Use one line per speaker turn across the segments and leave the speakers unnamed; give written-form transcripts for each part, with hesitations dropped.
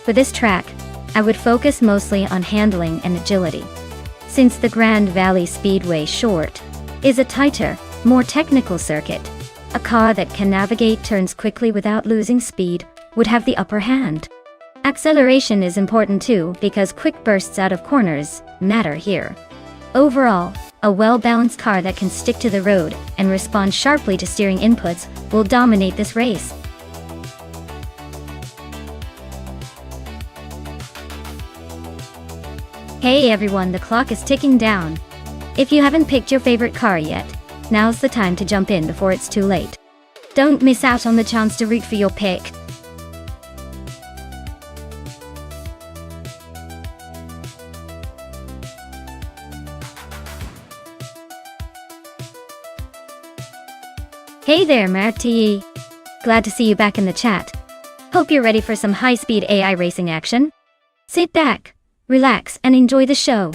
For this track, I would focus mostly on handling and agility. Since the Grand Valley Speedway Short is a tighter, more technical circuit, a car that can navigate turns quickly without losing speed would have the upper hand. Acceleration is important too because quick bursts out of corners matter here. Overall, a well-balanced car that can stick to the road and respond sharply to steering inputs will dominate this race. Hey everyone, the clock is ticking down. If you haven't picked your favorite car yet, now's the time to jump in before it's too late. Don't miss out on the chance to root for your pick. Hey there, Marty. Glad to see you back in the chat. Hope you're ready for some high-speed AI racing action. Sit back, relax, and enjoy the show.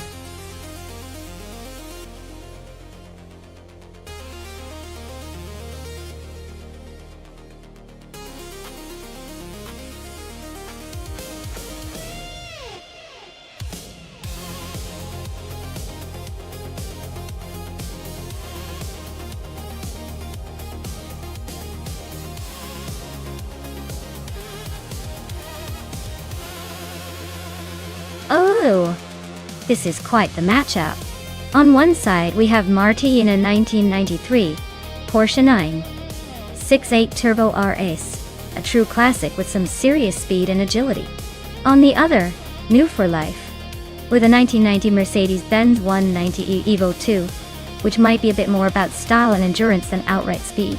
Oh, this is quite the matchup. On one side we have Marty in a 1993 Porsche 968 Turbo RS, a true classic with some serious speed and agility. On the other, new for life, with a 1990 Mercedes-Benz 190e Evo 2, which might be a bit more about style and endurance than outright speed.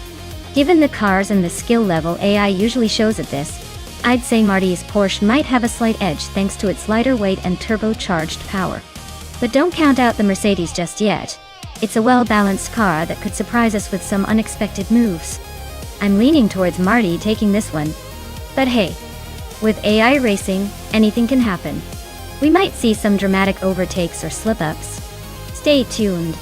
Given the cars and the skill level AI usually shows at this, I'd say Marty's Porsche might have a slight edge thanks to its lighter weight and turbocharged power. But don't count out the Mercedes just yet. It's a well-balanced car that could surprise us with some unexpected moves. I'm leaning towards Marty taking this one. But hey, with AI racing, anything can happen. We might see some dramatic overtakes or slip-ups. Stay tuned.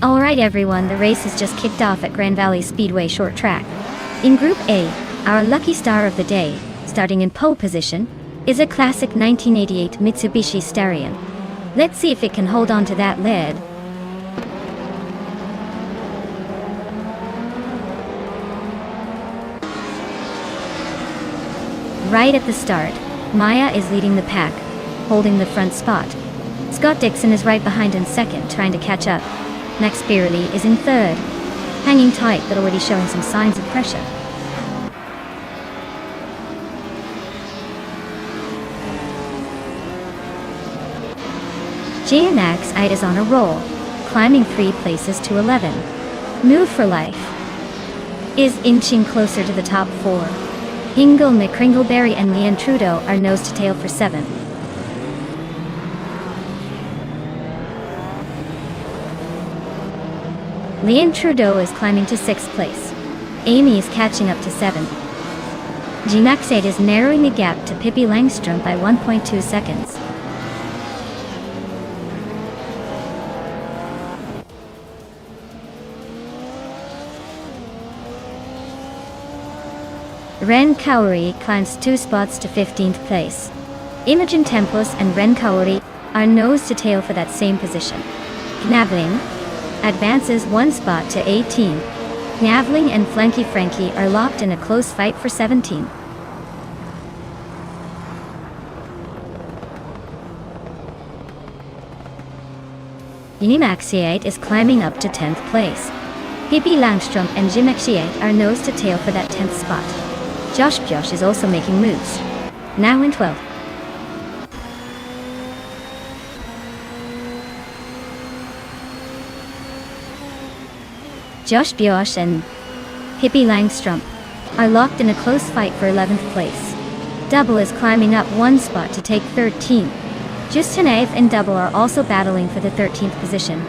Alright everyone, the race has just kicked off at Grand Valley Speedway Short Track. In Group A, our lucky star of the day, starting in pole position, is a classic 1988 Mitsubishi Starion. Let's see if it can hold on to that lead. Right at the start, Maya is leading the pack, holding the front spot. Scott Dixon is right behind in second, trying to catch up. Max Beerley is in third, hanging tight but already showing some signs of pressure. Max 8 is on a roll, climbing 3 places to 11. Move for Life is inching closer to the top 4. Hingle McCringleberry and Leanne Trudeau are nose to tail for 7. Leanne Trudeau is climbing to 6th place. Amy is catching up to 7th. Max 8 is narrowing the gap to Pippi Langstrom by 1.2 seconds. Ren Kauri climbs 2 spots to 15th place. Imogen Tempus and Ren Kauri are nose to tail for that same position. Knavling advances 1 spot to 18. Knavling and Flanky Frankie are locked in a close fight for 17. Max 8 is climbing up to 10th place. Pippi Langstrom and Max 8 are nose to tail for that 10th spot. Josh is also making moves, now in 12th. Josh and Pippi Langstrom are locked in a close fight for 11th place. Double is climbing up 1 spot to take 13. Justin Ave and Double are also battling for the 13th position.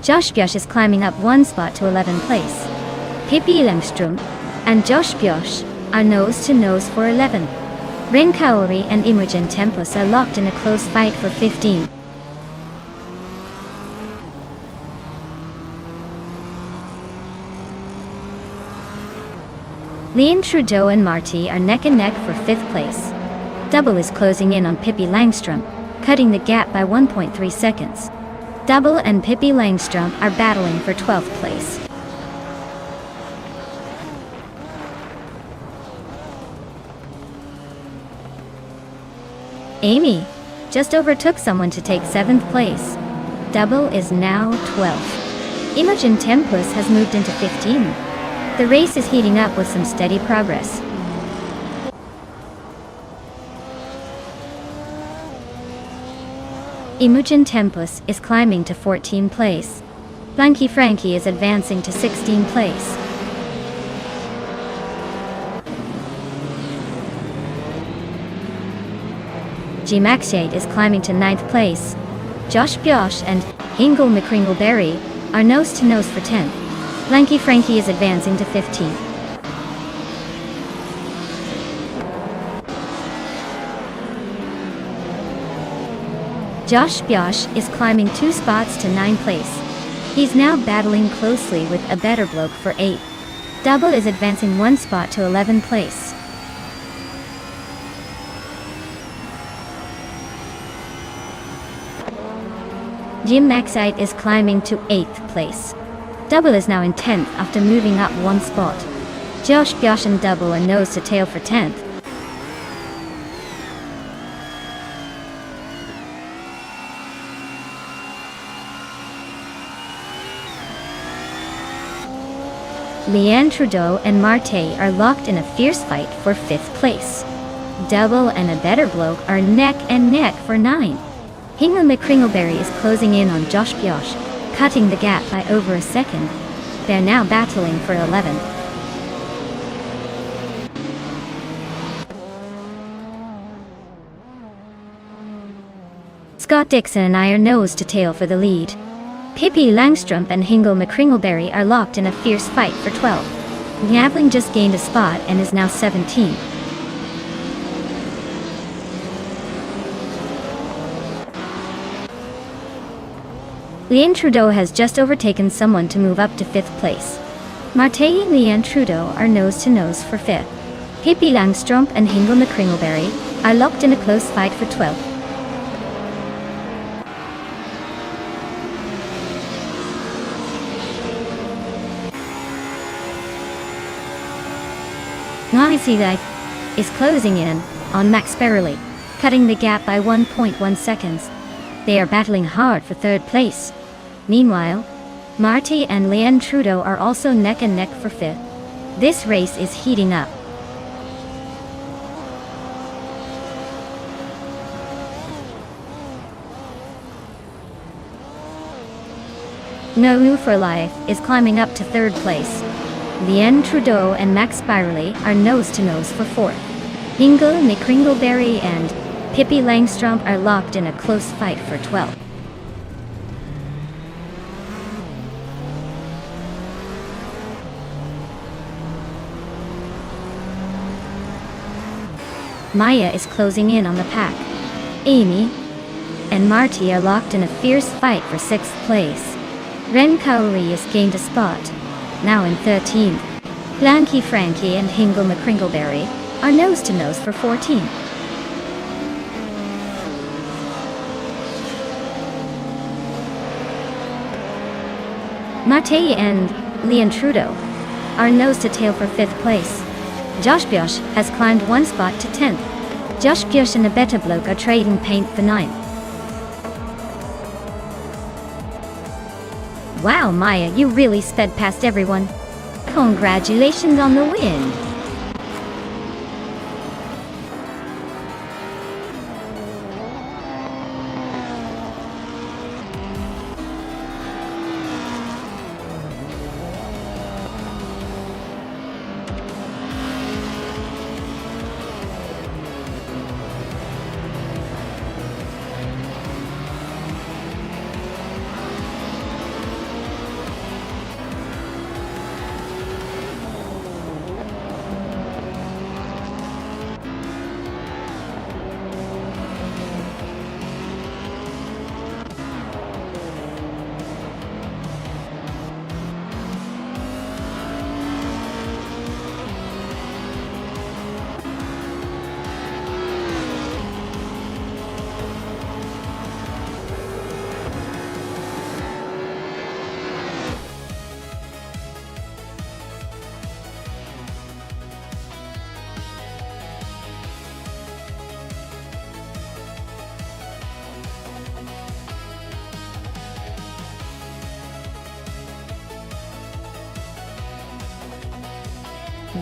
Josh is climbing up 1 spot to 11th place. Pippi Langstrom and Josh are nose to nose for 11. Ren Kaori and Imogen Tempus are locked in a close fight for 15. Leanne Trudeau and Marty are neck and neck for 5th place. Double is closing in on Pippi Langstrom, cutting the gap by 1.3 seconds. Double and Pippi Langstrom are battling for 12th place. Amy just overtook someone to take 7th place. Double is now 12th. Imogen Tempus has moved into 15. The race is heating up with some steady progress. Imogen Tempus is climbing to 14th place. Flanky Frankie is advancing to 16th place. Max 8 is climbing to 9th place. Josh and Hingle McCringleberry are nose to nose for 10th. Flanky Frankie is advancing to 15th. Josh is climbing 2 spots to 9th place. He's now battling closely with a better bloke for 8. Double is advancing 1 spot to 11th place. Max 8 is climbing to 8th place. Double is now in 10th after moving up 1 spot. Josh and Double are nose to tail for 10th. Leanne Trudeau and Marte are locked in a fierce fight for 5th place. Double and a better bloke are neck and neck for 9. Hingle McCringleberry is closing in on Josh, cutting the gap by over a second. They're now battling for 11th. Scott Dixon and I are nose to tail for the lead. Pippi Langstrom and Hingle McCringleberry are locked in a fierce fight for 12. Knavling just gained a spot and is now 17. Leanne Trudeau has just overtaken someone to move up to 5th place. Marte and Leanne Trudeau are nose to nose for 5th. Pippi Langstrom and Hingle McCringleberry are locked in a close fight for 12th. see that is closing in on Max Barely, cutting the gap by 1.1 seconds. They are battling hard for third place. Meanwhile, Marty and Leanne Trudeau are also neck and neck for fifth. This race is heating up. No for Life is climbing up to third place. Leanne Trudeau and Max Byerly are nose-to-nose for fourth. Hingle McCringleberry and Pippi Langstrom are locked in a close fight for 12th. Maya is closing in on the pack. Amy and Marty are locked in a fierce fight for 6th place. Ren Kauri has gained a spot, now in 13th. Blanky Frankie and Hingle McCringleberry are nose-to-nose for 14th. Marty and Leanne Trudeau are nose-to-tail for 5th place. Josh Biosh has climbed one spot to 10th. Josh Biosh and Abeta Bloke are trading paint for 9th. Wow, Maya, you really sped past everyone. Congratulations on the win.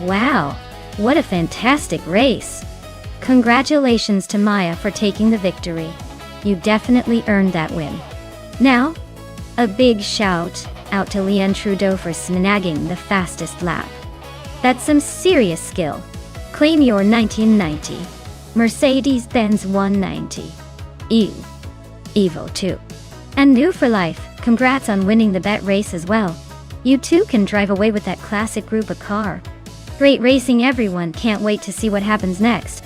Wow, what a fantastic race. Congratulations to Maya for taking the victory. You definitely earned that win. Now, a big shout out to Leanne Trudeau for snagging the fastest lap. That's some serious skill. Claim your 1990 Mercedes-Benz 190 Evo 2. And New for Life, congrats on winning the bet race as well. You too can drive away with that classic group of car. Great racing, everyone. Can't wait to see what happens next.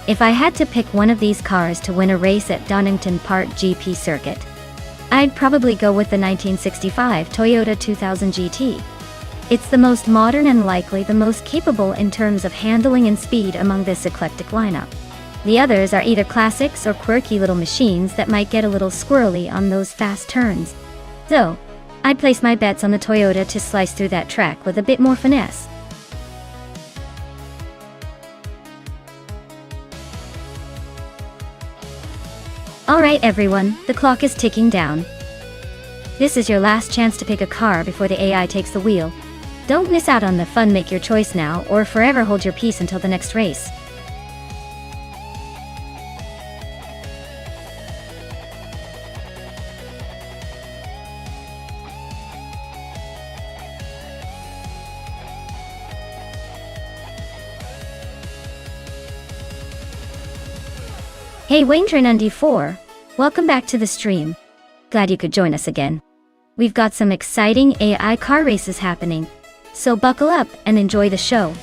If I had to pick one of these cars to win a race at Donington Park GP circuit, I'd probably go with the 1965 Toyota 2000 GT. It's the most modern and likely the most capable in terms of handling and speed among this eclectic lineup. The others are either classics or quirky little machines that might get a little squirrely on those fast turns. So, I'd place my bets on the Toyota to slice through that track with a bit more finesse. Alright everyone, the clock is ticking down. This is your last chance to pick a car before the AI takes the wheel. Don't miss out on the fun. Make your choice now or forever hold your peace until the next race. Hey Wayne94, welcome back to the stream. Glad you could join us again. We've got some exciting AI car races happening, so buckle up and enjoy the show.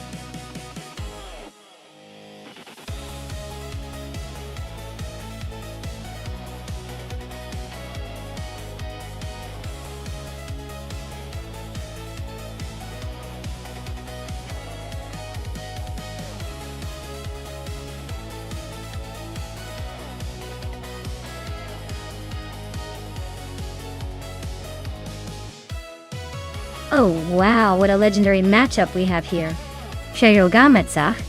Oh wow, what a legendary matchup we have here. Przerogametzach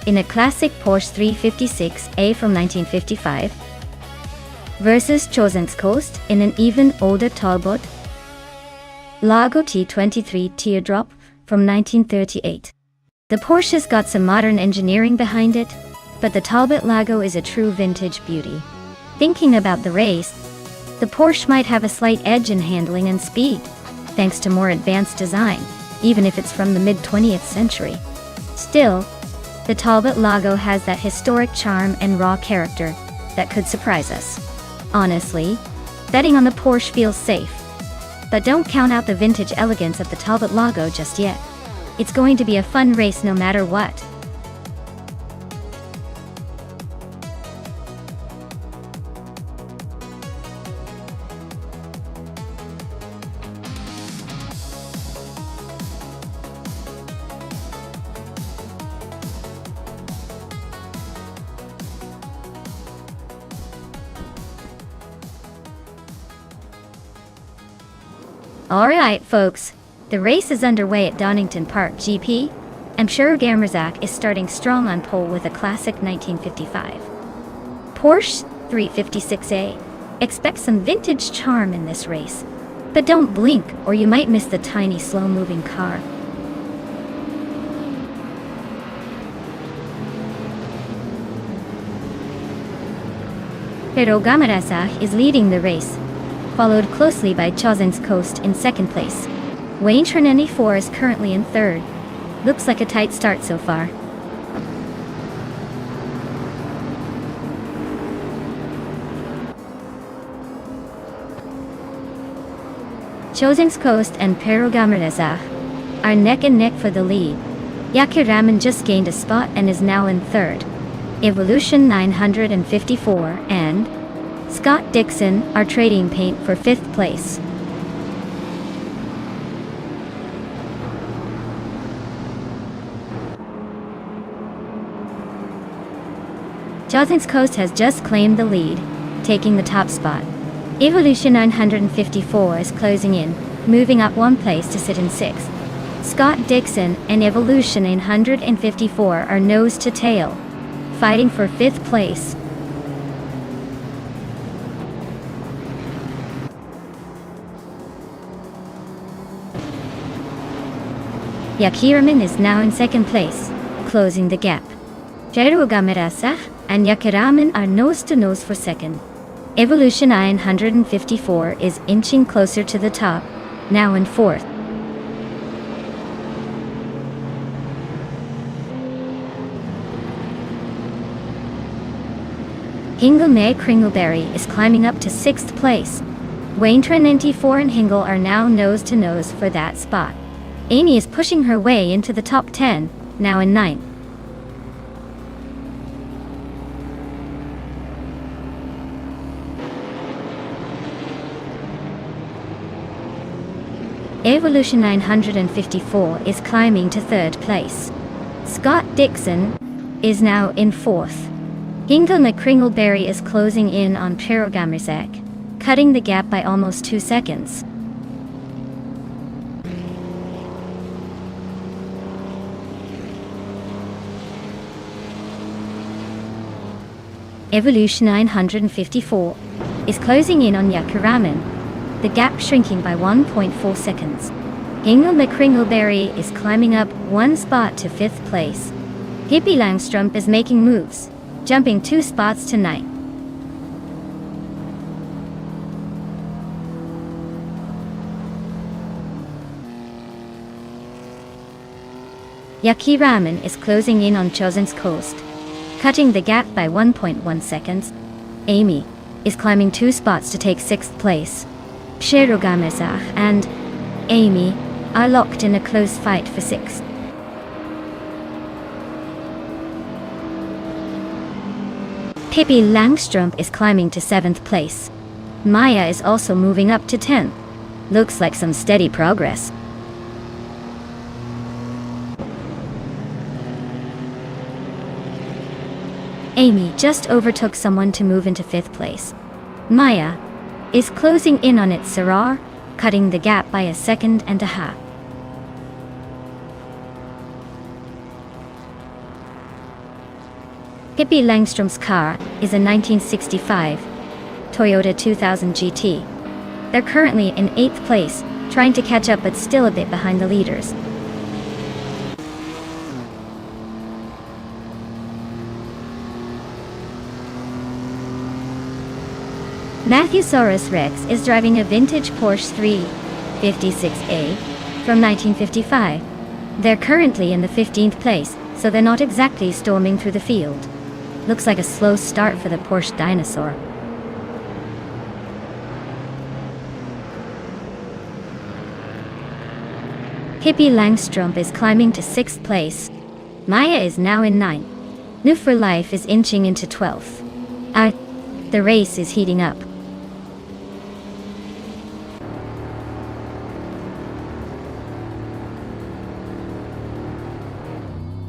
in a classic Porsche 356A from 1955 versus Chosenskost in an even older Talbot Lago T23 Teardrop from 1938. The Porsche's got some modern engineering behind it, but the Talbot Lago is a true vintage beauty. Thinking about the race, the Porsche might have a slight edge in handling and speed, thanks to more advanced design, even if it's from the mid-20th century. Still, the Talbot Lago has that historic charm and raw character that could surprise us. Honestly, betting on the Porsche feels safe. But don't count out the vintage elegance of the Talbot Lago just yet. It's going to be a fun race no matter what. Alright folks, the race is underway at Donington Park GP, and Przerogametzach is starting strong on pole with a classic 1955 Porsche 356A. Expect some vintage charm in this race, but don't blink or you might miss the tiny slow-moving car. Przerogametzach is leading the race, followed closely by Chosenskost in second place. Wayne 94 is currently in third. Looks like a tight start so far. Chosenskost and Przerogametzach are neck and neck for the lead. Jackie Raman just gained a spot and is now in third. Evolution 954 and Scott Dixon are trading paint for fifth place. Chosenskost has just claimed the lead, taking the top spot. Evolution 954 is closing in, moving up one place to sit in sixth. Scott Dixon and Evolution 954 are nose to tail, fighting for fifth place. Jackie Raman is now in second place, closing the gap. Przerogametzach and Jackie Raman are nose to nose for second. Evolution 954 is inching closer to the top, now in fourth. Hingle May Kringleberry is climbing up to sixth place. Wayne 94 and Hingle are now nose to nose for that spot. Amy is pushing her way into the top 10, now in ninth. Evolution 954 is climbing to third place. Scott Dixon is now in fourth. Hingle McCringleberry is closing in on Przerogametzach, cutting the gap by almost 2 seconds. Evolution 954 is closing in on Jackie Raman, the gap shrinking by 1.4 seconds. Hingle McCringleberry is climbing up one spot to fifth place. Hippie Langstrumpf is making moves, jumping 2 spots to ninth. Jackie Raman is closing in on Chosenskost, cutting the gap by 1.1 seconds. Amy is climbing 2 spots to take sixth place. Przerogametzach and Amy are locked in a close fight for sixth. Pippi Langstrumpf is climbing to 7th place. Maya is also moving up to 10th. Looks like some steady progress. Amy just overtook someone to move into 5th place. Maya is closing in on its Sarar, cutting the gap by 1.5 seconds. Pippi Langström's car is a 1965 Toyota 2000 GT. They're currently in 8th place, trying to catch up but still a bit behind the leaders. Matthewsaurus Rex is driving a vintage Porsche 356A from 1955. They're currently in the 15th place, so they're not exactly storming through the field. Looks like a slow start for the Porsche dinosaur. Pippi Langström is climbing to 6th place. Maya is now in 9th. New for Life is inching into 12th. The race is heating up.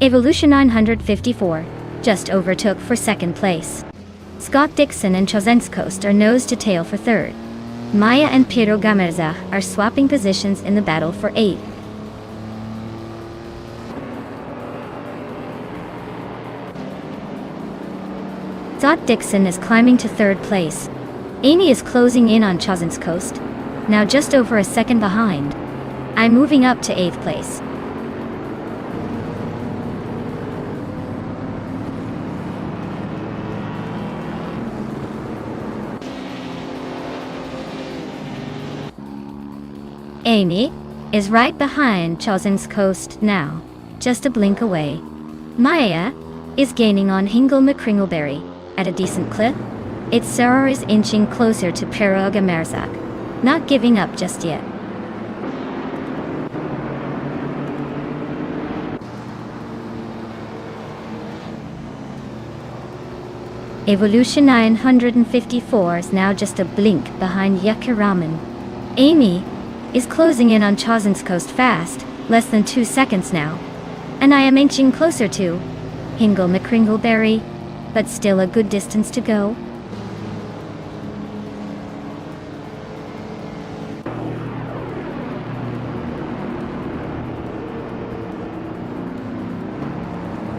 Evolution 954 just overtook for 2nd place. Scott Dixon and Chosenskost are nose to tail for 3rd. Maya and Piero Gamerza are swapping positions in the battle for 8th. Scott Dixon is climbing to 3rd place. Amy is closing in on Chosenskost, now just over a second behind. I'm moving up to 8th place. Amy is right behind Chosenskost now, just a blink away. Maya is gaining on Hingle McCringleberry at a decent clip. Its Sarah is inching closer to Pero Gamerzak, not giving up just yet. Evolution 954 is now just a blink behind Yakiraman. Amy is closing in on Chosenskost fast, less than 2 seconds now. And I am inching closer to Hingle McCringleberry, but still a good distance to go.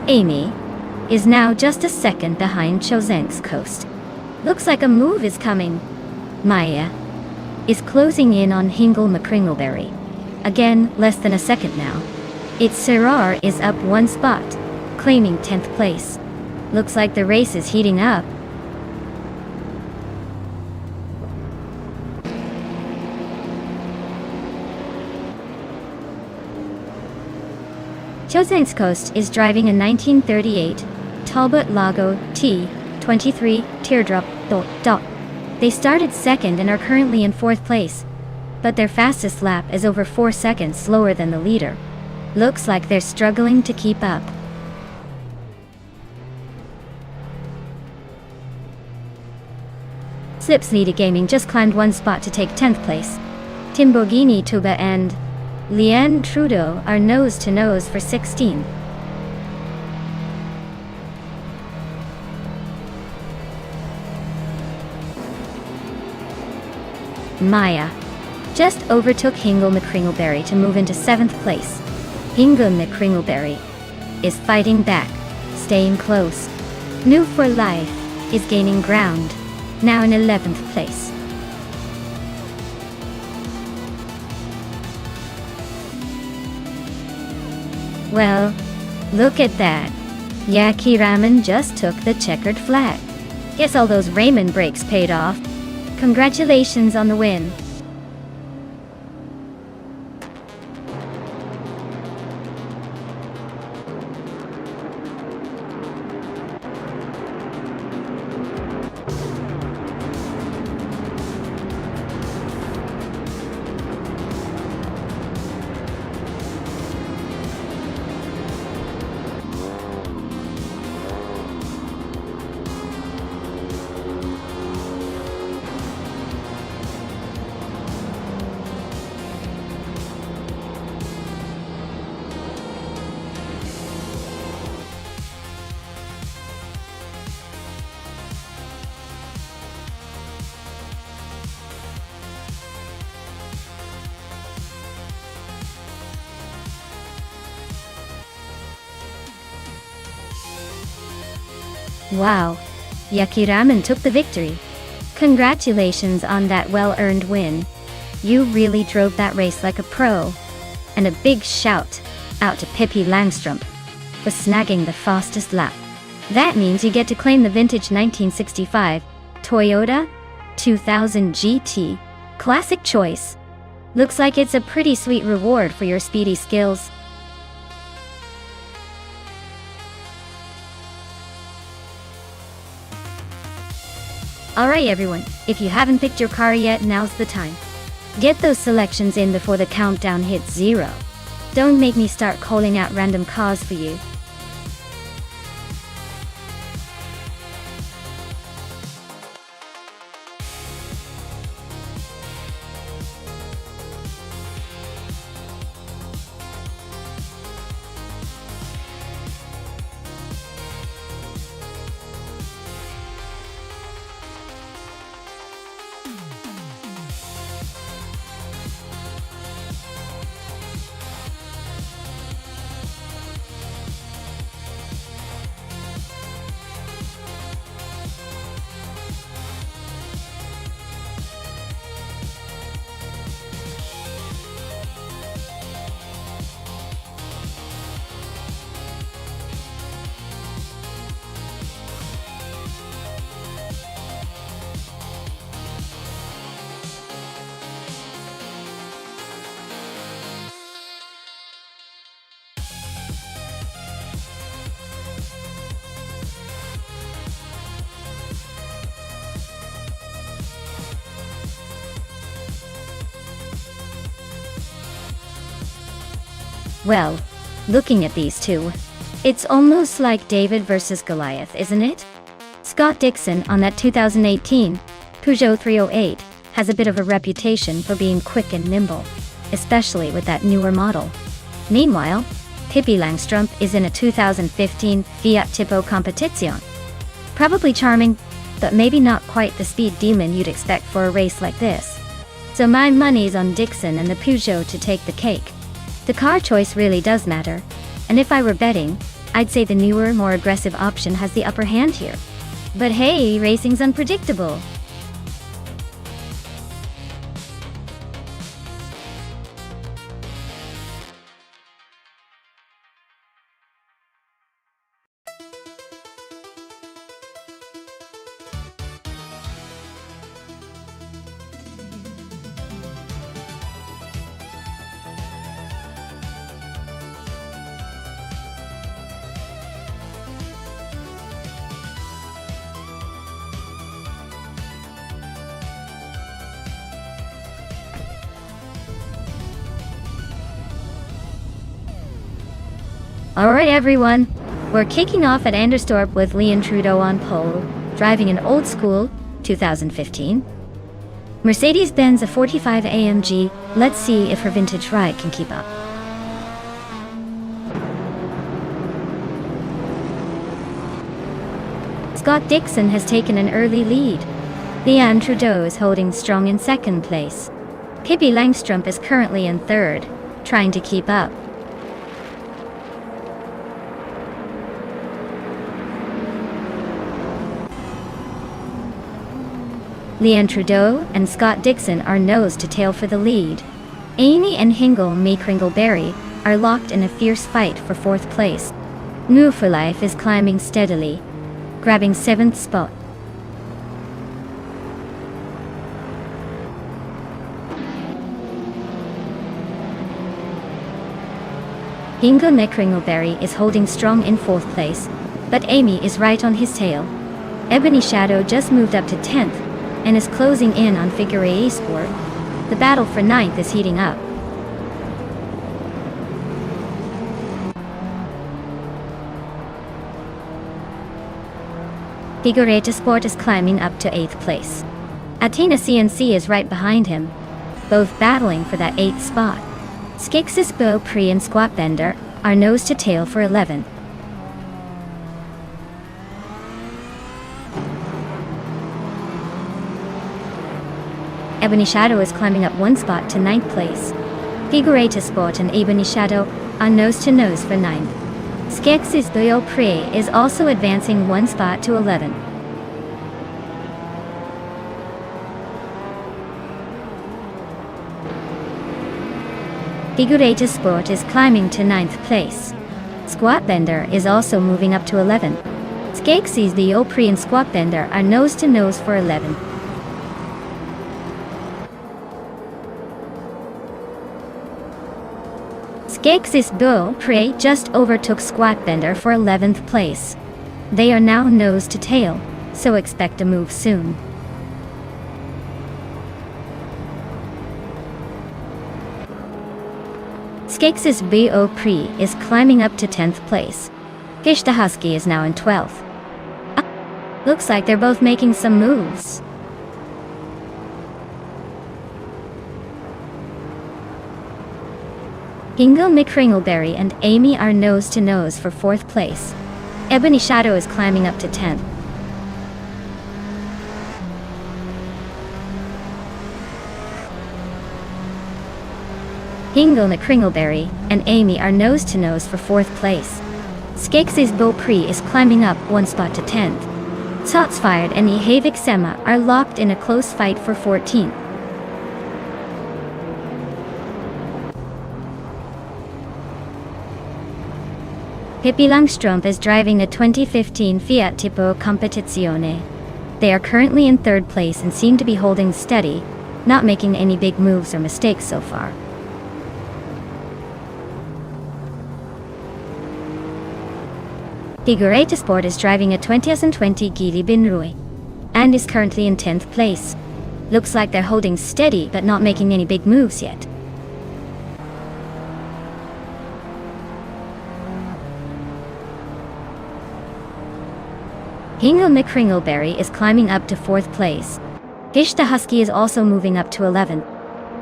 Amy is now just a second behind Chosenskost. Looks like a move is coming. Maya is closing in on Hingle McCringleberry. Again, less than a second now. Its Serrar is up 1 spot, claiming 10th place. Looks like the race is heating up. Chosenskost is driving a 1938 Talbot Lago T23 Teardrop dot. They started 2nd and are currently in 4th place, but their fastest lap is over 4 seconds slower than the leader. Looks like they're struggling to keep up. Slipsnita Gaming just climbed 1 spot to take 10th place. Timborghini Tuba and Leanne Trudeau are nose to nose for 16. Maya just overtook Hingle McCringleberry to move into 7th place. Hingle McCringleberry is fighting back, staying close. New for Life is gaining ground, now in 11th place. Well, look at that. Yaki Ramen just took the checkered flag. Guess all those Raymond breaks paid off. Congratulations on the win. Wow. Yakiraman took the victory. Congratulations on that well-earned win. You really drove that race like a pro. And a big shout out to Pippi Langstrup for snagging the fastest lap. That means you get to claim the vintage 1965 Toyota 2000 GT Classic Choice. Looks like it's a pretty sweet reward for your speedy skills. Alright everyone, if you haven't picked your car yet, now's the time. Get those selections in before the countdown hits 0. Don't make me start calling out random cars for you. Well, looking at these two, it's almost like David versus Goliath, isn't it? Scott Dixon on that 2018 Peugeot 308 has a bit of a reputation for being quick and nimble, especially with that newer model. Meanwhile, Pippi Langstrup is in a 2015 Fiat Tipo Competizione. Probably charming, but maybe not quite the speed demon you'd expect for a race like this. So my money's on Dixon and the Peugeot to take the cake. The car choice really does matter, and if I were betting, I'd say the newer, more aggressive option has the upper hand here. But hey, racing's unpredictable. Alright everyone, we're kicking off at Anderstorp with Leon Trudeau on pole, driving an old school 2015 Mercedes-Benz a 45 AMG. Let's see if her vintage ride can keep up. Scott Dixon has taken an early lead. Leon Trudeau is holding strong in second place. Pippi Langstrup is currently in third, trying to keep up. Leon Trudeau and Scott Dixon are nose to tail for the lead. Amy and Hingle Kringleberry are locked in a fierce fight for fourth place. New for Life is climbing steadily, grabbing 7th spot. Hingle Kringleberry is holding strong in 4th place, but Amy is right on his tail. Ebony Shadow just moved up to 10th, and is closing in on Figure A Sport. The battle for 9th is heating up. Figureta Sport is climbing up to 8th place. Athena CNC is right behind him, both battling for that 8th spot. Skixis Beau Prix and Squat Bender are nose to tail for 11th. Ebony Shadow is climbing up 1 spot to 9th place. Figureta Sport and Ebony Shadow are nose to nose for 9th. Skexis Doyle Pre is also advancing one spot to 11. Figureta Sport is climbing to 9th place. Squat Bender is also moving up to 11. Skexis Doyle Pre and Squat Bender are nose to nose for 11. Skexis Doyle Pre just overtook Squat Bender for 11th place. They are now nose to tail, so expect a move soon. Skexis Bo Pre is climbing up to 10th place. Fish the Husky is now in 12th. Looks like they're both making some moves. Hingle McCringleberry and Amy are nose to nose for 4th place. Ebony Shadow is climbing up to 10th. Hingle McCringleberry and Amy are nose to nose for 4th place. Skexis Bo Pre is climbing up one spot to 10th. Sotsfired and Ehavik Sema are locked in a close fight for 14th. Pippi Langstrumpf is driving a 2015 Fiat Tipo Competizione. They are currently in 3rd place and seem to be holding steady, not making any big moves or mistakes so far. Figureta Sport is driving a 2020 Gili Binrui and is currently in 10th place. Looks like they're holding steady but not making any big moves yet. Hingle McCringleberry is climbing up to 4th place. Fish the Husky is also moving up to 11.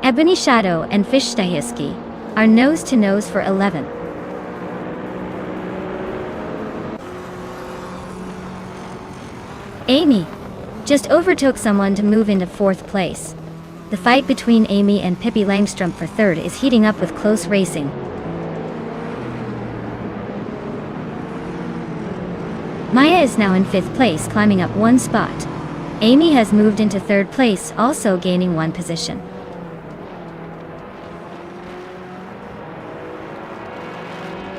Ebony Shadow and Fish the Husky are nose to nose for 11. Amy just overtook someone to move into 4th place. The fight between Amy and Pippi Langstrumpf for 3rd is heating up with close racing. Maya is now in 5th place, climbing up one spot. Amy has moved into 3rd place, also gaining one position.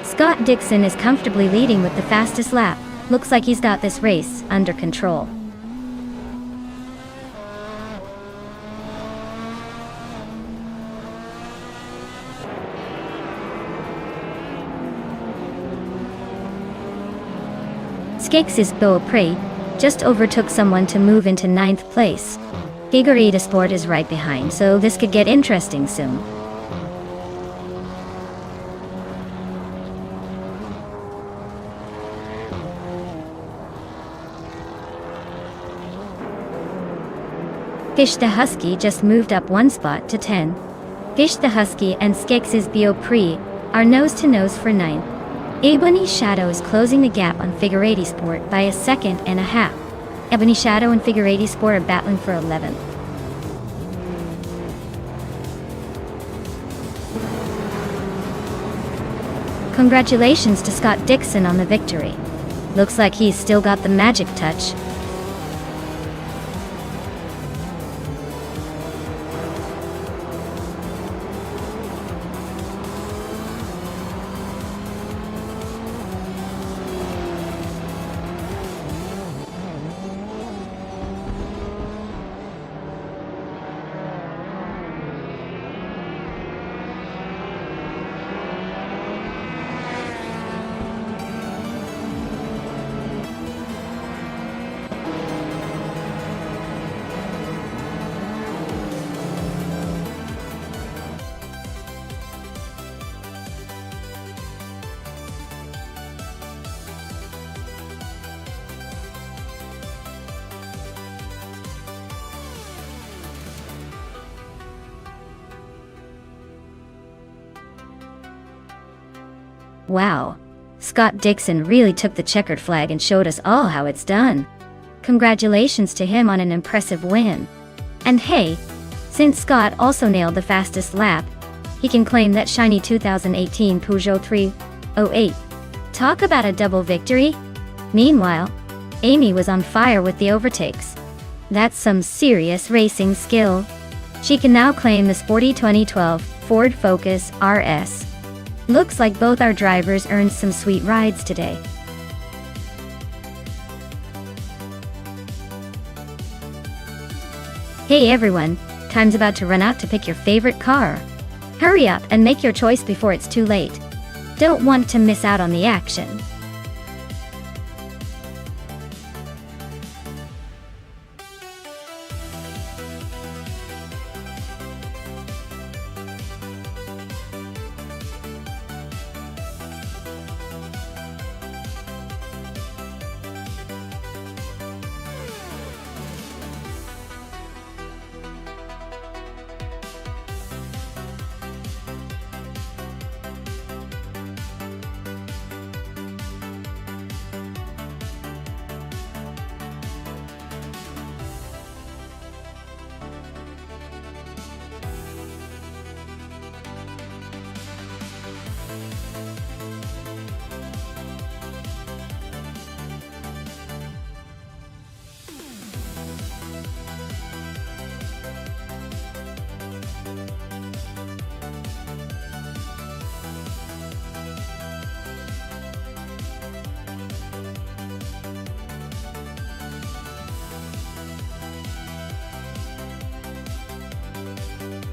Scott Dixon is comfortably leading with the fastest lap. Looks like he's got this race under control. Skexis Bo Pre just overtook someone to move into 9th place. Figureta Sport is right behind, so this could get interesting soon. Fish the Husky just moved up one spot to 10. Fish the Husky and Skexis Bo Pre are nose to nose for 9. Ebony Shadow is closing the gap on Figureta Sport by a second and a half. Ebony Shadow and Figureta Sport are battling for 11th. Congratulations to Scott Dixon on the victory. Looks like he's still got the magic touch. Wow, Scott Dixon really took the checkered flag and showed us all how it's done. Congratulations to him on an impressive win. And hey, since Scott also nailed the fastest lap, he can claim that shiny 2018 Peugeot 308. Talk about a double victory. Meanwhile, Amy was on fire with the overtakes. That's some serious racing skill. She can now claim the sporty 2012 Ford Focus RS. Looks like both our drivers earned some sweet rides today. Hey everyone, time's about to run out to pick your favorite car. Hurry up and make your choice before it's too late. Don't want to miss out on the action.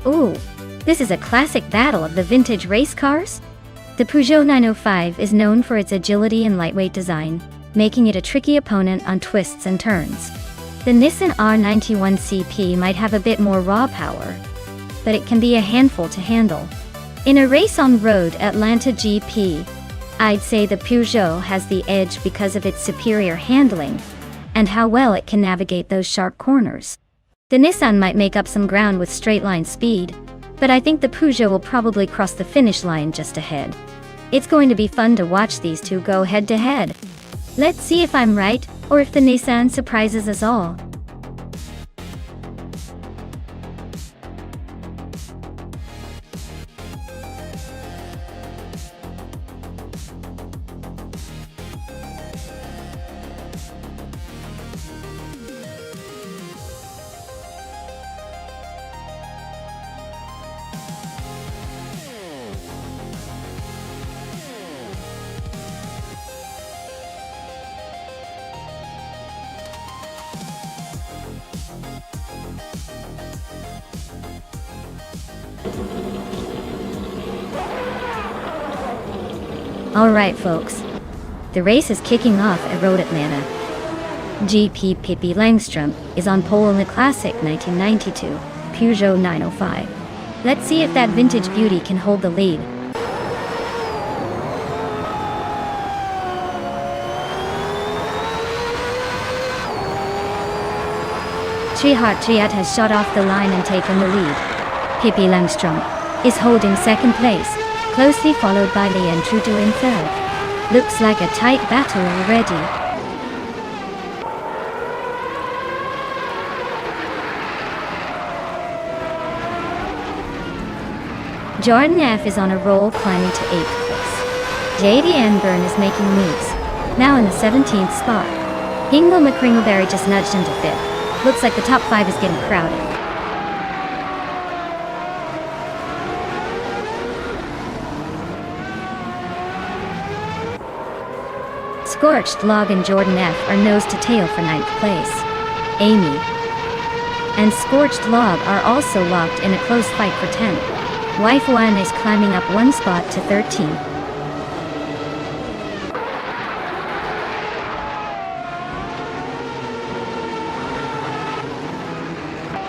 Ooh, this is a classic battle of the vintage race cars. The Peugeot 905 is known for its agility and lightweight design, making it a tricky opponent on twists and turns. The Nissan R91 CP might have a bit more raw power, but it can be a handful to handle. In a race on road Atlanta GP, I'd say the Peugeot has the edge because of its superior handling and how well it can navigate those sharp corners. The Nissan might make up some ground with straight-line speed, but I think the Peugeot will probably cross the finish line just ahead. It's going to be fun to watch these two go head-to-head. Let's see if I'm right, or if the Nissan surprises us all. Alright folks, the race is kicking off at Road Atlanta. GP Pippi Langstrom is on pole in the classic 1992 Peugeot 905. Let's see if that vintage beauty can hold the lead. Triat has shot off the line and taken the lead. Pippi Langstrom is holding second place, closely followed by Leanne Trudeau in third. Looks like a tight battle already. Jordan F. is on a roll, climbing to 8th place. J.D. Anburn is making moves, now in the 17th spot. Hingle McCringleberry just nudged into 5th. Looks like the top 5 is getting crowded. Scorched Log and Jordan F. are nose to tail for 9th place. Amy and Scorched Log are also locked in a close fight for 10th. Wife One is climbing up 1 spot to 13.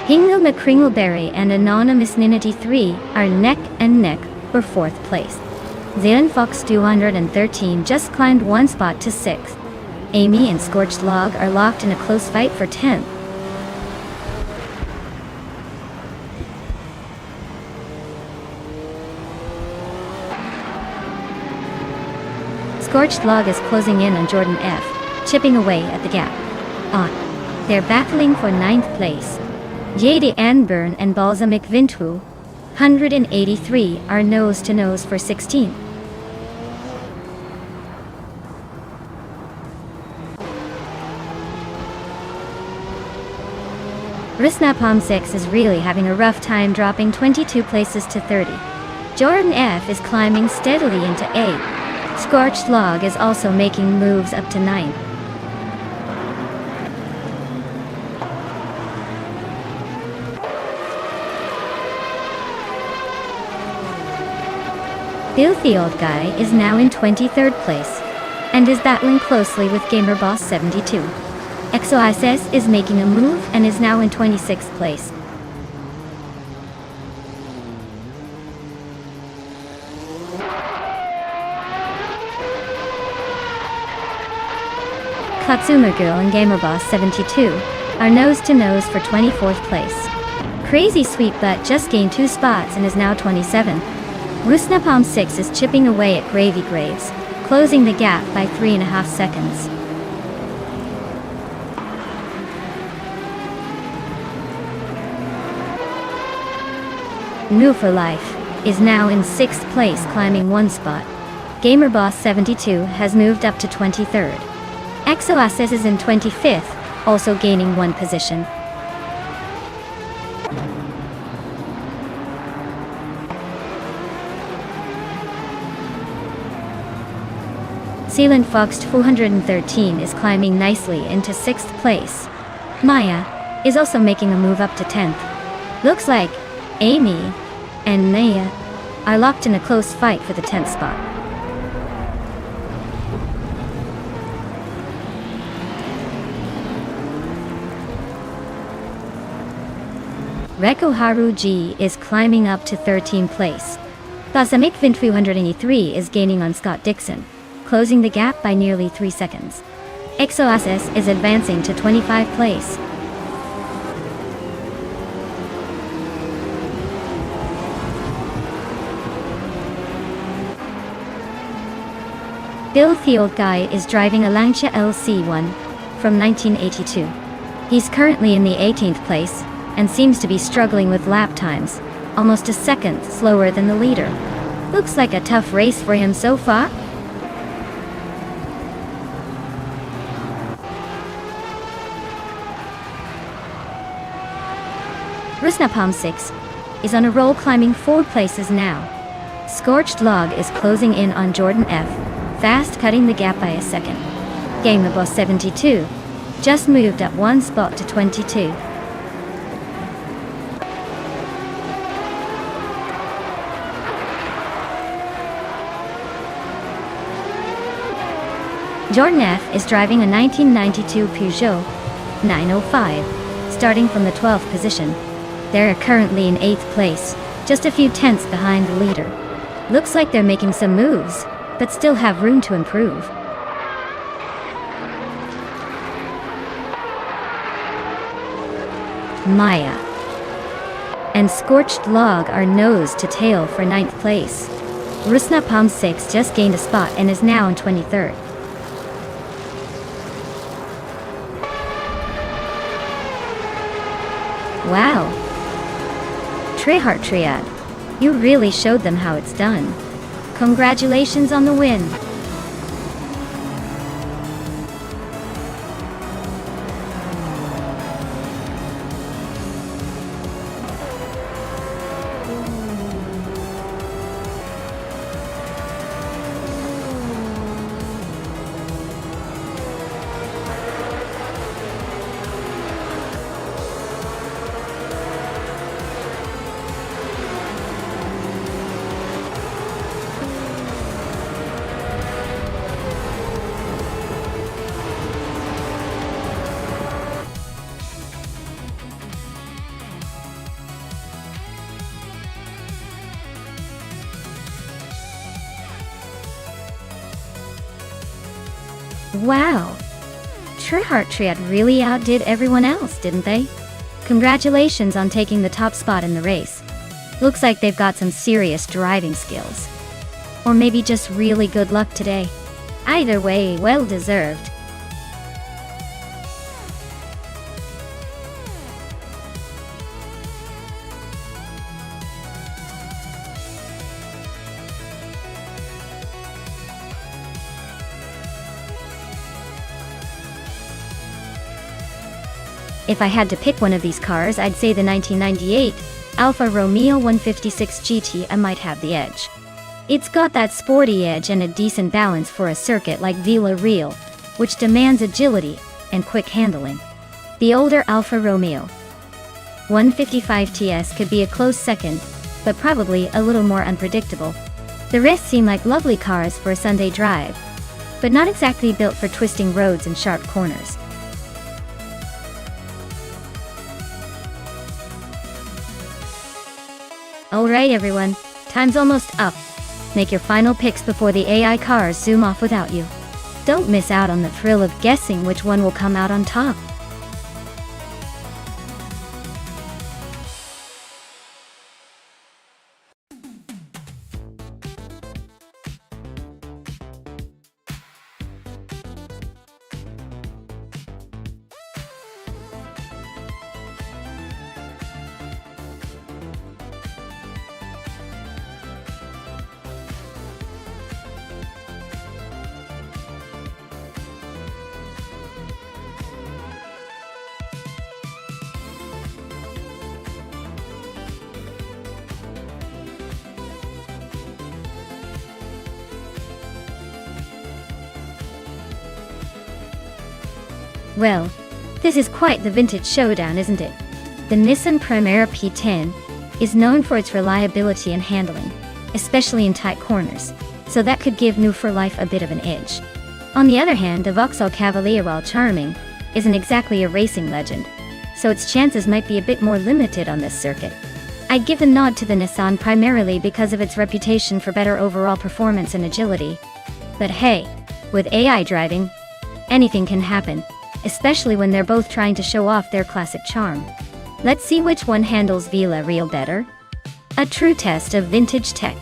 Hingle McCringleberry and Anonymous Ninity 3 are neck and neck for 4th place. Zaylan Fox 213 just climbed 1 spot to 6th. Amy and Scorched Log are locked in a close fight for 10th. Scorched Log is closing in on Jordan F., chipping away at the gap. They're battling for 9th place. J.D. Anburn and Balsamic Vintu, 183, are nose to nose for 16th. Rusnapalm 6 is really having a rough time, dropping 22 places to 30. Jordan F is climbing steadily into 8. Scorched Log is also making moves up to 9. Filthy Old Guy is now in 23rd place, and is battling closely with GamerBoss 72. XOSS is making a move and is now in 26th place. Katsuma Girl and GamerBoss 72 are nose to nose for 24th place. Crazy Sweet Butt just gained 2 spots and is now 27. Rusnapalm 6 is chipping away at Gravy Graves, closing the gap by 3.5 seconds. New for Life is now in 6th place, climbing 1 spot. GamerBoss 72 has moved up to 23rd. XOSS is in 25th, also gaining 1 position. Sealant Fox 413 is climbing nicely into 6th place. Maya is also making a move up to 10th. Looks like Amy and Naya are locked in a close fight for the 10th spot. Reko Haru G is climbing up to 13th place. Cosmic Vin 283 is gaining on Scott Dixon, closing the gap by nearly 3 seconds. XOSS is advancing to 25th place. Filthy Old Guy is driving a Lancia LC1 from 1982. He's currently in the 18th place and seems to be struggling with lap times, almost a second slower than the leader. Looks like a tough race for him so far. Rusnapalm 6 is on a roll, climbing 4 places now. Scorched Log is closing in on Jordan F, fast cutting the gap by a second. GamerBoss 72 just moved up 1 spot to 22. Jordan F is driving a 1992 Peugeot 905, starting from the 12th position. They're currently in 8th place, just a few tenths behind the leader. Looks like they're making some moves, but still have room to improve. Maya and Scorched Log are nose to tail for 9th place. Rusnapalm 6 just gained a spot and is now in 23rd. Wow! Treheart Triad, you really showed them how it's done. Congratulations on the win! Wow! Treheart Triad really outdid everyone else, didn't they? Congratulations on taking the top spot in the race. Looks like they've got some serious driving skills. Or maybe just really good luck today. Either way, well deserved. If I had to pick one of these cars, I'd say the 1998 Alfa Romeo 156 GT might have the edge. It's got that sporty edge and a decent balance for a circuit like Vila Real, which demands agility and quick handling. The older Alfa Romeo 155 TS could be a close second, but probably a little more unpredictable. The rest seem like lovely cars for a Sunday drive, but not exactly built for twisting roads and sharp corners. Alright everyone, time's almost up. Make your final picks before the AI cars zoom off without you. Don't miss out on the thrill of guessing which one will come out on top. Well, this is quite the vintage showdown, isn't it? The Nissan Primera P10 is known for its reliability and handling, especially in tight corners, so that could give New for Life a bit of an edge. On the other hand, the Vauxhall Cavalier, while charming, isn't exactly a racing legend, so its chances might be a bit more limited on this circuit. I'd give the nod to the Nissan primarily because of its reputation for better overall performance and agility. But hey, with AI driving, anything can happen, especially when they're both trying to show off their classic charm. Let's see which one handles Vila Real better. A true test of vintage tech.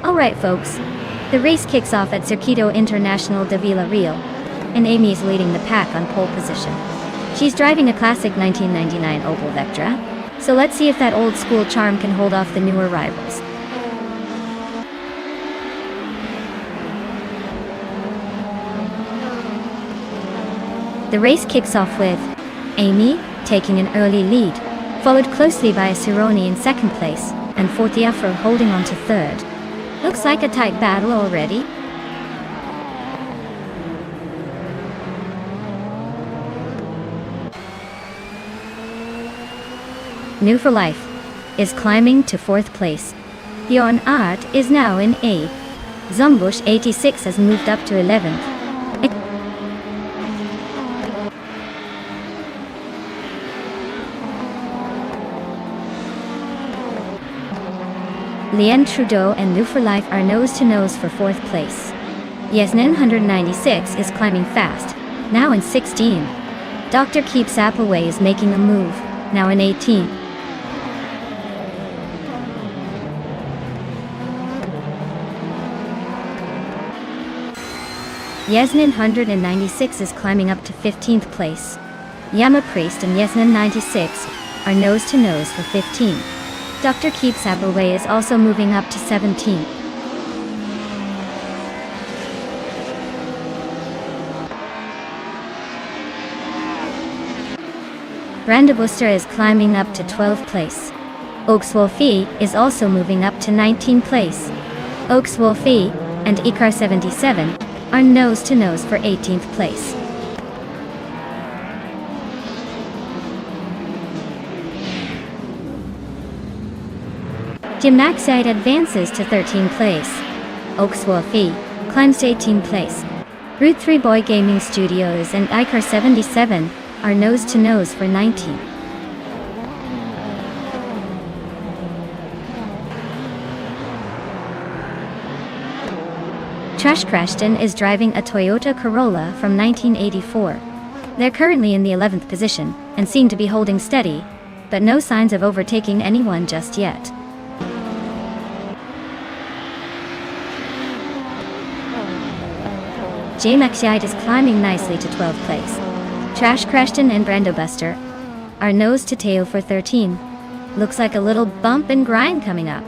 Alright folks, the race kicks off at Circuito Internacional de Vila Real, and Amy is leading the pack on pole position. She's driving a classic 1999 Opel Vectra, so let's see if that old school charm can hold off the newer rivals. The race kicks off with Amy taking an early lead, followed closely by a Cironi in second place, and Fortiafro holding on to third. Looks like a tight battle already. New for Life is climbing to fourth place. Bjorn Art is now in 8th. Zumbush 86 has moved up to 11th. Lien Trudeau and New for Life are nose-to-nose for fourth place. Yasnin 196 is climbing fast, now in 16th. Dr. Keeps Appleway is making a move, now in 18th. Yasnin 196 is climbing up to 15th place. Yama Priest and Yasnin 96 are nose-to-nose for 15th. Dr. Keeps Appleway is also moving up to 17th. Brandebuster is climbing up to 12th place. Oakswolfie is also moving up to 19th place. Oakswolfie and Icar 77 are nose-to-nose for 18th place. Gymnaxite advances to 13th place. Oakswolfie climbs to 18th place. Route 3 Boy Gaming Studios and Icar 77 are nose-to-nose for 19th. Trash Crashton is driving a Toyota Corolla from 1984. They're currently in the 11th position and seem to be holding steady, but no signs of overtaking anyone just yet. J-Maxite is climbing nicely to 12th place. Trash Crashton and Brandobuster are nose to tail for 13. Looks like a little bump and grind coming up.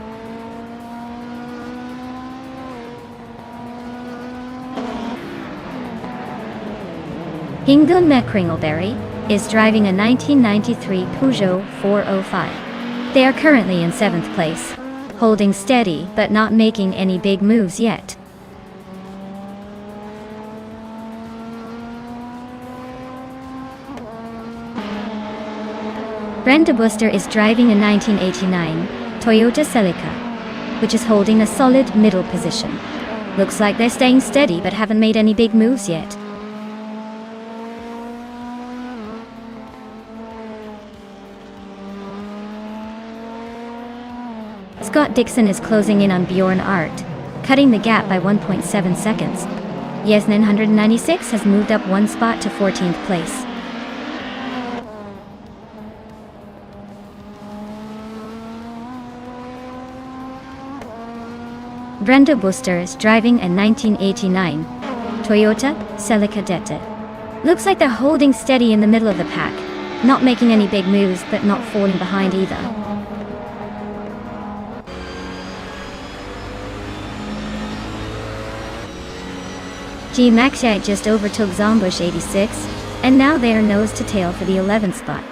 Hingun Mekringleberry is driving a 1993 Peugeot 405. They are currently in 7th place, holding steady but not making any big moves yet. Brenda Buster is driving a 1989 Toyota Celica, which is holding a solid middle position. Looks like they're staying steady but haven't made any big moves yet. Scott Dixon is closing in on Bjorn Art, cutting the gap by 1.7 seconds. Yasnin 196 has moved up one spot to 14th place. Brenda Buster is driving a 1989 Toyota Celica Dette. Looks like they're holding steady in the middle of the pack, not making any big moves but not falling behind either. G-Maxite just overtook Zombush 86, and now they are nose to tail for the 11th spot.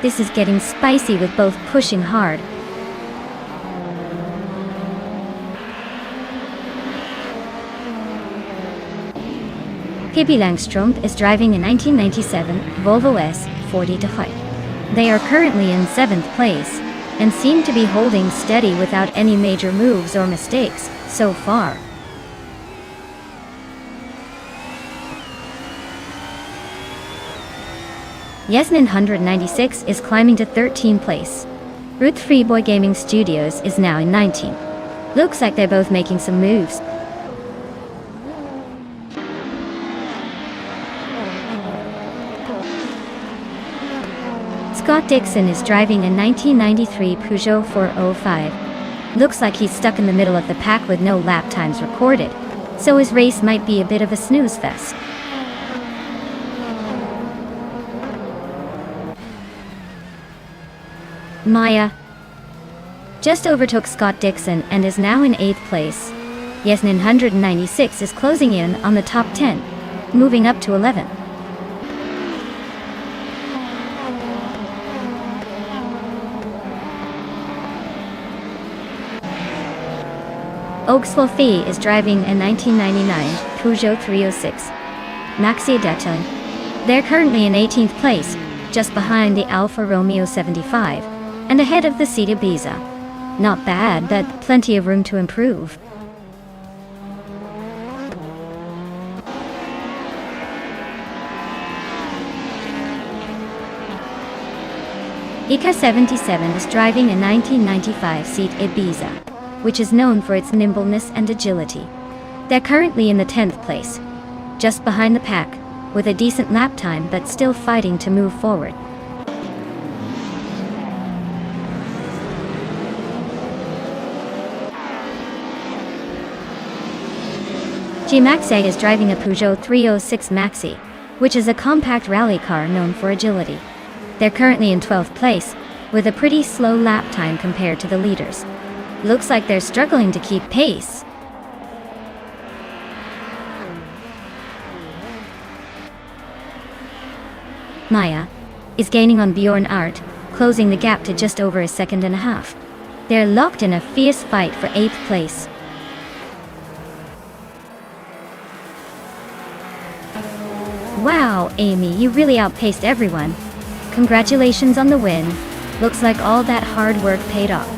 This is getting spicy with both pushing hard. Pippi Langström is driving a 1997 Volvo S40 to Hype. They are currently in 7th place, and seem to be holding steady without any major moves or mistakes so far. Yasmin 196 is climbing to 13th place. Ruth Freeboy Gaming Studios is now in 19th. Looks like they're both making some moves. Scott Dixon is driving a 1993 Peugeot 405. Looks like he's stuck in the middle of the pack with no lap times recorded, so his race might be a bit of a snooze fest. Maya just overtook Scott Dixon and is now in 8th place. Yasmin 196 is closing in on the top 10, moving up to 11. Oakswolfie is driving a 1999 Peugeot 306 Maxi Deton. They're currently in 18th place, just behind the Alfa Romeo 75, and ahead of the Seat Ibiza. Not bad, but plenty of room to improve. Ika 77 is driving a 1995 Seat Ibiza, which is known for its nimbleness and agility. They're currently in the 10th place, just behind the pack, with a decent lap time but still fighting to move forward. G-Maxi is driving a Peugeot 306 Maxi, which is a compact rally car known for agility. They're currently in 12th place, with a pretty slow lap time compared to the leaders. Looks like they're struggling to keep pace. Maya is gaining on Bjorn Art, closing the gap to just over a second and a half. They're locked in a fierce fight for 8th place. Wow, Amy, you really outpaced everyone. Congratulations on the win. Looks like all that hard work paid off.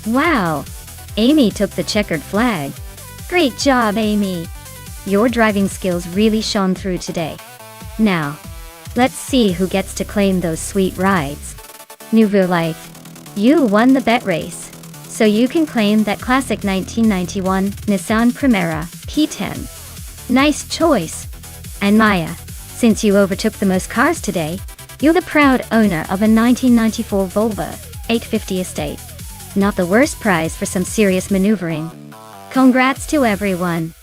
Wow! Amy took the checkered flag. Great job, Amy! Your driving skills really shone through today. Now, let's see who gets to claim those sweet rides. Nouveau Life, you won the bet race, so you can claim that classic 1991 Nissan Primera P10. Nice choice! And Maya, since you overtook the most cars today, you're the proud owner of a 1994 Volvo 850 Estate. Not the worst prize for some serious maneuvering. Congrats to everyone!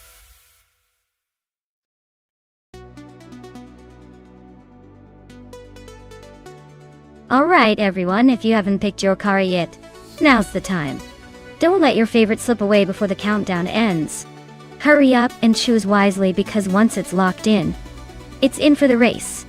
Alright everyone, if you haven't picked your car yet, now's the time. Don't let your favorite slip away before the countdown ends. Hurry up and choose wisely, because once it's locked in, it's in for the race.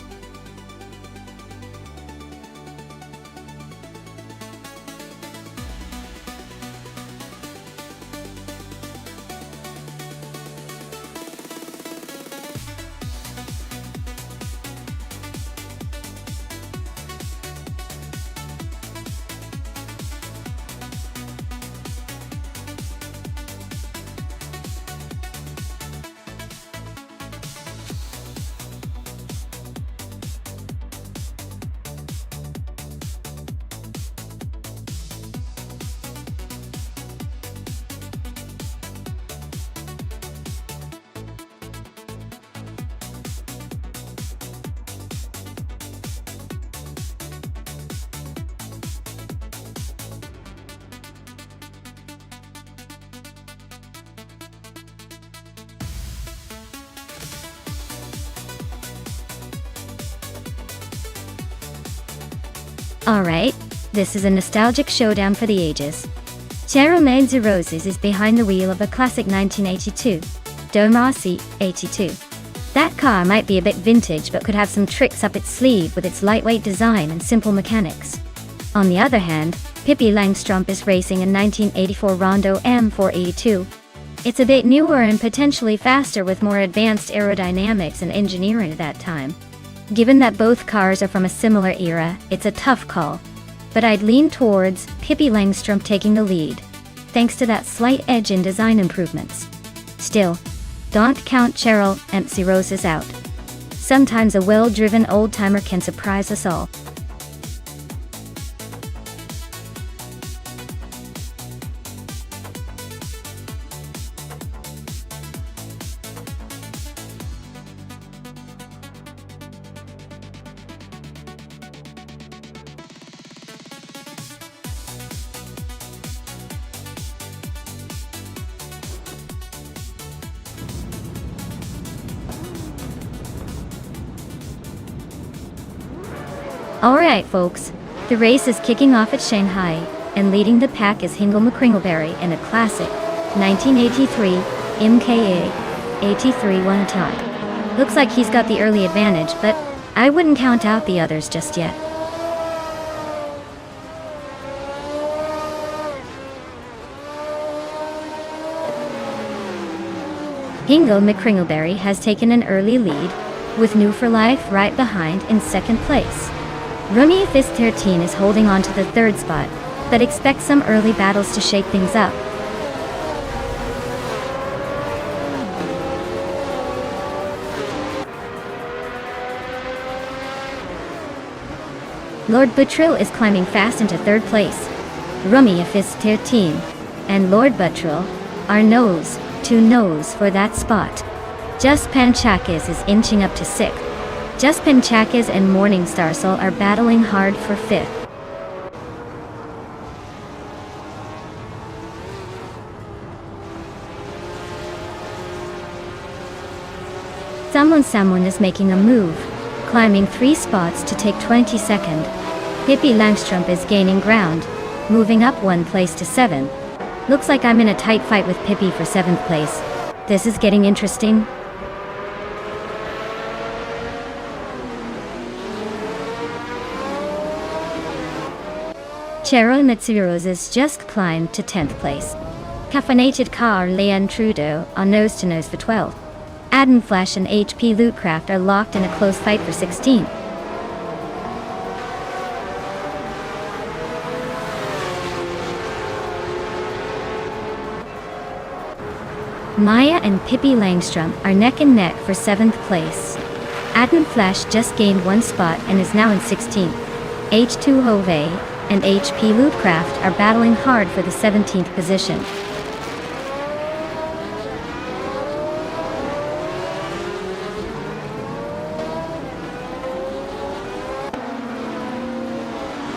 Alright, this is a nostalgic showdown for the ages. Cheryl Maids Roses is behind the wheel of a classic 1982 Domasi 82. That car might be a bit vintage but could have some tricks up its sleeve with its lightweight design and simple mechanics. On the other hand, Pippi Langstrump is racing a 1984 Rondo M482. It's a bit newer and potentially faster with more advanced aerodynamics and engineering at that time. Given that both cars are from a similar era, it's a tough call. But I'd lean towards Pippi Langstrump taking the lead, thanks to that slight edge in design improvements. Still, don't count Cheryl MC Roses out. Sometimes a well-driven old-timer can surprise us all. Alright folks, the race is kicking off at Shanghai, and leading the pack is Hingle McCringleberry in a classic 1983 MKA 83 one-ton. Looks like he's got the early advantage, but I wouldn't count out the others just yet. Hingle McCringleberry has taken an early lead, with New for Life right behind in second place. Rummy Fist 13 is holding on to the third spot, but expect some early battles to shake things up. Lord Buttrill is climbing fast into third place. Rummy Fist 13 and Lord Buttrill are nose to nose for that spot. Just Panchakis is inching up to sixth. Just Panchakis and Morningstar Soul are battling hard for fifth. Someone is making a move, climbing 3 spots to take 22nd. Pippi Langstrump is gaining ground, moving up 1 place to 7th. Looks like I'm in a tight fight with Pippi for 7th place. This is getting interesting. Cheryl Mitsuros just climbed to 10th place. Caffeinated Car Leon Trudeau are nose-to-nose for 12th. Adam Flash and HP Lootcraft are locked in a close fight for 16th. Maya and Pippi Langstrom are neck and neck for 7th place. Atom Flash just gained 1 spot and is now in 16th. H2 Hove and HP Lootcraft are battling hard for the 17th position.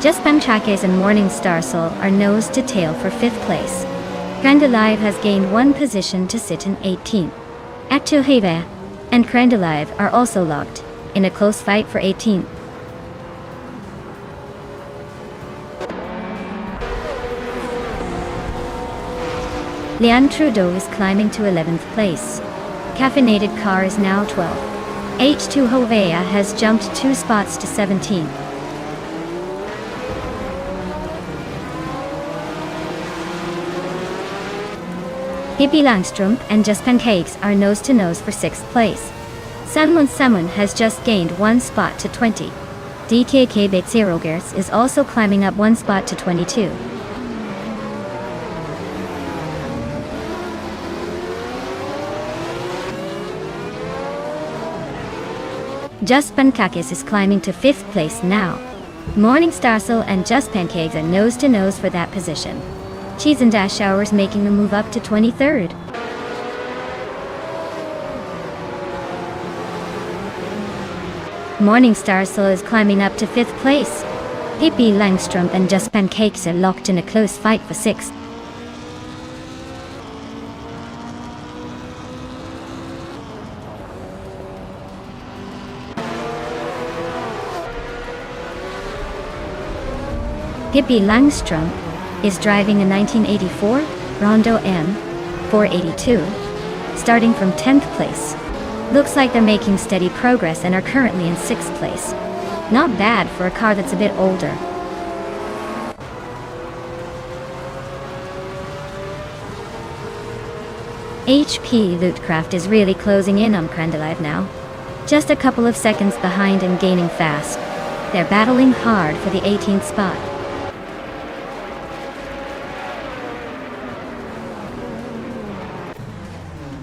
Just Panchakes and Morning Star Soul are nose to tail for 5th place. Krendalive has gained 1 position to sit in 18th. Actuheve and Krendalive are also locked in a close fight for 18th. Lian Trudeau is climbing to 11th place. Caffeinated Car is now 12th. H2 Hovea has jumped 2 spots to 17th. Pippi Langstrom and Just Pancakes are nose to nose for 6th place. Samun has just gained 1 spot to 20. DKK Betsirogers is also climbing up 1 spot to 22. Just Pancakes is climbing to 5th place now. Morning Starsel and Just Pancakes are nose to nose for that position. Cheese and Dash Hours making the move up to 23rd. Morning Starsel is climbing up to 5th place. Pippi Langstrom and Just Pancakes are locked in a close fight for 6th. Pippi Langstrom is driving a 1984 Rondo M 482, starting from 10th place. Looks like they're making steady progress and are currently in 6th place. Not bad for a car that's a bit older. HP Lootcraft is really closing in on Krendalive now. Just a couple of seconds behind and gaining fast. They're battling hard for the 18th spot.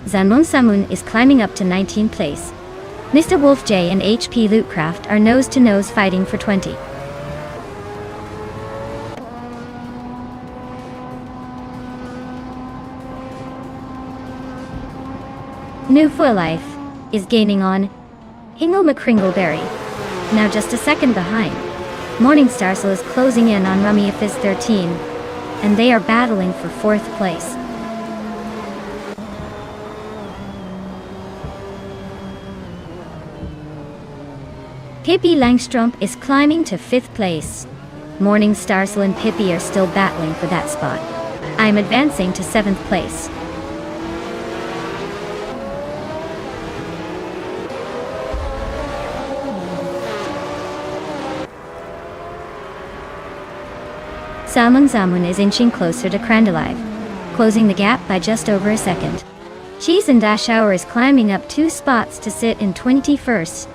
Samun is climbing up to 19th place. Mr. Wolf J and HP Lootcraft are nose to nose fighting for 20. New For Life is gaining on Hingle McCringleberry, now just a second behind. Morning Starsel is closing in on Rummy Fizz 13, and they are battling for 4th place. Pippi Langstrom is climbing to 5th place. Morning Starsel and Pippi are still battling for that spot. I'm advancing to 7th place. Samun is inching closer to Krendalive, closing the gap by just over a second. Cheese and Dash Hour is climbing up 2 spots to sit in 21st.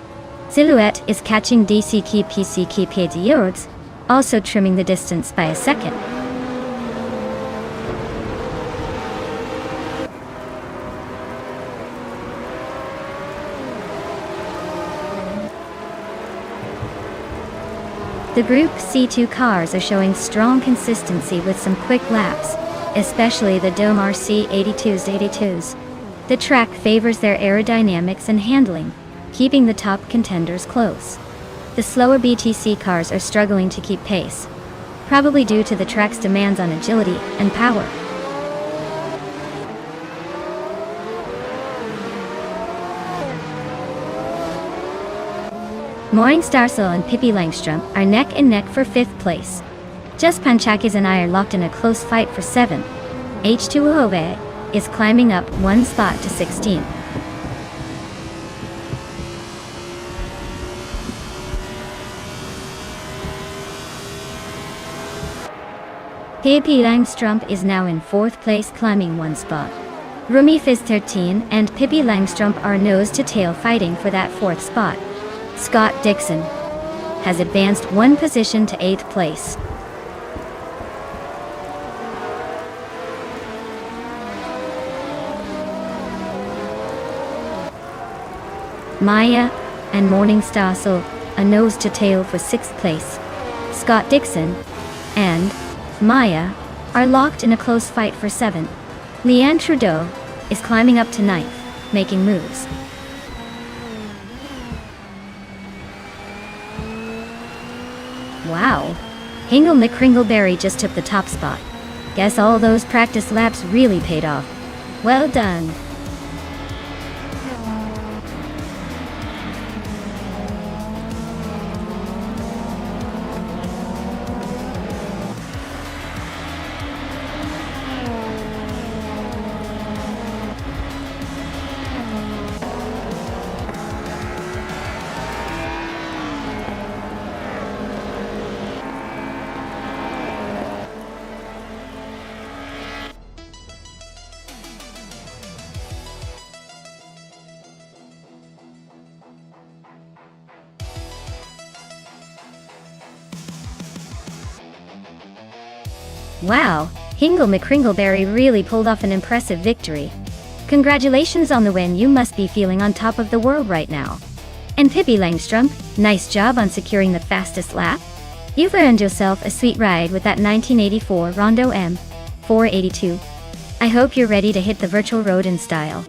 Silhouette is catching DCK PCK Pediords, also trimming the distance by a second. The Group C2 cars are showing strong consistency with some quick laps, especially the Dome RC 82s. The track favors their aerodynamics and handling, keeping the top contenders close. The slower BTC cars are struggling to keep pace, probably due to the track's demands on agility and power. Morning Starsel and Pippi Langstrom are neck and neck for 5th place. Just Panchakis and I are locked in a close fight for 7th. H2 Hove is climbing up 1 spot to 16th. Pippi Langstrom is now in 4th place, climbing 1 spot. Rummy Fizz 13 and Pippi Langstrom are nose to tail fighting for that 4th spot. Scott Dixon has advanced 1 position to 8th place. Maya and Morningstar so a nose to tail for 6th place. Scott Dixon and Maya are locked in a close fight for 7th. Leanne Trudeau is climbing up to 9th, making moves. Wow, Hingle McCringleberry just took the top spot. Guess all those practice laps really paid off. Well done. Wow, Hingle McCringleberry really pulled off an impressive victory. Congratulations on the win, you must be feeling on top of the world right now. And Pippi Langstrom, nice job on securing the fastest lap. You've earned yourself a sweet ride with that 1984 Rondo M 482. I hope you're ready to hit the virtual road in style.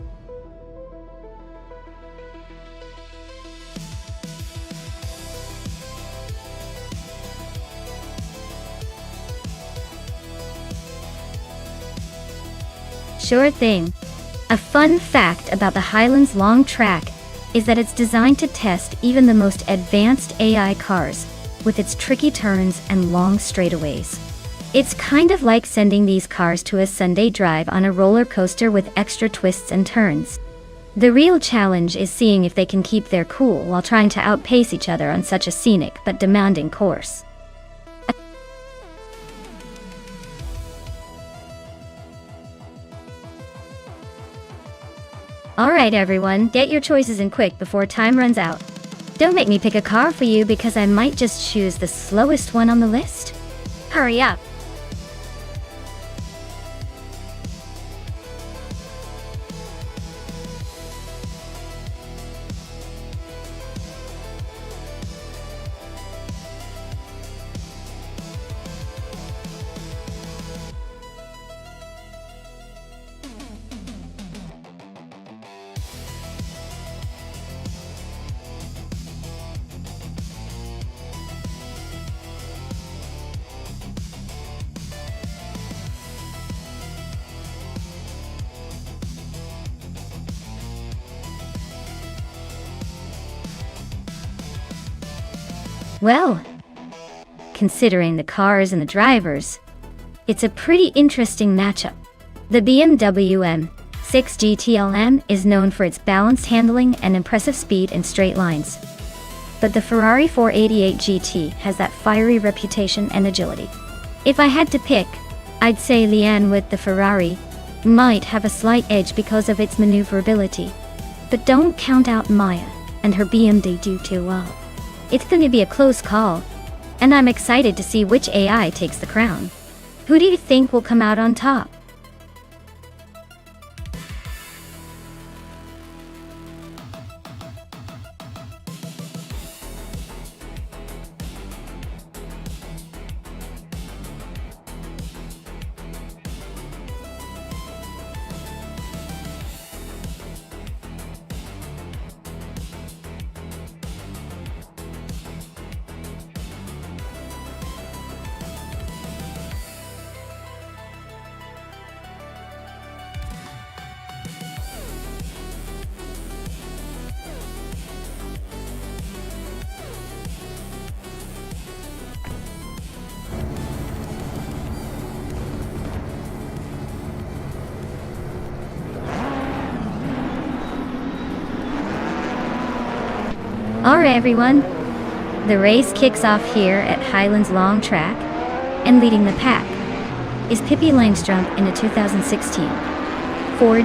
Sure thing. A fun fact about the Highlands Long Track is that it's designed to test even the most advanced AI cars with its tricky turns and long straightaways. It's kind of like sending these cars to a Sunday drive on a roller coaster with extra twists and turns. The real challenge is seeing if they can keep their cool while trying to outpace each other on such a scenic but demanding course. Alright everyone, get your choices in quick before time runs out. Don't make me pick a car for you because I might just choose the slowest one on the list. Hurry up! Well, considering the cars and the drivers, it's a pretty interesting matchup. The BMW M6 GTLM is known for its balanced handling and impressive speed in straight lines. But the Ferrari 488 GT has that fiery reputation and agility. If I had to pick, I'd say Leanne with the Ferrari might have a slight edge because of its maneuverability. But don't count out Maya and her BMW too well. It's going to be a close call, and I'm excited to see which AI takes the crown. Who do you think will come out on top? Alright everyone, the race kicks off here at Highlands Long Track, and leading the pack is Pippi Langstrom in a 2016 Ford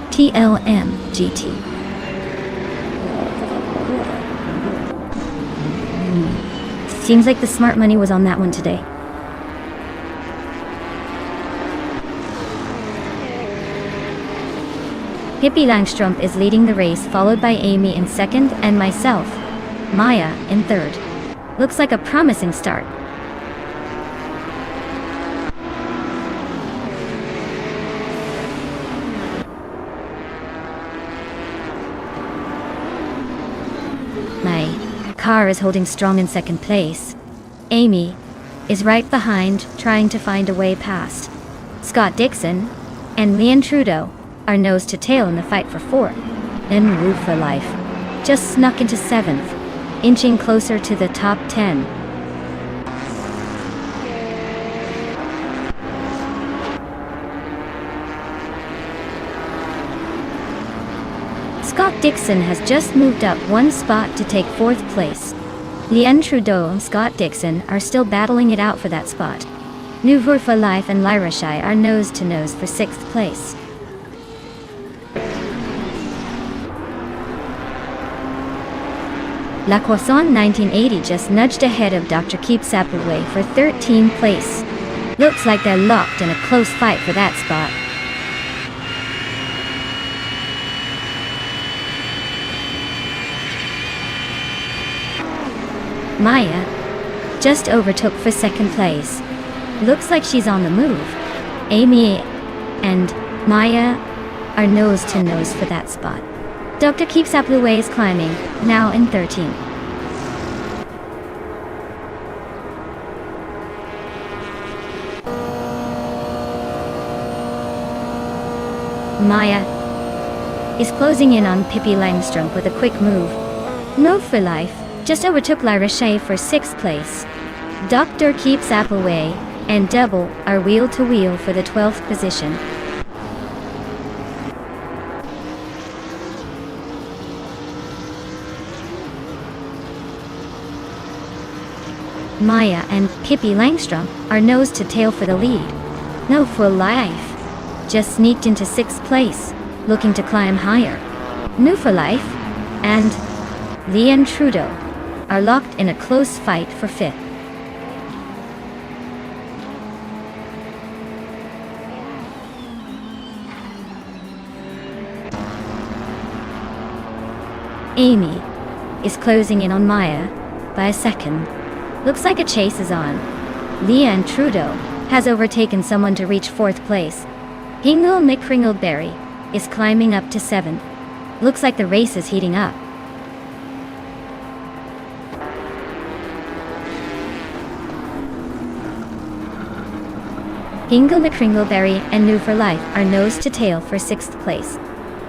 TLM GT. Seems like the smart money was on that one today. Pippi Langstrumpf is leading the race, followed by Amy in second and myself, Maya, in third. Looks like a promising start. My car is holding strong in second place. Amy is right behind, trying to find a way past. Scott Dixon and Leon Trudeau are nose to tail in the fight for fourth. Then Root for Life just snuck into seventh, inching closer to the top 10. Scott Dixon has just moved up one spot to take fourth place. Leon Trudeau and Scott Dixon are still battling it out for that spot. Nouveau for Life and Lyra Shai are nose to nose for sixth place. La Croissant 1980 just nudged ahead of Dr. Keep Sapaway for 13th place. Looks like they're locked in a close fight for that spot. Maya just overtook for second place. Looks like she's on the move. Amy and Maya are nose to nose for that spot. Dr. Keep Sapaway is climbing, now in 13th. Maya is closing in on Pippi Langstrumpf with a quick move. No for Life just overtook Lyra Shea for sixth place. Dr. Keep Sapaway and Double are wheel to wheel for the 12th position. Maya and Pippi Langstrumpf are nose to tail for the lead. No for Life just sneaked into sixth place, looking to climb higher. New for Life and Leon Trudeau are locked in a close fight for fifth. Amy is closing in on Maya by a second. Looks like a chase is on. Leon Trudeau has overtaken someone to reach fourth place. Hingle McCringleberry is climbing up to seventh. Looks like the race is heating up. Hingle McCringleberry and New for Life are nose to tail for sixth place.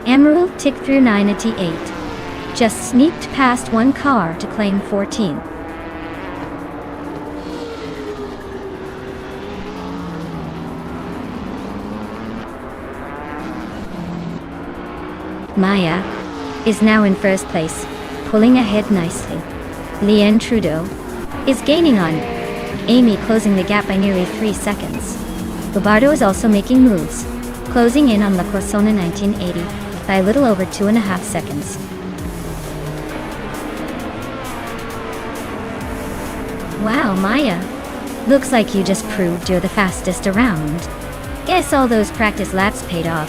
Emerald tick through 98. Just sneaked past one car to claim 14th. Maya is now in first place, pulling ahead nicely. Leon Trudeau is gaining on Amy, closing the gap by nearly 3 seconds. Lobardo is also making moves, closing in on La Croissant 1980 by a little over 2.5 seconds. Wow, Maya. Looks like you just proved you're the fastest around. Guess all those practice laps paid off.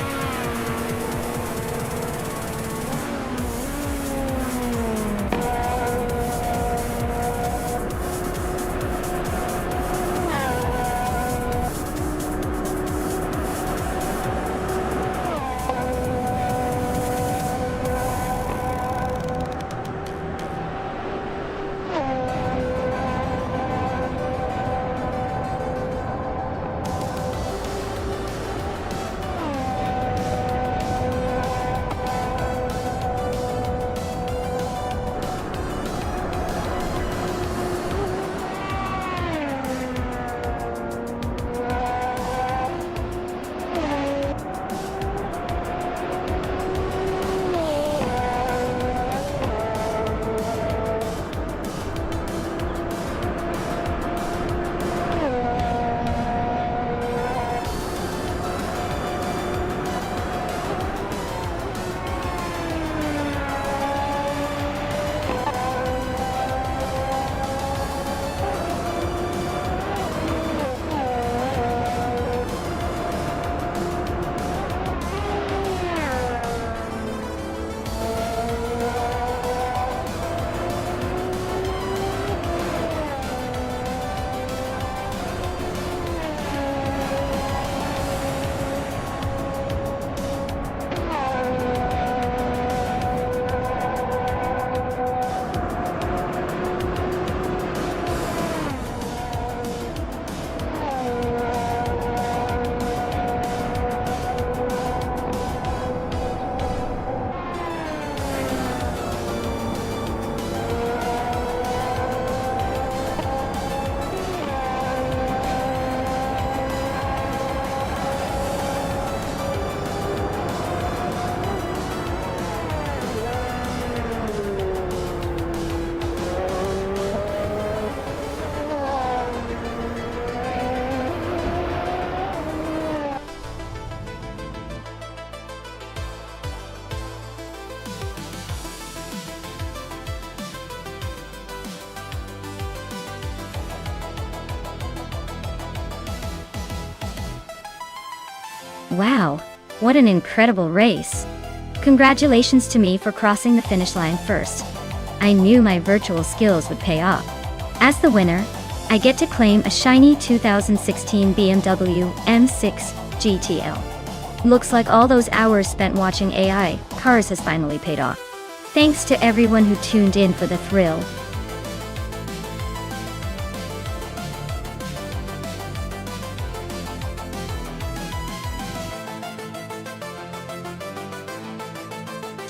Wow, what an incredible race. Congratulations to me for crossing the finish line first. I knew my virtual skills would pay off. As the winner, I get to claim a shiny 2016 BMW M6 GTL. Looks like all those hours spent watching AI cars has finally paid off. Thanks to everyone who tuned in for the thrill.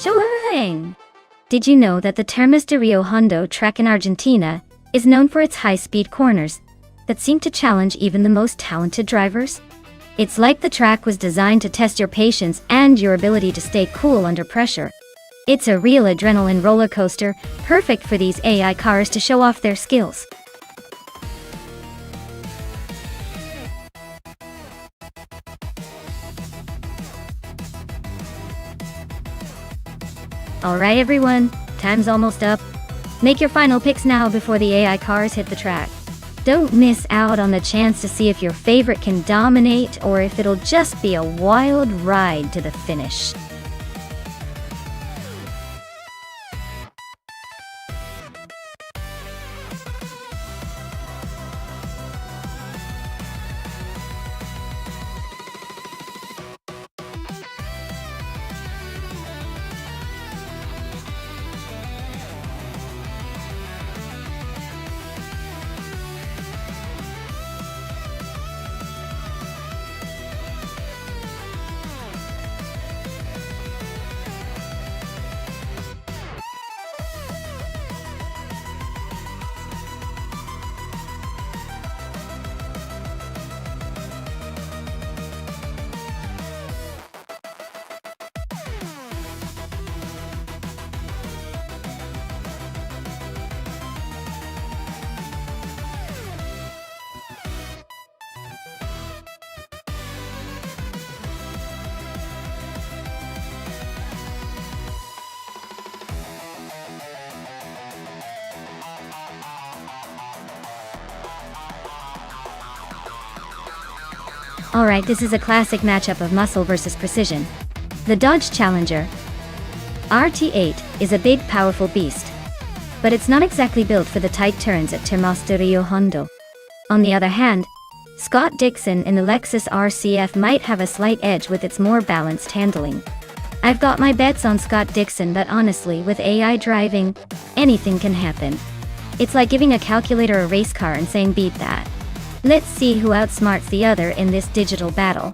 Showing! Did you know that the Termas de Rio Hondo track in Argentina is known for its high-speed corners that seem to challenge even the most talented drivers? It's like the track was designed to test your patience and your ability to stay cool under pressure. It's a real adrenaline roller coaster, perfect for these AI cars to show off their skills. Alright everyone, time's almost up. Make your final picks now before the AI cars hit the track. Don't miss out on the chance to see if your favorite can dominate or if it'll just be a wild ride to the finish. Alright, this is a classic matchup of muscle versus precision. The Dodge Challenger RT8 is a big, powerful beast, but it's not exactly built for the tight turns at Termas de Rio Hondo. On the other hand, Scott Dixon in the Lexus RCF might have a slight edge with its more balanced handling. I've got my bets on Scott Dixon, but honestly, with AI driving, anything can happen. It's like giving a calculator a race car and saying beat that. Let's see who outsmarts the other in this digital battle.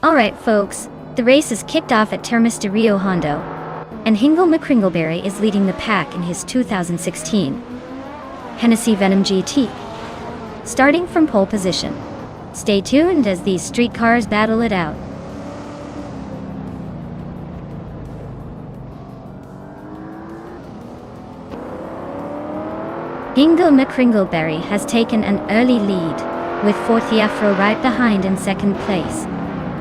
Alright folks, the race is kicked off at Termas de Rio Hondo, and Hingle McCringleberry is leading the pack in his 2016 Hennessy Venom GT, starting from pole position. Stay tuned as these street cars battle it out. Hingle McCringleberry has taken an early lead, with Fortiafro right behind in second place.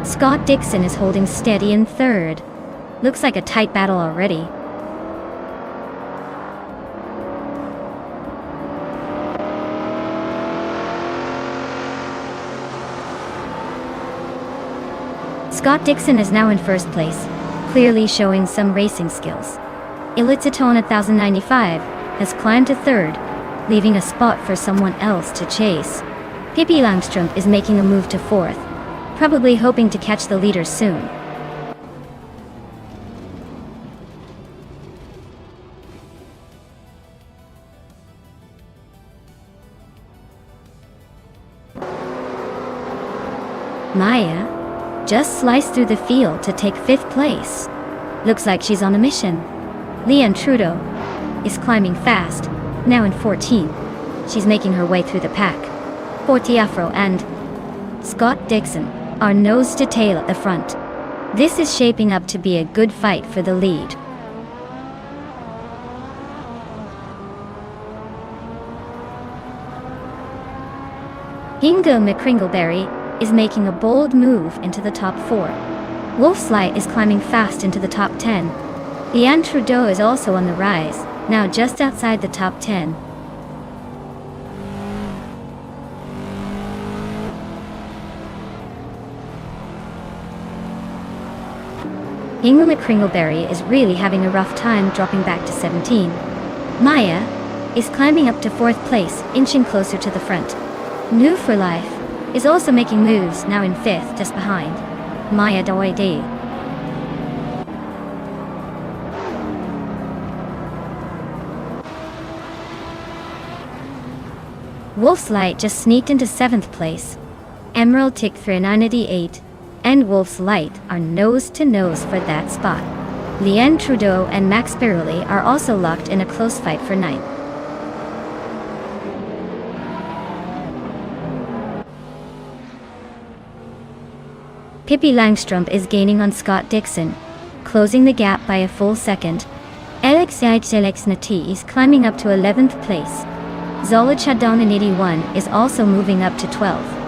Scott Dixon is holding steady in third. Looks like a tight battle already. Scott Dixon is now in first place, clearly showing some racing skills. Elititone 1095 has climbed to third, leaving a spot for someone else to chase. Pippi Langström is making a move to fourth, probably hoping to catch the leader soon. just sliced through the field to take 5th place. Looks like she's on a mission. Leanne Trudeau is climbing fast, now in 14th. She's making her way through the pack. Forty Afro and Scott Dixon are nose to tail at the front. This is shaping up to be a good fight for the lead. Ingo McCringleberry is making a bold move into the top 4. Wolf's Light is climbing fast into the top 10. Leanne Trudeau is also on the rise, now just outside the top 10. Ingo McCringleberry is really having a rough time dropping back to 17. Maya is climbing up to 4th place, inching closer to the front. New for Life is also making moves, now in 5th, just behind Maya Doide. Wolf's Light just sneaked into 7th place. Emerald Tick 398 and Wolf's Light are nose to nose for that spot. Leanne Trudeau and Max Birley are also locked in a close fight for 9th. Pippi Langstrom is gaining on Scott Dixon, closing the gap by a full second. Alex Nati is climbing up to 11th place. Zola Chadon in 81 is also moving up to 12th.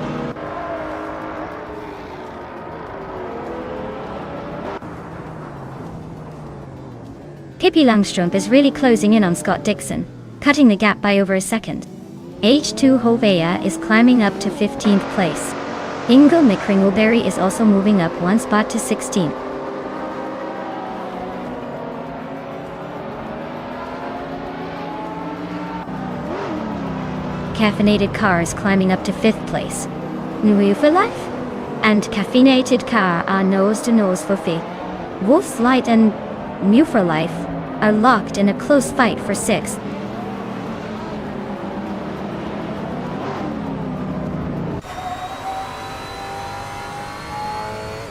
Pippi Langstrom is really closing in on Scott Dixon, cutting the gap by over a second. H2 Hovea is climbing up to 15th place. Ingo McCringleberry is also moving up one spot to 16th. Caffeinated Car is climbing up to 5th place. New for Life and Caffeinated Car are nose to nose for 5th. Wolf's Light and New for Life are locked in a close fight for 6th.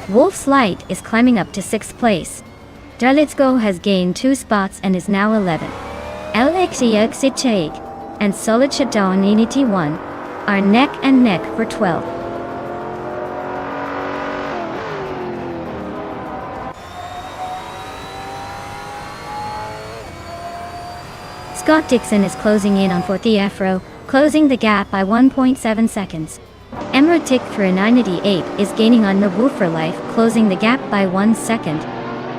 Wolf's Light is climbing up to 6th place. Darlitsko has gained 2 spots and is now 11. LXEXICHAIG and Solid Shadon in 81 are neck and neck for 12. Scott Dixon is closing in on 4th Afro, closing the gap by 1.7 seconds. Emerald Tick 398 is gaining on Nabu for Life, closing the gap by 1 second.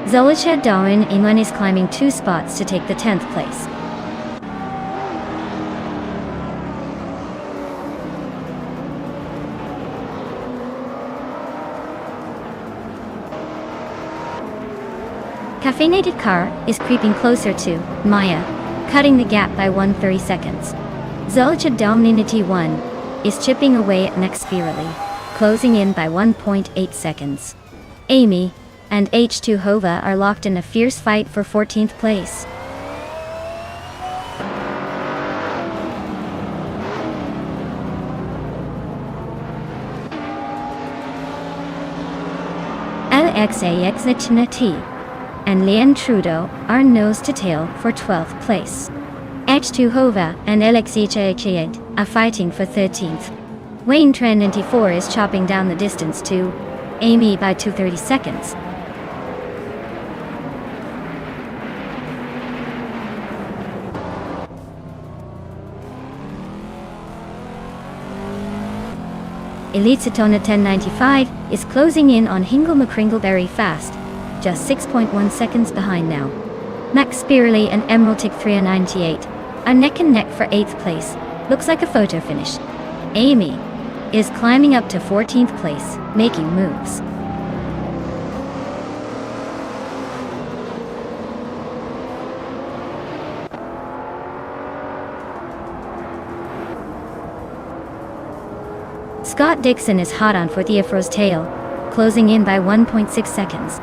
Zolicha Darwin Inwan is climbing 2 spots to take the 10th place. Caffeinated Car is creeping closer to Maya, cutting the gap by 130 seconds. Zolicha Dominity 1 is chipping away at Next Spirally, closing in by 1.8 seconds. Amy and H2 Hova are locked in a fierce fight for 14th place. LXAXHNT and Leanne Trudeau are nose to tail for 12th place. H2 Hova and LXHHAD are fighting for 13th. Wayne Tren 94 is chopping down the distance to Amy by 230 seconds. Elite Satona 1095 is closing in on Hingle McCringleberry fast, just 6.1 seconds behind now. Max Spirley and Emerald Tick 398 are neck and neck for 8th place. Looks like a photo finish. Amy is climbing up to 14th place, making moves. Scott Dixon is hot on 4th Afro's tail, closing in by 1.6 seconds.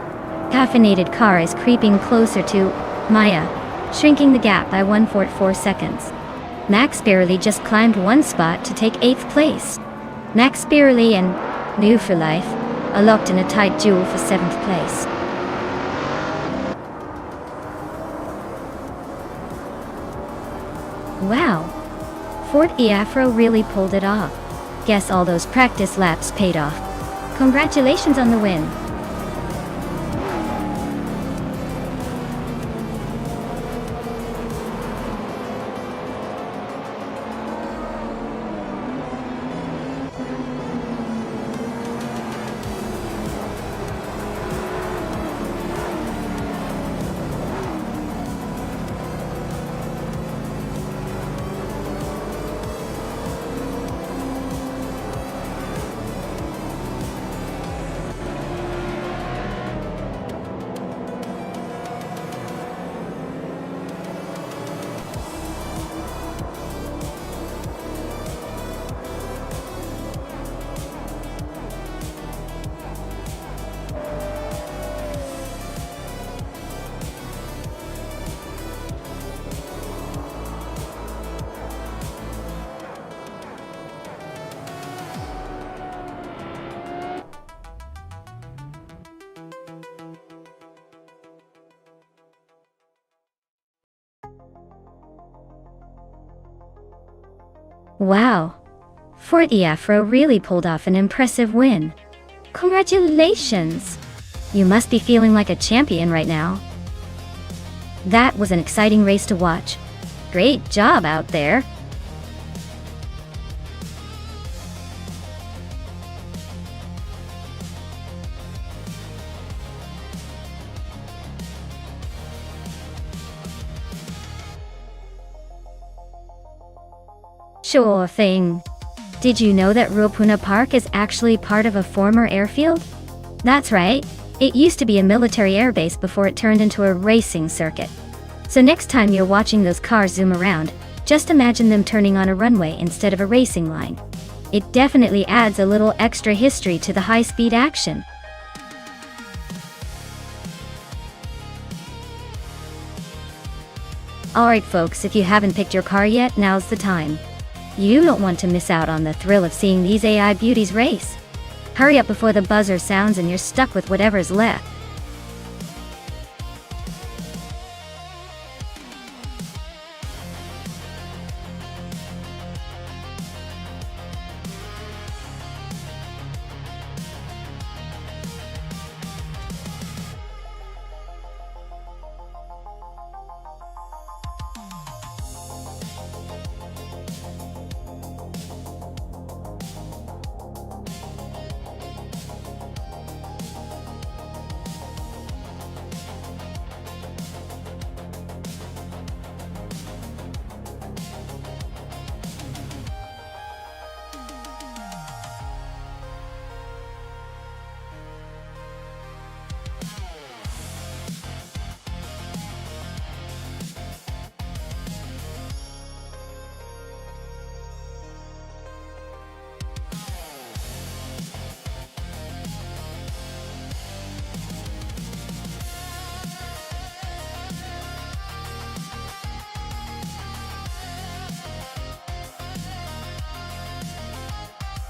Caffeinated Car is creeping closer to Maya, shrinking the gap by 1.4 seconds. Max Spirley just climbed 1 spot to take 8th place. Max Spirley and New for Life a locked in a tight duel for 7th place. Wow, Ford E-Afro really pulled it off. Guess all those practice laps paid off. Congratulations on the win. Wow, Ford E-Afro really pulled off an impressive win. Congratulations! You must be feeling like a champion right now. That was an exciting race to watch. Great job out there. Sure thing. Did you know that Ruapuna Park is actually part of a former airfield? That's right. It used to be a military airbase before it turned into a racing circuit. So next time you're watching those cars zoom around, just imagine them turning on a runway instead of a racing line. It definitely adds a little extra history to the high-speed action. Alright folks, if you haven't picked your car yet, now's the time. You don't want to miss out on the thrill of seeing these AI beauties race. Hurry up before the buzzer sounds and you're stuck with whatever's left.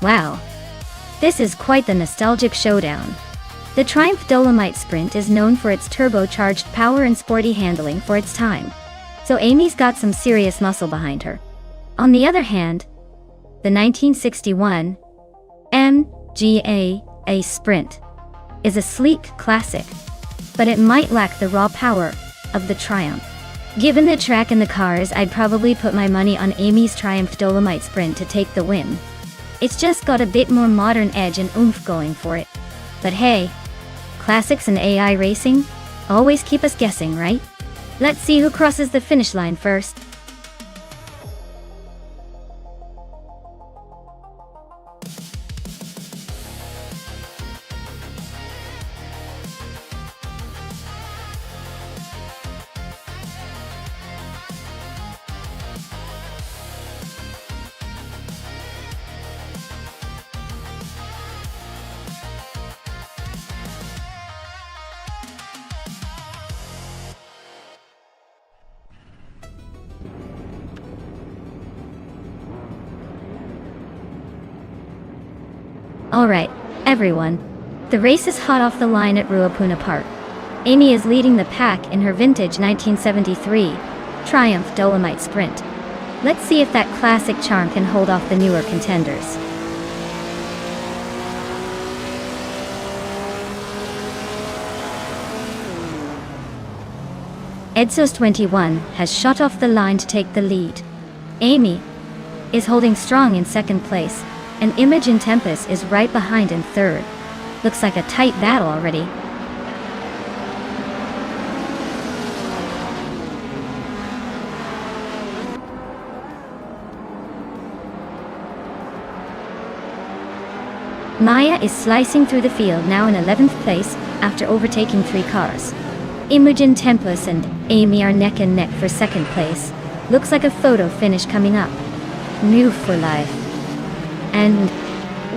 Wow, this is quite the nostalgic showdown. The Triumph Dolomite Sprint is known for its turbocharged power and sporty handling for its time, so Amy's got some serious muscle behind her. On the other hand, the 1961 MGA Sprint is a sleek classic, but it might lack the raw power of the Triumph. Given the track and the cars, I'd probably put my money on Amy's Triumph Dolomite Sprint to take the win. It's just got a bit more modern edge and oomph going for it. But hey, classics and AI racing always keep us guessing, right? Let's see who crosses the finish line first. Alright, everyone. The race is hot off the line at Ruapuna Park. Amy is leading the pack in her vintage 1973 Triumph Dolomite Sprint. Let's see if that classic charm can hold off the newer contenders. Edsos 21 has shot off the line to take the lead. Amy is holding strong in second place, and Imogen Tempest is right behind in third. Looks like a tight battle already. Maya is slicing through the field, now in 11th place after overtaking 3 cars. Imogen Tempest and Amy are neck and neck for second place. Looks like a photo finish coming up. New for life. And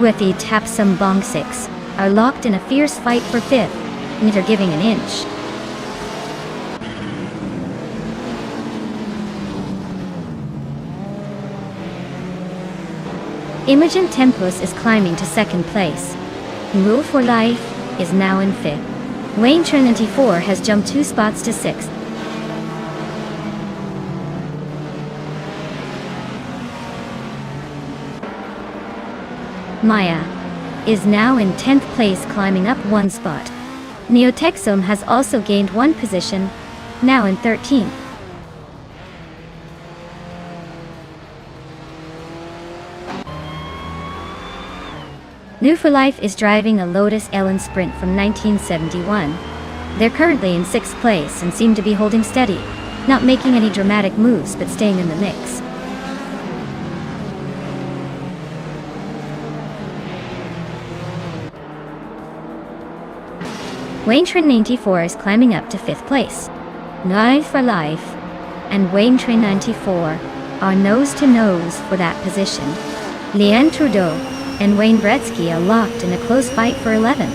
Wethy Tapsum Bong 6 are locked in a fierce fight for 5th, neither giving an inch. Imogen Tempest is climbing to second place. Move for Life is now in 5th. Wayne Trinity 4 has jumped 2 spots to 6th. Maya is now in 10th place, climbing up 1 spot. Neotexum has also gained 1 position, now in 13th. New for Life is driving a Lotus Ellen Sprint from 1971. They're currently in 6th place and seem to be holding steady, not making any dramatic moves but staying in the mix. Wayne Train 94 is climbing up to 5th place. New for Life and Wayne Train 94 are nose to nose for that position. Leanne Trudeau and Wayne Gretzky are locked in a close fight for 11th.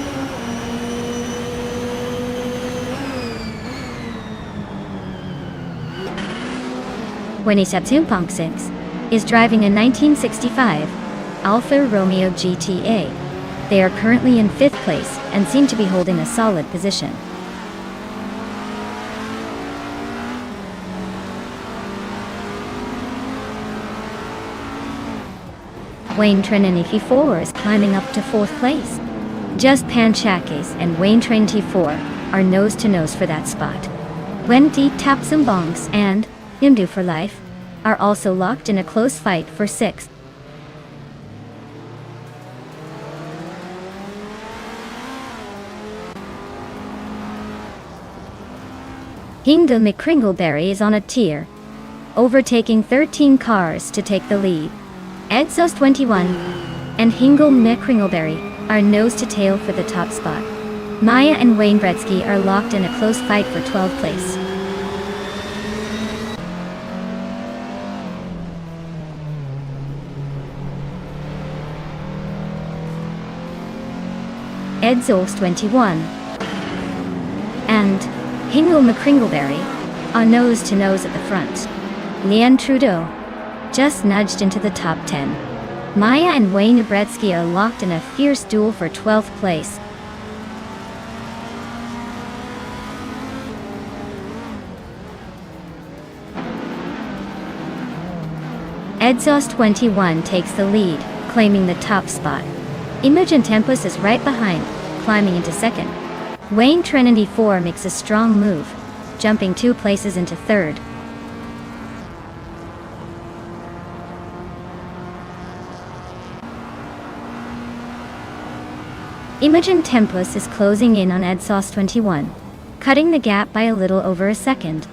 Winnie Septumpong 6 is driving a 1965 Alfa Romeo GTA. They are currently in 5th place and seem to be holding a solid position. Wayne Trinity 4 is climbing up to 4th place. Just Panchakis and Wayne Trinity 4 are nose to nose for that spot. Wendy Tapsumbongs and Imdu for Life are also locked in a close fight for 6th. Hingle McCringleberry is on a tier, overtaking 13 cars to take the lead. Edsos 21 and Hingle McCringleberry are nose to tail for the top spot. Maya and Wayne Gretzky are locked in a close fight for 12th place. Edsos 21 and Hingle McCringleberry are nose to nose at the front. Leanne Trudeau just nudged into the top 10. Maya and Wayne Gretzky are locked in a fierce duel for 12th place. Edsos 21 takes the lead, claiming the top spot. Imogen Tempest is right behind, climbing into 2nd. Wayne Trinity 4 makes a strong move, jumping 2 places into 3rd. Imogen Tempest is closing in on Edsos 21, cutting the gap by a little over a second.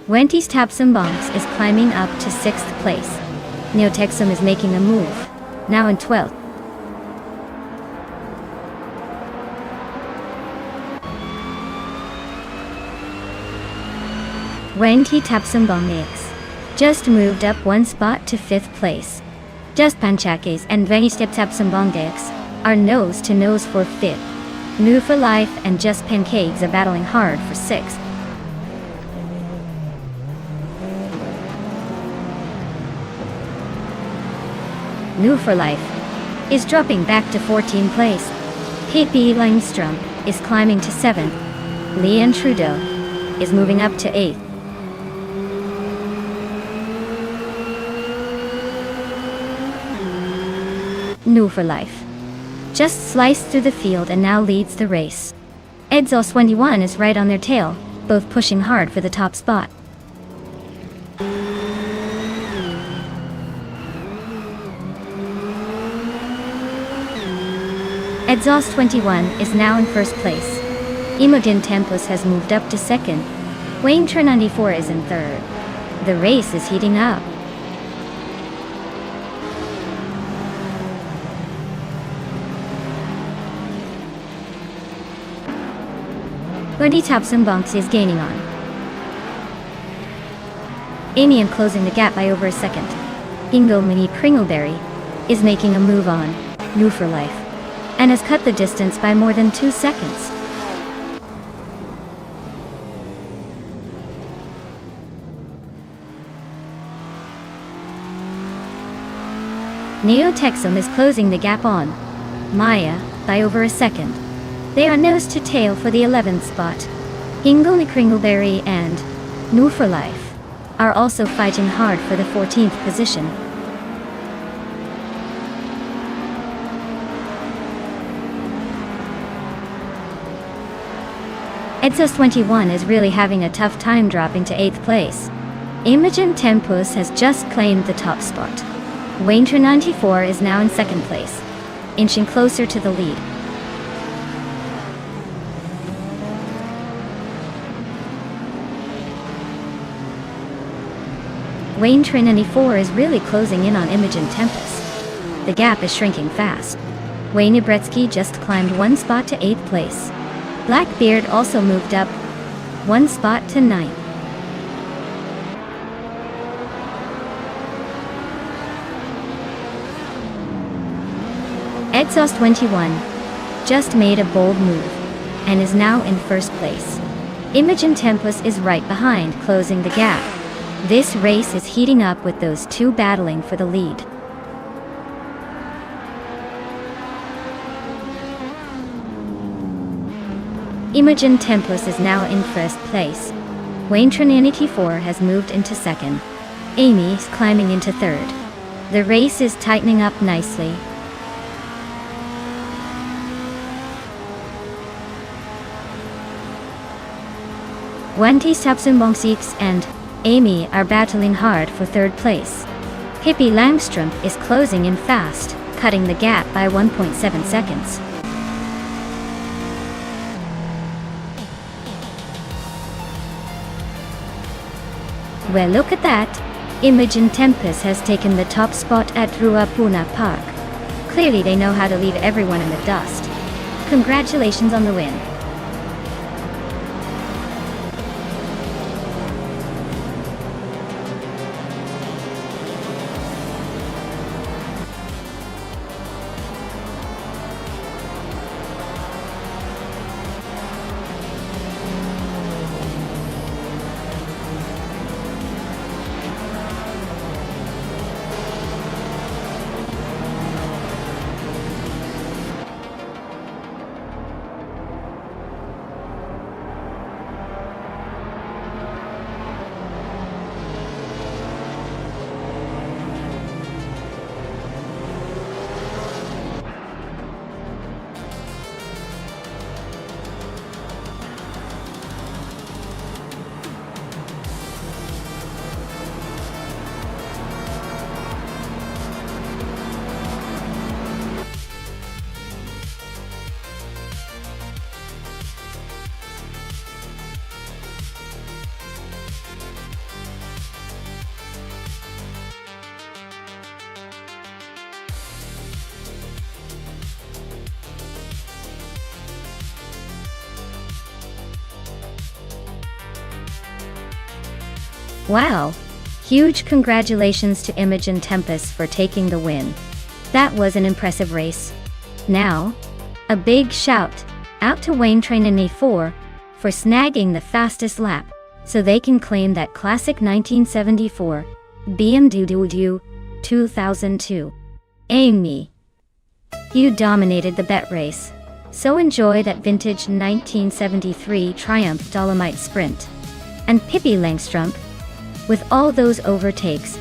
Wendy's Tapsumbongs is climbing up to 6th place. Neotexum is making a move, now in 12th. Wendy Tapsumbong X just moved up 1 spot to 5th place. Just Panchakis and Venistep Tapsumbong X are nose to nose for 5th. New for Life and Just Pancakes are battling hard for 6th. New for Life is dropping back to 14th place. Pippi Langstrom is climbing to 7th. Leon Trudeau is moving up to 8th. New for Life just sliced through the field and now leads the race. Exhaust 21 is right on their tail, both pushing hard for the top spot. Exhaust 21 is now in first place. Imogen Tempus has moved up to 2nd. Wayne Tr 94 is in 3rd. The race is heating up. Gordy Tapsumbonks is gaining on Amy and closing the gap by over a second. Ingo Mini Kringleberry is making a move on New for Life and has cut the distance by more than 2 seconds. Neo Texum is closing the gap on Maya by over a second. They are nose to tail for the 11th spot. Ingle Kringleberry and New for Life are also fighting hard for the 14th position. Exhaust 21 is really having a tough time dropping to 8th place. Imogen Tempus has just claimed the top spot. Wayne Tr 94 is now in 2nd place, inching closer to the lead. Wayne Tr 94 is really closing in on Imogen Tempus. The gap is shrinking fast. Wayne Ibretsky just climbed 1 spot to 8th place. Blackbeard also moved up 1 spot to 9th. Exhaust 21 just made a bold move and is now in 1st place. Imogen Tempus is right behind, closing the gap. This race is heating up with those two battling for the lead. Imogen Tempus is now in 1st place. Wayne Tr 94 has moved into 2nd. Amy is climbing into 3rd. The race is tightening up nicely. Wendy Sapsumbonksix and Amy are battling hard for 3rd place. Pippi Langstrom is closing in fast, cutting the gap by 1.7 seconds. Well, look at that! Imogen Tempus has taken the top spot at Ruapuna Park. Clearly they know how to leave everyone in the dust. Congratulations on the win. Wow! Huge congratulations to Imogen Tempus for taking the win. That was an impressive race. Now, a big shout out to Wayne Tr 94 for snagging the fastest lap, so they can claim that classic 1974 BMW 2002. Amy, you dominated the bet race. So enjoy that vintage 1973 Triumph Dolomite Sprint. And Pippi Langstrumpf, with all those overtakes,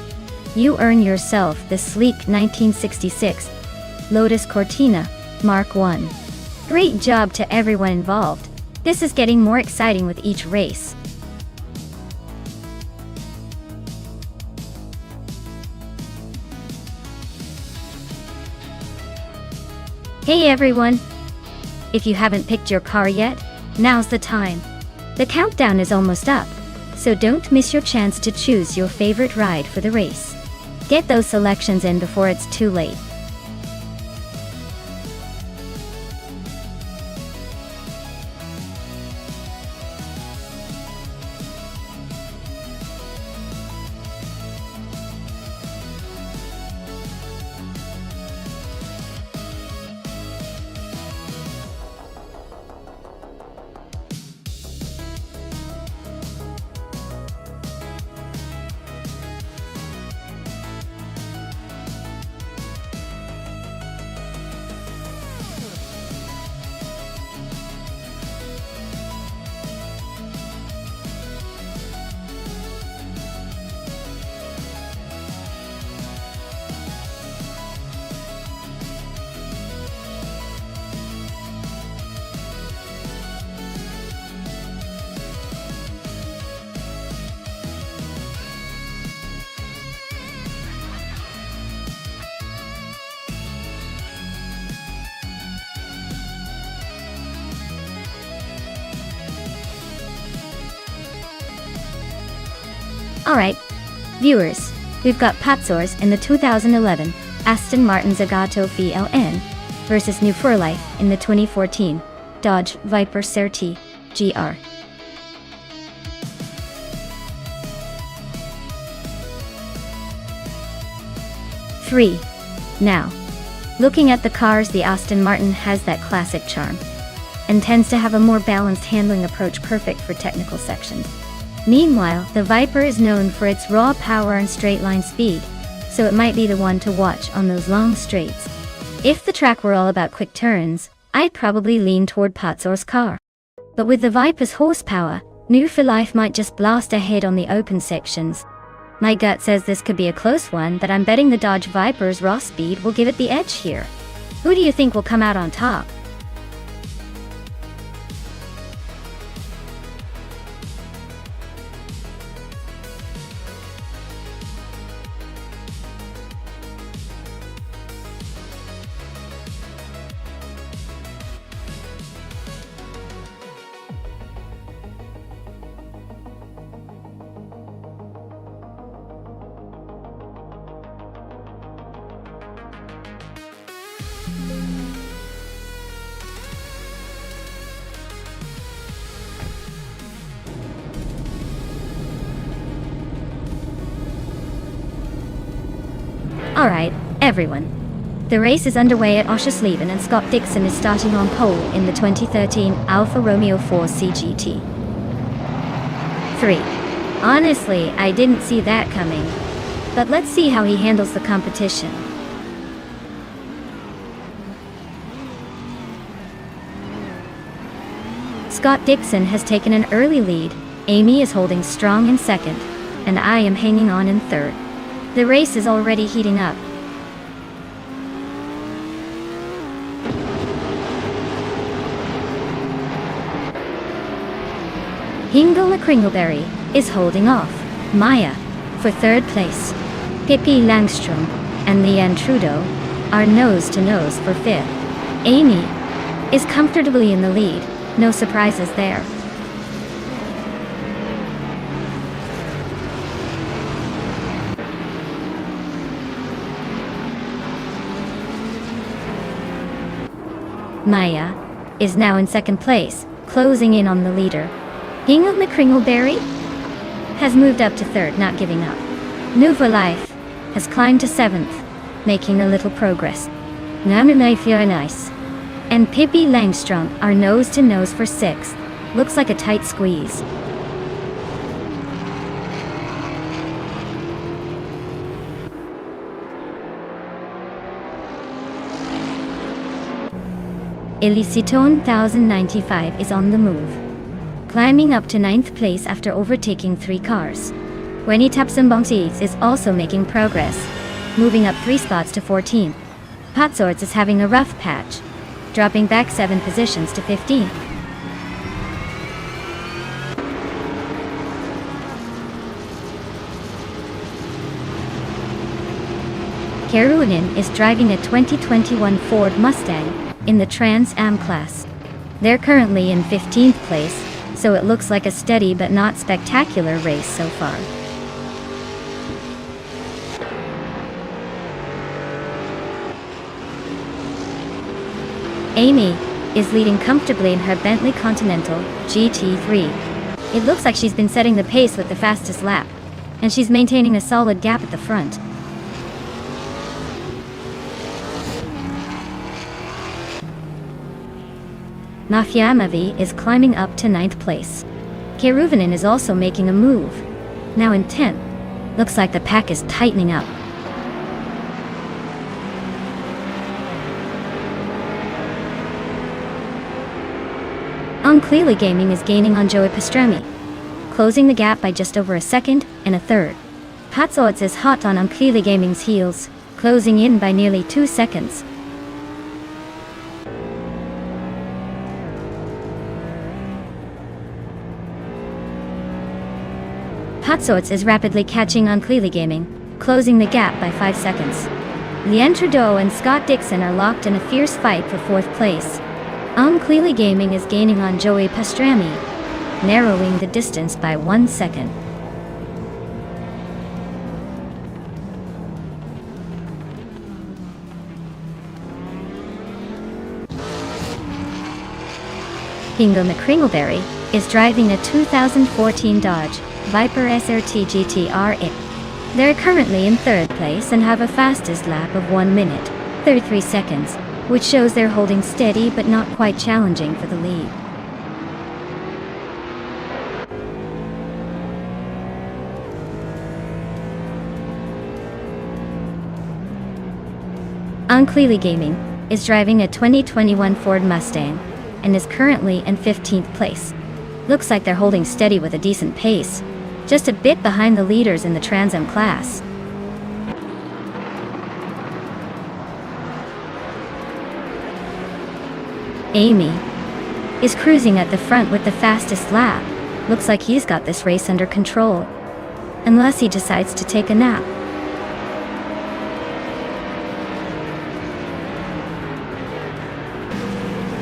you earn yourself the sleek 1966 Lotus Cortina Mark I. Great job to everyone involved. This is getting more exciting with each race. Hey everyone! If you haven't picked your car yet, now's the time. The countdown is almost up, so don't miss your chance to choose your favorite ride for the race. Get those selections in before it's too late. Alright, viewers, we've got Patzors in the 2011 Aston Martin Zagato VLN versus New for Life in the 2014 Dodge Viper Certi GR. Three. Now, looking at the cars, the Aston Martin has that classic charm and tends to have a more balanced handling approach, perfect for technical sections. Meanwhile, the Viper is known for its raw power and straight-line speed, so it might be the one to watch on those long straights. If the track were all about quick turns, I'd probably lean toward Patzor's car. But with the Viper's horsepower, New for Life might just blast ahead on the open sections. My gut says this could be a close one, but I'm betting the Dodge Viper's raw speed will give it the edge here. Who do you think will come out on top? Alright, everyone. The race is underway at Oschersleben and Scott Dixon is starting on pole in the 2013 Alfa Romeo 4 CGT. 3. Honestly, I didn't see that coming. But let's see how he handles the competition. Scott Dixon has taken an early lead, Amy is holding strong in second, and I am hanging on in third. The race is already heating up. Hingle Kringleberry is holding off Maya for third place. Pippi Langstrumpf and Leanne Trudeau are nose-to-nose for fifth. Amy is comfortably in the lead, no surprises there. Maya is now in second place, closing in on the leader. Hingle Kringleberry has moved up to third, not giving up. New for Life has climbed to seventh, making a little progress. Nice. And Pippi Langstrumpf are nose-to-nose for sixth. Looks like a tight squeeze. Elicitone 1095 is on the move, climbing up to 9th place after overtaking 3 cars. Weni Tapsumbongsis is also making progress, moving up 3 spots to 14th. Potsorts is having a rough patch, dropping back 7 positions to 15th. Keruinen is driving a 2021 Ford Mustang in the Trans Am class. They're currently in 15th place, so it looks like a steady but not spectacular race so far. Amy is leading comfortably in her Bentley Continental GT3. It looks like she's been setting the pace with the fastest lap, and she's maintaining a solid gap at the front. Nafjamavi is climbing up to 9th place. Keruinen is also making a move, now in 10th. Looks like the pack is tightening up. Unclearly Gaming is gaining on Joey Pastrami, closing the gap by just over a second and a third. Potsorts is hot on Unclearly Gaming's heels, closing in by nearly 2 seconds. Potsorts is rapidly catching Unclearly Gaming, closing the gap by 5 seconds. Leanne Trudeau and Scott Dixon are locked in a fierce fight for 4th place. Unclearly Gaming is gaining on Joey Pastrami, narrowing the distance by 1 second. Kingo McCringleberry is driving a 2014 Dodge Viper SRT GT R8. They're currently in 3rd place and have a fastest lap of 1 minute, 33 seconds, which shows they're holding steady but not quite challenging for the lead. Unclearly Gaming is driving a 2021 Ford Mustang and is currently in 15th place. Looks like they're holding steady with a decent pace, just a bit behind the leaders in the Trans Am class. Amy is cruising at the front with the fastest lap. Looks like he's got this race under control, unless he decides to take a nap.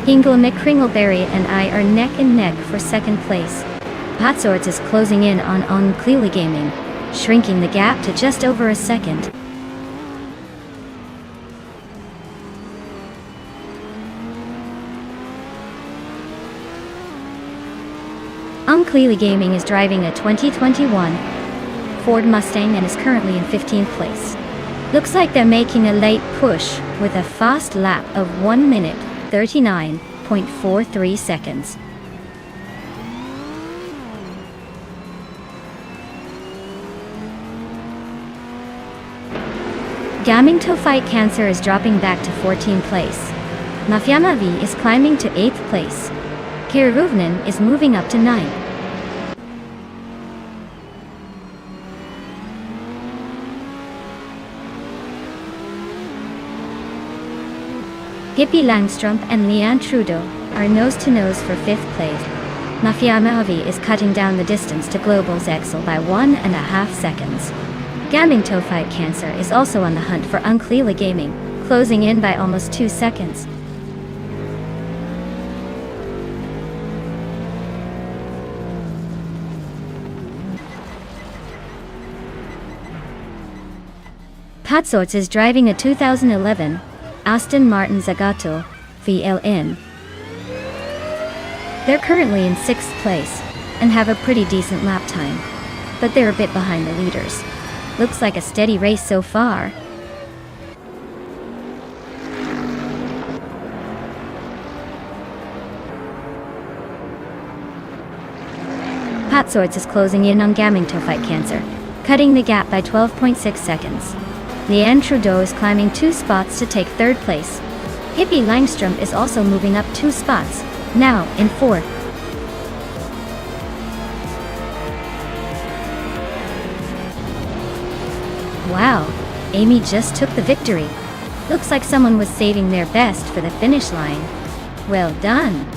Hingle McCringleberry and I are neck and neck for 2nd place. Potsorts is closing in on Unclearly Gaming, shrinking the gap to just over a second. Unclearly Gaming is driving a 2021 Ford Mustang and is currently in 15th place. Looks like they're making a late push with a fast lap of 1 minute, 39.43 seconds. Gaming to Fight Cancer is dropping back to 14th place. Nafjamavi is climbing to 8th place. Keruinen is moving up to 9th. Hippie Langstrump and Leanne Trudeau are nose-to-nose for 5th place. Nafjamavi is cutting down the distance to Global's Excel by 1.5 seconds. Gaming to Fight Cancer is also on the hunt for Unclearly Gaming, closing in by almost 2 seconds. Potsorts is driving a 2011 Aston Martin Zagato VLN. They're currently in 6th place and have a pretty decent lap time, but they're a bit behind the leaders. Looks like a steady race so far. Potsorts is closing in on Gaming to Fight Cancer, cutting the gap by 12.6 seconds. Leanne Trudeau is climbing 2 spots to take 3rd place. Hippie Langstrom is also moving up 2 spots, now in 4th. Wow, Amy just took the victory. Looks like someone was saving their best for the finish line. Well done.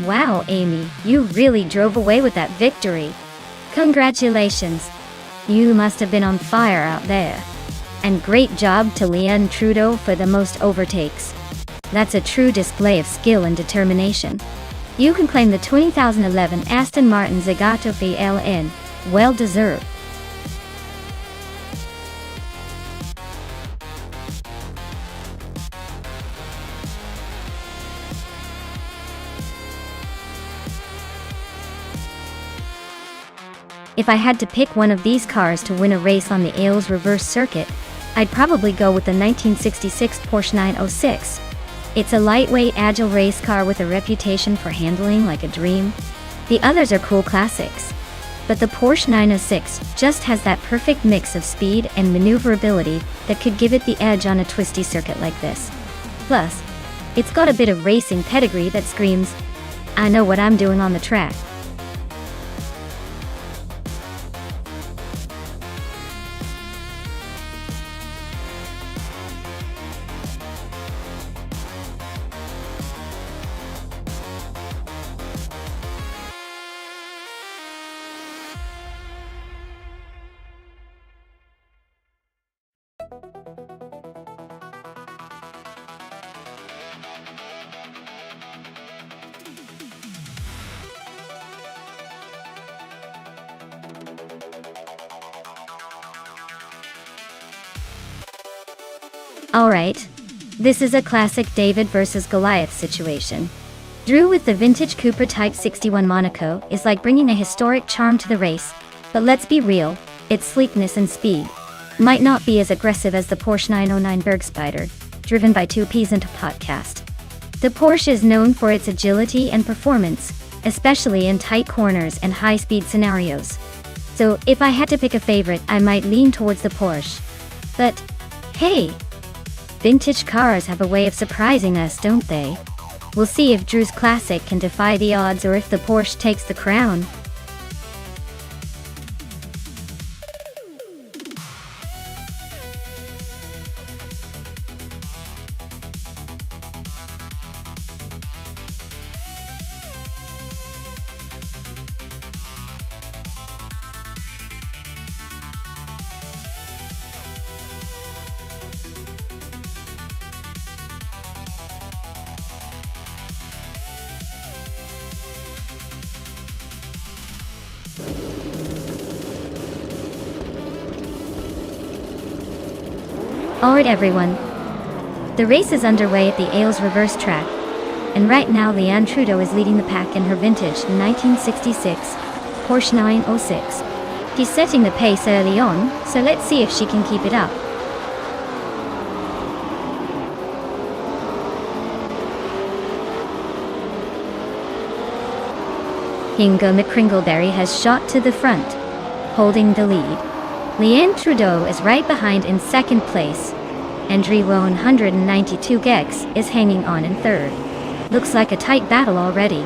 Wow, Amy, you really drove away with that victory. Congratulations. You must have been on fire out there. And great job to Leanne Trudeau for the most overtakes. That's a true display of skill and determination. You can claim the 2011 Aston Martin Zagato VLN. Well deserved. If I had to pick one of these cars to win a race on the Ailes reverse circuit, I'd probably go with the 1966 Porsche 906. It's a lightweight, agile race car with a reputation for handling like a dream. The others are cool classics. But the Porsche 906 just has that perfect mix of speed and maneuverability that could give it the edge on a twisty circuit like this. Plus, it's got a bit of racing pedigree that screams, I know what I'm doing on the track. Alright, this is a classic David versus Goliath situation. Drew with the vintage Cooper Type 61 Monaco is like bringing a historic charm to the race, but let's be real, its sleekness and speed might not be as aggressive as the Porsche 909 Bergspider, driven by two peas into podcast. The Porsche is known for its agility and performance, especially in tight corners and high-speed scenarios. So if I had to pick a favorite, I might lean towards the Porsche. But hey, vintage cars have a way of surprising us, don't they? We'll see if Drew's classic can defy the odds or if the Porsche takes the crown. Alright everyone, the race is underway at the Ailes reverse track, and right now Leanne Trudeau is leading the pack in her vintage 1966 Porsche 906. She's setting the pace early on, so let's see if she can keep it up. Inga McCringleberry has shot to the front, holding the lead. Leanne Trudeau is right behind in second place, and Drew 192 Gex is hanging on in third. Looks like a tight battle already.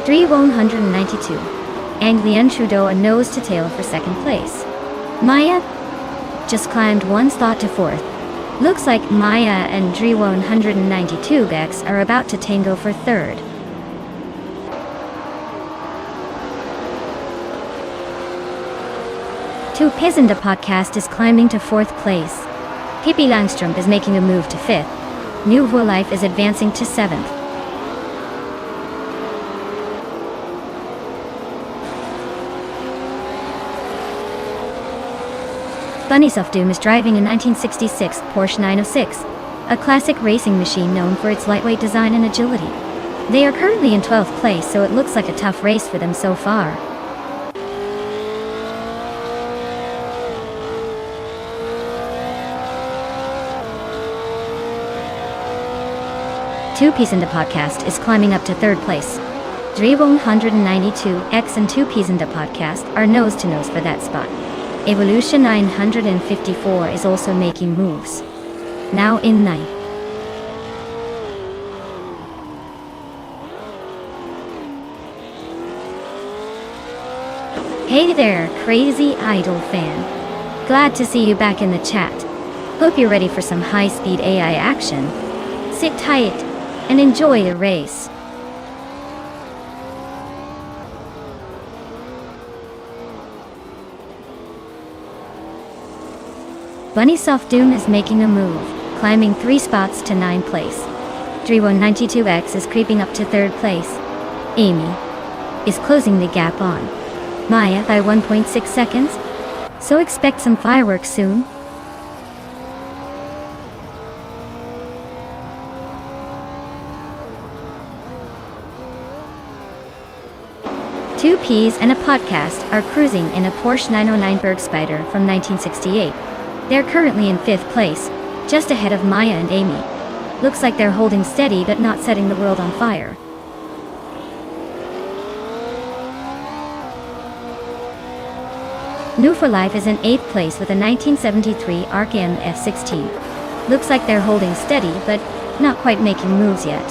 Drew 192, and Leanne Trudeau a nose to tail for second place. Maya just climbed one spot to fourth. Looks like Maya and Drew 192 Gex are about to tango for third. Two Pizinda podcast is climbing to fourth place. Pippi Langstrom is making a move to fifth. Nouveau Life is advancing to seventh. Bunnies of Doom is driving a 1966 Porsche 906, a classic racing machine known for its lightweight design and agility. They are currently in 12th place, so it looks like a tough race for them so far. Two Peas in the Podcast is climbing up to 3rd place. 192X and Two Peas in the Podcast are nose to nose for that spot. Evolution 954 is also making moves. Now in 9th. Hey there, crazy Idol fan. Glad to see you back in the chat. Hope you're ready for some high-speed AI action. Sit tight and enjoy the race. Bunnies of Doom is making a move, climbing 3 spots to 9th place. 3192X is creeping up to 3rd place. Amy is closing the gap on Maya by 1.6 seconds, so expect some fireworks soon. Two Peas and a Podcast are cruising in a Porsche 909 Bergspider from 1968. They're currently in 5th place, just ahead of Maya and Amy. Looks like they're holding steady but not setting the world on fire. New for Life is in 8th place with a 1973 Arc M F16. Looks like they're holding steady but not quite making moves yet.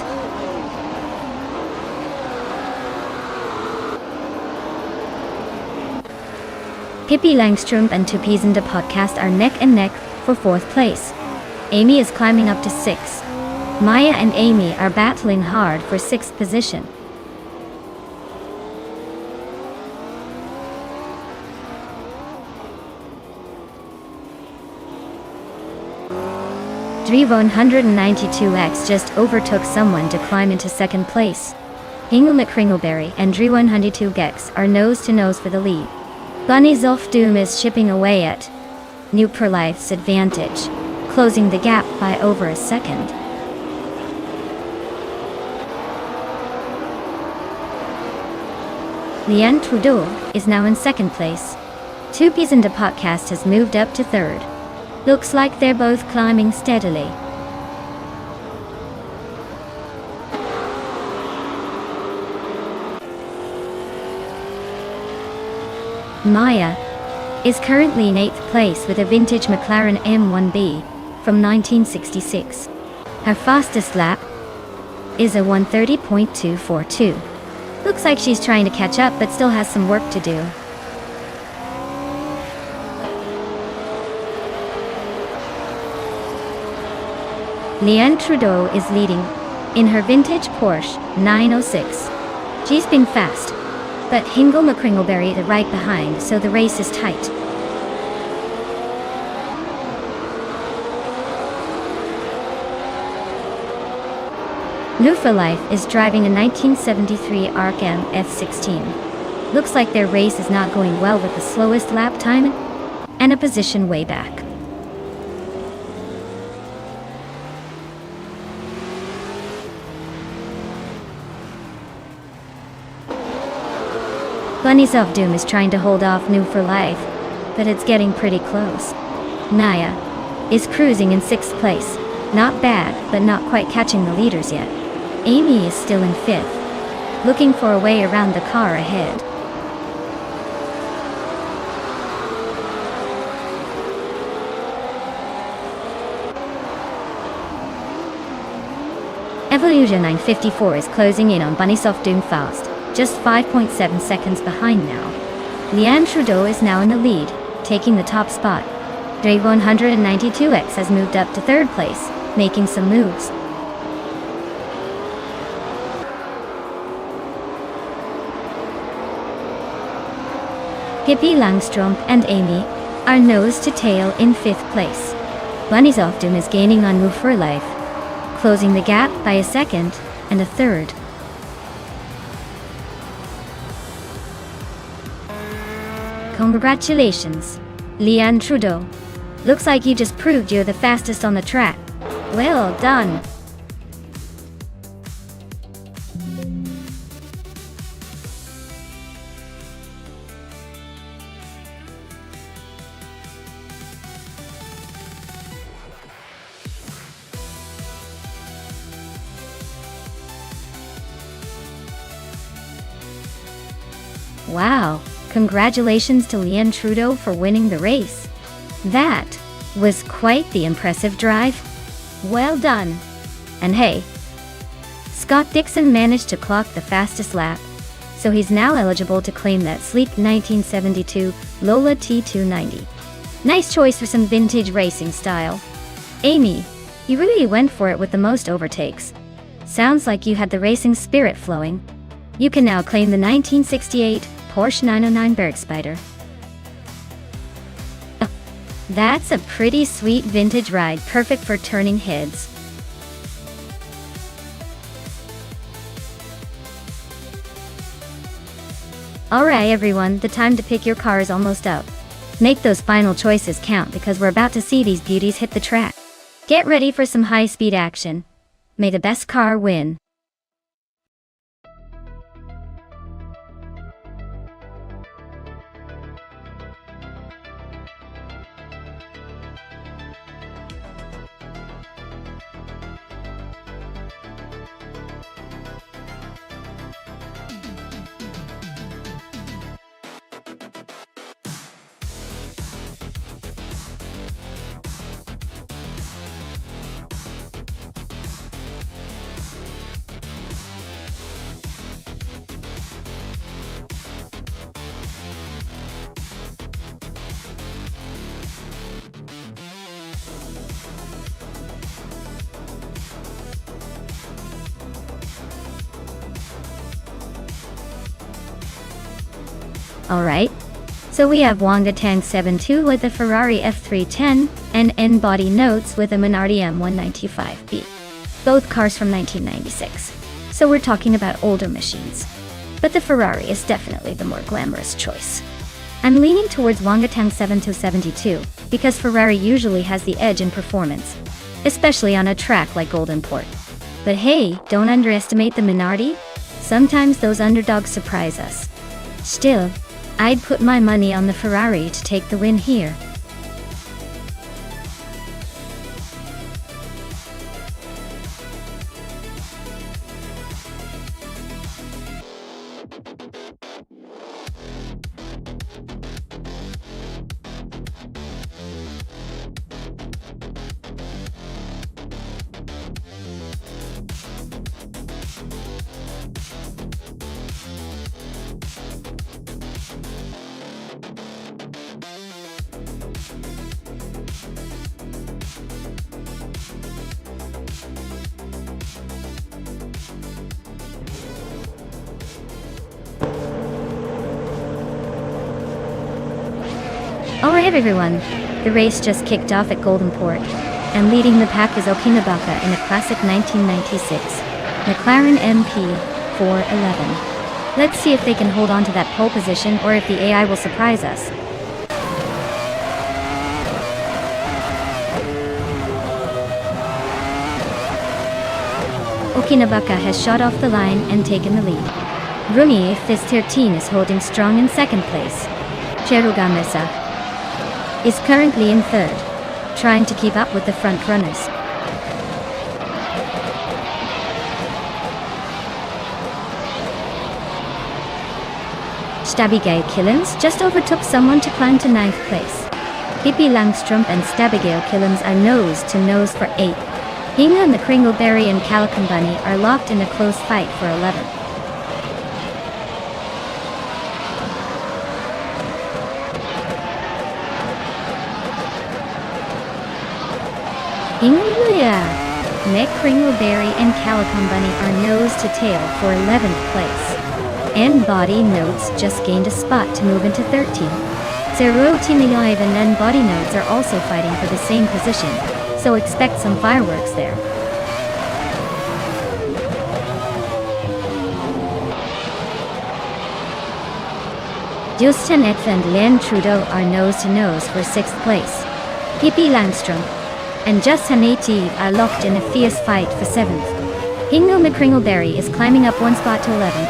Pippi Langstrumpf and Two Peas in the Podcast are neck and neck for 4th place. Amy is climbing up to 6th. Maya and Amy are battling hard for 6th position. Dre 192X just overtook someone to climb into 2nd place. Hingle McCringleberry and Dre 192X are nose to nose for the lead. Bunnies of Doom is chipping away at New for Life's advantage, closing the gap by over a second. Leanne Trudeau is now in 2nd place. Two Peas in the Podcast has moved up to 3rd. Looks like they're both climbing steadily. Maya is currently in 8th place with a vintage McLaren M1B from 1966. Her fastest lap is a 1:30.242. Looks like she's trying to catch up but still has some work to do. Leanne Trudeau is leading in her vintage Porsche 906. She's been fast, but Hingle McCringleberry is right behind, so the race is tight. New for Life is driving a 1973 Arc M F16. Looks like their race is not going well with the slowest lap time and a position way back. Bunnies of Doom is trying to hold off New for Life, but it's getting pretty close. Naya is cruising in 6th place. Not bad, but not quite catching the leaders yet. Amy is still in 5th, looking for a way around the car ahead. Evolution 954 is closing in on Bunnies of Doom fast, just 5.7 seconds behind now. Leanne Trudeau is now in the lead, taking the top spot. Dre 192X has moved up to 3rd place, making some moves. Pippi Langstrumpf and Amy are nose to tail in 5th place. Bunnies of Doom is gaining on Move for Life, closing the gap by a 2nd and a 3rd. Congratulations! Leanne Trudeau. Looks like you just proved you're the fastest on the track. Well done. Wow, congratulations to Leanne Trudeau for winning the race. That was quite the impressive drive. Well done. And hey, Scott Dixon managed to clock the fastest lap, so he's now eligible to claim that sleek 1972 Lola T290. Nice choice for some vintage racing style. Amy, you really went for it with the most overtakes. Sounds like you had the racing spirit flowing. You can now claim the 1968 Porsche 909 Bergspider. That's a pretty sweet vintage ride, perfect for turning heads. Alright everyone, the time to pick your car is almost up. Make those final choices count because we're about to see these beauties hit the track. Get ready for some high-speed action. May the best car win. Alright, so we have Wonga Tank 72 with a Ferrari F310 and N-body notes with a Minardi M195B. Both cars from 1996, so we're talking about older machines. But the Ferrari is definitely the more glamorous choice. I'm leaning towards Wonga Tank 72 because Ferrari usually has the edge in performance, especially on a track like Golden Port. But hey, don't underestimate the Minardi. Sometimes those underdogs surprise us. Still, I'd put my money on the Ferrari to take the win here. Alright everyone, the race just kicked off at Golden Port, and leading the pack is Okinabaka in a classic 1996 McLaren MP411. Let's see if they can hold on to that pole position or if the AI will surprise us. Okinabaka has shot off the line and taken the lead. Rumi F13 is holding strong in second place. Cherugamesa is currently in third, trying to keep up with the front runners. Stabigay Killens just overtook someone to climb to 9th place. Pippi Langstrom and Stabigay Killens are nose-to-nose for 8th. Hinga and the Kringleberry and Calico Bunny are locked in a close fight for 11th. Nick Kringleberry and Calico Bunny are nose to tail for 11th place. N-body notes just gained a spot to move into 13th. Zero Timiyoiv and N-body notes are also fighting for the same position, so expect some fireworks there. Justin Etf and Len Trudeau are nose-to-nose for 6th place. Pippi Langstrom and Justin Native are locked in a fierce fight for 7th. Hingo McCringleberry is climbing up one spot to 11th.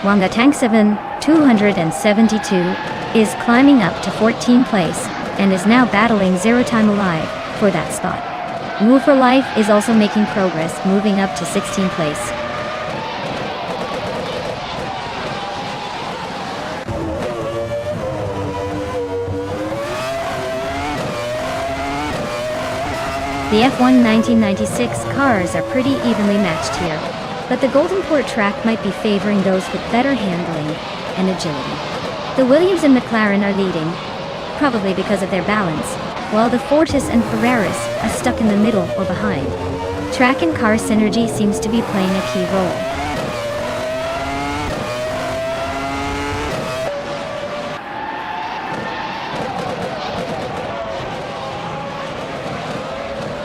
Wanga Tank 7, 272, is climbing up to 14th place and is now battling Zero Time Alive for that spot. Move for Life is also making progress, moving up to 16th place. The F1 1996 cars are pretty evenly matched here, but the Golden Port track might be favoring those with better handling and agility. The Williams and McLaren are leading, probably because of their balance, while the Fortis and Ferraris are stuck in the middle or behind. Track and car synergy seems to be playing a key role.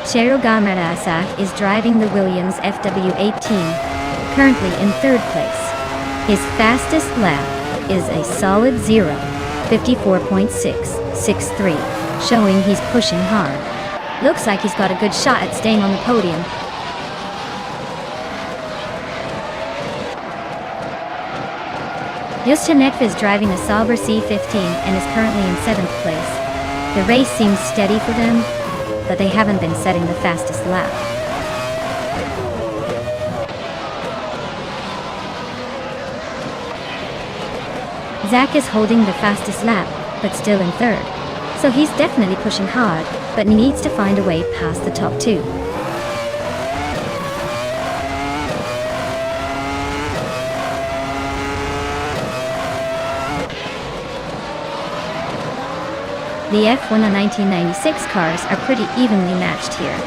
Cheryl Gamarasak is driving the Williams FW18, currently in 3rd place. His fastest lap is a solid 54.663. Showing he's pushing hard. Looks like he's got a good shot at staying on the podium. Justin Etf is driving a Sauber C15 and is currently in 7th place. The race seems steady for them, but they haven't been setting the fastest lap. Zach is holding the fastest lap, but still in 3rd. So he's definitely pushing hard, but needs to find a way past the top 2. The F1 1996 cars are pretty evenly matched here.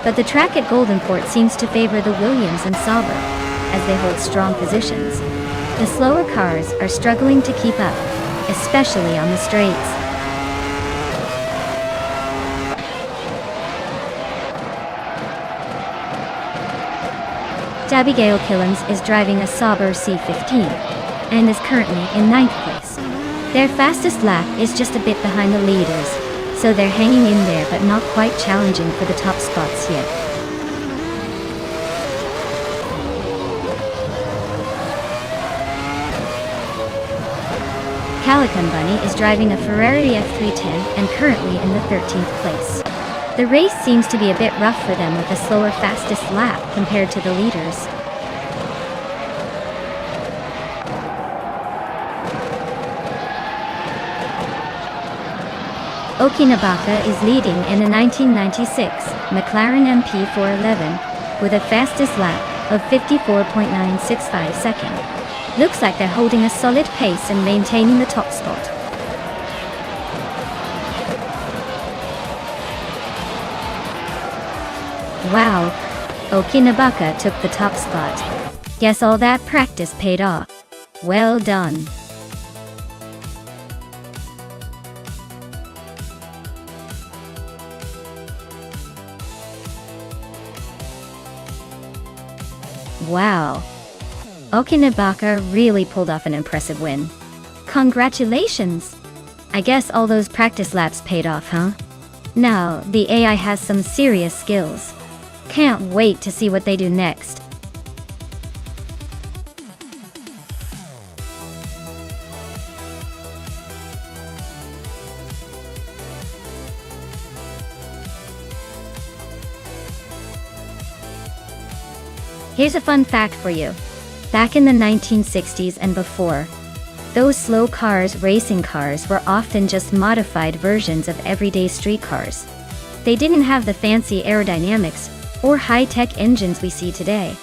But the track at Golden Port seems to favor the Williams and Sauber, as they hold strong positions. The slower cars are struggling to keep up, especially on the straights. Abigail Killens is driving a Sauber C15 and is currently in 9th place. Their fastest lap is just a bit behind the leaders, so they're hanging in there but not quite challenging for the top spots yet. Calican Bunny is driving a Ferrari F310 and currently in the 13th place. The race seems to be a bit rough for them with a slower fastest lap compared to the leaders. Okinabaka is leading in a 1996 McLaren MP411 with a fastest lap of 54.965 seconds. Looks like they're holding a solid pace and maintaining the top spot. Wow, Okinabaka took the top spot. Guess all that practice paid off. Well done. Wow. Okinabaka really pulled off an impressive win. Congratulations! I guess all those practice laps paid off, huh? Now, the AI has some serious skills. Can't wait to see what they do next. Here's a fun fact for you. Back in the 1960s and before, those slow cars, racing cars, were often just modified versions of everyday street cars. They didn't have the fancy aerodynamics or high-tech engines we see today.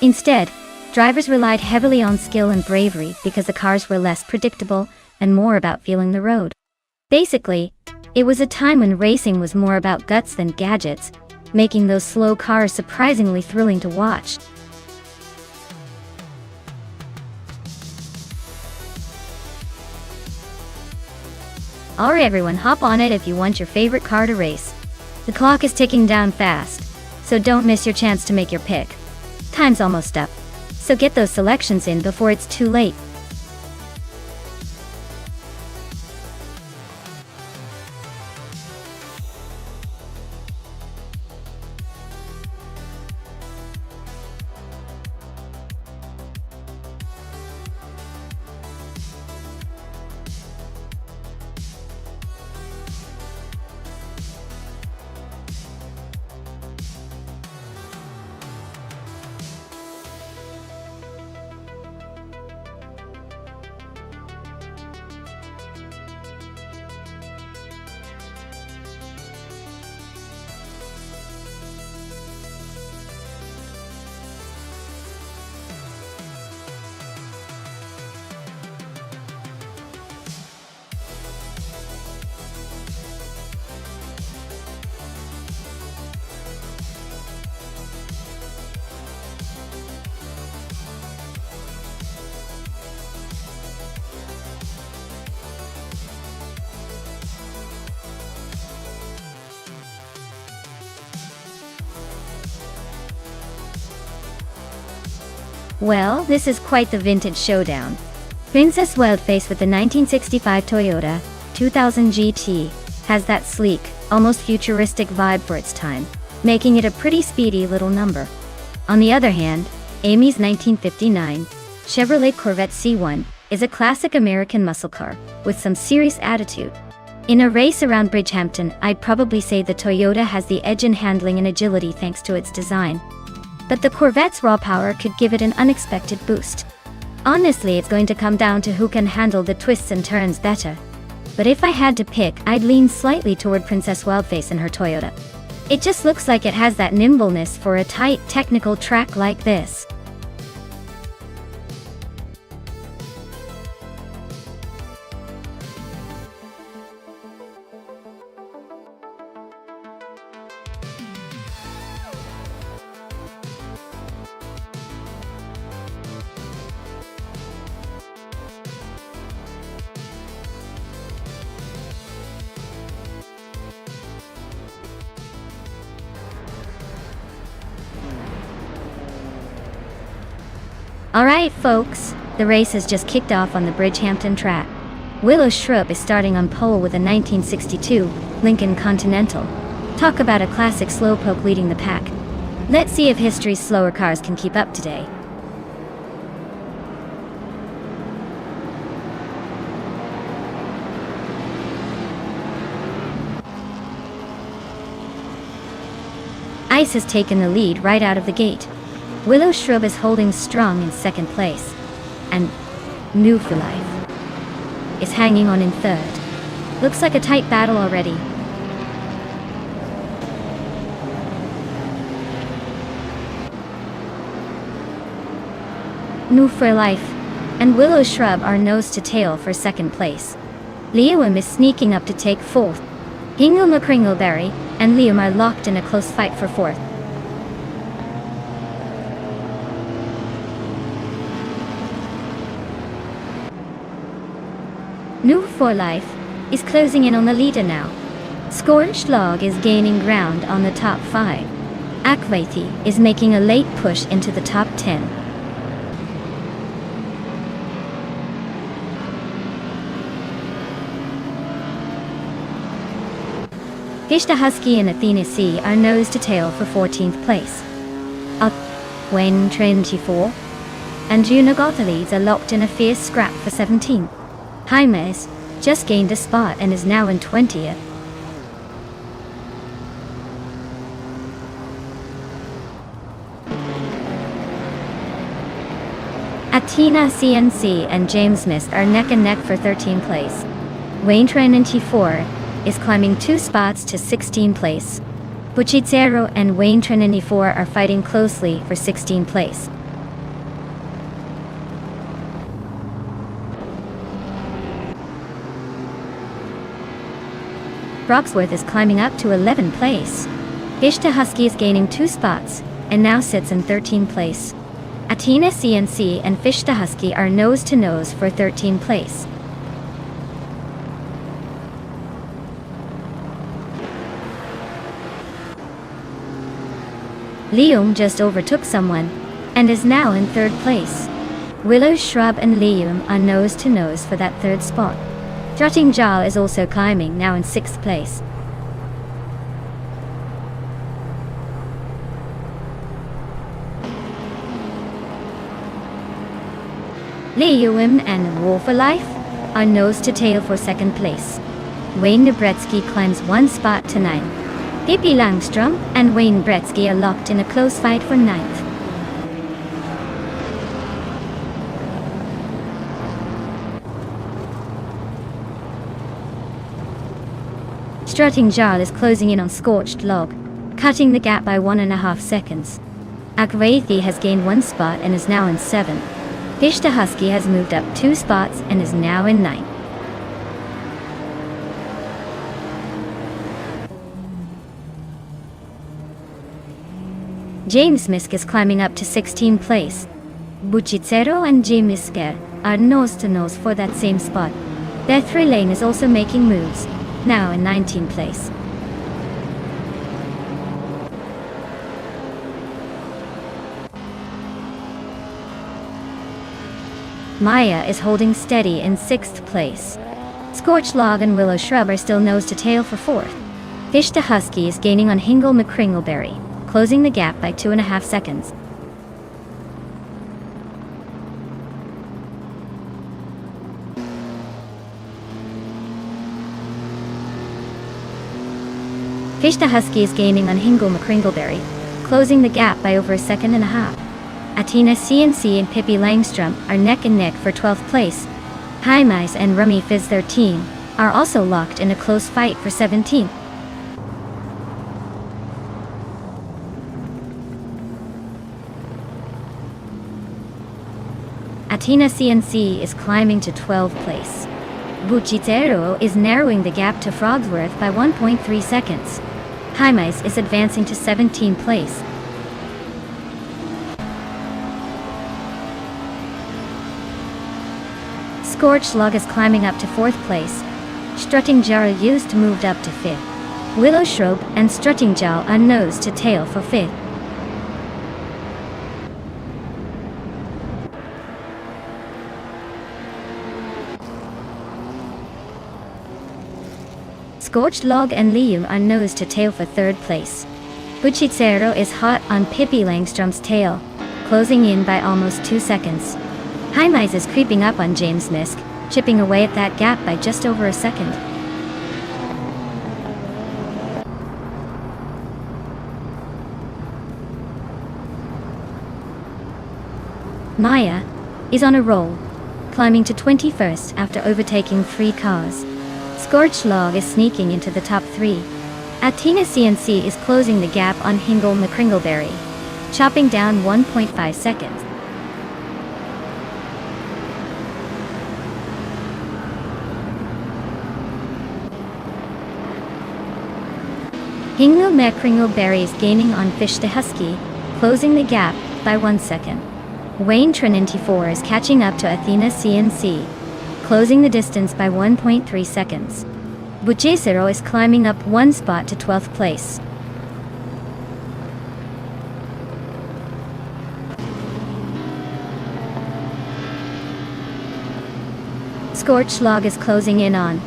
Instead, drivers relied heavily on skill and bravery because the cars were less predictable and more about feeling the road. Basically, it was a time when racing was more about guts than gadgets, making those slow cars surprisingly thrilling to watch. Alright everyone, hop on it if you want your favorite car to race. The clock is ticking down fast, so don't miss your chance to make your pick. Time's almost up, so get those selections in before it's too late. Well, this is quite the vintage showdown. Princess Wildface with the 1965 Toyota 2000 GT has that sleek, almost futuristic vibe for its time, making it a pretty speedy little number. On the other hand, Amy's 1959 Chevrolet Corvette C1 is a classic American muscle car with some serious attitude. In a race around Bridgehampton, I'd probably say the Toyota has the edge in handling and agility thanks to its design. But the Corvette's raw power could give it an unexpected boost. Honestly, it's going to come down to who can handle the twists and turns better. But if I had to pick, I'd lean slightly toward Princess Wildface and her Toyota. It just looks like it has that nimbleness for a tight, technical track like this. Alright folks, the race has just kicked off on the Bridgehampton track. Willow Shrub is starting on pole with a 1962 Lincoln Continental. Talk about a classic slowpoke leading the pack. Let's see if history's slower cars can keep up today. Ice has taken the lead right out of the gate. Willow Shrub is holding strong in second place, and New for Life is hanging on in third. Looks like a tight battle already. New for Life and Willow Shrub are nose to tail for second place. Liam is sneaking up to take fourth. Hingle McCringleberry and Liam are locked in a close fight for fourth. New for Life is closing in on the leader now. Scorched Log is gaining ground on the top 5. Akvaithi is making a late push into the top 10. Gishta Husky and Athena C are nose to tail for 14th place. Wayne 24 and Juna Gothalides are locked in a fierce scrap for 17th. Jaimes just gained a spot and is now in 20th. Athena CNC and James Mist are neck and neck for 13th place. Wayne 24 is climbing 2 spots to 16th place. Buchitsero and Wayne 24 are fighting closely for 16th place. Broxworth is climbing up to 11th place. Gishta Husky is gaining 2 spots, and now sits in 13th place. Athena CNC and Fishta Husky are nose to nose for 13th place. Lium just overtook someone and is now in third place. Willow Shrub and Lium are nose to nose for that third spot. Strutting Jal is also climbing, now in sixth place. Lium and War for Life are nose to tail for second place. Wayne Debrecki climbs one spot to 9. Pippi Langstrom and Wayne Bretsky are locked in a close fight for 9th. Strutting Jarl is closing in on Scorched Log, cutting the gap by 1.5 seconds. Akvaithi has gained 1 spot and is now in 7th. Pishta Husky has moved up 2 spots and is now in 9th. James Misk is climbing up to 16th place. Buchicero and J. Misker are nose to nose for that same spot. Their 3 lane is also making moves, now in 19th place. Maya is holding steady in 6th place. Scorched Log and Willow Shrub are still nose to tail for 4th. Pishta Husky is gaining on Hingle McCringleberry, closing the gap by 2.5 seconds. Pishta Husky is gaining on Hingle McCringleberry, closing the gap by over 1.5 seconds. Atina CNC and Pippi Langstrom are neck and neck for 12th place. Hymice and Rummy Fizz 13 are also locked in a close fight for 17th. Atina CNC is climbing to 12th place. Buchitero is narrowing the gap to Frogsworth by 1.3 seconds. Hymice is advancing to 17th place. Scorched Log is climbing up to 4th place. Strutting Jar used moved up to 5th. Willow Shrub and Strutting Jar are nose to tail for 5th. Scorched Log and Lium are nose to tail for 3rd place. Buchicero is hot on Pippi Langstrom's tail, closing in by almost 2 seconds. Hymice is creeping up on James Misk, chipping away at that gap by just over a second. Maya is on a roll, climbing to 21st after overtaking 3 cars. Scorched Log is sneaking into the top 3. Atina CNC is closing the gap on Hingle McCringleberry, chopping down 1.5 seconds. Hingle McCringleberry is gaining on Fish the Husky, closing the gap by 1 second. Wayne Trinity 4 is catching up to Athena CNC, closing the distance by 1.3 seconds. Buchicero is climbing up 1 spot to 12th place. Scorched Log is closing in on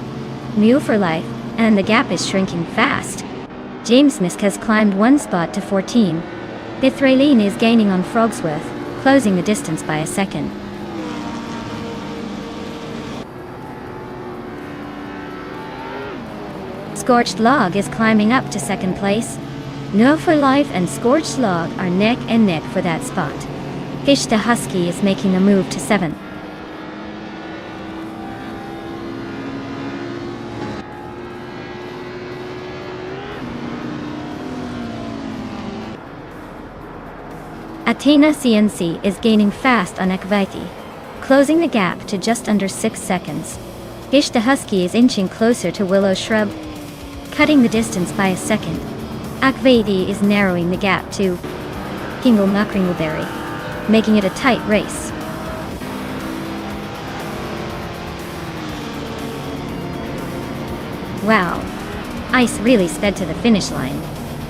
Mew for Life, and the gap is shrinking fast. James Misk has climbed 1 spot to 14. Bithraline is gaining on Frogsworth, closing the distance by a second. Scorched Log is climbing up to 2nd place. No for Life and Scorched Log are neck and neck for that spot. Fish the Husky is making a move to 7th. Athena CNC is gaining fast on Akvaithi, closing the gap to just under 6 seconds. Fish the Husky is inching closer to Willow Shrub, cutting the distance by a second. Akvaithi is narrowing the gap to Hingle McCringleberry, making it a tight race. Wow, Ice really sped to the finish line.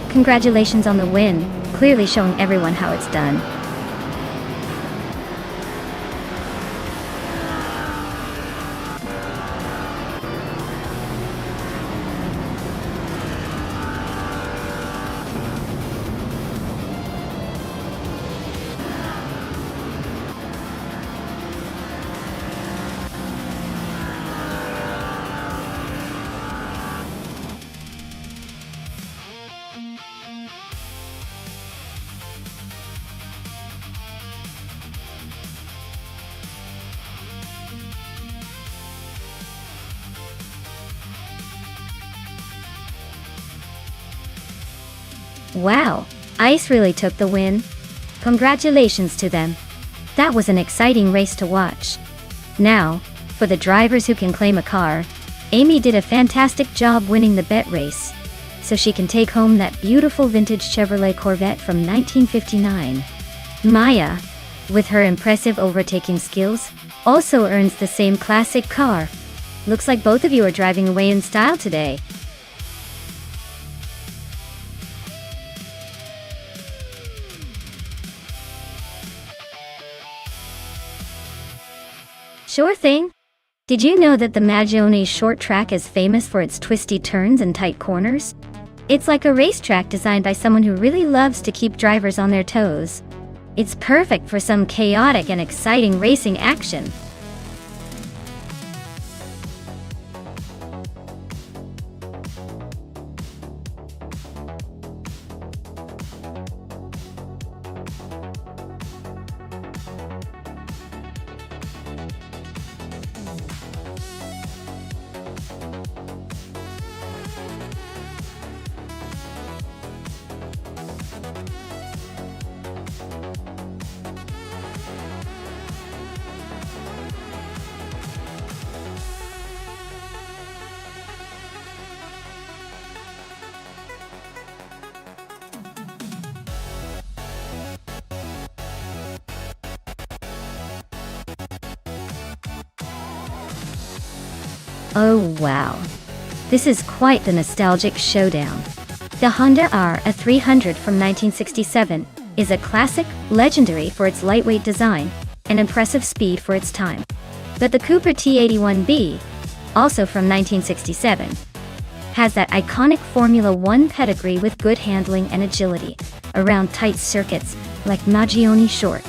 Congratulations on the win, clearly showing everyone how it's done. Wow, Ice really took the win. Congratulations to them. That was an exciting race to watch. Now, for the drivers who can claim a car, Amy did a fantastic job winning the bet race, so she can take home that beautiful vintage Chevrolet Corvette from 1959. Maya, with her impressive overtaking skills, also earns the same classic car. Looks like both of you are driving away in style today. Sure thing. Did you know that the Magione short track is famous for its twisty turns and tight corners? It's like a racetrack designed by someone who really loves to keep drivers on their toes. It's perfect for some chaotic and exciting racing action. Oh wow. This is quite the nostalgic showdown. The Honda R300 from 1967 is a classic, legendary for its lightweight design and impressive speed for its time. But the Cooper T81B, also from 1967, has that iconic Formula One pedigree with good handling and agility around tight circuits like Magione Short.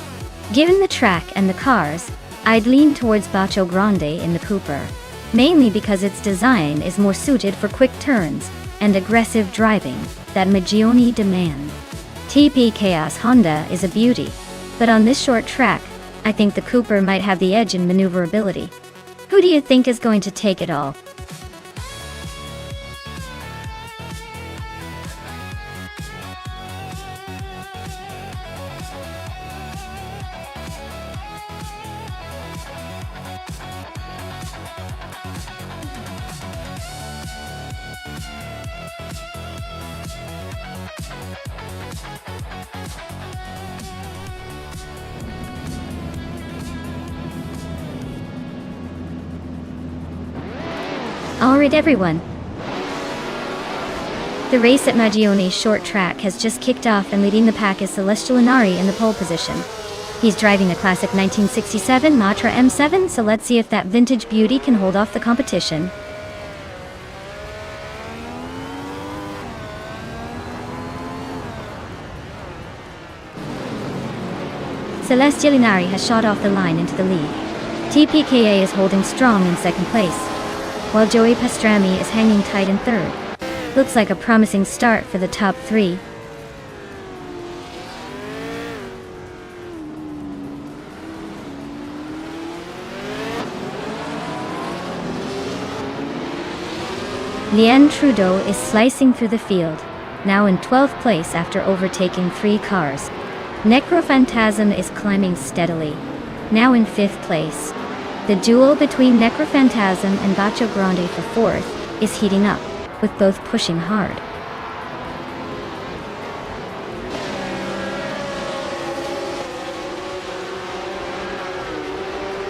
Given the track and the cars, I'd lean towards Bacio Grande in the Cooper, mainly because its design is more suited for quick turns and aggressive driving that Magione demand. TP Chaos Honda is a beauty, but on this short track, I think the Cooper might have the edge in maneuverability. Who do you think is going to take it all? Alright everyone. The race at Magione's short track has just kicked off, and leading the pack is Celestial Inari in the pole position. He's driving a classic 1967 Matra M7, so let's see if that vintage beauty can hold off the competition. Celestial Inari has shot off the line into the lead. TPKA is holding strong in second place, while Joey Pastrami is hanging tight in third. Looks like a promising start for the top three. Lien Trudeau is slicing through the field, now in 12th place after overtaking 3 cars. Necrophantasm is climbing steadily, now in 5th place. The duel between Necrophantasm and Bacio Grande for 4th is heating up, with both pushing hard.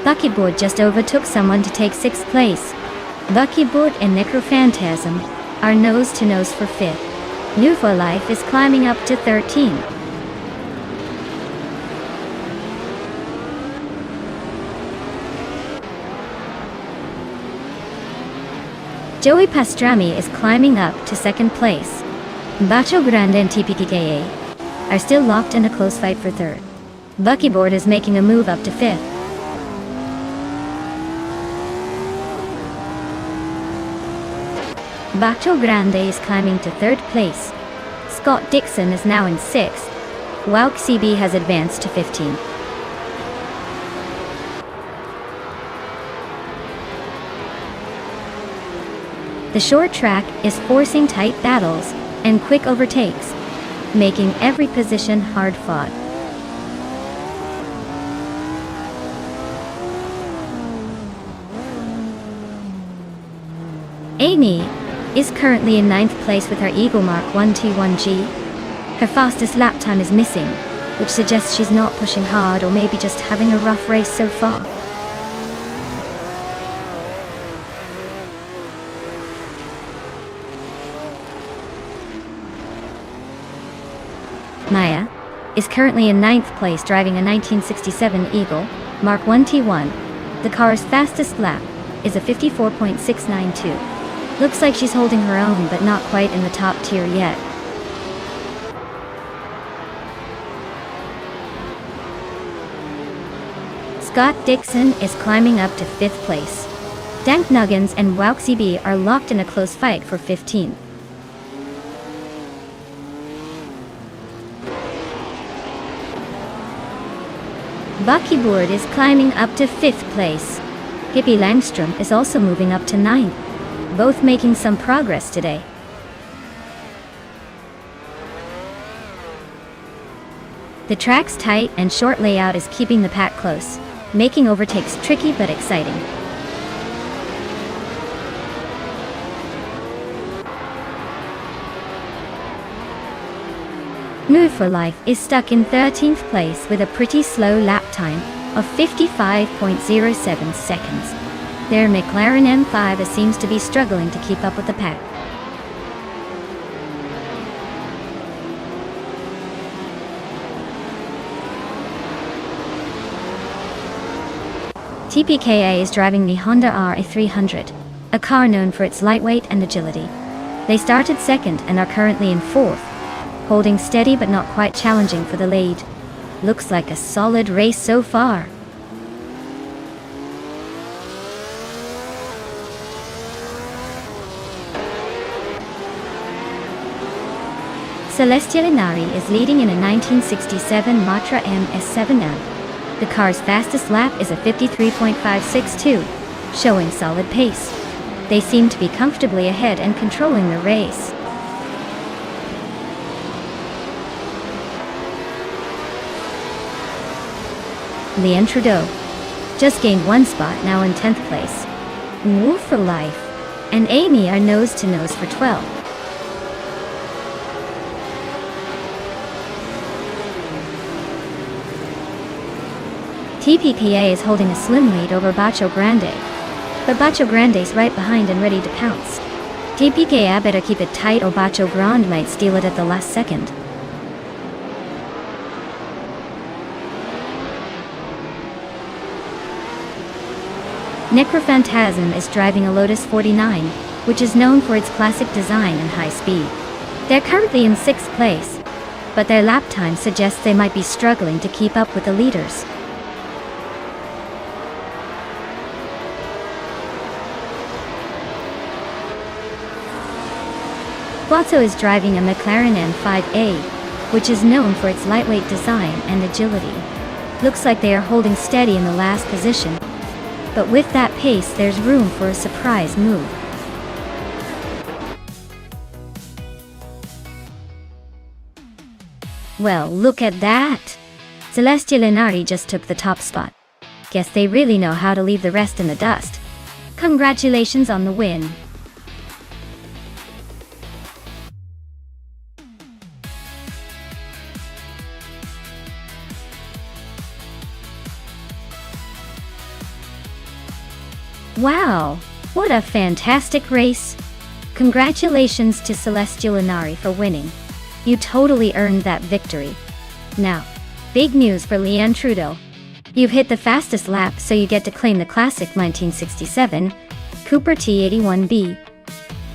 Buckyboard just overtook someone to take 6th place. Buckyboard and Necrophantasm are nose to nose for 5th. New for Life is climbing up to 13. Joey Pastrami is climbing up to second place. Bacho Grande and TPKA are still locked in a close fight for third. Buckyboard is making a move up to fifth. Bacho Grande is climbing to third place. Scott Dixon is now in sixth. Wouk CB has advanced to 15. The short track is forcing tight battles and quick overtakes, making every position hard-fought. Amy is currently in 9th place with her Eagle Mark 1T1G. Her fastest lap time is missing, which suggests she's not pushing hard or maybe just having a rough race so far. Maya is currently in 9th place driving a 1967 Eagle Mark 1T1. The car's fastest lap is a 54.692. Looks like she's holding her own but not quite in the top tier yet. Scott Dixon is climbing up to 5th place. Dank Nuggins and Wouk CB are locked in a close fight for 15th. Buckyboard is climbing up to 5th place. Hippie Langstrom is also moving up to 9th, both making some progress today. The track's tight and short layout is keeping the pack close, making overtakes tricky but exciting. New for Life is stuck in 13th place with a pretty slow lap time of 55.07 seconds. Their McLaren M5 seems to be struggling to keep up with the pack. TPKA is driving the Honda RA300, a car known for its lightweight and agility. They started second and are currently in 4th, holding steady but not quite challenging for the lead. Looks like a solid race so far. Celestia Linari is leading in a 1967 Matra MS7M. The car's fastest lap is a 53.562, showing solid pace. They seem to be comfortably ahead and controlling the race. Leon Trudeau just gained 1 spot, now in 10th place. New for Life and Amy are nose to nose for 12. TPKA is holding a slim lead over Bacho Grande, but Bacho Grande's right behind and ready to pounce. TPKA better keep it tight or Bacho Grande might steal it at the last second. Necrophantasm is driving a Lotus 49, which is known for its classic design and high speed. They're currently in 6th place, but their lap time suggests they might be struggling to keep up with the leaders. Guazzo is driving a McLaren M5A, which is known for its lightweight design and agility. Looks like they are holding steady in the last position, but with that pace there's room for a surprise move. Well, look at that! Celestia Linari just took the top spot. Guess they really know how to leave the rest in the dust. Congratulations on the win! Wow, what a fantastic race! Congratulations to Celestial Inari for winning. You totally earned that victory. Now, big news for Leanne Trudeau. You've hit the fastest lap, so you get to claim the classic 1967 Cooper T81B.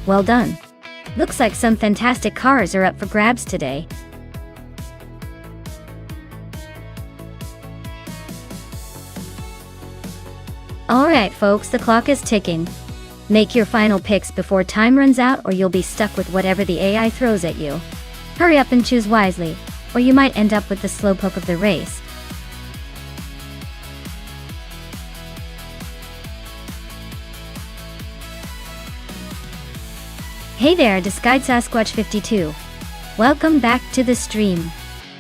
Well done. Looks like some fantastic cars are up for grabs today. Alright folks, the clock is ticking. Make your final picks before time runs out, or you'll be stuck with whatever the AI throws at you. Hurry up and choose wisely, or you might end up with the slowpoke of the race. Hey there, Disguised Sasquatch 52. Welcome back to the stream.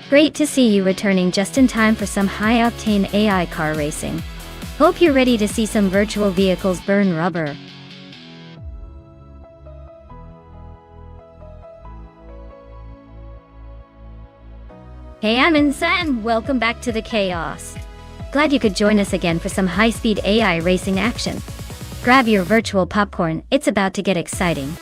Great to see you returning just in time for some high-octane AI car racing. Hope you're ready to see some virtual vehicles burn rubber. Hey, I'm Insan. Welcome back to the chaos. Glad you could join us again for some high-speed AI racing action. Grab your virtual popcorn, it's about to get exciting.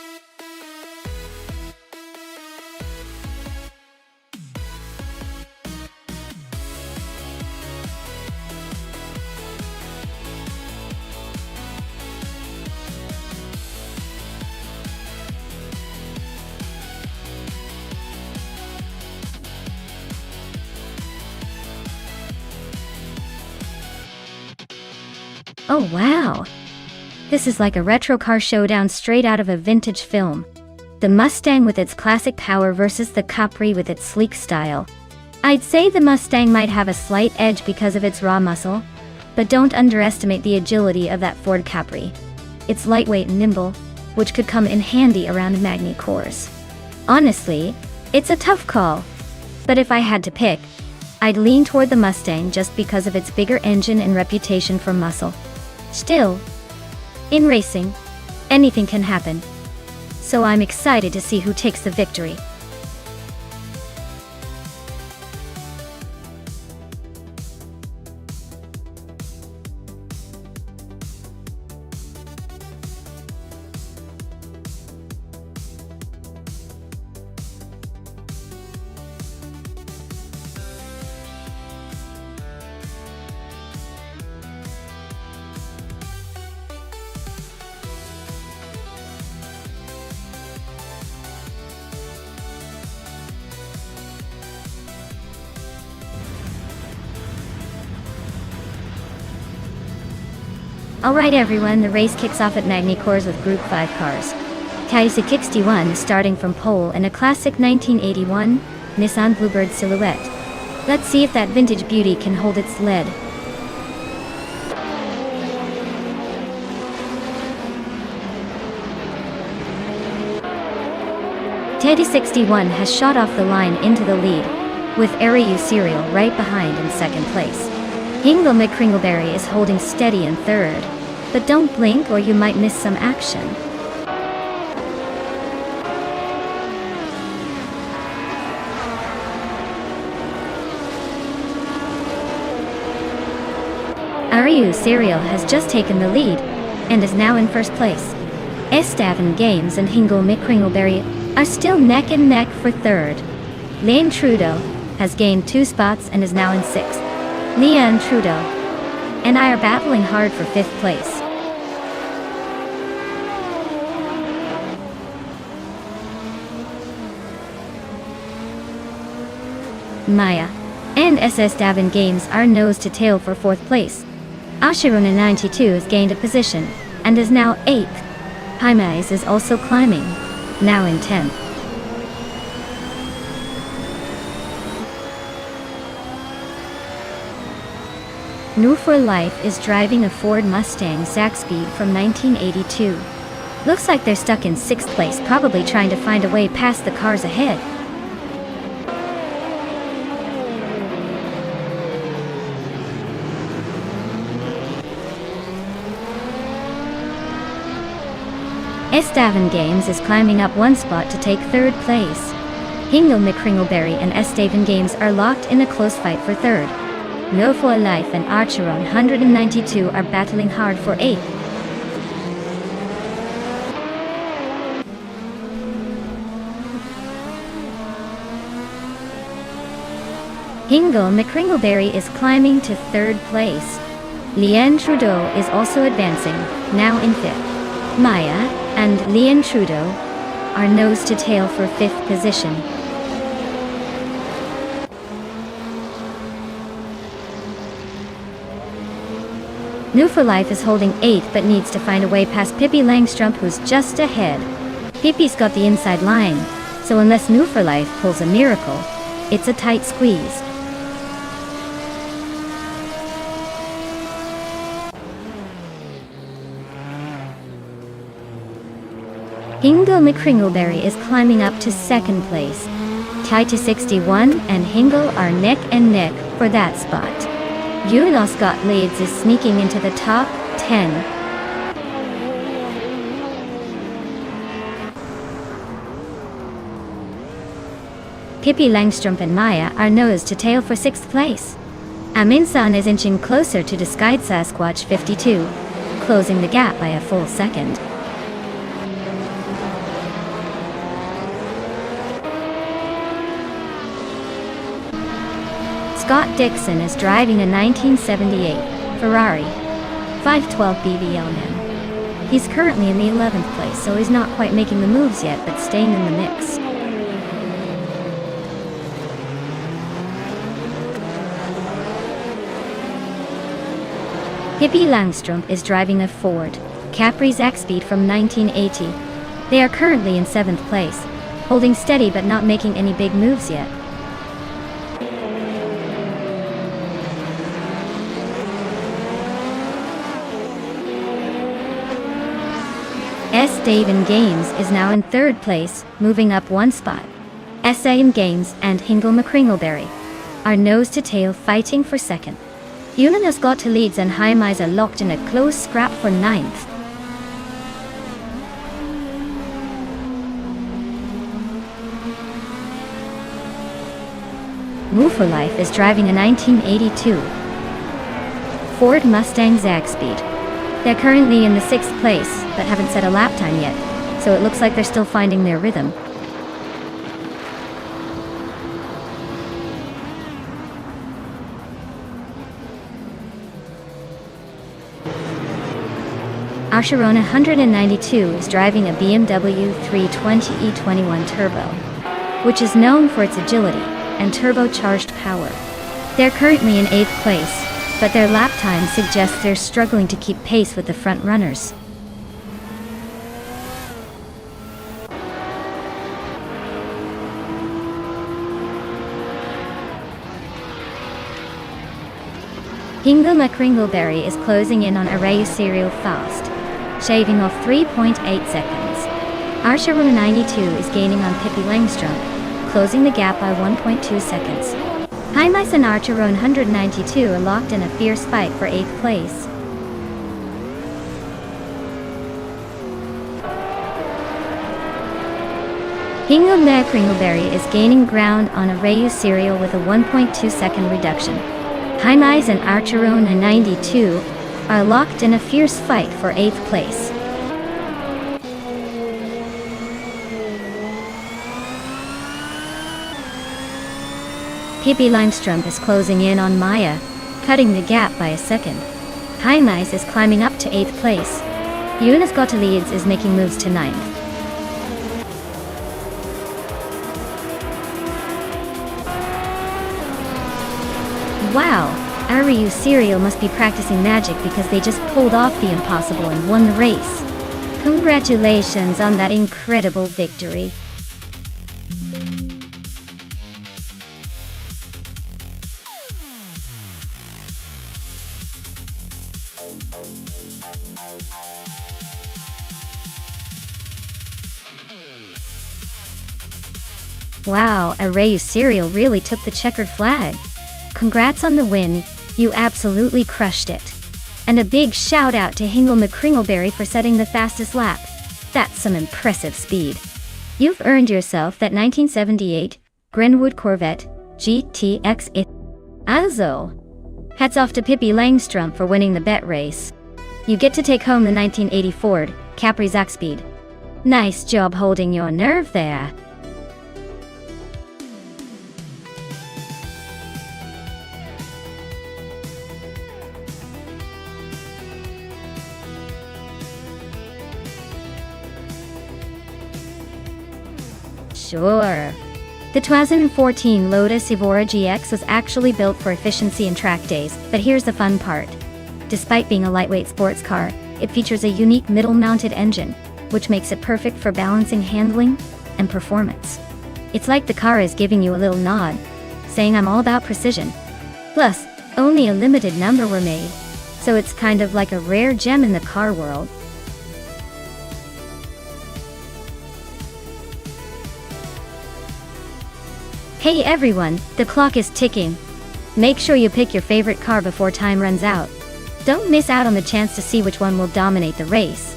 Oh wow! This is like a retro car showdown straight out of a vintage film. The Mustang with its classic power versus the Capri with its sleek style. I'd say the Mustang might have a slight edge because of its raw muscle, but don't underestimate the agility of that Ford Capri. It's lightweight and nimble, which could come in handy around Magny cores. Honestly, it's a tough call, but if I had to pick, I'd lean toward the Mustang just because of its bigger engine and reputation for muscle. Still, in racing, anything can happen, so I'm excited to see who takes the victory. Alright everyone, the race kicks off at Magny Cores with Group 5 cars. Kaisa 61 is starting from pole in a classic 1981 Nissan Bluebird Silhouette. Let's see if that vintage beauty can hold its lead. Teddy 61 has shot off the line into the lead, with Ariu Serial right behind in second place. Hingle McCringleberry is holding steady in third, but don't blink or you might miss some action. Ariu Serial has just taken the lead, and is now in first place. Estevan Games and Hingle McCringleberry are still neck and neck for third. Leanne Trudeau has gained 2 spots and is now in sixth. Leanne Trudeau and I are battling hard for 5th place. Maya and SS Davin Games are nose to tail for 4th place. Ashiruna 92 has gained a position and is now 8th. Jaimez is also climbing, now in 10th. New for Life is driving a Ford Mustang Zaxby from 1982. Looks like they're stuck in 6th place, probably trying to find a way past the cars ahead. Estevan Games is climbing up 1 spot to take 3rd place. Hingle McCringleberry and Estevan Games are locked in a close fight for 3rd. No for Life and Archeron 192 are battling hard for 8th. Hingle McCringleberry is climbing to 3rd place. Lien Trudeau is also advancing, now in 5th. Maya and Lien Trudeau are nose to tail for 5th position. New for Life is holding 8th but needs to find a way past Pippi Langstrumpf, who's just ahead. Pippi's got the inside line, so unless New for Life pulls a miracle, it's a tight squeeze. Hingle McCringleberry is climbing up to 2nd place. Tied to 61 and Hingle are neck and neck for that spot. Unos Got Leads is sneaking into the top 10. Pippi Langstrumpf and Maya are nose to tail for 6th place. Aminsan is inching closer to Disguised Sasquatch 52, closing the gap by a full second. Scott Dixon is driving a 1978 Ferrari 512 BVLM. He's currently in the 11th place, so he's not quite making the moves yet, but staying in the mix. Pippi Langstrumpf is driving a Ford Capri-Zac Speed from 1980. They are currently in 7th place, holding steady but not making any big moves yet. S. Davin Games is now in 3rd place, moving up 1 spot. S.A.M. Games and Hingle McCringleberry are nose to tail fighting for 2nd. Unanas Got to Leads and Haimis are locked in a close scrap for 9th. Move for Life is driving a 1982 Ford Mustang Zac Speed. They're currently in the 6th place, but haven't set a lap time yet, so it looks like they're still finding their rhythm. Asherona 192 is driving a BMW 320 E21 Turbo, which is known for its agility and turbocharged power. They're currently in 8th place, but their lap time suggests they're struggling to keep pace with the front runners. Hingle McCringleberry is closing in on Arayu Serial fast, shaving off 3.8 seconds. Archeruna 92 is gaining on Pippi Langstrumpf, closing the gap by 1.2 seconds. Haimis and Archerone 192 are locked in a fierce fight for 8th place. Hingle McCringleberry is gaining ground on Arayu Serial with a 1.2 second reduction. Haimis and Archerone 92 are locked in a fierce fight for 8th place. Pippi Langstrumpf is closing in on Maya, cutting the gap by a second. Haimis is climbing up to 8th place. Unas Got to Leads is making moves to 9th. Wow, Arayu Serial must be practicing magic because they just pulled off the impossible and won the race. Congratulations on that incredible victory. Wow, Arayu Serial really took the checkered flag. Congrats on the win, you absolutely crushed it. And a big shout out to Hingle McCringleberry for setting the fastest lap. That's some impressive speed. You've earned yourself that 1978 Grenwood Corvette GTX. Also, hats off to Pippi Langstrumpf for winning the bet race. You get to take home the 1980 Ford Capri-Zac Speed. Nice job holding your nerve there. Sure. The 2014 Lotus Evora GX was actually built for efficiency and track days, but here's the fun part. Despite being a lightweight sports car, it features a unique middle-mounted engine, which makes it perfect for balancing, handling, and performance. It's like the car is giving you a little nod, saying I'm all about precision. Plus, only a limited number were made, so it's kind of like a rare gem in the car world. Hey everyone, the clock is ticking. Make sure you pick your favorite car before time runs out. Don't miss out on the chance to see which one will dominate the race.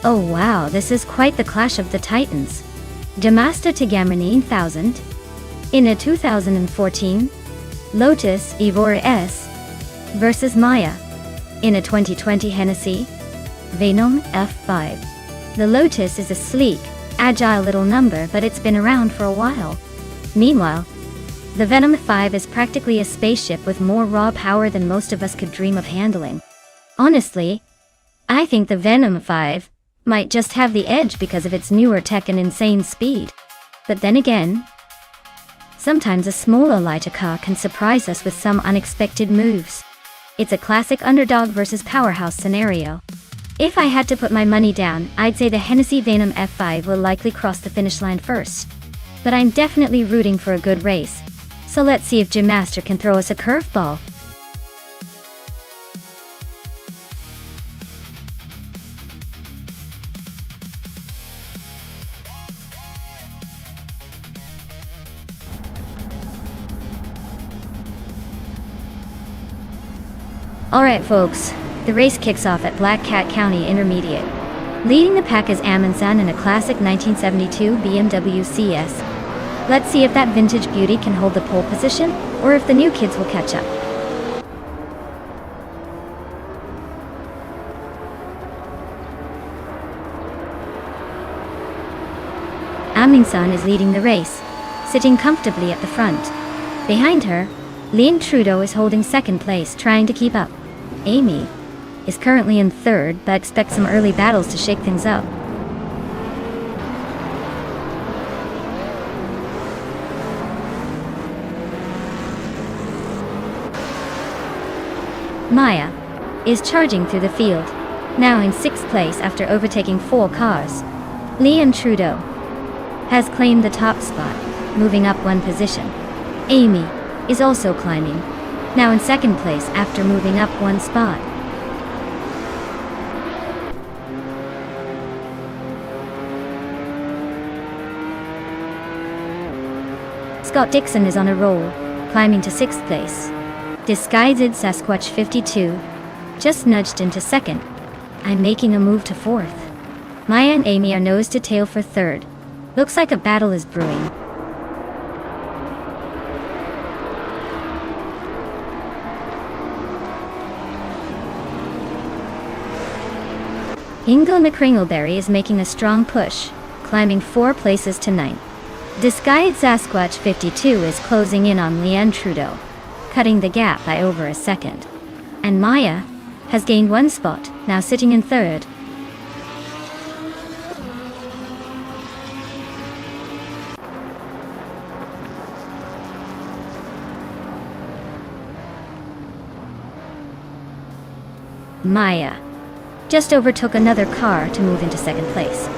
Oh wow, this is quite the clash of the titans. Jamasta Tigama 9000 in a 2014 Lotus Evora S versus Maya in a 2020 Hennessy Venom F5. The Lotus is a sleek, agile little number, but it's been around for a while. Meanwhile, the Venom 5 is practically a spaceship with more raw power than most of us could dream of handling. Honestly, I think the Venom 5 might just have the edge because of its newer tech and insane speed. But then again, sometimes a smaller lighter car can surprise us with some unexpected moves. It's a classic underdog versus powerhouse scenario. If I had to put my money down, I'd say the Hennessy Venom F5 will likely cross the finish line first. But I'm definitely rooting for a good race. So let's see if Jim Master can throw us a curveball. Alright folks, the race kicks off at Black Cat County Intermediate. Leading the pack is Amundsen in a classic 1972 BMW CS. Let's see if that vintage beauty can hold the pole position, or if the new kids will catch up. Amundsen is leading the race, sitting comfortably at the front. Behind her, Leanne Trudeau is holding second place, trying to keep up. Amy is currently in third, but expects some early battles to shake things up. Maya is charging through the field, now in sixth place after overtaking 4 cars. Leanne Trudeau has claimed the top spot, moving up 1 position. Amy is also climbing, now in second place after moving up 1 spot. Scott Dixon is on a roll, climbing to 6th place. Disguised Sasquatch 52 just nudged into 2nd. I'm making a move to 4th. Maya and Amy are nose to tail for 3rd. Looks like a battle is brewing. Ingo McCringleberry is making a strong push, climbing 4 places to 9th. Disguised Sasquatch 52 is closing in on Leanne Trudeau, cutting the gap by over a second. And Maya has gained 1 spot, now sitting in 3rd. Maya just overtook another car to move into second place.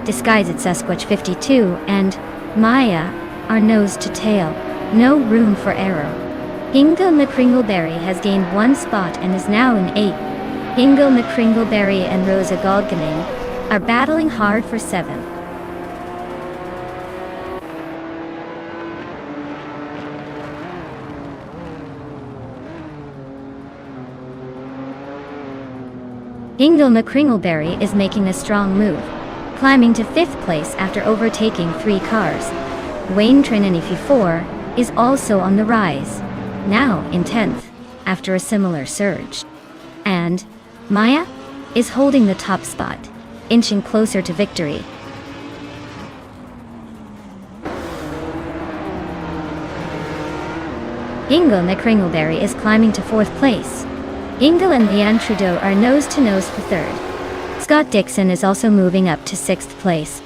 Disguise at Sasquatch 52 and Maya are nose to tail. No room for error. Hingle McCringleberry has gained 1 spot and is now in 8th. Hingle McCringleberry and Rosa Golganing are battling hard for 7th. Hingle McCringleberry is making a strong move, climbing to 5th place after overtaking 3 cars. Wayne Trinity 4 is also on the rise, now in 10th, after a similar surge. And Maya is holding the top spot, inching closer to victory. Hingle McCringleberry is climbing to 4th place. Hingle and Leanne Trudeau are nose to nose for 3rd. Scott Dixon is also moving up to 6th place.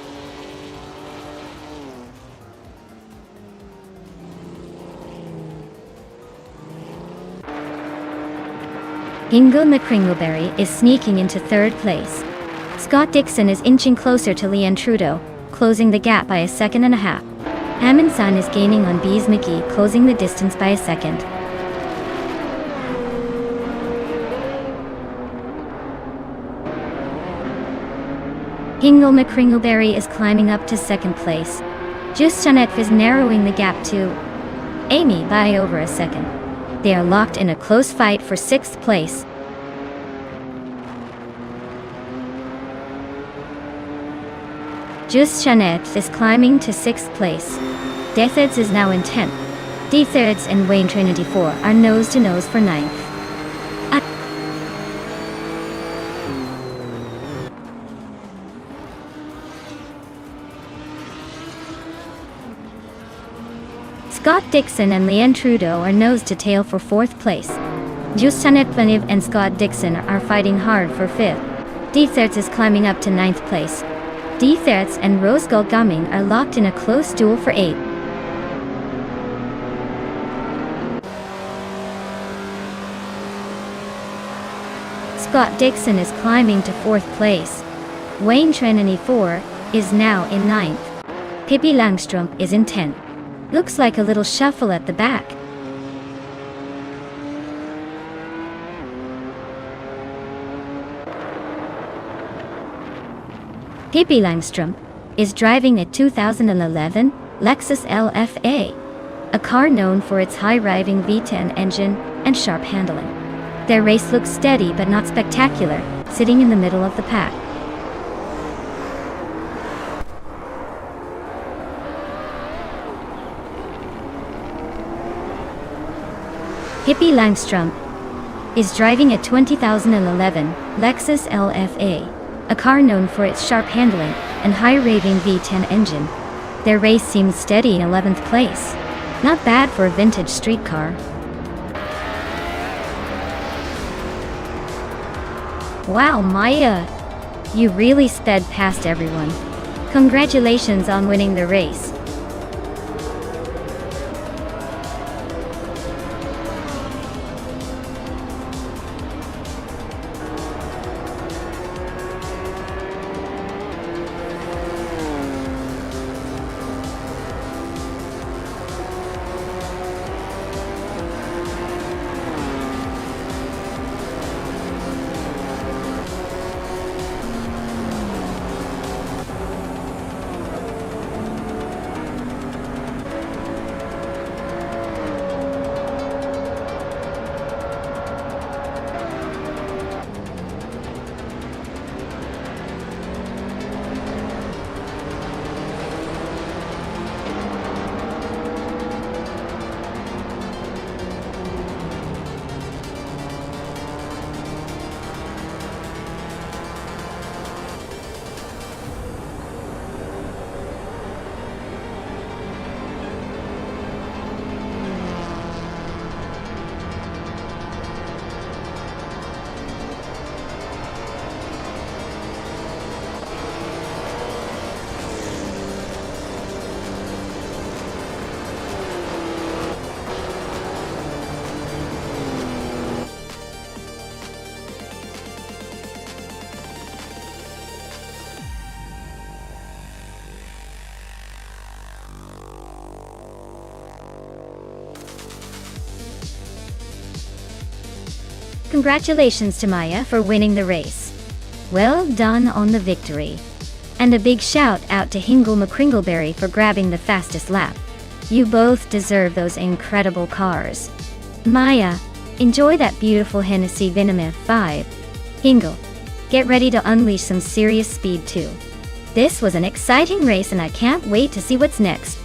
Hingle McCringleberry is sneaking into 3rd place. Scott Dixon is inching closer to Leanne Trudeau, closing the gap by 1.5 seconds. Amundsen is gaining on Bees McGee, closing the distance by 1 second. Hingle McCringleberry is climbing up to 2nd place. Just Jeanette is narrowing the gap to Amy by over 1 second. They are locked in a close fight for 6th place. Just Jeanette is climbing to 6th place. Deatheds is now in 10th. Deatheds and Wayne Trinity 4 are nose to nose for 9th. Scott Dixon and Leanne Trudeau are nose to tail for 4th place. Justanet Planiv and Scott Dixon are fighting hard for 5th. Deatheds is climbing up to 9th place. Deatheds and Rose Gulgaming are locked in a close duel for 8th. Scott Dixon is climbing to 4th place. Wayne Trinity 4 is now in 9th. Pippi Langstrom is in 10th. Looks like a little shuffle at the back. Pippi Langstrom is driving a 2011 Lexus LFA, a car known for its high-revving V10 engine and sharp handling. Their race looks steady but not spectacular, sitting in the middle of the pack. Pippi Langstrom is driving a 2011 Lexus LFA, a car known for its sharp handling and high-revving V10 engine. Their race seems steady in 11th place. Not bad for a vintage street car. Wow, Maya! You really sped past everyone. Congratulations on winning the race. Congratulations to Maya for winning the race. Well done on the victory. And a big shout out to Hingle McCringleberry for grabbing the fastest lap. You both deserve those incredible cars. Maya, enjoy that beautiful Hennessy Venom 5. Hingle, get ready to unleash some serious speed too. This was an exciting race and I can't wait to see what's next.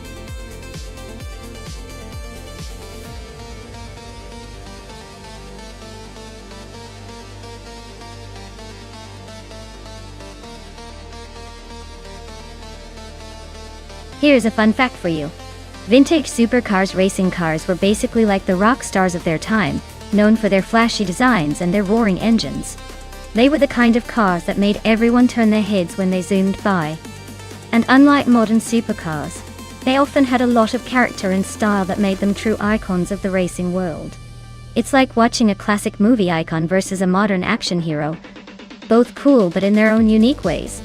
Here's a fun fact for you. Vintage supercars racing cars were basically like the rock stars of their time, known for their flashy designs and their roaring engines. They were the kind of cars that made everyone turn their heads when they zoomed by. And unlike modern supercars, they often had a lot of character and style that made them true icons of the racing world. It's like watching a classic movie icon versus a modern action hero. Both cool but in their own unique ways.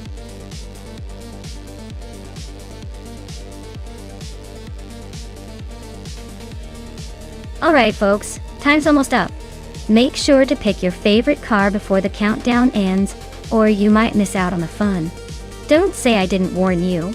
Alright folks, time's almost up. Make sure to pick your favorite car before the countdown ends, or you might miss out on the fun. Don't say I didn't warn you.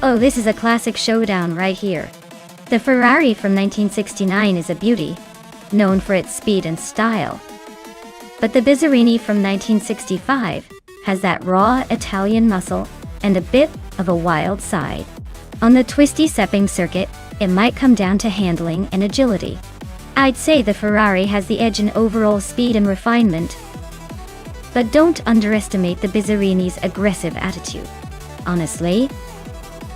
Oh, this is a classic showdown right here. The Ferrari from 1969 is a beauty, known for its speed and style. But the Bizzarini from 1965 has that raw Italian muscle and a bit of a wild side. On the twisty Sepping circuit, it might come down to handling and agility. I'd say the Ferrari has the edge in overall speed and refinement. But don't underestimate the Bizzarini's aggressive attitude. Honestly,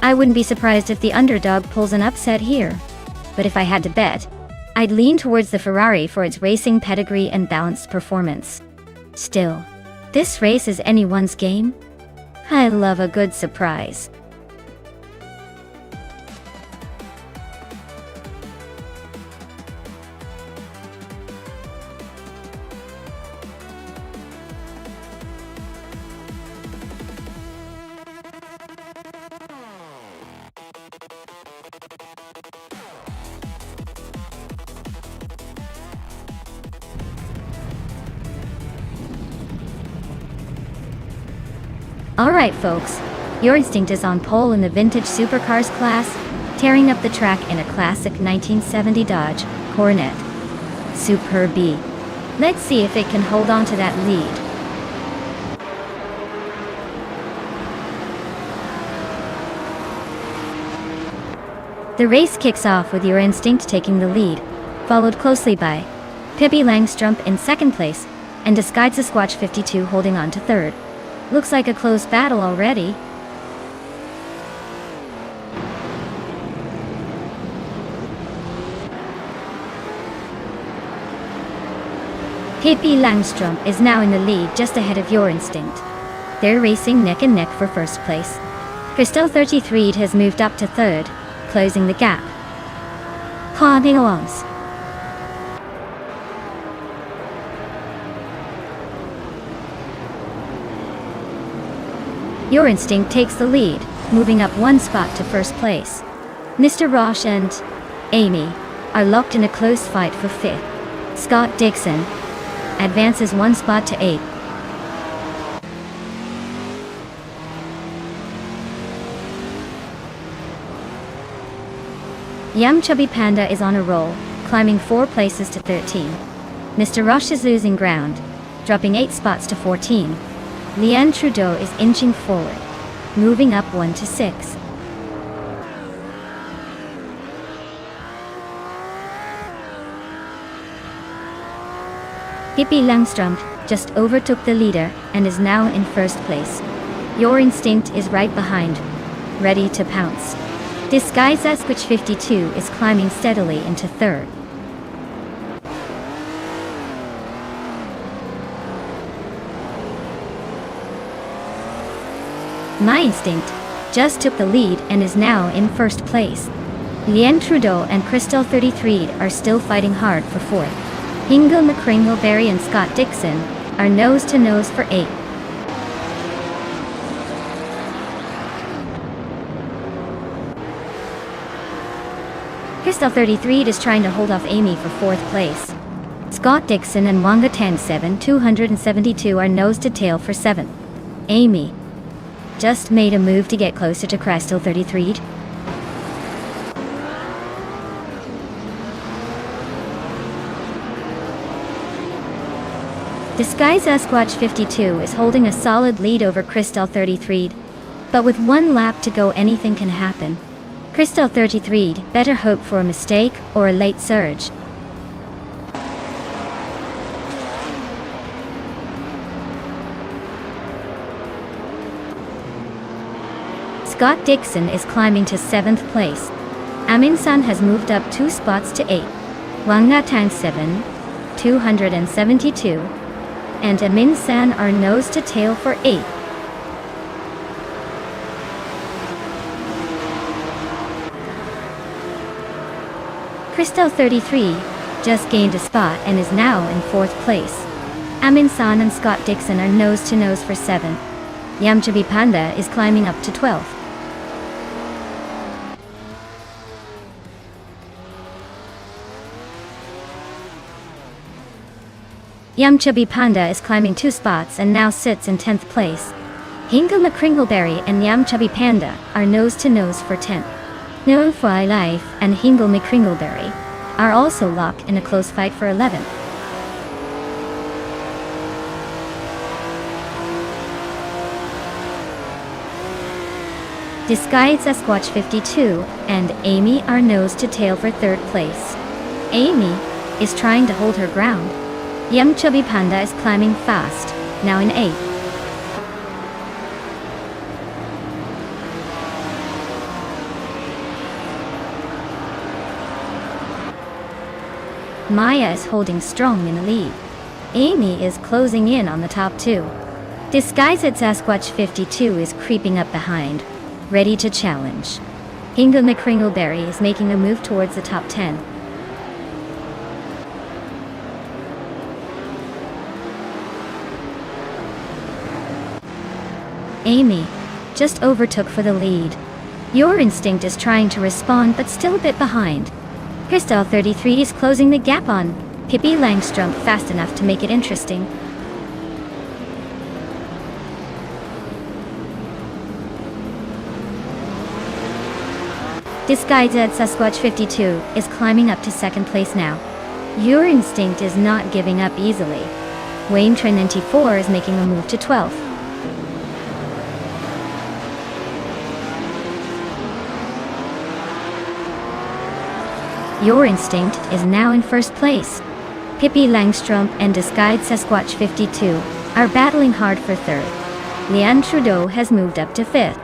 I wouldn't be surprised if the underdog pulls an upset here. But if I had to bet, I'd lean towards the Ferrari for its racing pedigree and balanced performance. Still, this race is anyone's game. I love a good surprise. Alright folks, your instinct is on pole in the vintage supercars class, tearing up the track in a classic 1970 Dodge Coronet. Superb. Let's see if it can hold on to that lead. The race kicks off with your instinct taking the lead, followed closely by Pippi Langstrup in second place, and Disguise Sasquatch 52 holding on to third. Looks like a close battle already. Pippi Langstrup is now in the lead just ahead of your instinct. They're racing neck and neck for first place. Christelle 33 has moved up to third, closing the gap. Claudine. Your instinct takes the lead, moving up one spot to first place. Mr. Roche and Amy are locked in a close fight for fifth. Scott Dixon advances one spot to eighth. Yum Chubby Panda is on a roll, climbing 4 places to 13. Mr. Rush is losing ground, dropping 8 spots to 14. Leanne Trudeau is inching forward, moving up 1 to 6. Pippi Langstrumpf just overtook the leader and is now in first place. Your Instinct is right behind, ready to pounce. Disguise Sasquatch 52 is climbing steadily into third. My Instinct just took the lead and is now in first place. Leanne Trudeau and Crystal 33 are still fighting hard for fourth. Hingle McCringleberry and Scott Dixon are nose to nose for 8. Crystal 33 is trying to hold off Amy for 4th place. Scott Dixon and Wanga Tan 272 are nose to tail for 7th. Amy just made a move to get closer to Crystal 33. Disguise Sasquatch 52 is holding a solid lead over Crystal 33, but with 1 lap to go anything can happen. Crystal 33 better hope for a mistake or a late surge. Scott Dixon is climbing to 7th place. Amin San has moved up 2 spots to 8. Wang Na Tang 272 and Amin San are nose to tail for 8. Crystal 33 just gained a spot and is now in 4th place. Amin San and Scott Dixon are nose to nose for 7th. Yum Chubby Panda is climbing up to 12th. Yum Chubby Panda is climbing 2 spots and now sits in 10th place. Hingle McCringleberry and Yum Chubby Panda are nose to nose for 10th. No Fly Life and Hingle McCringleberry are also locked in a close fight for 11th. Disguise Sasquatch 52 and Amy are nose to tail for 3rd place. Amy is trying to hold her ground. Yum Chubby Panda is climbing fast, now in 8th. Maya is holding strong in the lead. Amy is closing in on the top 2. Disguised Sasquatch 52 is creeping up behind, ready to challenge. Hingle McCringleberry is making a move towards the top 10. Amy just overtook for the lead. Your Instinct is trying to respond but still a bit behind. Crystal 33 is closing the gap on Pippi Langstrumpf fast enough to make it interesting. Disguised Sasquatch 52 is climbing up to 2nd place now. Your Instinct is not giving up easily. Wayne Trin 94 is making a move to 12th. Your Instinct is now in 1st place. Pippi Langstrumpf and Disguised Sasquatch 52 are battling hard for 3rd. Leanne Trudeau has moved up to 5th.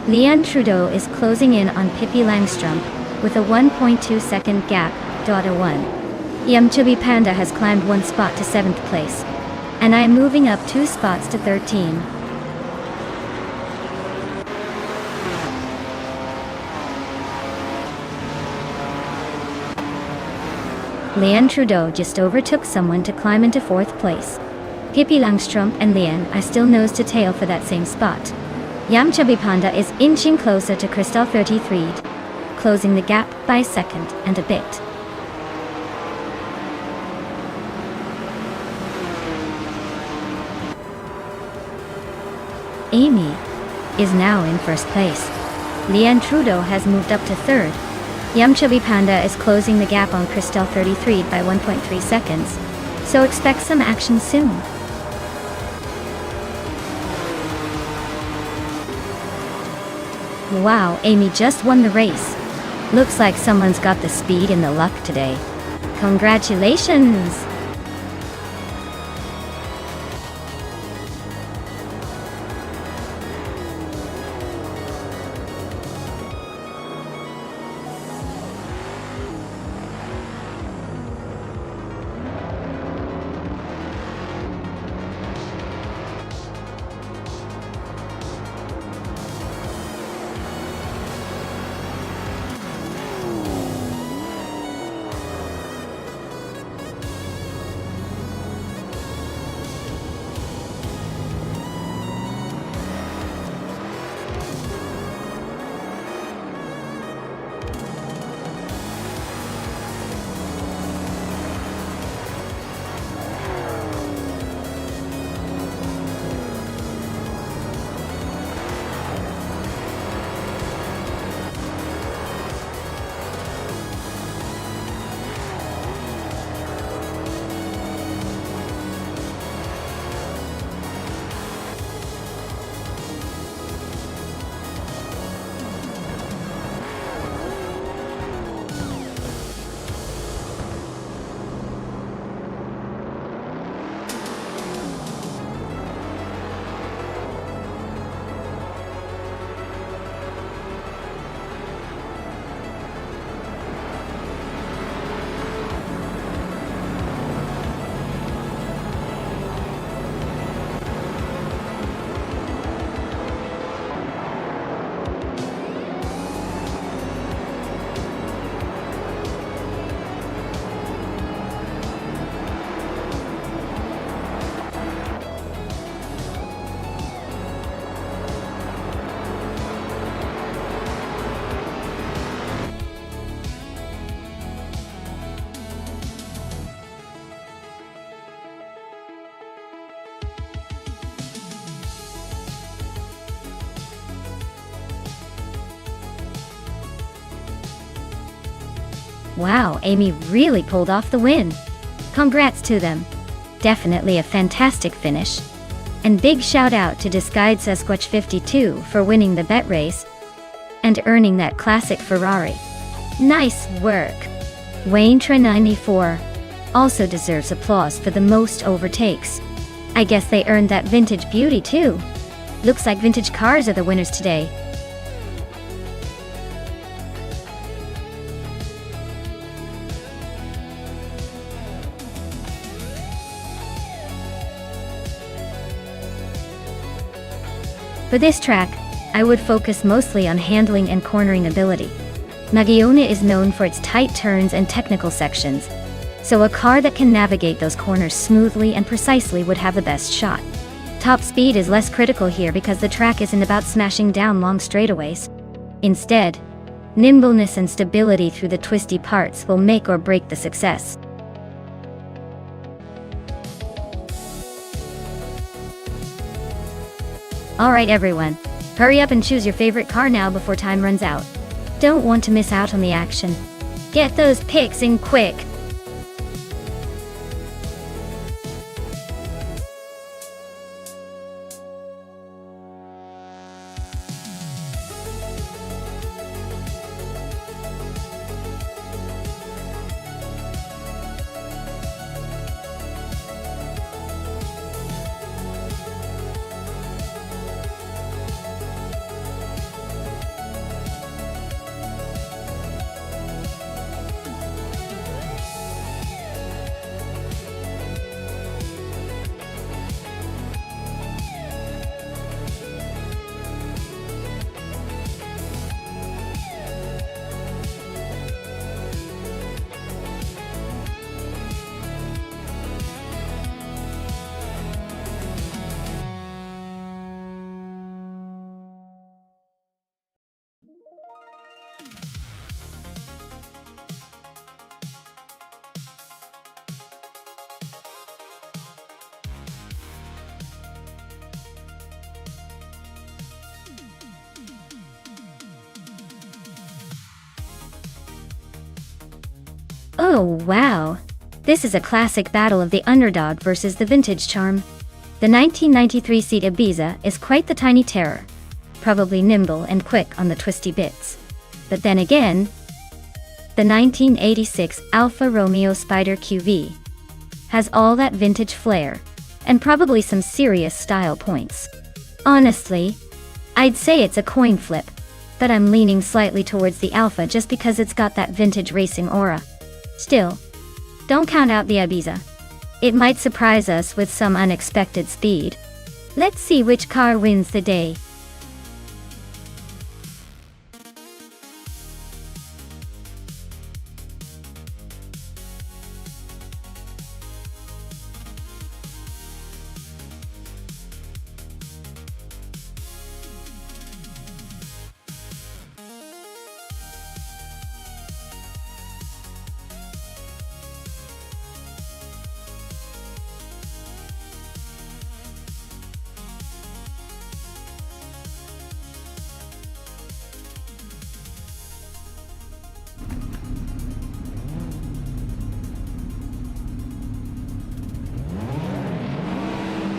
Leanne Trudeau is closing in on Pippi Langstrumpf with a 1.2 second gap. .1. Yum Chubby Panda has climbed 1 spot to 7th place. And I am moving up 2 spots to 13. Leanne Trudeau just overtook someone to climb into 4th place. Pippi Langstrumpf and Leanne are still nose to tail for that same spot. Yum Chubby Panda is inching closer to Crystal 33, closing the gap by a second and a bit. is now in first place. Lian Trudeau has moved up to third. Yumchubby Panda is closing the gap on Christelle 33 by 1.3 seconds. So expect some action soon. Wow, Amy just won the race. Looks like someone's got the speed and the luck today. Congratulations! Wow, Amy really pulled off the win. Congrats to them. Definitely a fantastic finish. And big shout out to Disguised Sasquatch 52 for winning the bet race and earning that classic Ferrari. Nice work. Waynetra 94 also deserves applause for the most overtakes. I guess they earned that vintage beauty too. Looks like vintage cars are the winners today. For this track, I would focus mostly on handling and cornering ability. Nagiona is known for its tight turns and technical sections, so a car that can navigate those corners smoothly and precisely would have the best shot. Top speed is less critical here because the track isn't about smashing down long straightaways. Instead, nimbleness and stability through the twisty parts will make or break the success. Alright everyone, hurry up and choose your favorite car now before time runs out. Don't want to miss out on the action. Get those picks in quick! Oh wow! This is a classic battle of the underdog versus the vintage charm. The 1993 seat Ibiza is quite the tiny terror, probably nimble and quick on the twisty bits. But then again, the 1986 Alfa Romeo Spider QV has all that vintage flair, and probably some serious style points. Honestly, I'd say it's a coin flip, but I'm leaning slightly towards the Alfa just because it's got that vintage racing aura. Still, don't count out the Ibiza. It might surprise us with some unexpected speed. Let's see which car wins the day.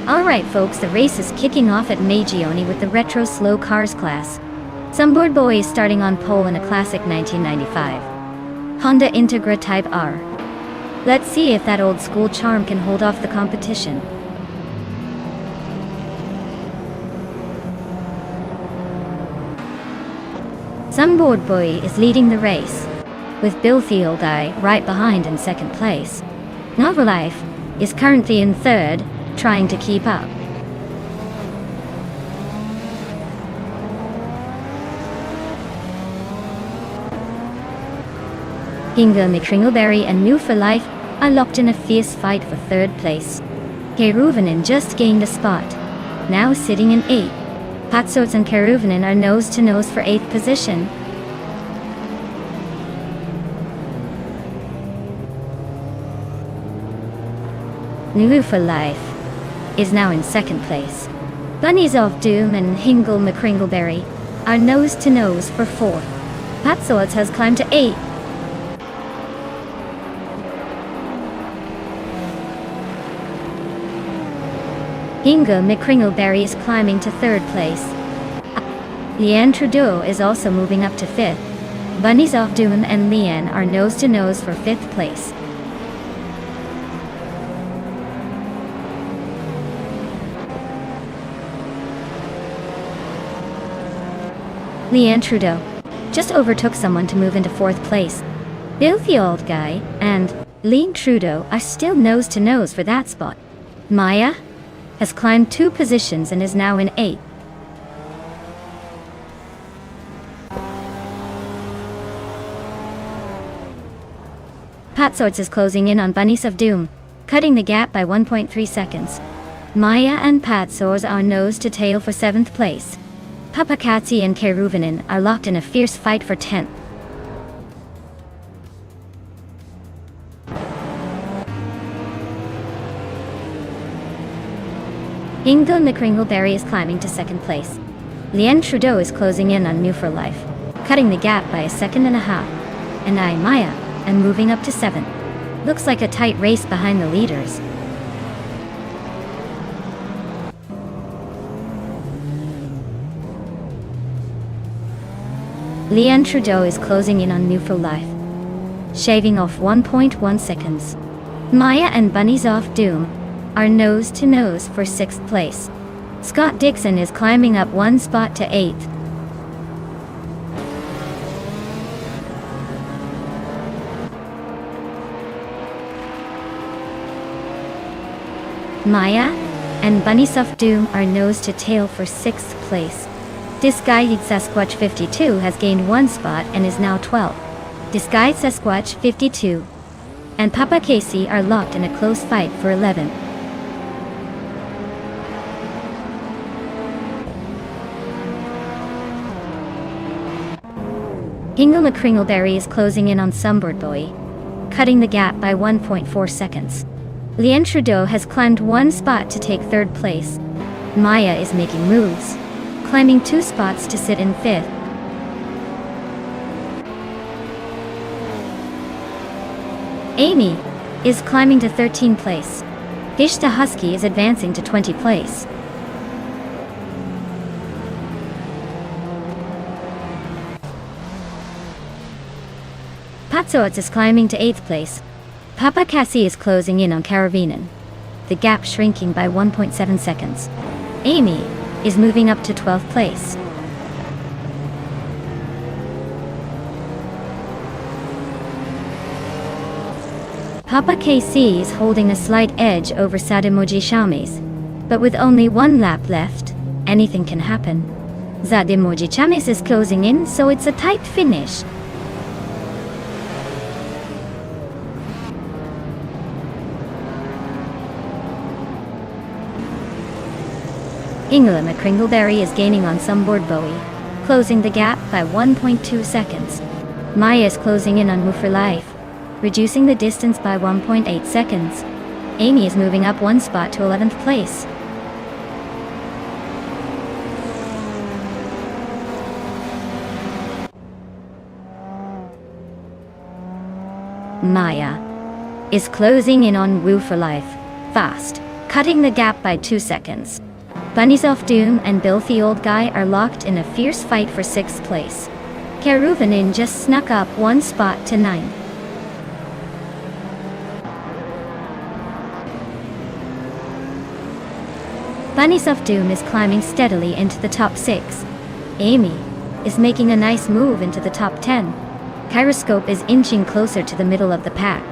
Alright folks, the race is kicking off at Magione with the Retro Slow Cars class. Some board boy is starting on pole in a classic 1995 Honda Integra Type R. Let's see if that old school charm can hold off the competition. Some board boy is leading the race, with Bill Field Eye right behind in second place. Noverlife is currently in third, trying to keep up. Hinga McCringleberry and New for Life are locked in a fierce fight for third place. Keruvanen just gained a spot, now sitting in 8th. Patsots and Keruvanen are nose to nose for 8th position. New for Life is now in second place. Bunnies of Doom and Hingle McCringleberry are nose to nose for 4th. Patsots has climbed to 8th. Hingle McCringleberry is climbing to 3rd place. Leanne Trudeau is also moving up to 5th. Bunnies of Doom and Leanne are nose to nose for 5th place. Leanne Trudeau just overtook someone to move into 4th place. Bill the Old Guy and Leanne Trudeau are still nose to nose for that spot. Maya has climbed 2 positions and is now in 8th. Patsorts is closing in on Bunnies of Doom, cutting the gap by 1.3 seconds. Maya and Patsorts are nose to tail for 7th place. Papakatsi and Keruvanen are locked in a fierce fight for 10th. Hingle McCringleberry is climbing to 2nd place. Leanne Trudeau is closing in on New for Life, cutting the gap by 1.5 seconds. And I, Maya, am moving up to 7th. Looks like a tight race behind the leaders. Leanne Trudeau is closing in on New for Life, shaving off 1.1 seconds. Maya and Bunnies of Doom are nose to nose for 6th place. Scott Dixon is climbing up 1 spot to 8th. Maya and Bunnies of Doom are nose to tail for 6th place. Disguised Sasquatch 52 has gained 1 spot and is now 12th. Disguised Sasquatch 52 and Papa Casey are locked in a close fight for 11th. Hingle McCringleberry is closing in on Sunbird Boy, cutting the gap by 1.4 seconds. Leanne Trudeau has climbed 1 spot to take 3rd place. Maya is making moves, climbing 2 spots to sit in 5th. Amy is climbing to 13th place. Gishta Husky is advancing to 20th place. Patsoats is climbing to 8th place. Papa Cassie is closing in on Karavinen, the gap shrinking by 1.7 seconds. Amy is moving up to 12th place. Papa KC is holding a slight edge over Sadimoji Chamis, but with only one lap left, anything can happen. Sadimoji Chamis is closing in, so it's a tight finish. Ingela McCringleberry is gaining on Sunboard Bowie, closing the gap by 1.2 seconds. Maya is closing in on Move for Life, reducing the distance by 1.8 seconds. Amy is moving up one spot to 11th place. Maya is closing in on Woo for Life, fast, cutting the gap by 2 seconds. Bunnies of Doom and Bill the Old Guy are locked in a fierce fight for 6th place. Karuvanin just snuck up one spot to 9th. Bunnies of Doom is climbing steadily into the top 6. Amy is making a nice move into the top 10. Kyroscope is inching closer to the middle of the pack.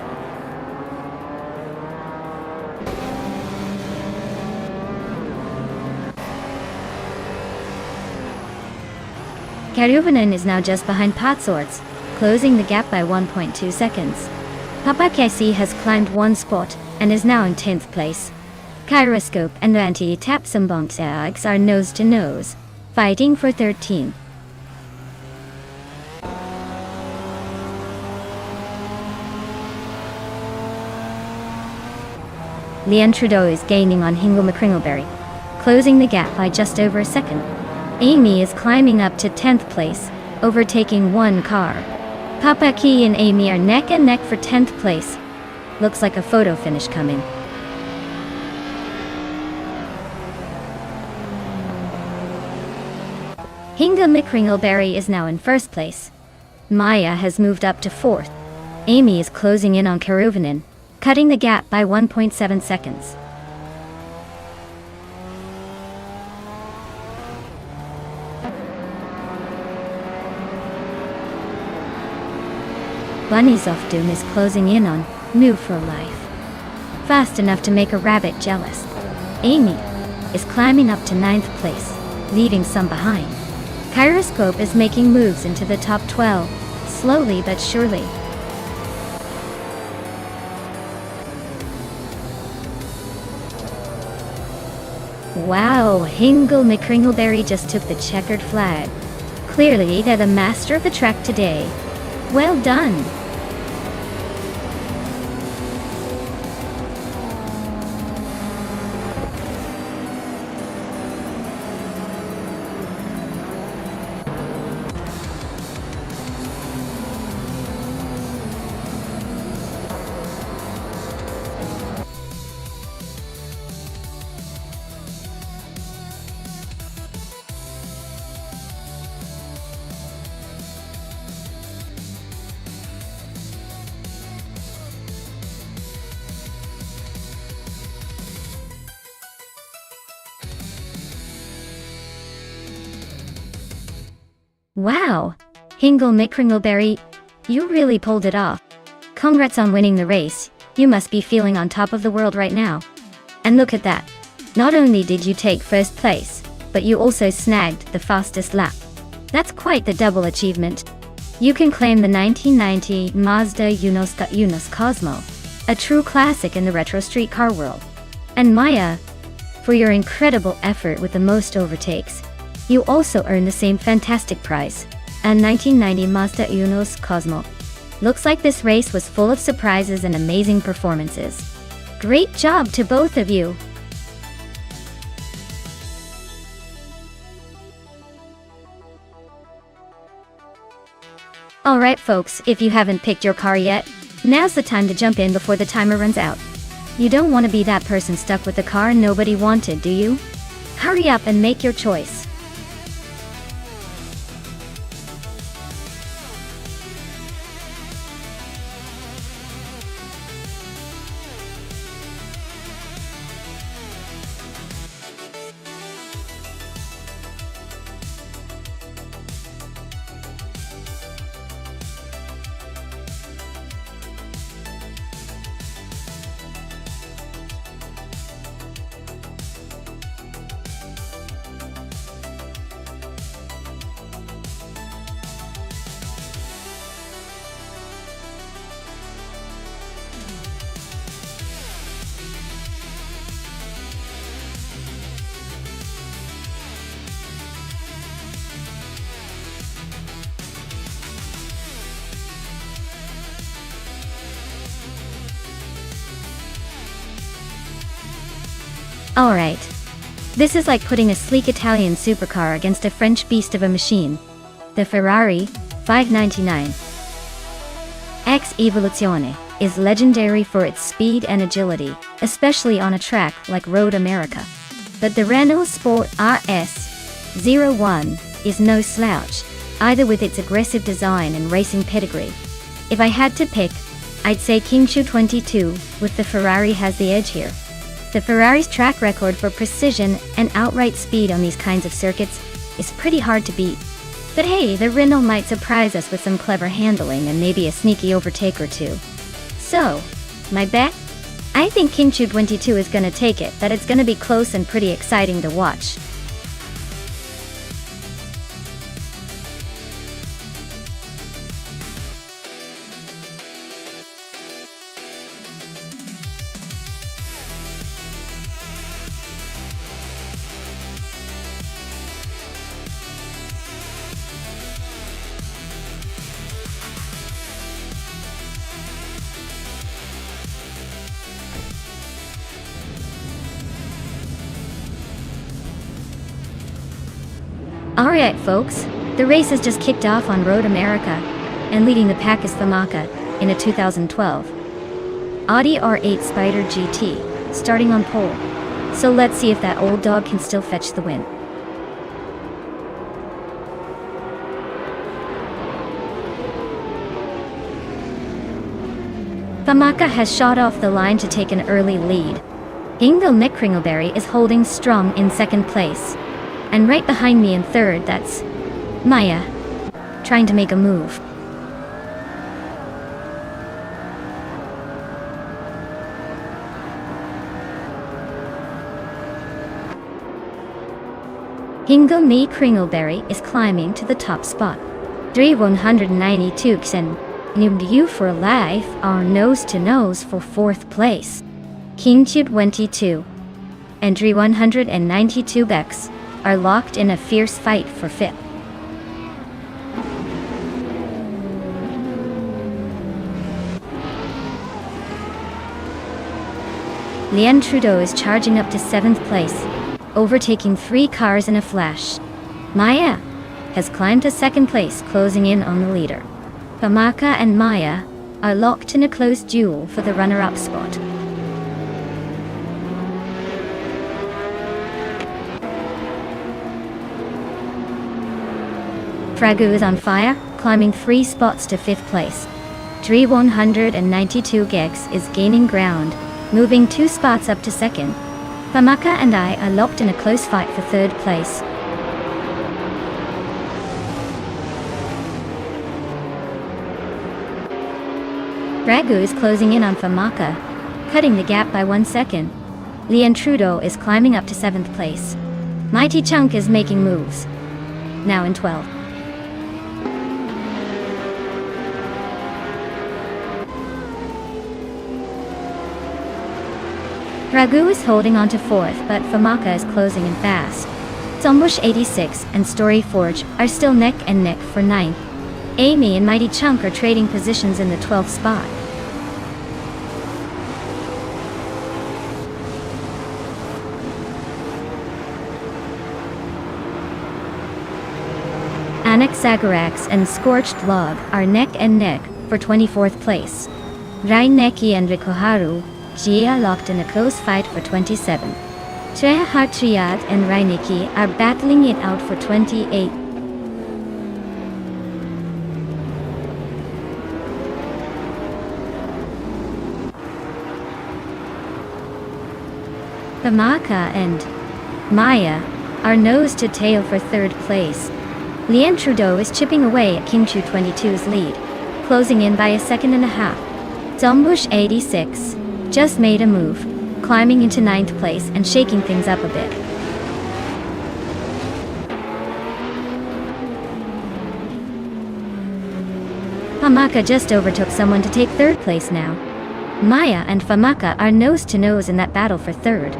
Karuvanen is now just behind Patsorts, closing the gap by 1.2 seconds. Papa Casey has climbed one spot and is now in 10th place. Kyroscope and Anti-Tapsambonks are nose to nose, fighting for 13. Leon Trudeau is gaining on Hingle McCringleberry, closing the gap by just over a second. Amy is climbing up to 10th place, overtaking one car. Papa Key and Amy are neck and neck for 10th place. Looks like a photo finish coming. Hinga McCringleberry is now in 1st place. Maya has moved up to 4th. Amy is closing in on Karuvanen, cutting the gap by 1.7 seconds. Bunnies of Doom is closing in on Move for Life, fast enough to make a rabbit jealous. Amy is climbing up to 9th place, leaving some behind. Kyroscope is making moves into the top 12, slowly but surely. Wow, Hingle McCringleberry just took the checkered flag. Clearly they're the master of the track today. Well done! Wow! Hingle McCringleberry, you really pulled it off. Congrats on winning the race. You must be feeling on top of the world right now. And look at that. Not only did you take 1st place, but you also snagged the fastest lap. That's quite the double achievement. You can claim the 1990 Mazda Unos Cosmo, a true classic in the retro street car world. And Maya, for your incredible effort with the most overtakes, you also earn the same fantastic prize, a 1990 Mazda Unos Cosmo. Looks like this race was full of surprises and amazing performances. Great job to both of you! Alright folks, if you haven't picked your car yet, Now's the time to jump in before the timer runs out. You don't want to be that person stuck with the car nobody wanted, do you? Hurry up and make your choice. Alright. This is like putting a sleek Italian supercar against a French beast of a machine. The Ferrari 599 X Evoluzione is legendary for its speed and agility, especially on a track like Road America. But the Renault Sport RS01 is no slouch, either with its aggressive design and racing pedigree. If I had to pick, I'd say King Chu 22 with the Ferrari has the edge here. The Ferrari's track record for precision and outright speed on these kinds of circuits is pretty hard to beat. But hey, the Renault might surprise us with some clever handling and maybe a sneaky overtake or two. So, my bet? I think King Chu 22 is gonna take it, but it's gonna be close and pretty exciting to watch. Alright folks, the race has just kicked off on Road America, and leading the pack is Famaka, in a 2012 Audi R8 Spider GT, starting on pole. So let's see if that old dog can still fetch the win. Famaka has shot off the line to take an early lead. Ingvild Kringleberry is holding strong in second place. And right behind me in third, that's Maya, trying to make a move. Ingvild Kringleberry is climbing to the top spot. 192 Xen, you for life are nose to nose for fourth place. King Chu 22 and 192 Bex are locked in a fierce fight for fifth. Leon Trudeau is charging up to 7th place, overtaking 3 cars in a flash. Maya has climbed to 2nd place, closing in on the leader. Famaka and Maya are locked in a close duel for the runner-up spot. Fragu is on fire, climbing 3 spots to 5th place. 192 Gex is gaining ground, moving 2 spots up to 2nd. Famaka and I are locked in a close fight for 3rd place. Fragu is closing in on Famaka, cutting the gap by 1 second. Leon Trudeau is climbing up to 7th place. Mighty Chunk is making moves, now in 12th. Ragu is holding on to 4th, but Famaka is closing in fast. Zombush 86 and Story Forge are still neck and neck for 9th. Amy and Mighty Chunk are trading positions in the 12th spot. Annex Zagarax and Scorched Log are neck and neck for 24th place. Raineki and Rikoharu, Jia locked in a close fight for 27. Trehartriad and Raineki are battling it out for 28. Famaka and Maya are nose to tail for third place. Lian Trudeau is chipping away at King Chu 22's lead, closing in by a second and a half. Zombush 86 just made a move, climbing into 9th place and shaking things up a bit. Famaka just overtook someone to take 3rd place now. Maya and Famaka are nose to nose in that battle for 3rd.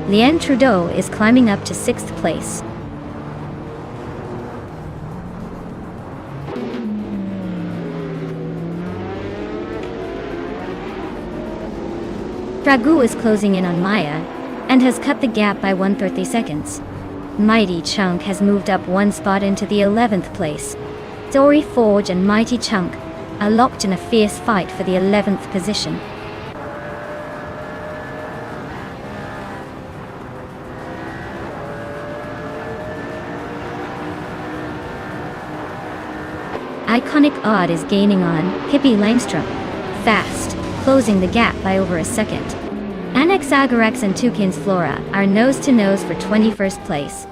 Lian Trudeau is climbing up to 6th place. Ragu is closing in on Maya and has cut the gap by 130 seconds. Mighty Chunk has moved up 1 spot into the 11th place. Dory Forge and Mighty Chunk are locked in a fierce fight for the 11th position. Iconic Odd is gaining on Hippie Langstrom fast, closing the gap by over a second. Anaxagorax and Toucan's Flora are nose to nose for 21st place.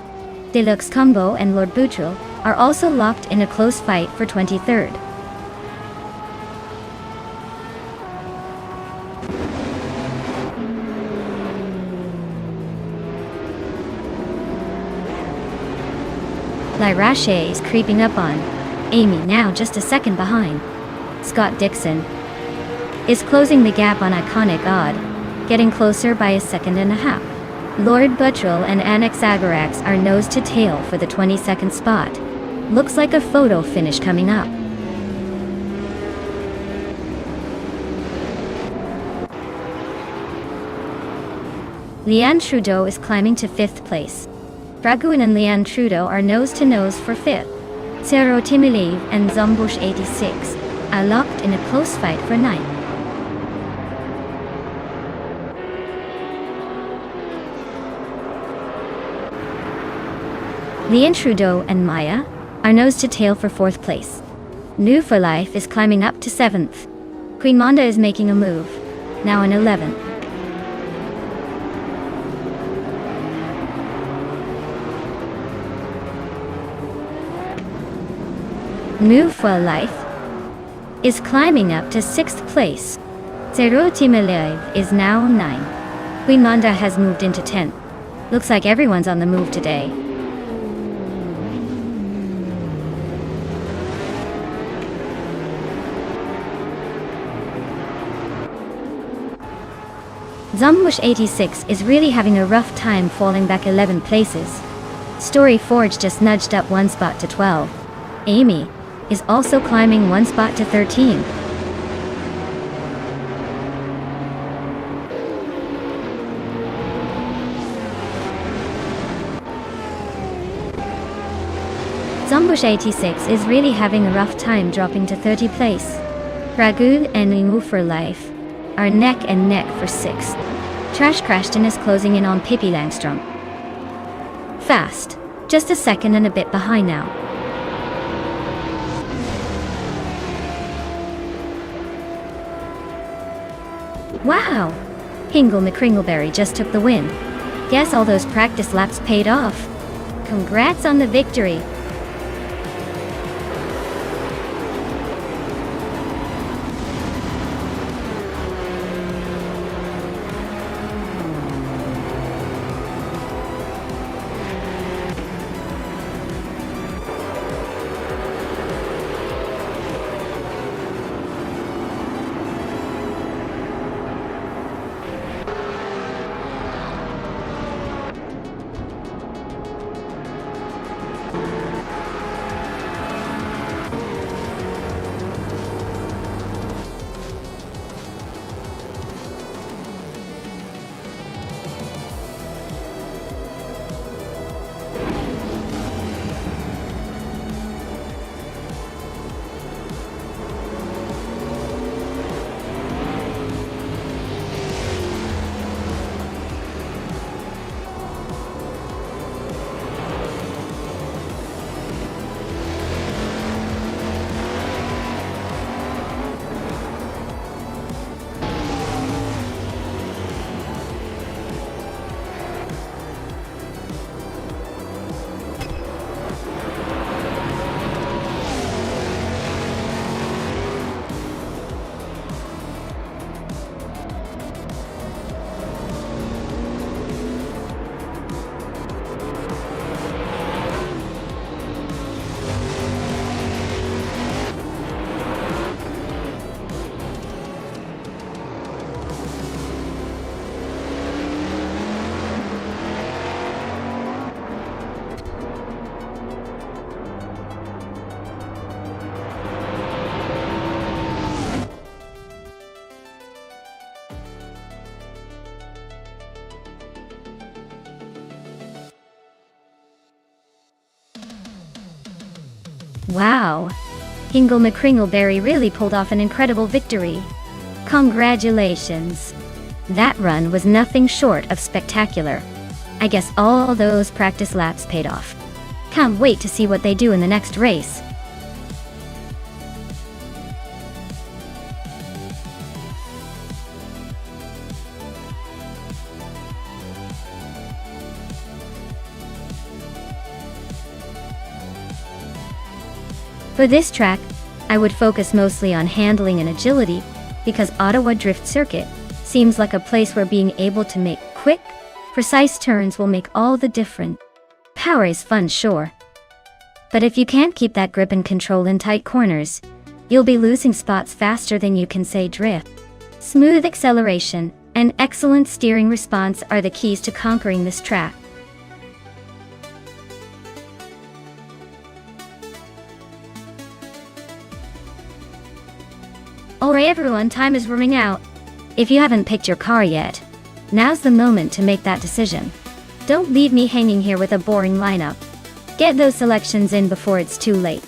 Deluxe Combo and Lord Boutril are also locked in a close fight for 23rd. Lyrache is creeping up on Amy, now just a second behind. Scott Dixon is closing the gap on Iconic Odd, getting closer by a second and a half. Lord Buttrell and Anaxagorax are nose to tail for the 22nd spot. Looks like a photo finish coming up. Lian Trudeau is climbing to 5th place. Draguin and Lian Trudeau are nose to nose for 5th. Zero Timilev and Zombush 86 are locked in a close fight for 9th. Lian Trudeau and Maya are nose to tail for 4th place. New for Life is climbing up to 7th. Queen Monda is making a move, now in 11th. New for Life is climbing up to 6th place. Zero Timilev is now 9. Queen Monda has moved into 10th. Looks like everyone's on the move today. Zombush 86 is really having a rough time falling back 11 places. Story Forge just nudged up 1 spot to 12. Amy is also climbing 1 spot to 13. Zombush 86 is really having a rough time dropping to 30 place. Ragul and Limu for Life are neck and neck for 6th. Trash Crashton is closing in on Pippi Langstrom. Fast, just a second and a bit behind now. Wow! Hingle McCringleberry just took the win. Guess all those practice laps paid off. Congrats on the victory! Wow! Hingle McCringleberry really pulled off an incredible victory. Congratulations! That run was nothing short of spectacular. I guess all those practice laps paid off. Can't wait to see what they do in the next race. For this track, I would focus mostly on handling and agility, because Ottawa Drift Circuit seems like a place where being able to make quick, precise turns will make all the difference. Power is fun, sure. But if you can't keep that grip and control in tight corners, you'll be losing spots faster than you can say drift. Smooth acceleration and excellent steering response are the keys to conquering this track. Alright everyone, time is running out. If you haven't picked your car yet, now's the moment to make that decision. Don't leave me hanging here with a boring lineup. Get those selections in before it's too late.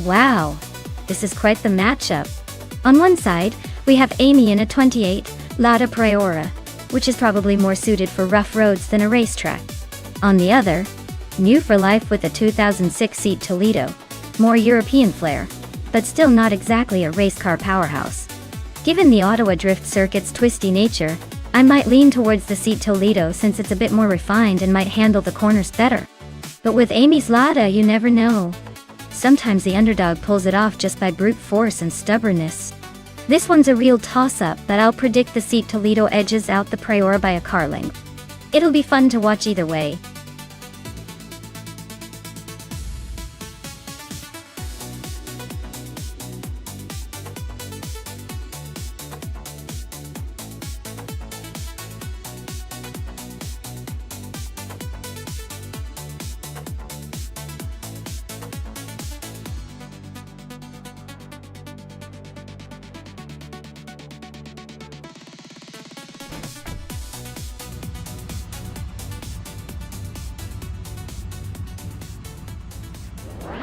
Wow, this is quite the matchup. On one side, we have Amy in a 28 Lada Priora, which is probably more suited for rough roads than a racetrack. On the other, new for life with a 2006 Seat Toledo, more European flair, but still not exactly a race car powerhouse. Given the Ottawa Drift Circuit's twisty nature, I might lean towards the Seat Toledo since it's a bit more refined and might handle the corners better. But with Amy's Lada, you never know. Sometimes the underdog pulls it off just by brute force and stubbornness. This one's a real toss-up, but I'll predict the Seat Toledo edges out the Priora by a car length. It'll be fun to watch either way.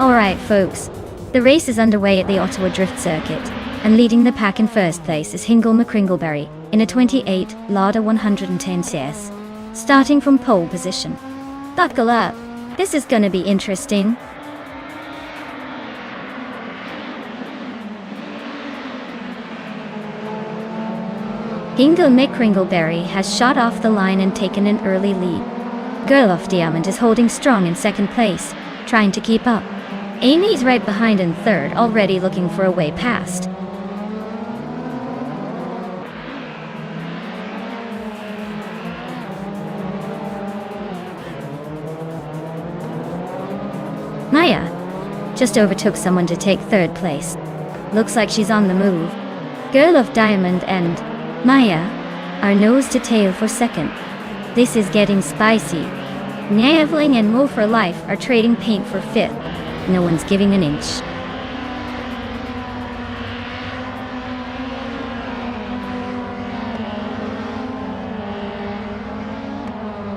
Alright folks, the race is underway at the Ottawa Drift Circuit, and leading the pack in first place is Hingle McCringleberry in a 28 Lada 110 CS, starting from pole position. Buckle up, this is gonna be interesting. Hingle McCringleberry has shot off the line and taken an early lead. Girl of Diamond is holding strong in second place, trying to keep up. Amy's right behind in third, already looking for a way past. Maya just overtook someone to take third place. Looks like she's on the move. Girl of Diamond and Maya are nose to tail for second. This is getting spicy. Naveling and Mo for Life are trading paint for fifth. No one's giving an inch.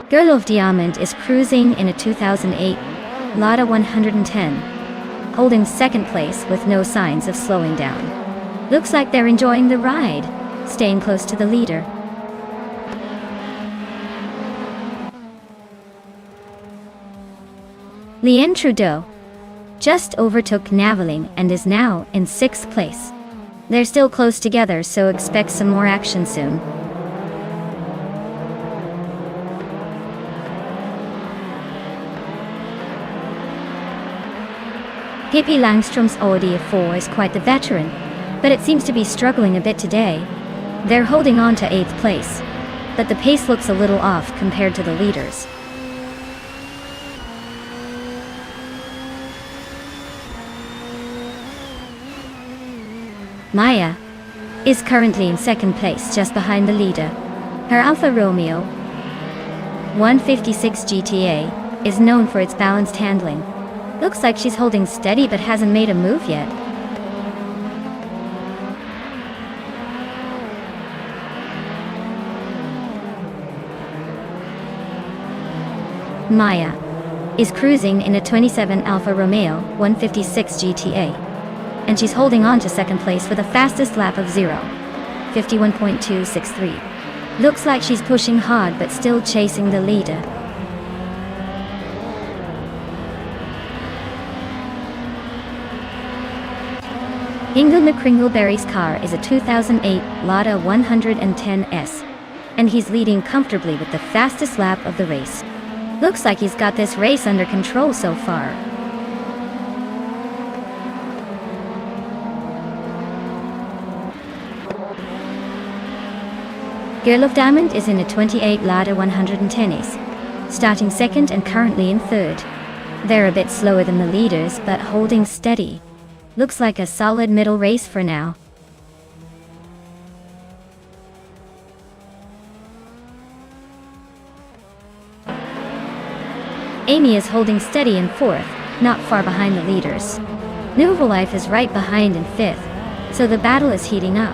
Girl of Diamond is cruising in a 2008 Lada 110, holding second place with no signs of slowing down. Looks like they're enjoying the ride, staying close to the leader. Leanne Trudeau just overtook Naveling and is now in sixth place. They're still close together, so expect some more action soon. Pippi Langström's Audi A4 is quite the veteran, but it seems to be struggling a bit today. They're holding on to 8th place, but the pace looks a little off compared to the leaders. Maya is currently in 2nd place just behind the leader. Her Alfa Romeo 156 GTA is known for its balanced handling. Looks like she's holding steady but hasn't made a move yet. Maya is cruising in a 27 Alfa Romeo 156 GTA, and she's holding on to 2nd place with a fastest lap of 51.263. Looks like she's pushing hard but still chasing the leader. Ingo McCringleberry's car is a 2008 Lada 110S, and he's leading comfortably with the fastest lap of the race. Looks like he's got this race under control so far. Gerlof Diamond is in a 28 Lada 110S, starting 2nd and currently in 3rd. They're a bit slower than the leaders, but holding steady. Looks like a solid middle race for now. Amy is holding steady in 4th, not far behind the leaders. Nouveau Life is right behind in 5th, so the battle is heating up.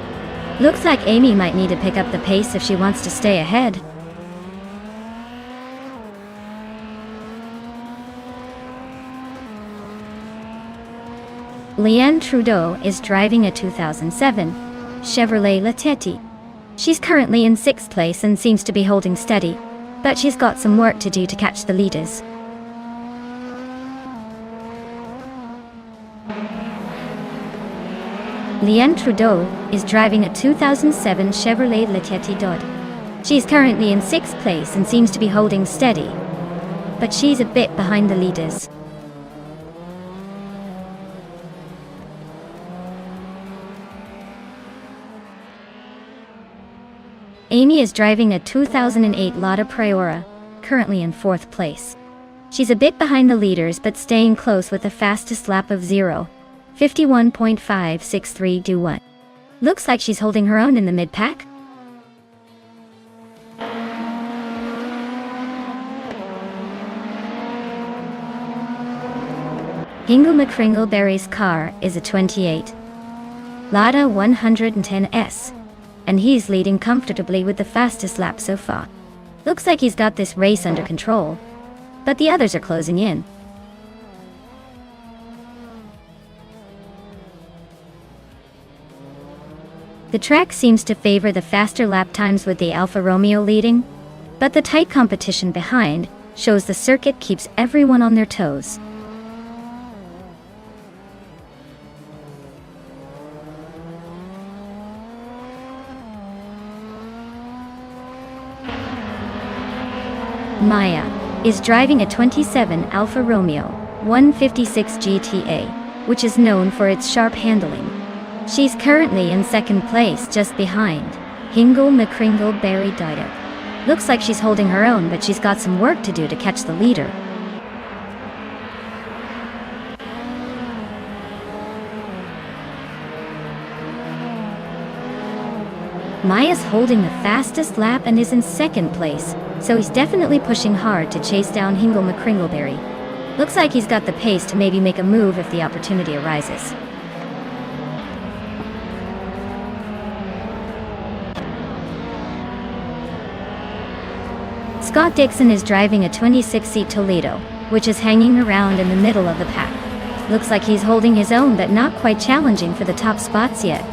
Looks like Amy might need to pick up the pace if she wants to stay ahead. Leanne Trudeau is driving a 2007 Chevrolet Latetti. She's currently in 6th place and seems to be holding steady, but she's got some work to do to catch the leaders. Leanne Trudeau is driving a 2007 Chevrolet Latetti Dodge. She's currently in 6th place and seems to be holding steady, but she's a bit behind the leaders. Amy is driving a 2008 Lada Priora, currently in 4th place. She's a bit behind the leaders but staying close with the fastest lap of 51.56321. Looks like she's holding her own in the mid-pack. Ingo McCringleberry's car is a 28 Lada 110S, and he's leading comfortably with the fastest lap so far. Looks like he's got this race under control, but the others are closing in. The track seems to favor the faster lap times with the Alfa Romeo leading, but the tight competition behind shows the circuit keeps everyone on their toes. Maya is driving a 27 Alfa Romeo 156 GTA, which is known for its sharp handling. She's currently in 2nd place just behind Ingo McCringleberry. Looks like she's holding her own, but she's got some work to do to catch the leader. Maya's holding the fastest lap and is in 2nd place, so he's definitely pushing hard to chase down Ingo McCringleberry. Looks like he's got the pace to maybe make a move if the opportunity arises. Scott Dixon is driving a 26-seat Toledo, which is hanging around in the middle of the pack. Looks like he's holding his own but not quite challenging for the top spots yet.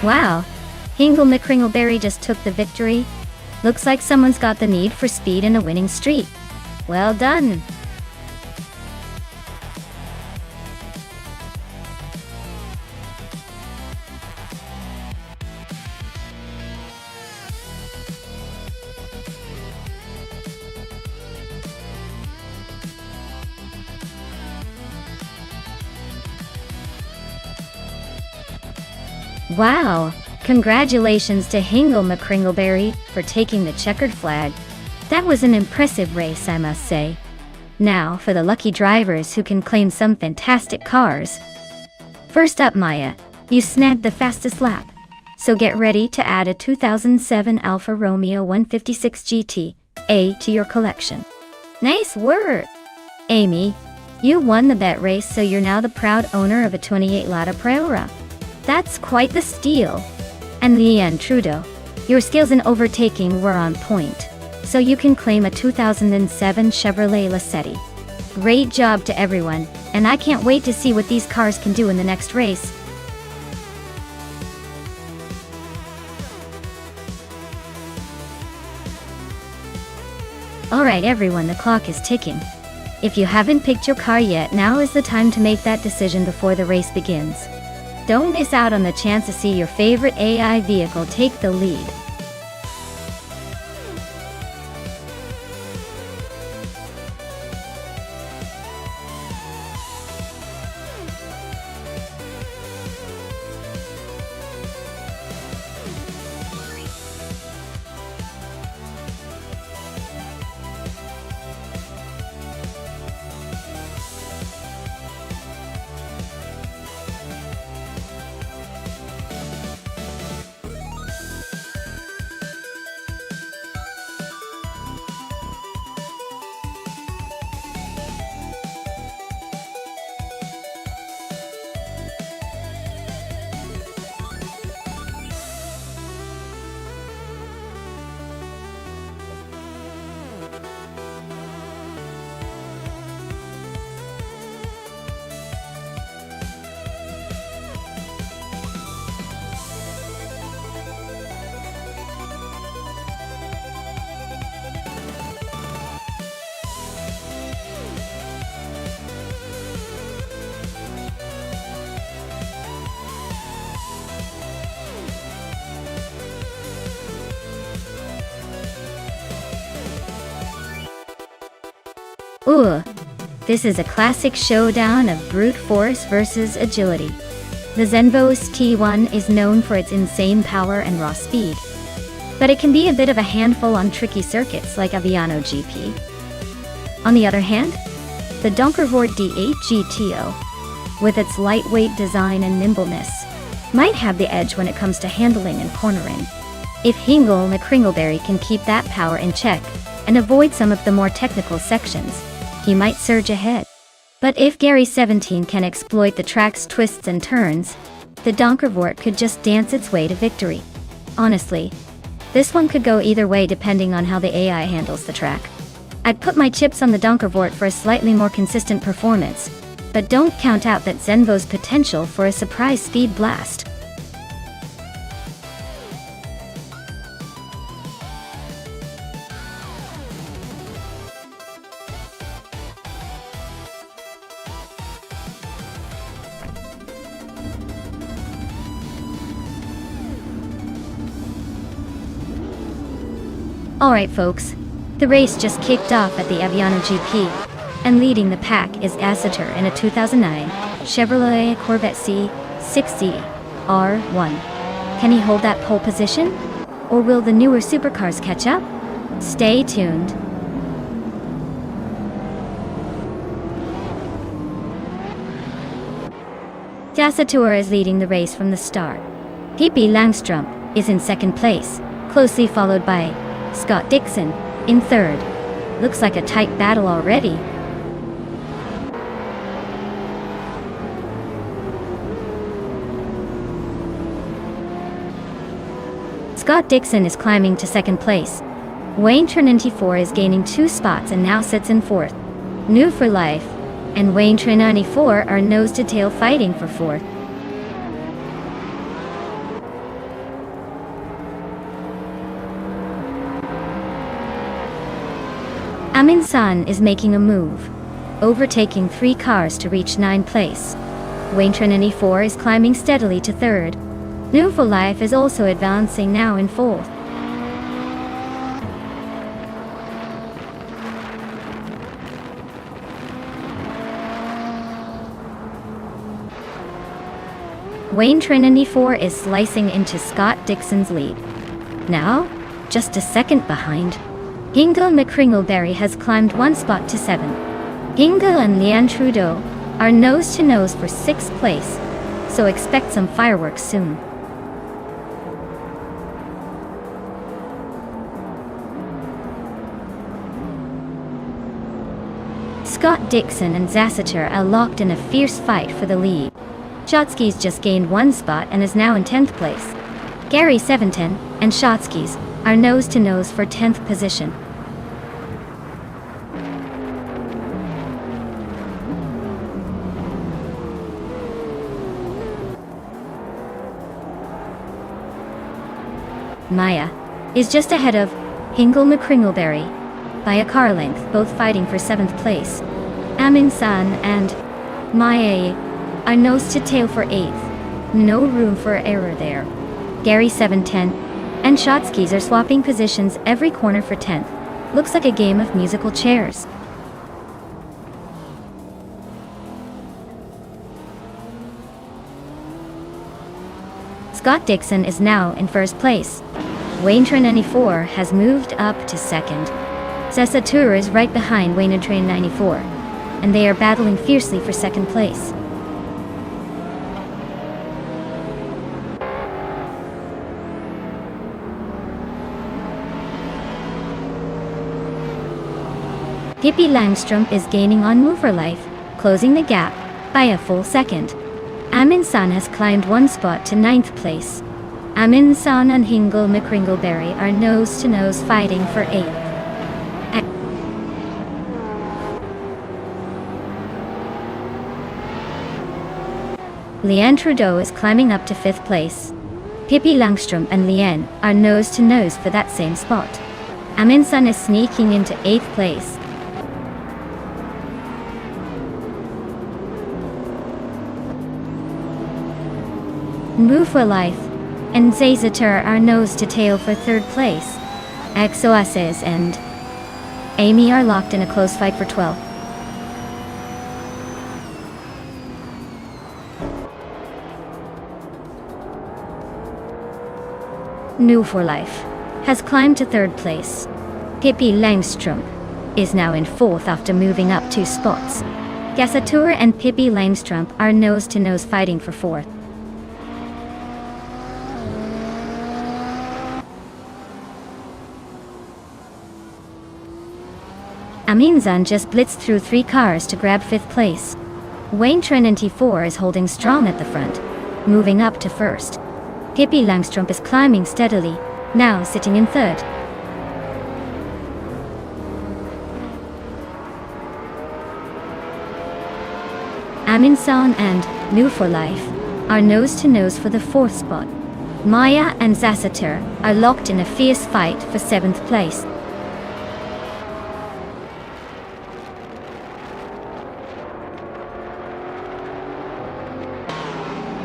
Wow, Ingo McCringleberry just took the victory. Looks like someone's got the need for speed and a winning streak. Well done. Wow! Congratulations to Hingle McCringleberry for taking the checkered flag. That was an impressive race, I must say. Now for the lucky drivers who can claim some fantastic cars. First up, Maya, you snagged the fastest lap. So get ready to add a 2007 Alfa Romeo 156 GT to your collection. Nice work! Amy, you won the bet race, so you're now the proud owner of a 28 Lada Priora. That's quite the steal. And Leanne Trudeau, your skills in overtaking were on point, so you can claim a 2007 Chevrolet Lacetti. Great job to everyone, and I can't wait to see what these cars can do in the next race. Alright everyone, the clock is ticking. If you haven't picked your car yet, now is the time to make that decision before the race begins. Don't miss out on the chance to see your favorite AI vehicle take the lead. Ooh, this is a classic showdown of brute force versus agility. The Zenvo's T1 is known for its insane power and raw speed, but it can be a bit of a handful on tricky circuits like Aviano GP. On the other hand, the Donkervoort D8 GTO, with its lightweight design and nimbleness, might have the edge when it comes to handling and cornering. If Hingle McCringleberry can keep that power in check and avoid some of the more technical sections, he might surge ahead. But if Gary 17 can exploit the track's twists and turns, the Donkervoort could just dance its way to victory. Honestly, this one could go either way depending on how the AI handles the track. I'd put my chips on the Donkervoort for a slightly more consistent performance, but don't count out that Zenvo's potential for a surprise speed blast. Alright folks, the race just kicked off at the Aviano GP, and leading the pack is Asseter in a 2009 Chevrolet Corvette C60 R1. Can he hold that pole position? Or will the newer supercars catch up? Stay tuned. Asseter is leading the race from the start. Pippi Langström is in second place, closely followed by Scott Dixon in third. Looks like a tight battle already. Scott Dixon is climbing to second place. Wayne Trinity 4 is gaining 2 spots and now sits in fourth. New for Life and Wayne Trinity 4 are nose-to-tail fighting for fourth. Amin San is making a move, overtaking 3 cars to reach 9th place. Wayne Trinity 4 is climbing steadily to third. New for Life is also advancing now in fourth. Wayne Trinity 4 is slicing into Scott Dixon's lead. Now, just a second behind, Hingle McCringleberry has climbed one spot to 7. Hingle and Leanne Trudeau are nose to nose for 6th place, so expect some fireworks soon. Scott Dixon and Zasater are locked in a fierce fight for the lead. Shotsky's just gained one spot and is now in 10th place. Gary 710 and Shotsky's are nose to nose for 10th position. Maya is just ahead of Hingle McCringleberry by a car length, both fighting for 7th place. Amin San and Maya are nose to tail for 8th. No room for error there. Gary 710 and Shotskis are swapping positions every corner for 10th. Looks like a game of musical chairs. Scott Dixon is now in 1st place. Wayne Train 94 has moved up to 2nd. Zasater is right behind Wayne Train 94, and they are battling fiercely for 2nd place. Pippi Langstrom is gaining on Move for Life, closing the gap by a full second. Amin San has climbed one spot to 9th place. Amin San and Hingle McCringleberry are nose to nose fighting for 8th. Leanne Trudeau is climbing up to 5th place. Pippi Langstrom and Leanne are nose to nose for that same spot. Amin San is sneaking into 8th place. Move for Life and Zasater are nose to tail for 3rd place. Exoases and Amy are locked in a close fight for 12th. New for Life has climbed to 3rd place. Pippi Langstrom is now in 4th after moving up 2 spots. Zasater and Pippi Langstrom are nose to nose fighting for 4th. Amin San just blitzed through 3 cars to grab 5th place. Wayne Trinity 4 is holding strong at the front, moving up to 1st. Pippi Langstrom is climbing steadily, now sitting in 3rd. Amin San and New for Life are nose to nose for the 4th spot. Maya and Zasater are locked in a fierce fight for 7th place.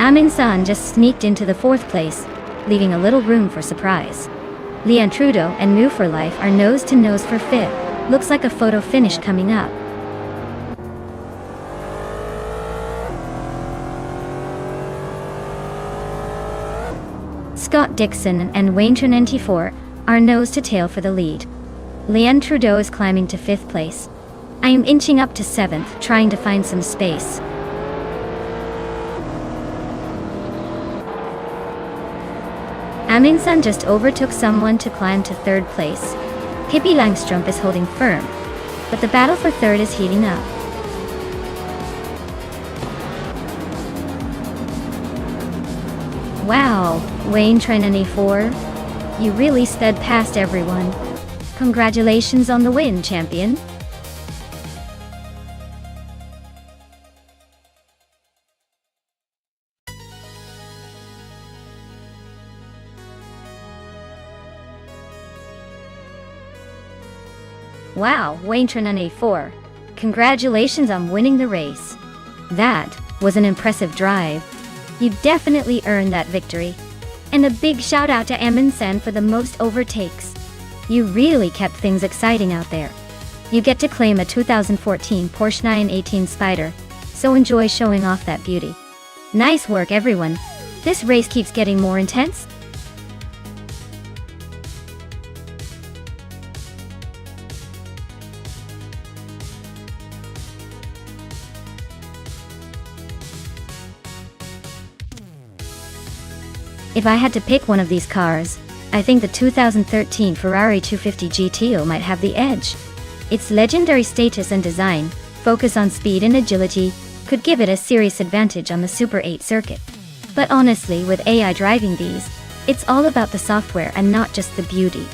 Amin San just sneaked into the 4th place, leaving a little room for surprise. Leanne Trudeau and Move for Life are nose to nose for 5th. Looks like a photo finish coming up. Scott Dixon and Wayne Train 94 are nose to tail for the lead. Leanne Trudeau is climbing to 5th place. I am inching up to 7th, trying to find some space. Amin San just overtook someone to climb to 3rd place. Pippi Langstrom is holding firm, but the battle for 3rd is heating up. Wow, Wayne Train 94, you really sped past everyone. Congratulations on the win, champion. Wow, Wayne Train 94, congratulations on winning the race. That was an impressive drive. You definitely earned that victory. And a big shout out to Amin San for the most overtakes. You really kept things exciting out there. You get to claim a 2014 Porsche 918 Spyder, so enjoy showing off that beauty. Nice work everyone. This race keeps getting more intense. If I had to pick one of these cars, I think the 2013 Ferrari 250 GTO might have the edge. Its legendary status and design, focus on speed and agility, could give it a serious advantage on the Super 8 circuit. But honestly, with AI driving these, it's all about the software and not just the beauty.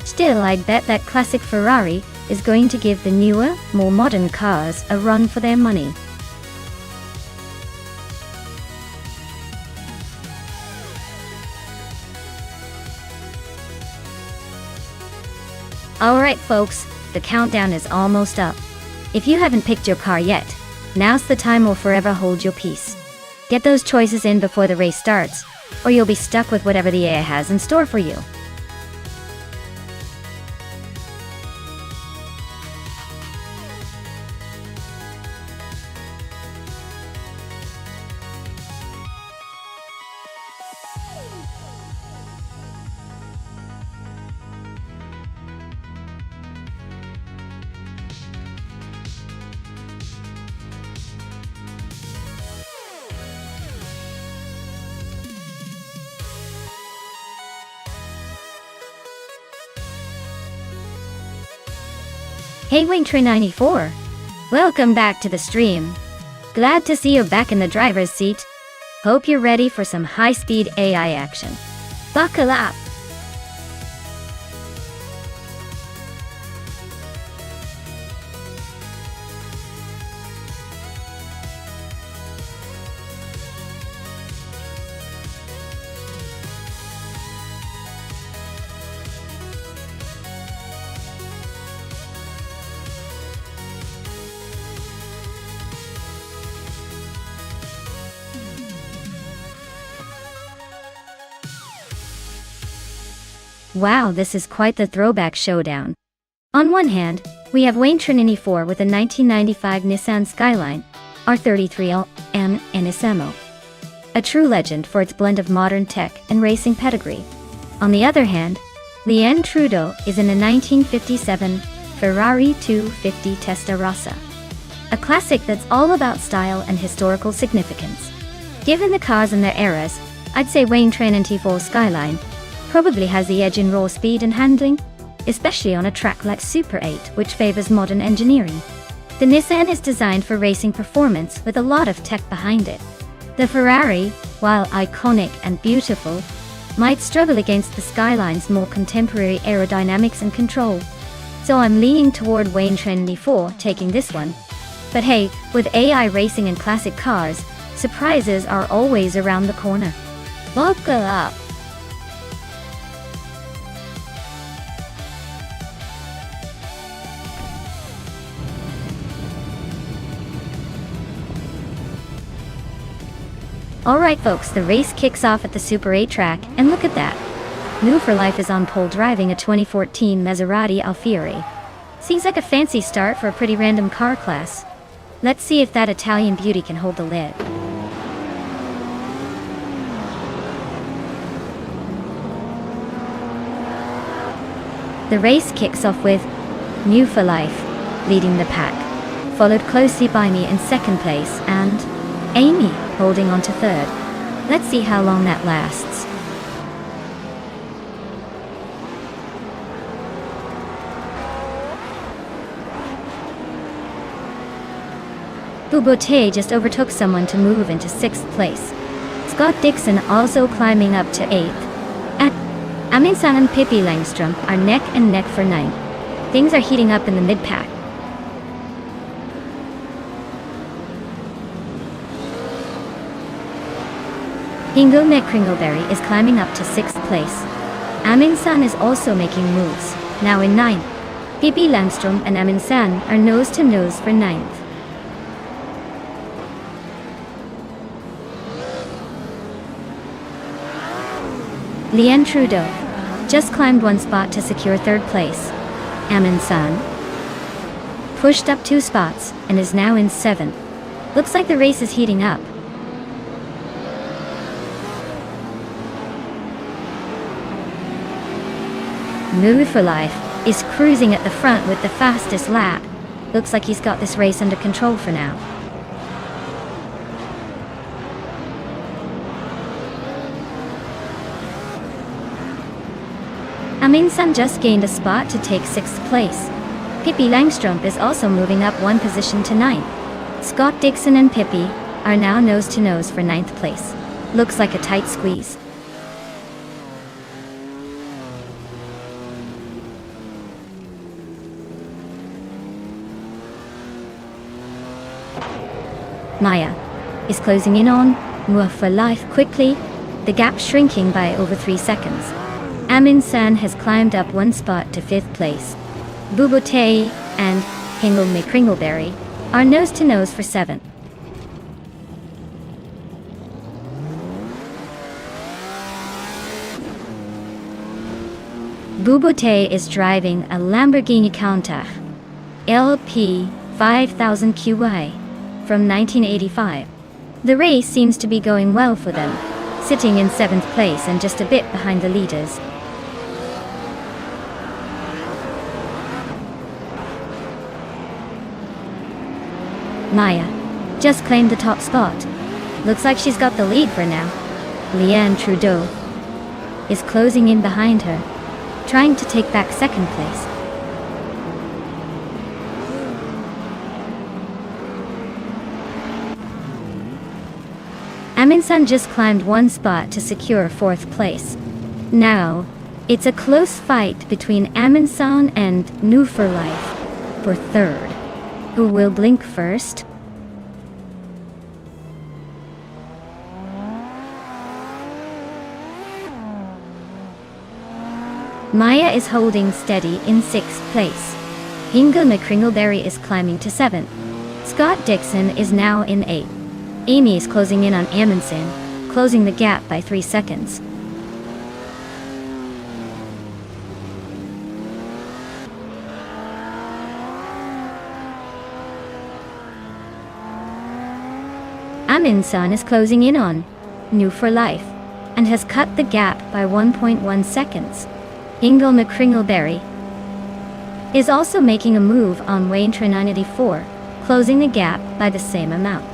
Still, I'd bet that classic Ferrari is going to give the newer, more modern cars a run for their money. Alright folks, the countdown is almost up. If you haven't picked your car yet, now's the time or forever hold your peace. Get those choices in before the race starts, or you'll be stuck with whatever the AI has in store for you. Hey Wingtrain94! Welcome back to the stream. Glad to see you back in the driver's seat. Hope you're ready for some high-speed AI action. Buckle up! Wow, this is quite the throwback showdown. On one hand, we have Wingtrain94 with a 1995 Nissan Skyline R33L M Nismo, a true legend for its blend of modern tech and racing pedigree. On the other hand, Leanne Trudeau is in a 1957 Ferrari 250 Testarossa, a classic that's all about style and historical significance. Given the cars and their eras, I'd say Wingtrain94 Skyline probably has the edge in raw speed and handling, especially on a track like Super 8, which favors modern engineering. The Nissan is designed for racing performance with a lot of tech behind it. The Ferrari, while iconic and beautiful, might struggle against the Skyline's more contemporary aerodynamics and control. So I'm leaning toward Wingtrain94 taking this one. But hey, with AI racing and classic cars, surprises are always around the corner. Buckle up! Alright folks, the race kicks off at the Super 8 track, and look at that. New for Life is on pole driving a 2014 Maserati Alfieri. Seems like a fancy start for a pretty random car class. Let's see if that Italian beauty can hold the lid. The race kicks off with New for Life leading the pack, followed closely by me in second place and Amy holding on to third. Let's see how long that lasts. Bubote just overtook someone to move into 6th place. Scott Dixon also climbing up to 8th. And Amundsen and Pippi Langstrom are neck and neck for 9th. Things are heating up in the mid-pack. Hingo Kringleberry is climbing up to 6th place. Amundsen is also making moves, now in 9th. Pippi Langstrom and Amundsen are nose to nose for 9th. Leanne Trudeau just climbed 1 spot to secure 3rd place. Amundsen pushed up 2 spots and is now in 7th. Looks like the race is heating up. Move for Life is cruising at the front with the fastest lap. Looks like he's got this race under control for now. Amin-san just gained a spot to take 6th place. Pippi Langstrup is also moving up 1 position to 9th. Scott Dixon and Pippi are now nose-to-nose for 9th place. Looks like a tight squeeze. Maya is closing in on Move for Life quickly, the gap shrinking by over 3 seconds. Amin-san has climbed up 1 spot to 5th place. Bubote and Hingle McCringleberry are nose-to-nose for 7th. Bubote is driving a Lamborghini Countach LP 5000 QI from 1985. The race seems to be going well for them, sitting in 7th place and just a bit behind the leaders. Maya just claimed the top spot. Looks like she's got the lead for now. Leanne Trudeau is closing in behind her, trying to take back 2nd place. Amin-san just climbed 1 spot to secure 4th place. Now, it's a close fight between Amin-san and New for Life for 3rd. Who will blink first? Maya is holding steady in 6th place. Hingle McCringleberry is climbing to 7th. Scott Dixon is now in 8th. Amy is closing in on Amundsen, closing the gap by 3 seconds. Amin-san is closing in on New for Life and has cut the gap by 1.1 seconds. Hingle McCringleberry is also making a move on Wayne Train 984, closing the gap by the same amount.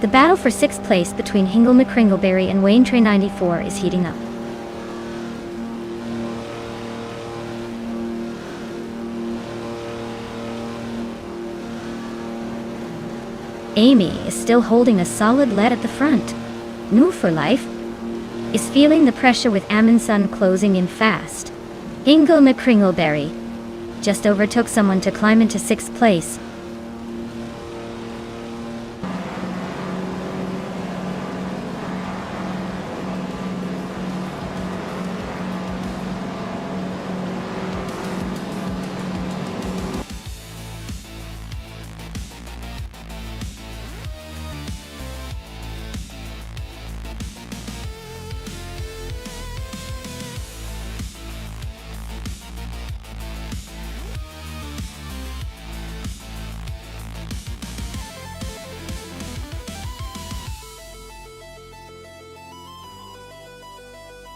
The battle for 6th place between Hingle McCringleberry and Wayne Train 94 is heating up. Amy is still holding a solid lead at the front. New for Life is feeling the pressure with Amundsen closing in fast. Hingle McCringleberry just overtook someone to climb into 6th place.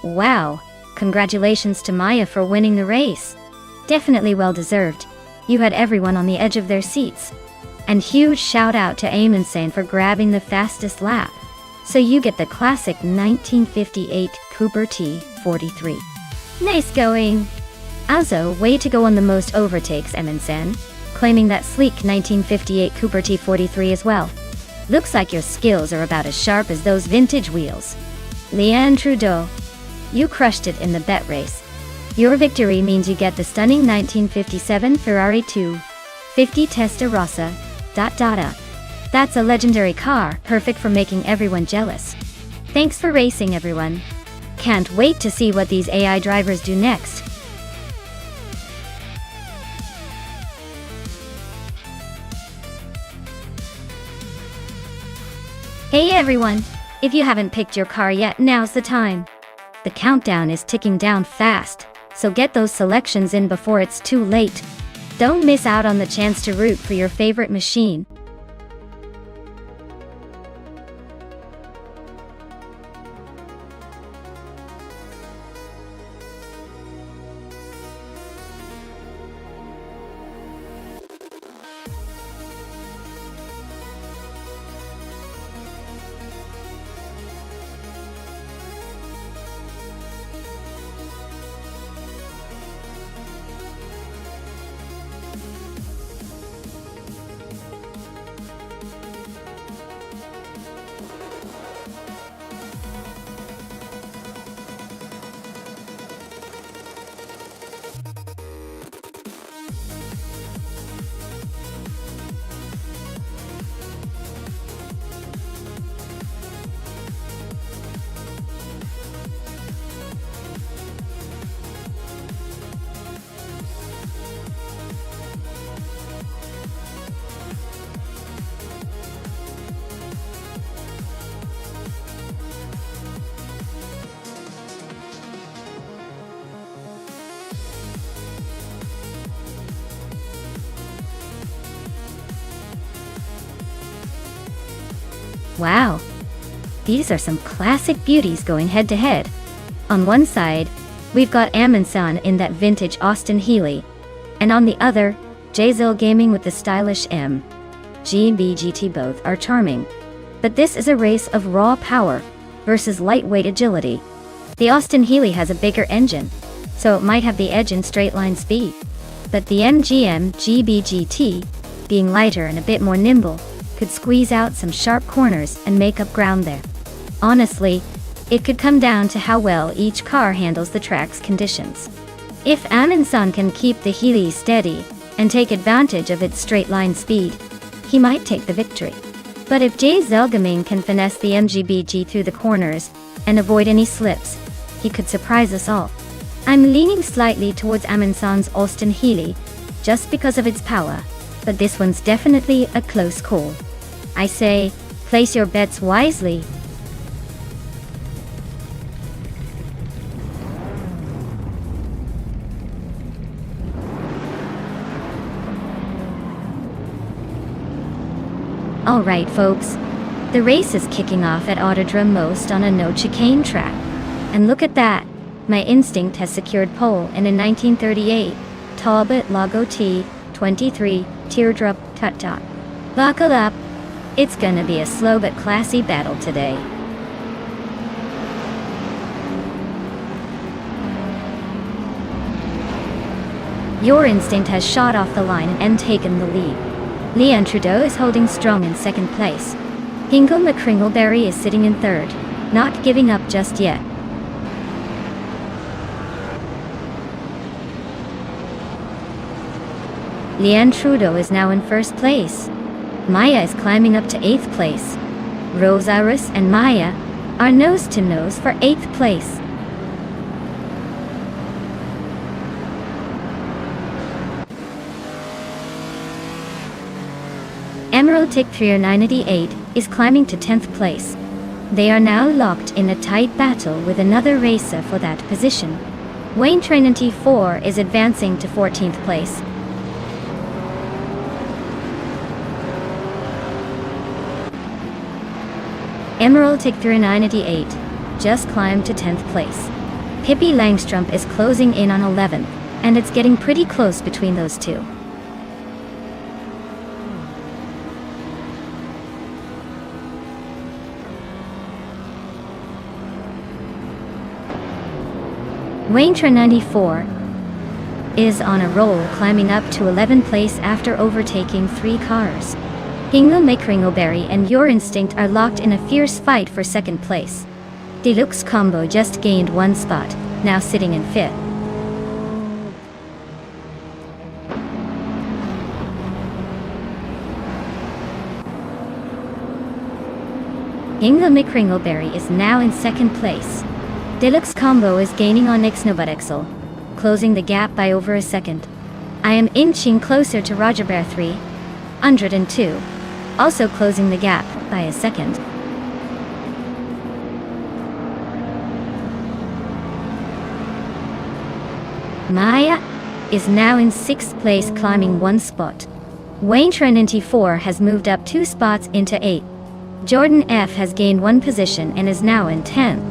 Wow, congratulations to Maya for winning the race. Definitely well deserved. You had everyone on the edge of their seats. And huge shout out to Amundsen for grabbing the fastest lap. So you get the classic 1958 Cooper T43. Nice going! Also, way to go on the most overtakes, Amundsen, claiming that sleek 1958 Cooper T43 as well. Looks like your skills are about as sharp as those vintage wheels. Leanne Trudeau, you crushed it in the bet race. Your victory means you get the stunning 1957 Ferrari 250 Testarossa. That's a legendary car, perfect for making everyone jealous. Thanks for racing, everyone. Can't wait to see what these AI drivers do next. Hey everyone! If you haven't picked your car yet, now's the time. The countdown is ticking down fast, so get those selections in before it's too late. Don't miss out on the chance to root for your favorite machine. Wow! These are some classic beauties going head to head. On one side, we've got Amundsen in that vintage Austin Healey, and on the other, J-Zil Gaming with the stylish MGB. Both are charming, but this is a race of raw power versus lightweight agility. The Austin Healey has a bigger engine, so it might have the edge in straight line speed, but the MGB, being lighter and a bit more nimble, could squeeze out some sharp corners and make up ground there. Honestly, it could come down to how well each car handles the track's conditions. If Amundsen can keep the Healey steady and take advantage of its straight line speed, he might take the victory. But if J-Zil Gaming can finesse the MGB through the corners and avoid any slips, he could surprise us all. I'm leaning slightly towards Amundsen's Austin Healey just because of its power, but this one's definitely a close call. I say, place your bets wisely. Alright folks, the race is kicking off at Autodrome Most on a no chicane track. And look at that, my instinct has secured pole in a 1938 Talbot Lago T23 Teardrop Tut-Tot. Buckle up, it's gonna be a slow but classy battle today. Your instinct has shot off the line and taken the lead. Leon Trudeau is holding strong in second place. Hingle McCringleberry is sitting in third, not giving up just yet. Leon Trudeau is now in first place. Maya is climbing up to 8th place. Rosarus and Maya are nose to nose for 8th place. Emerald Tick 398 is climbing to 10th place. They are now locked in a tight battle with another racer for that position. Wayne Trinity 4 is advancing to 14th place. Emerald Tick 398 just climbed to 10th place. Pippi Langstrup is closing in on 11th, and it's getting pretty close between those two. Wayne Trin 94 is on a roll, climbing up to 11th place after overtaking 3 cars. Hingle McCringleberry and Your Instinct are locked in a fierce fight for 2nd place. Deluxe Combo just gained 1 spot, now sitting in 5th. Hingle McCringleberry is now in 2nd place. Deluxe Combo is gaining on Ixnobutixel, closing the gap by over a second. I am inching closer to Roger Bear 302, also closing the gap by a second. Maya is now in 6th place, climbing 1 spot. Wayne Trinity 4 has moved up 2 spots into 8th. Jordan F has gained 1 position and is now in 10th.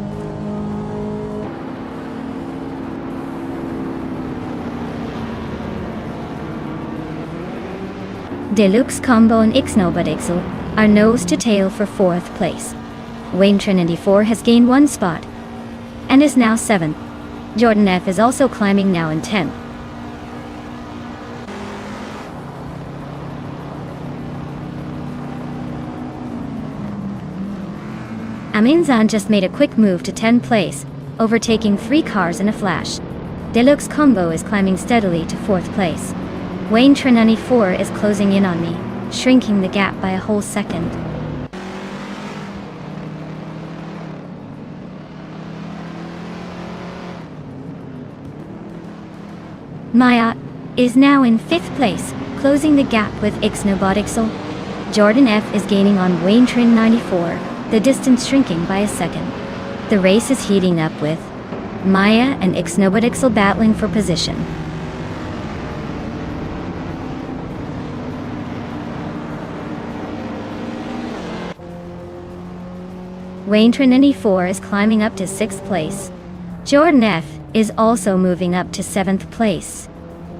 Deluxe Combo and Ixnobutixel are nose to tail for 4th place. Wayne Trinity 4 has gained 1 spot and is now 7th. Jordan F is also climbing, now in 10th. Amundsen just made a quick move to 10th place, overtaking 3 cars in a flash. Deluxe Combo is climbing steadily to 4th place. Wayne Trinity 4 is closing in on me, shrinking the gap by a whole second. Maya is now in 5th place, closing the gap with Ixnobutixel. Jordan F is gaining on Wayne Trin 94, the distance shrinking by a second. The race is heating up with Maya and Ixnobutixel battling for position. Wayne Trinity 4 is climbing up to 6th place. Jordan F is also moving up to 7th place.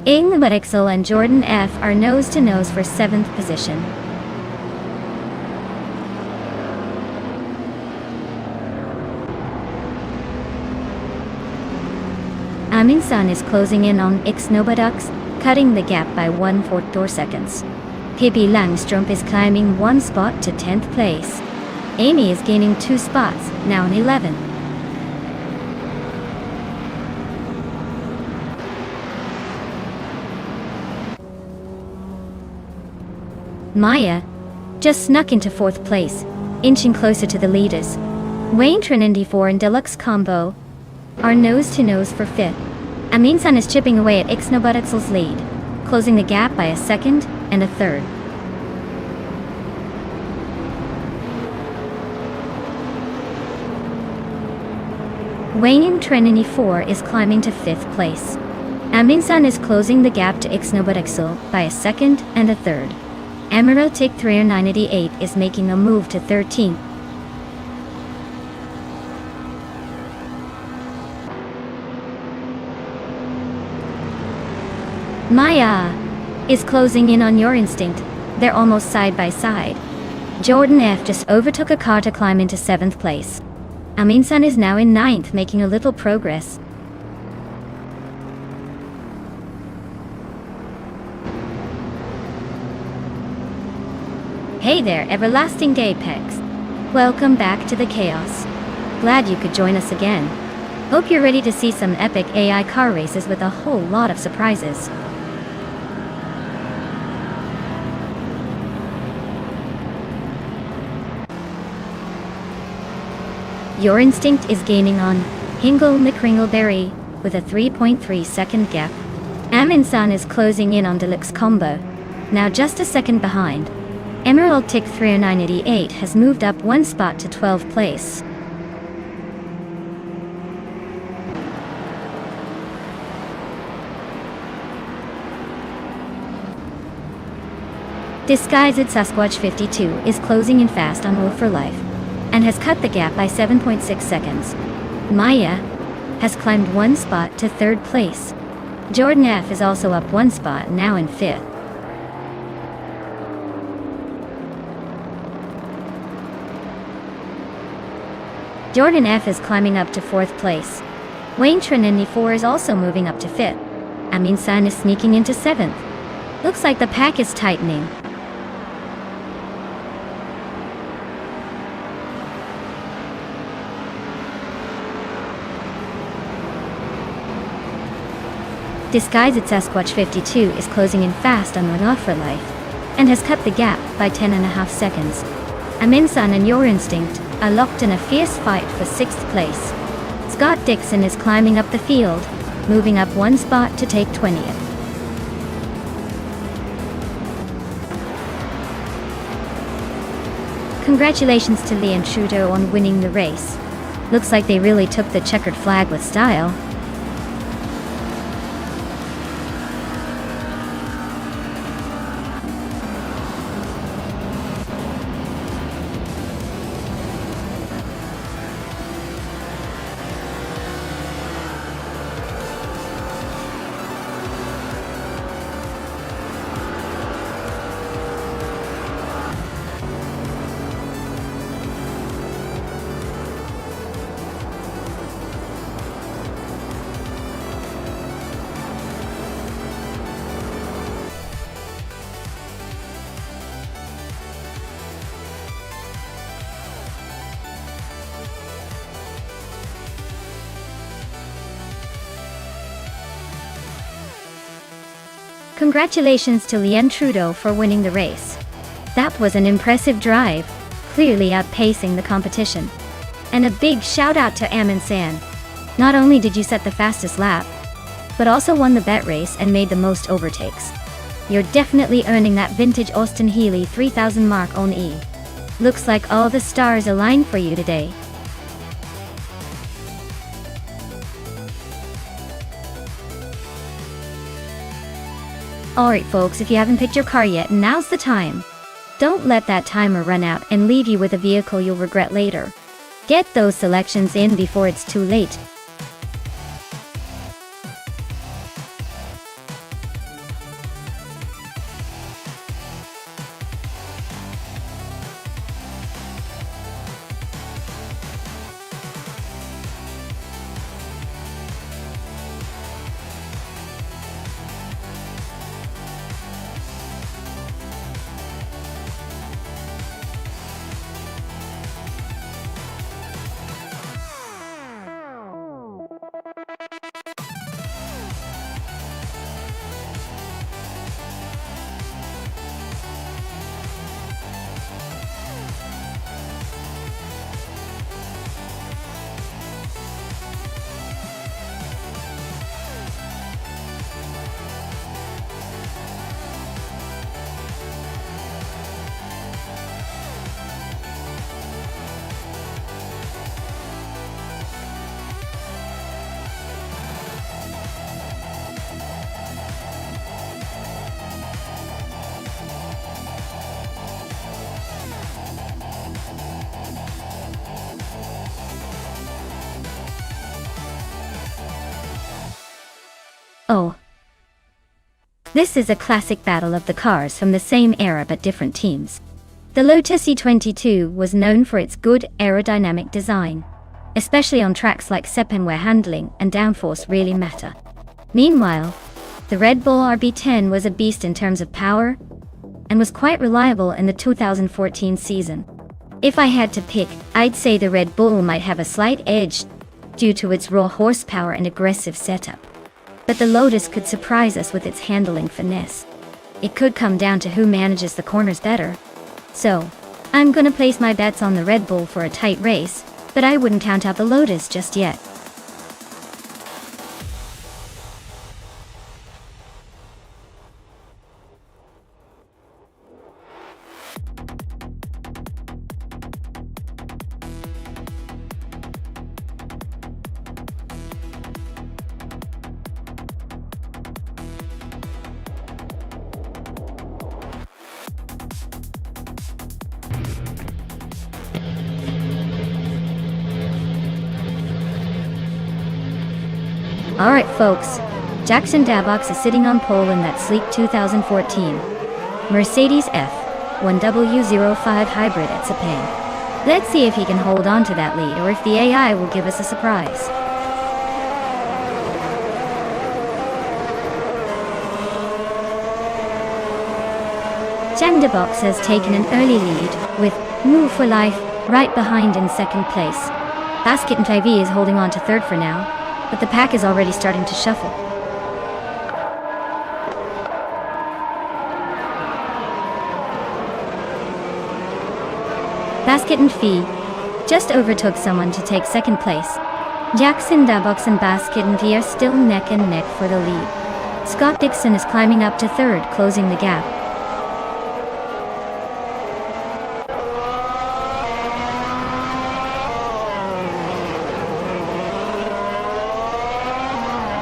Ingrid Ixel and Jordan F are nose to nose for 7th position. Amin San is closing in on Ixnobadux, cutting the gap by 1/4 seconds. Pippi Langstrup is climbing 1 spot to 10th place. Amy is gaining 2 spots, now in 11th. Maya just snuck into 4th place, inching closer to the leaders. Wayne Trinity 4 and Deluxe Combo are nose to nose for 5th. Amin San is chipping away at Ixnobutuxel's lead, closing the gap by a 2nd and a 3rd. Wayne Trinity 4 is climbing to 5th place. Amin San is closing the gap to Ixnobutuxel by a 2nd and a 3rd. Emerald Tick 3988 is making a move to 13th. Maya is closing in on Your Instinct. They're almost side by side. Jordan F just overtook a car to climb into 7th place. Amin San is now in 9th, making a little progress. Hey there, Everlasting Apex. Welcome back to the chaos. Glad you could join us again. Hope you're ready to see some epic AI car races with a whole lot of surprises. Your Instinct is gaining on Hingle McRingleberry with a 3.3 second gap. Amin San is closing in on Deluxe Combo, now just a second behind. Emerald Tick 3988 has moved up 1 spot to 12th place. Disguised Sasquatch 52 is closing in fast on Wolf for Life, and has cut the gap by 7.6 seconds. Maya has climbed 1 spot to 3rd place. Jordan F is also up 1 spot, now in 5th. Jordan F is climbing up to 4th place. Wayne Trinity 4 is also moving up to 5th. Amin San is sneaking into 7th. Looks like the pack is tightening. Disguised Sasquatch 52 is closing in fast on One Off for Life, and has cut the gap by 10.5 seconds. Amin San and Your Instinct are locked in a fierce fight for 6th place. Scott Dixon is climbing up the field, moving up 1 spot to take 20th. Congratulations to Lee and Trudeau on winning the race. Looks like they really took the checkered flag with style. Congratulations to Lien Trudeau for winning the race. That was an impressive drive, clearly outpacing the competition. And a big shout out to Amin San. Not only did you set the fastest lap, but also won the bet race and made the most overtakes. You're definitely earning that vintage Austin Healey 3000 mark on E. Looks like all the stars aligned for you today. Alright folks, if you haven't picked your car yet, now's the time. Don't let that timer run out and leave you with a vehicle you'll regret later. Get those selections in before it's too late. Oh. This is a classic battle of the cars from the same era but different teams. The Lotus E22 was known for its good aerodynamic design, especially on tracks like Sepang where handling and downforce really matter. Meanwhile, the Red Bull RB10 was a beast in terms of power and was quite reliable in the 2014 season. If I had to pick, I'd say the Red Bull might have a slight edge due to its raw horsepower and aggressive setup. But the Lotus could surprise us with its handling finesse. It could come down to who manages the corners better. So, I'm gonna place my bets on the Red Bull for a tight race, but I wouldn't count out the Lotus just yet. Alright folks, Jackson Dabox is sitting on pole in that sleek 2014 Mercedes F1W05 hybrid at Sepang. Let's see if he can hold on to that lead or if the AI will give us a surprise. Dabox has taken an early lead, with Move for Life right behind in second place. Basket and TV is holding on to third for now, but the pack is already starting to shuffle. Basket and Fee just overtook someone to take second place. Jackson Dabox and Basket and Fee are still neck and neck for the lead. Scott Dixon is climbing up to third, closing the gap.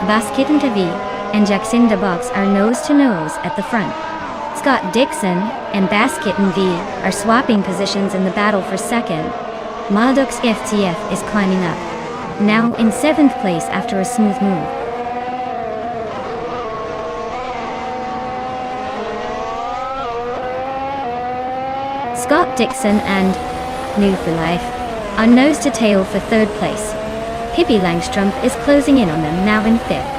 Basket and Tavi and Jackson Dabox are nose to nose at the front. Scott Dixon and Basket and V are swapping positions in the battle for second. Maldux FTF is climbing up, now in 7th place after a smooth move. Scott Dixon and New for Life are nose to tail for 3rd place. Pippi Langstrom is closing in on them, now in 5th.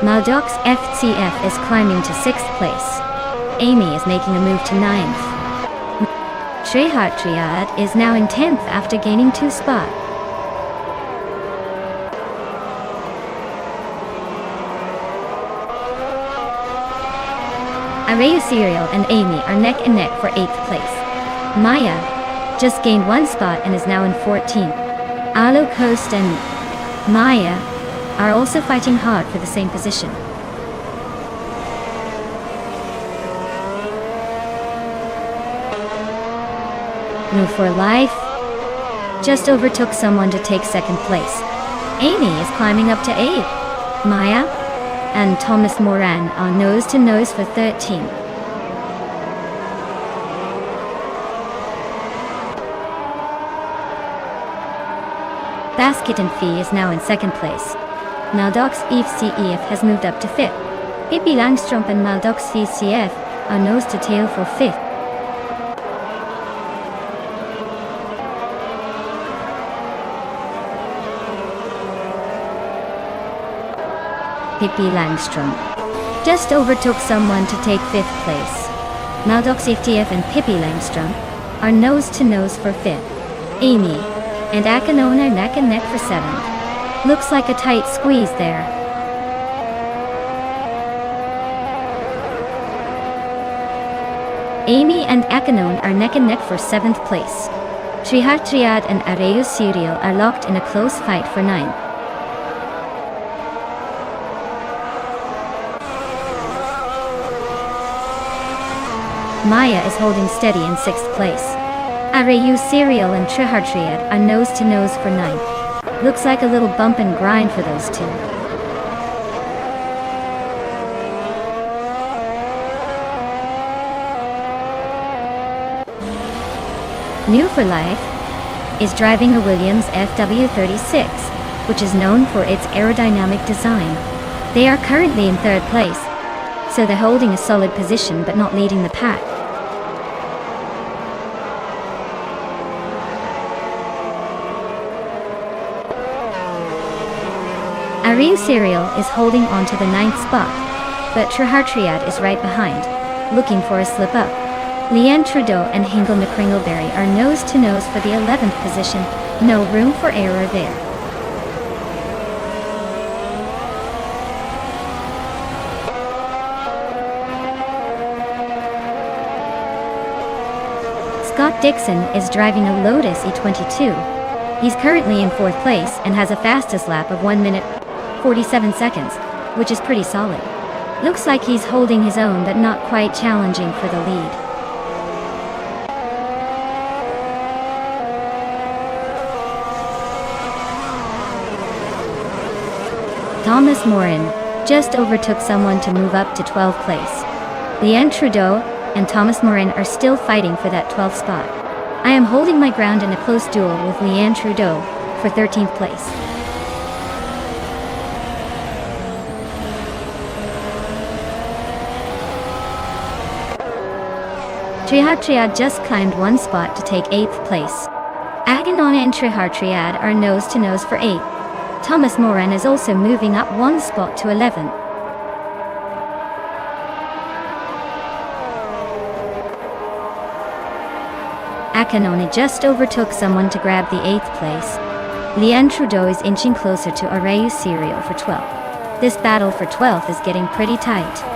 Maldox FCF is climbing to 6th place. Amy is making a move to 9th. Trehart Triad is now in 10th after gaining 2 spots. Arayu Serial and Amy are neck and neck for 8th place. Maya just gained 1 spot and is now in 14th. Alo Coast and Maya are also fighting hard for the same position. Move for Life just overtook someone to take 2nd place. Amy is climbing up to 8th. Maya and Thomas Moran are nose to nose for 13th. Basket and Fee is now in second place. Maldox EFCEF has moved up to fifth. Pippi Langstrump and Maldox CF are nose to tail for fifth. Pippi Langstrump just overtook someone to take fifth place. Maldox FTF and Pippi Langstrump are nose to nose for fifth. Amy and Akanon are neck and neck for seventh. Looks like a tight squeeze there. Amy and Akanon are neck and neck for seventh place. Triad and Areu Serial are locked in a close fight for ninth. Maya is holding steady in sixth place. Areu Serial and Triad are nose to nose for ninth. Looks like a little bump and grind for those two. New for Life is driving a Williams FW36, which is known for its aerodynamic design. They are currently in third place, so they're holding a solid position but not leading the pack. Areu Serial is holding on to the ninth spot, but Triad is right behind, looking for a slip up. Leanne Trudeau and Hingle McCringleberry are nose to nose for the 11th position, no room for error there. Scott Dixon is driving a Lotus E22. He's currently in fourth place and has a fastest lap of 1 minute 47 seconds, which is pretty solid. Looks like he's holding his own but not quite challenging for the lead. Thomas Morin just overtook someone to move up to 12th place. Leanne Trudeau and Thomas Morin are still fighting for that 12th spot. I am holding my ground in a close duel with Leanne Trudeau for 13th place. Triad just climbed one spot to take 8th place. Aganona and Triad are nose to nose for 8th. Thomas Morin is also moving up one spot to 11th. Akanone just overtook someone to grab the 8th place. Leanne Trudeau is inching closer to Areu Serial for 12th. This battle for 12th is getting pretty tight.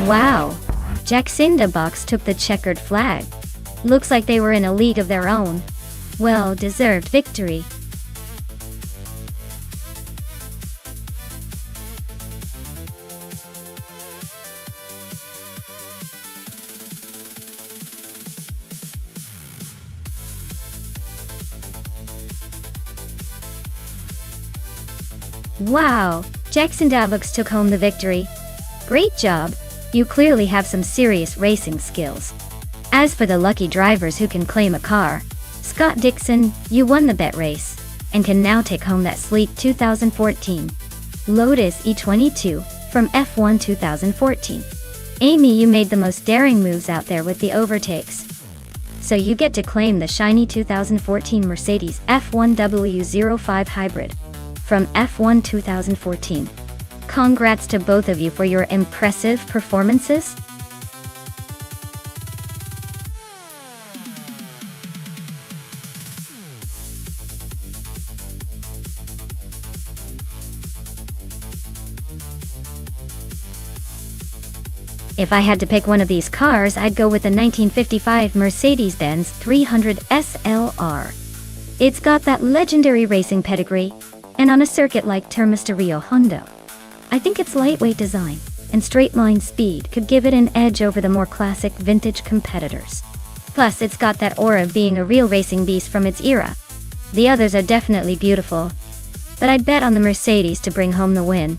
Wow! Jacinda Box took the checkered flag. Looks like they were in a league of their own. Well-deserved victory. Wow! Jacinda Box took home the victory. Great job! You clearly have some serious racing skills. As for the lucky drivers who can claim a car, Scott Dixon, you won the bet race, and can now take home that sleek 2014 Lotus E22 from F1 2014. Amy, you made the most daring moves out there with the overtakes. So you get to claim the shiny 2014 Mercedes F1 W05 Hybrid from F1 2014. Congrats to both of you for your impressive performances. If I had to pick one of these cars, I'd go with the 1955 Mercedes-Benz 300 SLR. It's got that legendary racing pedigree, and on a circuit like Termas de Rio Hondo, I think its lightweight design and straight-line speed could give it an edge over the more classic vintage competitors. Plus, it's got that aura of being a real racing beast from its era. The others are definitely beautiful, but I'd bet on the Mercedes to bring home the win.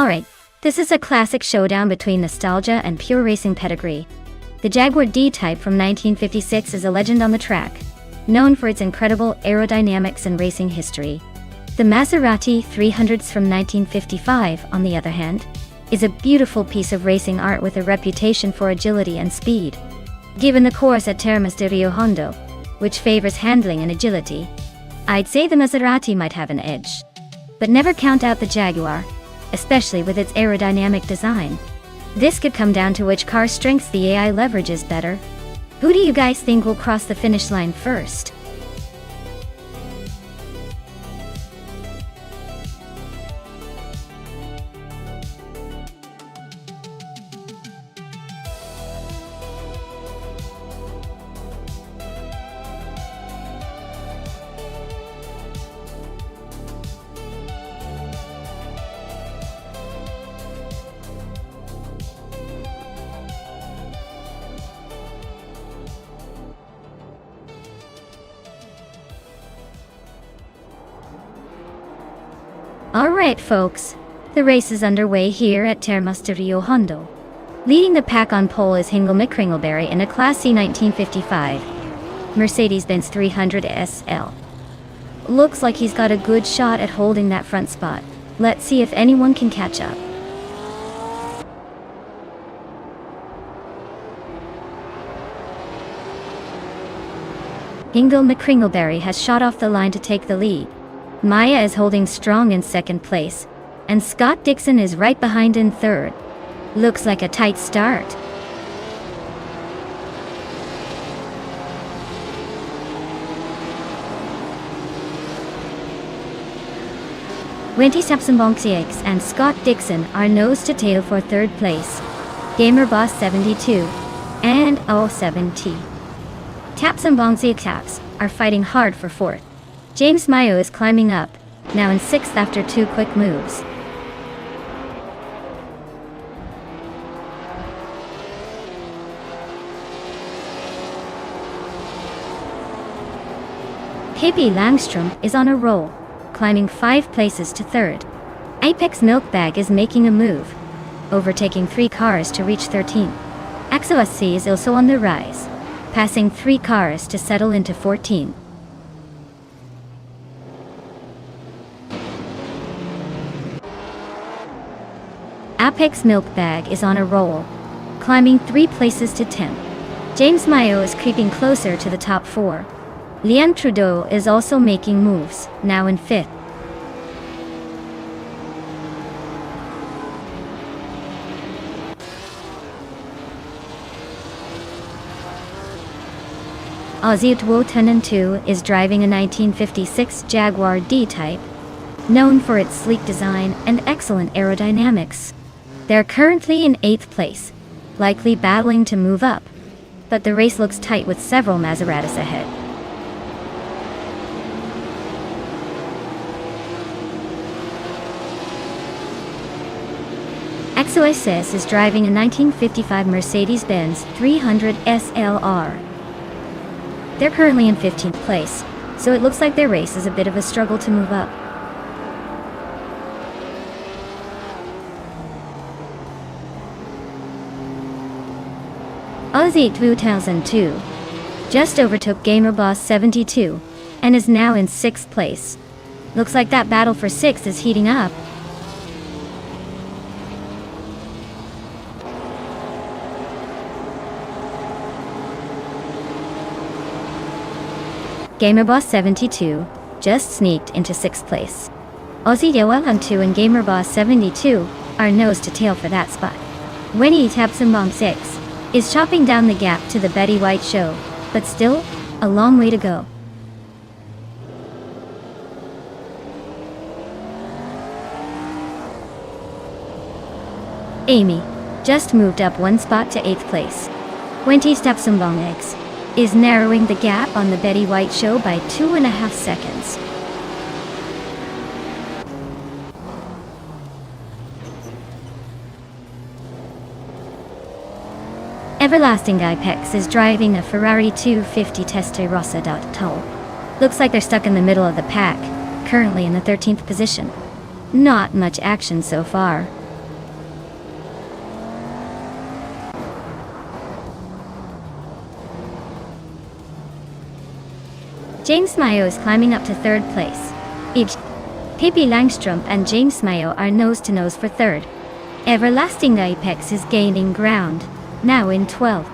Alright, this is a classic showdown between nostalgia and pure racing pedigree. The Jaguar D-Type from 1956 is a legend on the track, known for its incredible aerodynamics and racing history. The Maserati 300s from 1955, on the other hand, is a beautiful piece of racing art with a reputation for agility and speed. Given the course at Termas de Rio Hondo, which favors handling and agility, I'd say the Maserati might have an edge. But never count out the Jaguar, especially with its aerodynamic design. This could come down to which car's strengths the AI leverages better. Who do you guys think will cross the finish line first? Alright folks, the race is underway here at Termas de Rio Hondo. Leading the pack on pole is Hingle McCringleberry in a Class C 1955 Mercedes-Benz 300 SL. Looks like he's got a good shot at holding that front spot. Let's see if anyone can catch up. Hingle McCringleberry has shot off the line to take the lead. Maya is holding strong in second place, and Scott Dixon is right behind in third. Looks like a tight start. Wendy Sapsambonxieks and Scott Dixon are nose to tail for third place. Gamer Boss 72 and 07T. Tapsambonxieks are fighting hard for fourth. James Mayo is climbing up, now in sixth after two quick moves. Pippi Langstrom is on a roll, climbing 5 places to third. Apex Milkbag is making a move, overtaking 3 cars to reach 13th. Axo is also on the rise, passing 3 cars to settle into 14th. Apex Milkbag is on a roll, climbing 3 places to 10th. James Mayo is creeping closer to the top 4. Liam Trudeau is also making moves, now in 5th. Ozzy Tuotunen 2 is driving a 1956 Jaguar D-Type, known for its sleek design and excellent aerodynamics. They're currently in 8th place, likely battling to move up, but the race looks tight with several Maseratis ahead. XOSS is driving a 1955 Mercedes-Benz 300 SLR. They're currently in 15th place, so it looks like their race is a bit of a struggle to move up. Aussie 2002 just overtook Gamer Boss 72 and is now in 6th place. Looks like that battle for 6th is heating up. Gamer Boss 72 just sneaked into 6th place. Aussie Yoelham 2 and Gamer Boss 72 are nose to tail for that spot. Winnie Tapsimbong 6 is chopping down the gap to the Betty White show, but still, a long way to go. Amy just moved up 1 spot to 8th place. Wendy Tapsimbong X is narrowing the gap on the Betty White show by 2.5 seconds. Everlasting Ipex is driving a Ferrari 250 Testarossa. Looks like they're stuck in the middle of the pack, currently in the 13th position. Not much action so far. James Mayo is climbing up to third place. Each Pippi Langstrom and James Mayo are nose-to-nose for third. Everlasting Apex is gaining ground, now in 12th.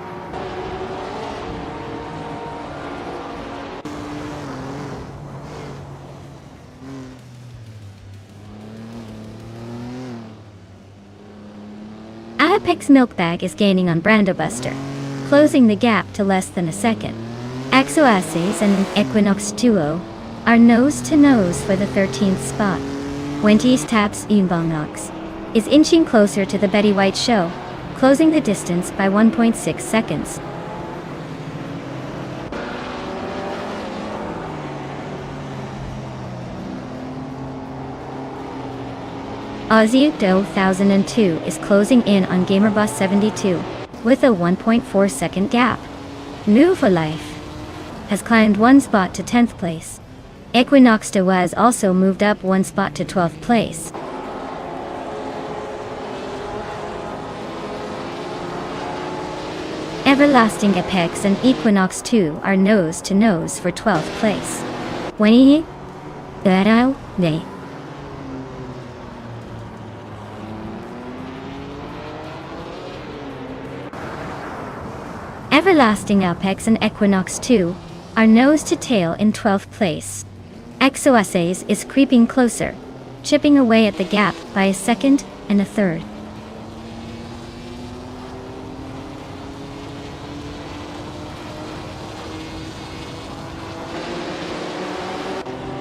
Apex Milkbag is gaining on Brandobuster, closing the gap to less than a second. Exoaces and Equinox Duo are nose-to-nose for the 13th spot. Wendy's Taps Unbongnox is inching closer to the Betty White Show, closing the distance by 1.6 seconds. Aussie 2002 is closing in on GamerBoss 72 with a 1.4 second gap. New for Life has climbed one spot to 10th place. Equinox Duo has also moved up one spot to 12th place. Everlasting Apex and Equinox 2 are nose-to-nose for 12th place. When they Everlasting Apex and Equinox 2 are nose-to-tail in 12th place. Exoaces is creeping closer, chipping away at the gap by a second and a third.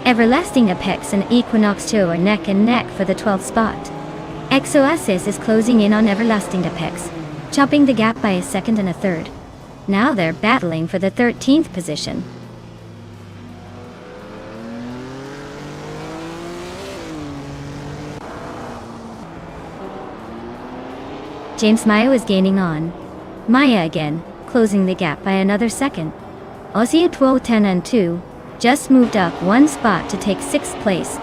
Everlasting Apex and Equinox 2 are neck and neck for the 12th spot. Exoaces is closing in on Everlasting Apex, chopping the gap by a second and a third. Now they're battling for the 13th position. James Mayo is gaining on Maya again, closing the gap by another second. Aussie 10 and 2 just moved up one spot to take 6th place.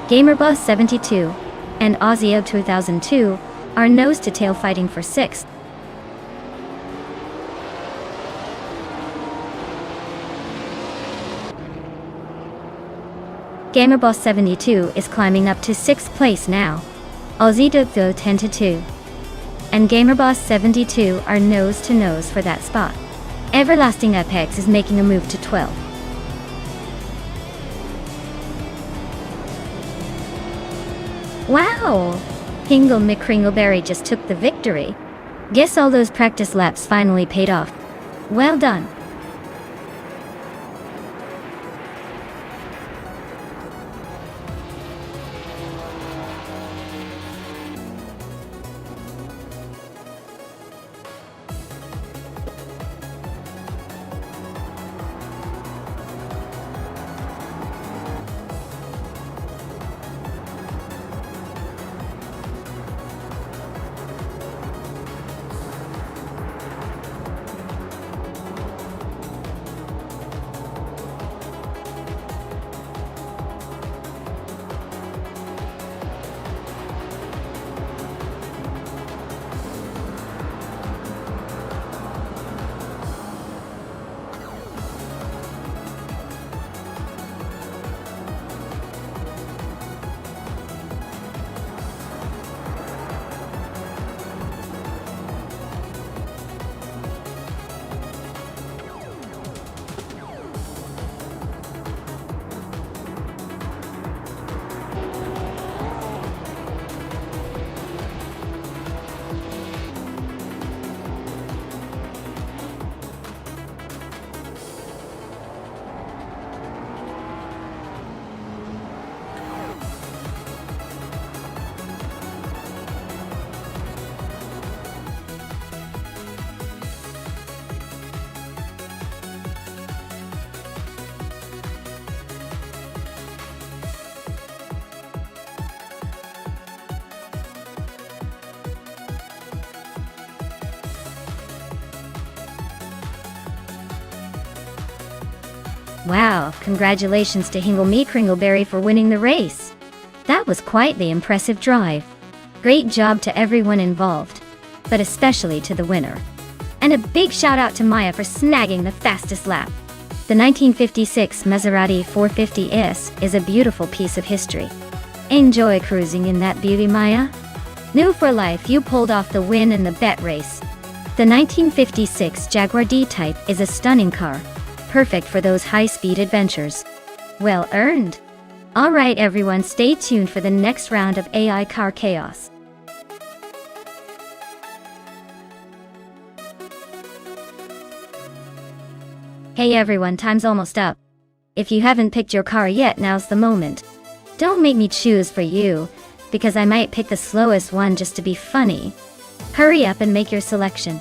GamerBoss 72 and Aussie 2002 are nose-to-tail fighting for 6th. GamerBoss 72 is climbing up to 6th place now. Aussie 10 to 2 and GamerBoss 72 are nose-to-nose for that spot. Everlasting Apex is making a move to 12. Wow! Hingle McCringleberry just took the victory. Guess all those practice laps finally paid off. Well done. Wow, congratulations to Hingle McCringleberry for winning the race. That was quite the impressive drive. Great job to everyone involved, but especially to the winner. And a big shout out to Maya for snagging the fastest lap. The 1956 Maserati 450S is a beautiful piece of history. Enjoy cruising in that beauty, Maya? New for life, you pulled off the win in the bet race. The 1956 Jaguar D-Type is a stunning car, perfect for those high-speed adventures. Well earned! Alright everyone, stay tuned for the next round of AI car chaos. Hey everyone, time's almost up. If you haven't picked your car yet, now's the moment. Don't make me choose for you, because I might pick the slowest one just to be funny. Hurry up and make your selection.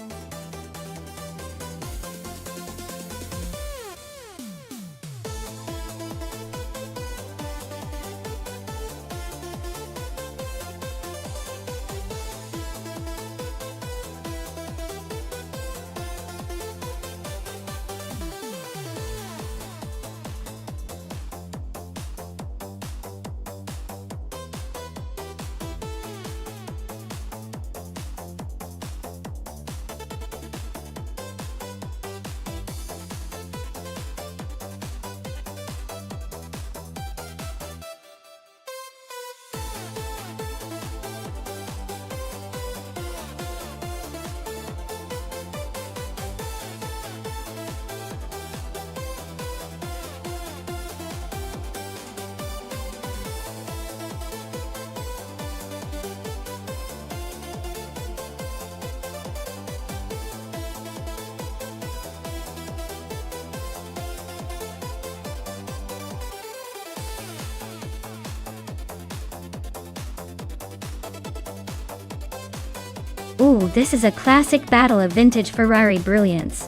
Ooh, this is a classic battle of vintage Ferrari brilliance.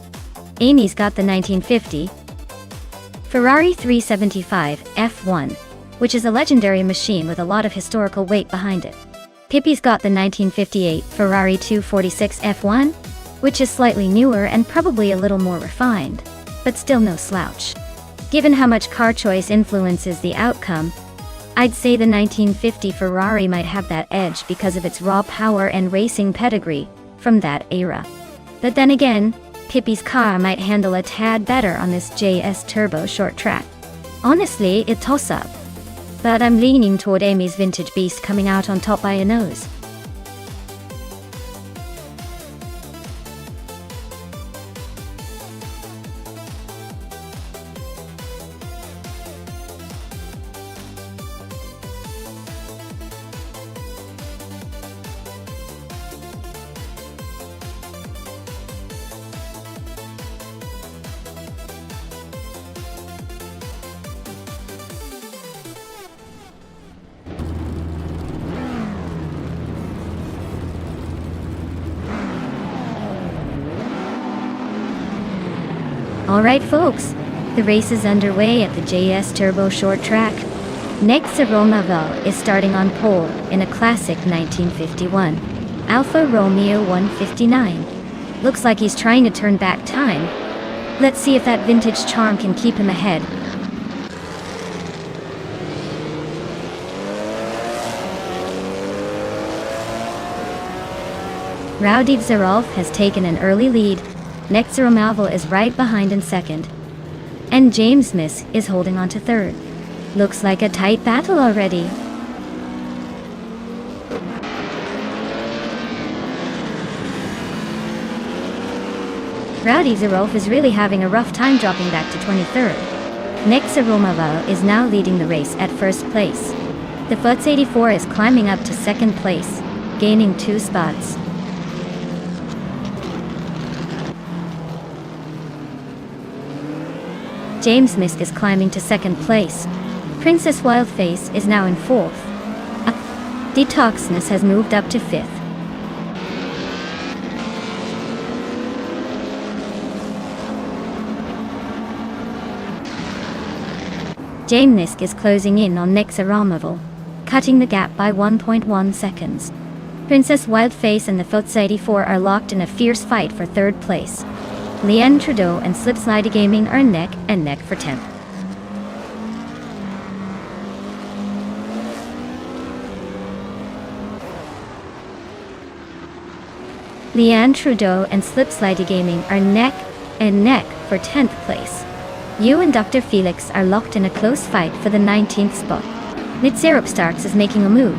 Amy's got the 1950 Ferrari 375 F1, which is a legendary machine with a lot of historical weight behind it. Pippi's got the 1958 Ferrari 246 F1, which is slightly newer and probably a little more refined, but still no slouch. Given how much car choice influences the outcome, I'd say the 1950 Ferrari might have that edge because of its raw power and racing pedigree from that era. But then again, Pippi's car might handle a tad better on this JS Turbo short track. Honestly, it's toss-up. But I'm leaning toward Amy's vintage beast coming out on top by a nose. Alright folks, the race is underway at the JS Turbo short track. Nexa Romavel is starting on pole in a classic 1951 Alfa Romeo 159. Looks like he's trying to turn back time. Let's see if that vintage charm can keep him ahead. Rowdy Zarolf has taken an early lead. Nexa Romavel is right behind in second. And James Smith is holding on to third. Looks like a tight battle already. Rowdy Zarolf is really having a rough time dropping back to 23rd. Nexa Romavel is now leading the race at first place. The Futz 84 is climbing up to second place, gaining 2 spots. James Smith is climbing to second place. Princess Wildface is now in 4th. Detoxness has moved up to 5th. James Nisk is closing in on Nexa Romavel, cutting the gap by 1.1 seconds. Princess Wildface and the Futz 84 are locked in a fierce fight for 3rd place. Leanne Trudeau and Slipslide Gaming are neck and neck for 10th. Leanne Trudeau and Slipslide Gaming are neck and neck for 10th place. You and Dr. Felix are locked in a close fight for the 19th spot. Nonstop Starks is making a move,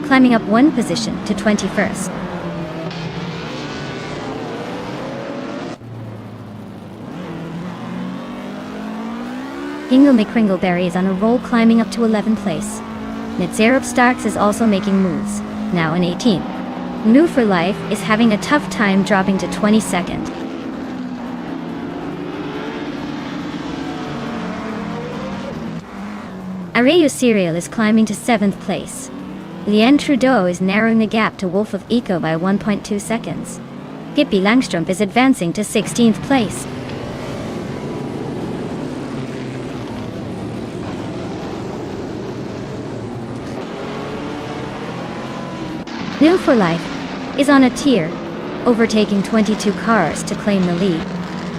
climbing up one position to 21st. Hingle McCringleberry is on a roll, climbing up to 11th place. Nonstop Starks is also making moves, now in 18th. New for Life is having a tough time, dropping to 22nd. Arayu Serial is climbing to 7th place. Lien Trudeau is narrowing the gap to Wolf of Eco by 1.2 seconds. Pippi Langstrumpf is advancing to 16th place. New for Life is on a tier, overtaking 22 cars to claim the lead.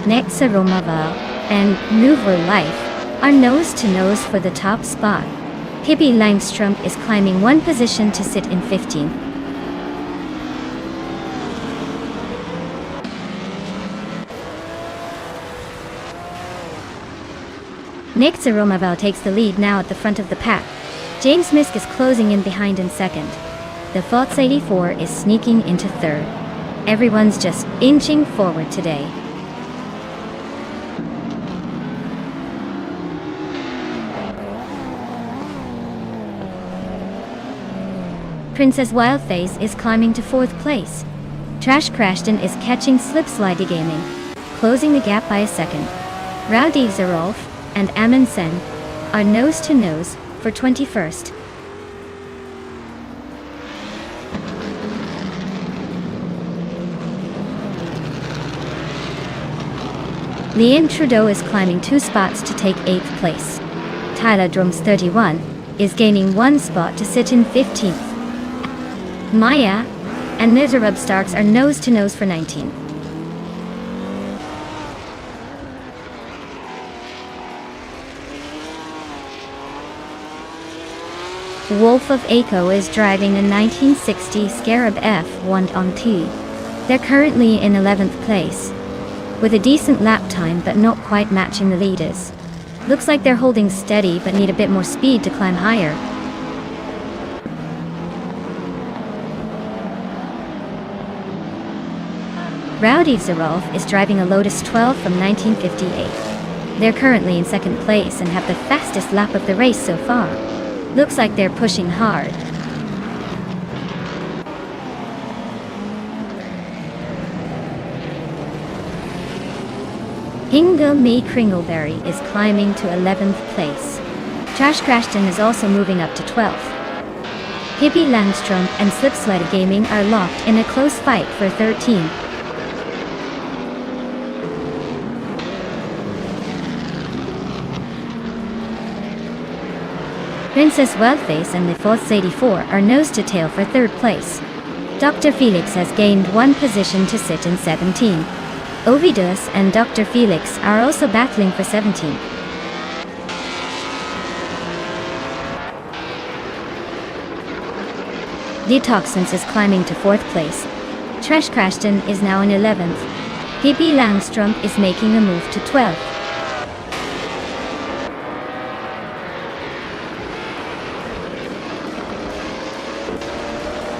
Nexa Romaval and New for Life are nose-to-nose for the top spot. Pippi Langstrumpf is climbing one position to sit in 15th. Nexa Romaval takes the lead now at the front of the pack. James Misk is closing in behind in second. The Fox 84 is sneaking into third. Everyone's just inching forward today. Princess Wildface is climbing to 4th place. Trash Crashton is catching Slipslide Gaming, closing the gap by a second. Rowdy Zarolf and Amundsen are nose-to-nose for 21st. Lien Trudeau is climbing 2 spots to take 8th place. Tyler Drums 31 is gaining 1 spot to sit in 15th. Maya and Nonstop Starks are nose-to-nose for 19th. Wolf of Eco is driving a 1960 Scarab F1 on T. They're currently in 11th place, with a decent lap time but not quite matching the leaders. Looks like they're holding steady but need a bit more speed to climb higher. Rowdy Zarolf is driving a Lotus 12 from 1958. They're currently in 2nd place and have the fastest lap of the race so far. Looks like they're pushing hard. Hingle McCringleberry is climbing to 11th place. Trash Crashton is also moving up to 12th. Pippi Langstrumpf and Slipslide Gaming are locked in a close fight for 13th. Princess Wildface and the Fox 84 are nose-to-tail for 3rd place. Dr. Felix has gained 1 position to sit in 17th. Ovidus and Dr. Felix are also battling for 17th. Detoxins is climbing to 4th place. Trash Crashton is now in 11th. Pippi Langstrumpf is making a move to 12th.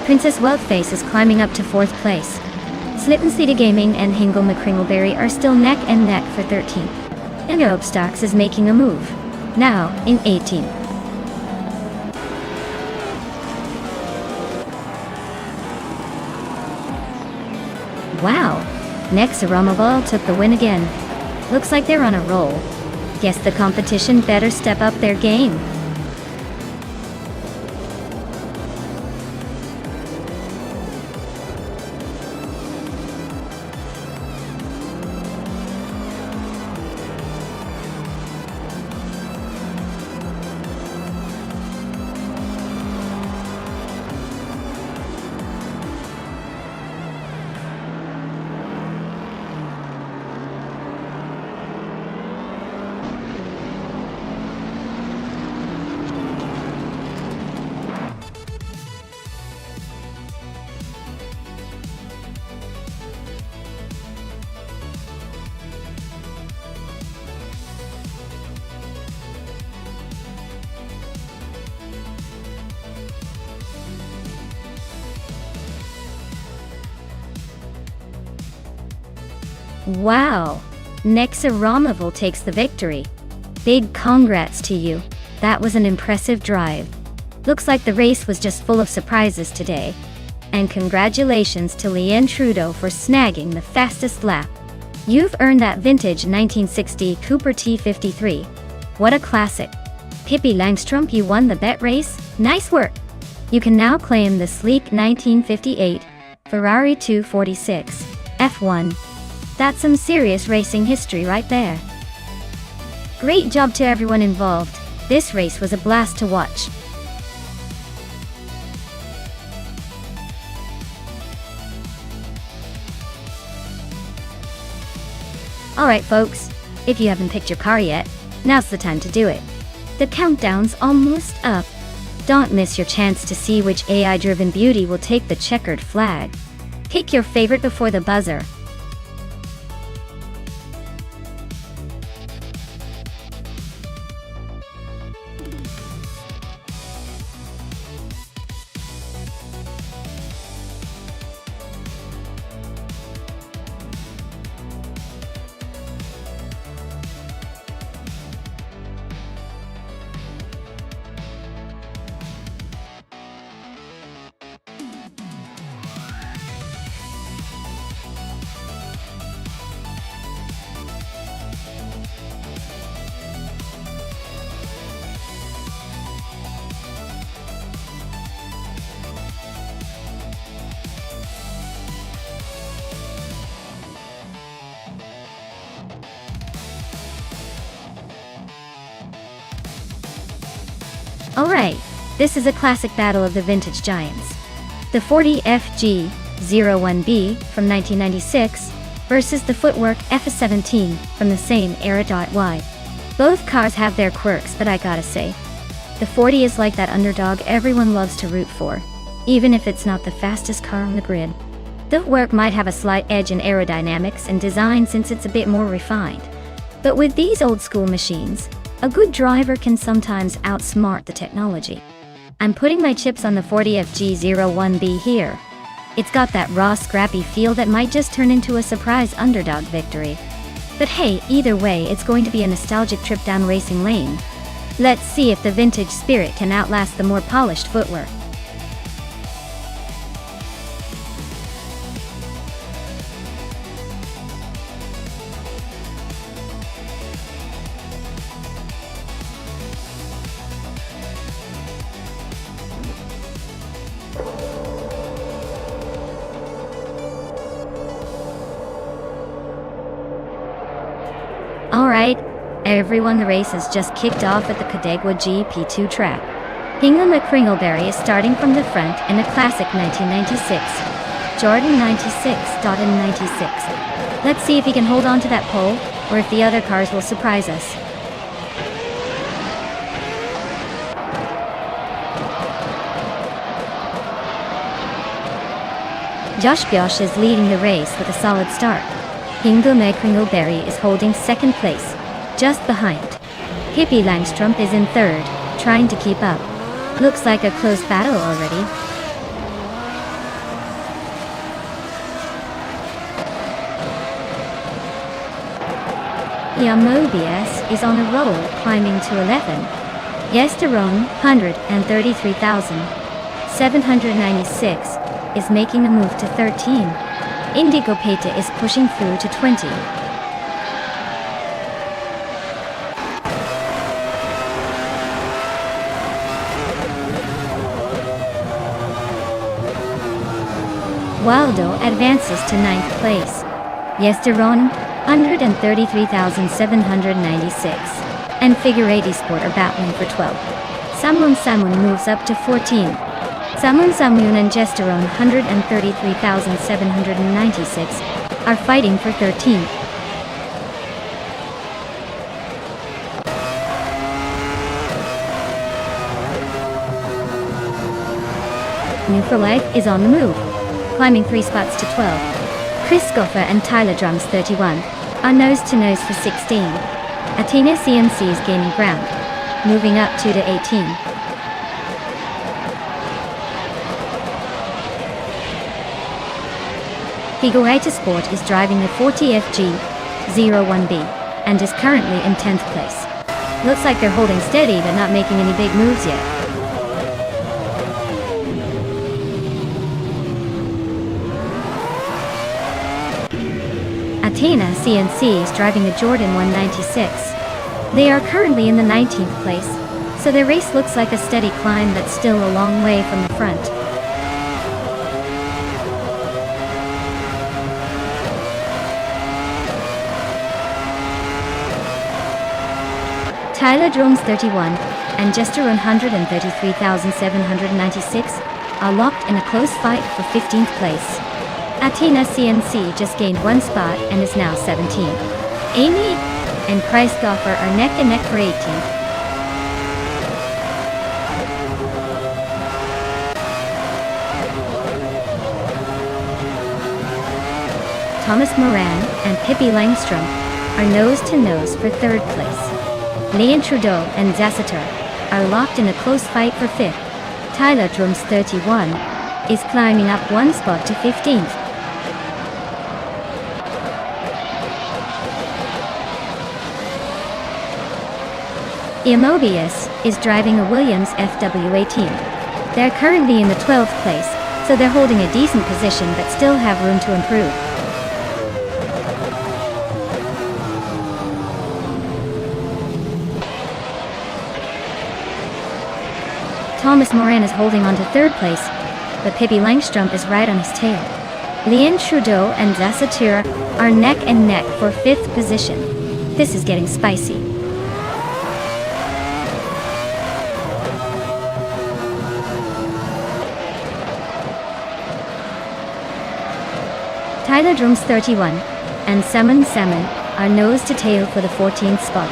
Princess Wildface is climbing up to 4th place. Slipslide Gaming and Hingle McCringleberry are still neck and neck for 13th. Nonstop Starks is making a move, now in 18th. Wow, Nexa Romaval took the win again. Looks like they're on a roll. Guess the competition better step up their game. Wow! Nexa Romoval takes the victory. Big congrats to you. That was an impressive drive. Looks like the race was just full of surprises today. And congratulations to Leanne Trudeau for snagging the fastest lap. You've earned that vintage 1960 Cooper T53. What a classic. Pippi Langstrup, you won the bet race. Nice work. You can now claim the sleek 1958 Ferrari 246 F1. That's some serious racing history right there. Great job to everyone involved. This race was a blast to watch. Alright folks, if you haven't picked your car yet, now's the time to do it. The countdown's almost up. Don't miss your chance to see which AI-driven beauty will take the checkered flag. Pick your favorite before the buzzer. Alright, this is a classic battle of the vintage giants. The 40FG01B from 1996 versus the Footwork F17 from the same era. Y. Both cars have their quirks, but I gotta say, the 40 is like that underdog everyone loves to root for, even if it's not the fastest car on the grid. The Footwork might have a slight edge in aerodynamics and design since it's a bit more refined. But with these old school machines, a good driver can sometimes outsmart the technology. I'm putting my chips on the 40FG01B here. It's got that raw, scrappy feel that might just turn into a surprise underdog victory. But hey, either way, it's going to be a nostalgic trip down racing lane. Let's see if the vintage spirit can outlast the more polished Footwork. Alright, everyone, the race has just kicked off at the Cadegwa GP2 track. Hingham McCringleberry is starting from the front in a classic 1996 Jordan 96.96. Let's see if he can hold on to that pole, or if the other cars will surprise us. Josh Bioch is leading the race with a solid start. Hingham McCringleberry is holding second place, just behind. Pippi Langstrup is in third, trying to keep up. Looks like a close battle already. Mobius is on a roll, climbing to 11. Yesteron, 133,796, is making a move to 13. Indigo Peta is pushing through to 20. Waldo advances to 9th place. Yesteron, 133,796. And Figueredo Sport are battling for 12. Samun moves up to 14. Samun and Gesteron, 133,796, are fighting for 13th. New for Life is on the move, climbing 3 spots to 12. Chris Goffer and Tyler Drums, 31, are nose-to-nose for 16. Athena CMC is gaining ground, moving up 2 to 18. Higuaita Sport is driving the 40FG01B and is currently in 10th place. Looks like they're holding steady but not making any big moves yet. Athena CNC is driving the Jordan 196. They are currently in the 19th place, so their race looks like a steady climb but still a long way from the front. Tyler Drones 31 and Jester 133,796 are locked in a close fight for 15th place. Athena CNC just gained one spot and is now 17th. Amy and Christopher are neck and neck for 18th. Thomas Moran and Pippi Langstrom are nose-to-nose for 3rd place. Leon Trudeau and Zassater are locked in a close fight for 5th. Tyler Drums 31 is climbing up one spot to 15th. Mobius is driving a Williams FW18. They're currently in the 12th place, so they're holding a decent position but still have room to improve. Thomas Moran is holding on to 3rd place, but Pippi Langstrom is right on his tail. Leon Trudeau and Zassater are neck and neck for 5th position. This is getting spicy. Tyler Drums 31 and Salmon are nose to tail for the 14th spot.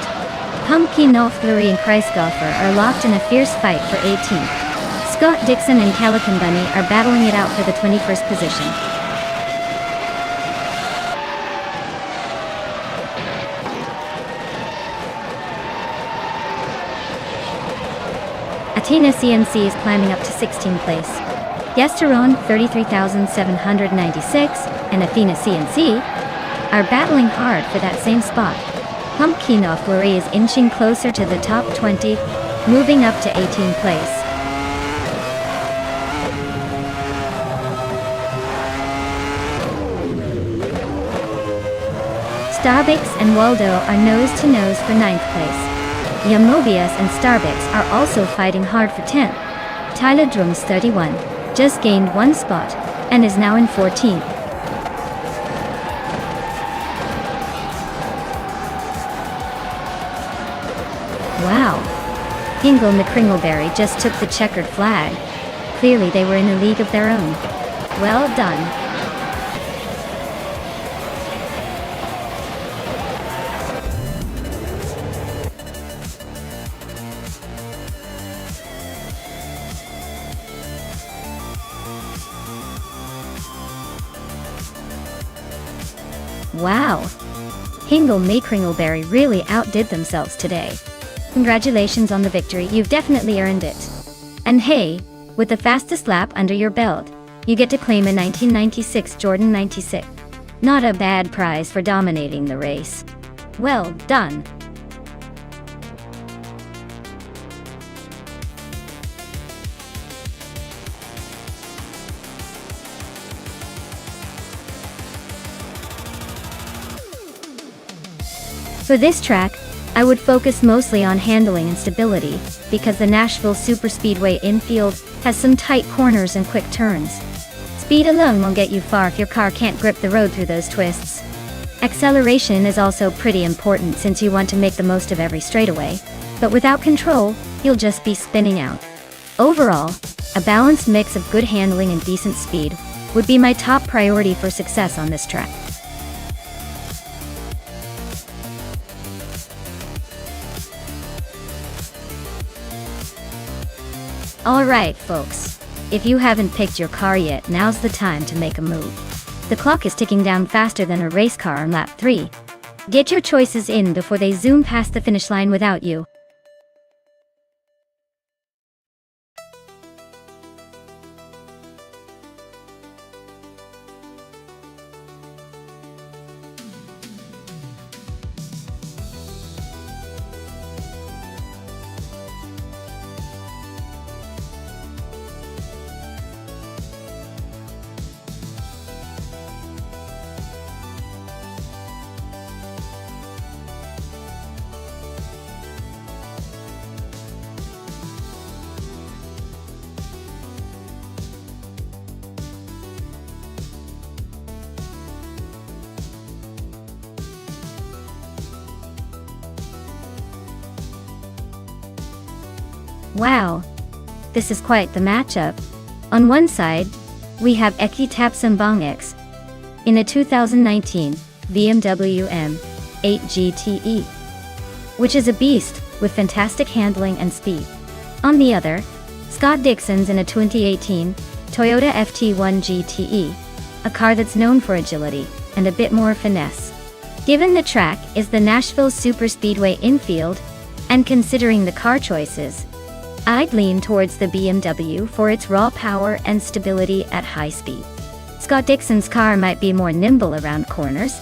Pumpkin Northbury and Christopher are locked in a fierce fight for 18th. Scott Dixon and Calican Bunny are battling it out for the 21st position. Athena CNC is climbing up to 16th place. Yesteron 33,796 and Athena CNC are battling hard for that same spot. Pumpkinov Worry is inching closer to the top 20, moving up to 18th place. Starbix and Waldo are nose-to-nose for 9th place. Yamobius and Starbix are also fighting hard for 10th. Tyler Drums 31 just gained one spot and is now in 14th. Wow. Hingle McCringleberry just took the checkered flag. Clearly they were in a league of their own. Well done. Wow! Hingle McCringleberry really outdid themselves today. Congratulations on the victory, you've definitely earned it. And hey, with the fastest lap under your belt, you get to claim a 1996 Jordan 96. Not a bad prize for dominating the race. Well done. For this track, I would focus mostly on handling and stability, because the Nashville Superspeedway infield has some tight corners and quick turns. Speed alone won't get you far if your car can't grip the road through those twists. Acceleration is also pretty important since you want to make the most of every straightaway, but without control, you'll just be spinning out. Overall, a balanced mix of good handling and decent speed would be my top priority for success on this track. Alright folks, if you haven't picked your car yet, now's the time to make a move. The clock is ticking down faster than a race car on lap 3. Get your choices in before they zoom past the finish line without you. Wow, this is quite the matchup. On one side, we have Eki Tapsambong X in a 2019 BMW M8 GTE, which is a beast with fantastic handling and speed. On the other, Scott Dixon's in a 2018 Toyota FT1 GTE, a car that's known for agility and a bit more finesse. Given the track is the Nashville Superspeedway infield, and considering the car choices, I'd lean towards the BMW for its raw power and stability at high speed. Scott Dixon's car might be more nimble around corners,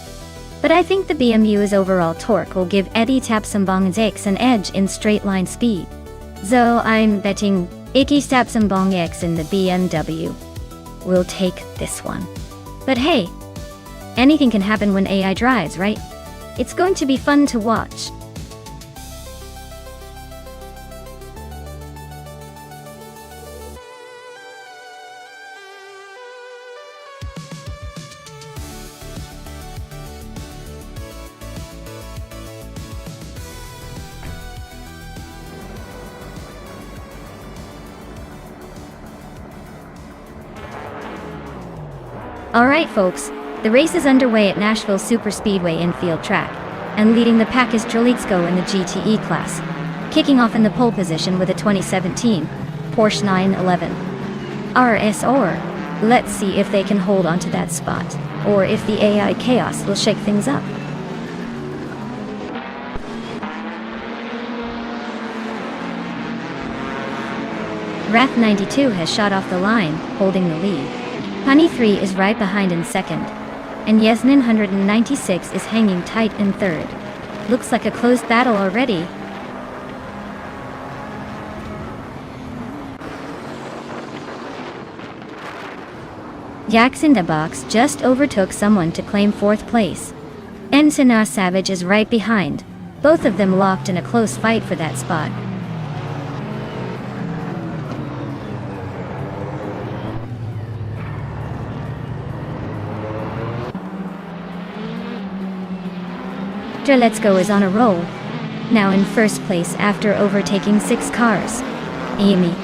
but I think the BMW's overall torque will give Eddie Tapsambong X an edge in straight-line speed. So I'm betting Iki Tapsambong X in the BMW will take this one. But hey, anything can happen when AI drives, right? It's going to be fun to watch. Alright folks, the race is underway at Nashville Superspeedway infield track, and leading the pack is Jolitsko in the GTE class, kicking off in the pole position with a 2017 Porsche 911 RS. Let's see if they can hold on to that spot, or if the AI chaos will shake things up. Wrath 92 has shot off the line, holding the lead. Honey 3 is right behind in second, and Yasmin 196 is hanging tight in third. Looks like a close battle already. Yax in the box just overtook someone to claim fourth place. Ensenada Savage is right behind, both of them locked in a close fight for that spot. Let's Go is on a roll, now in first place after overtaking 6 cars. Amy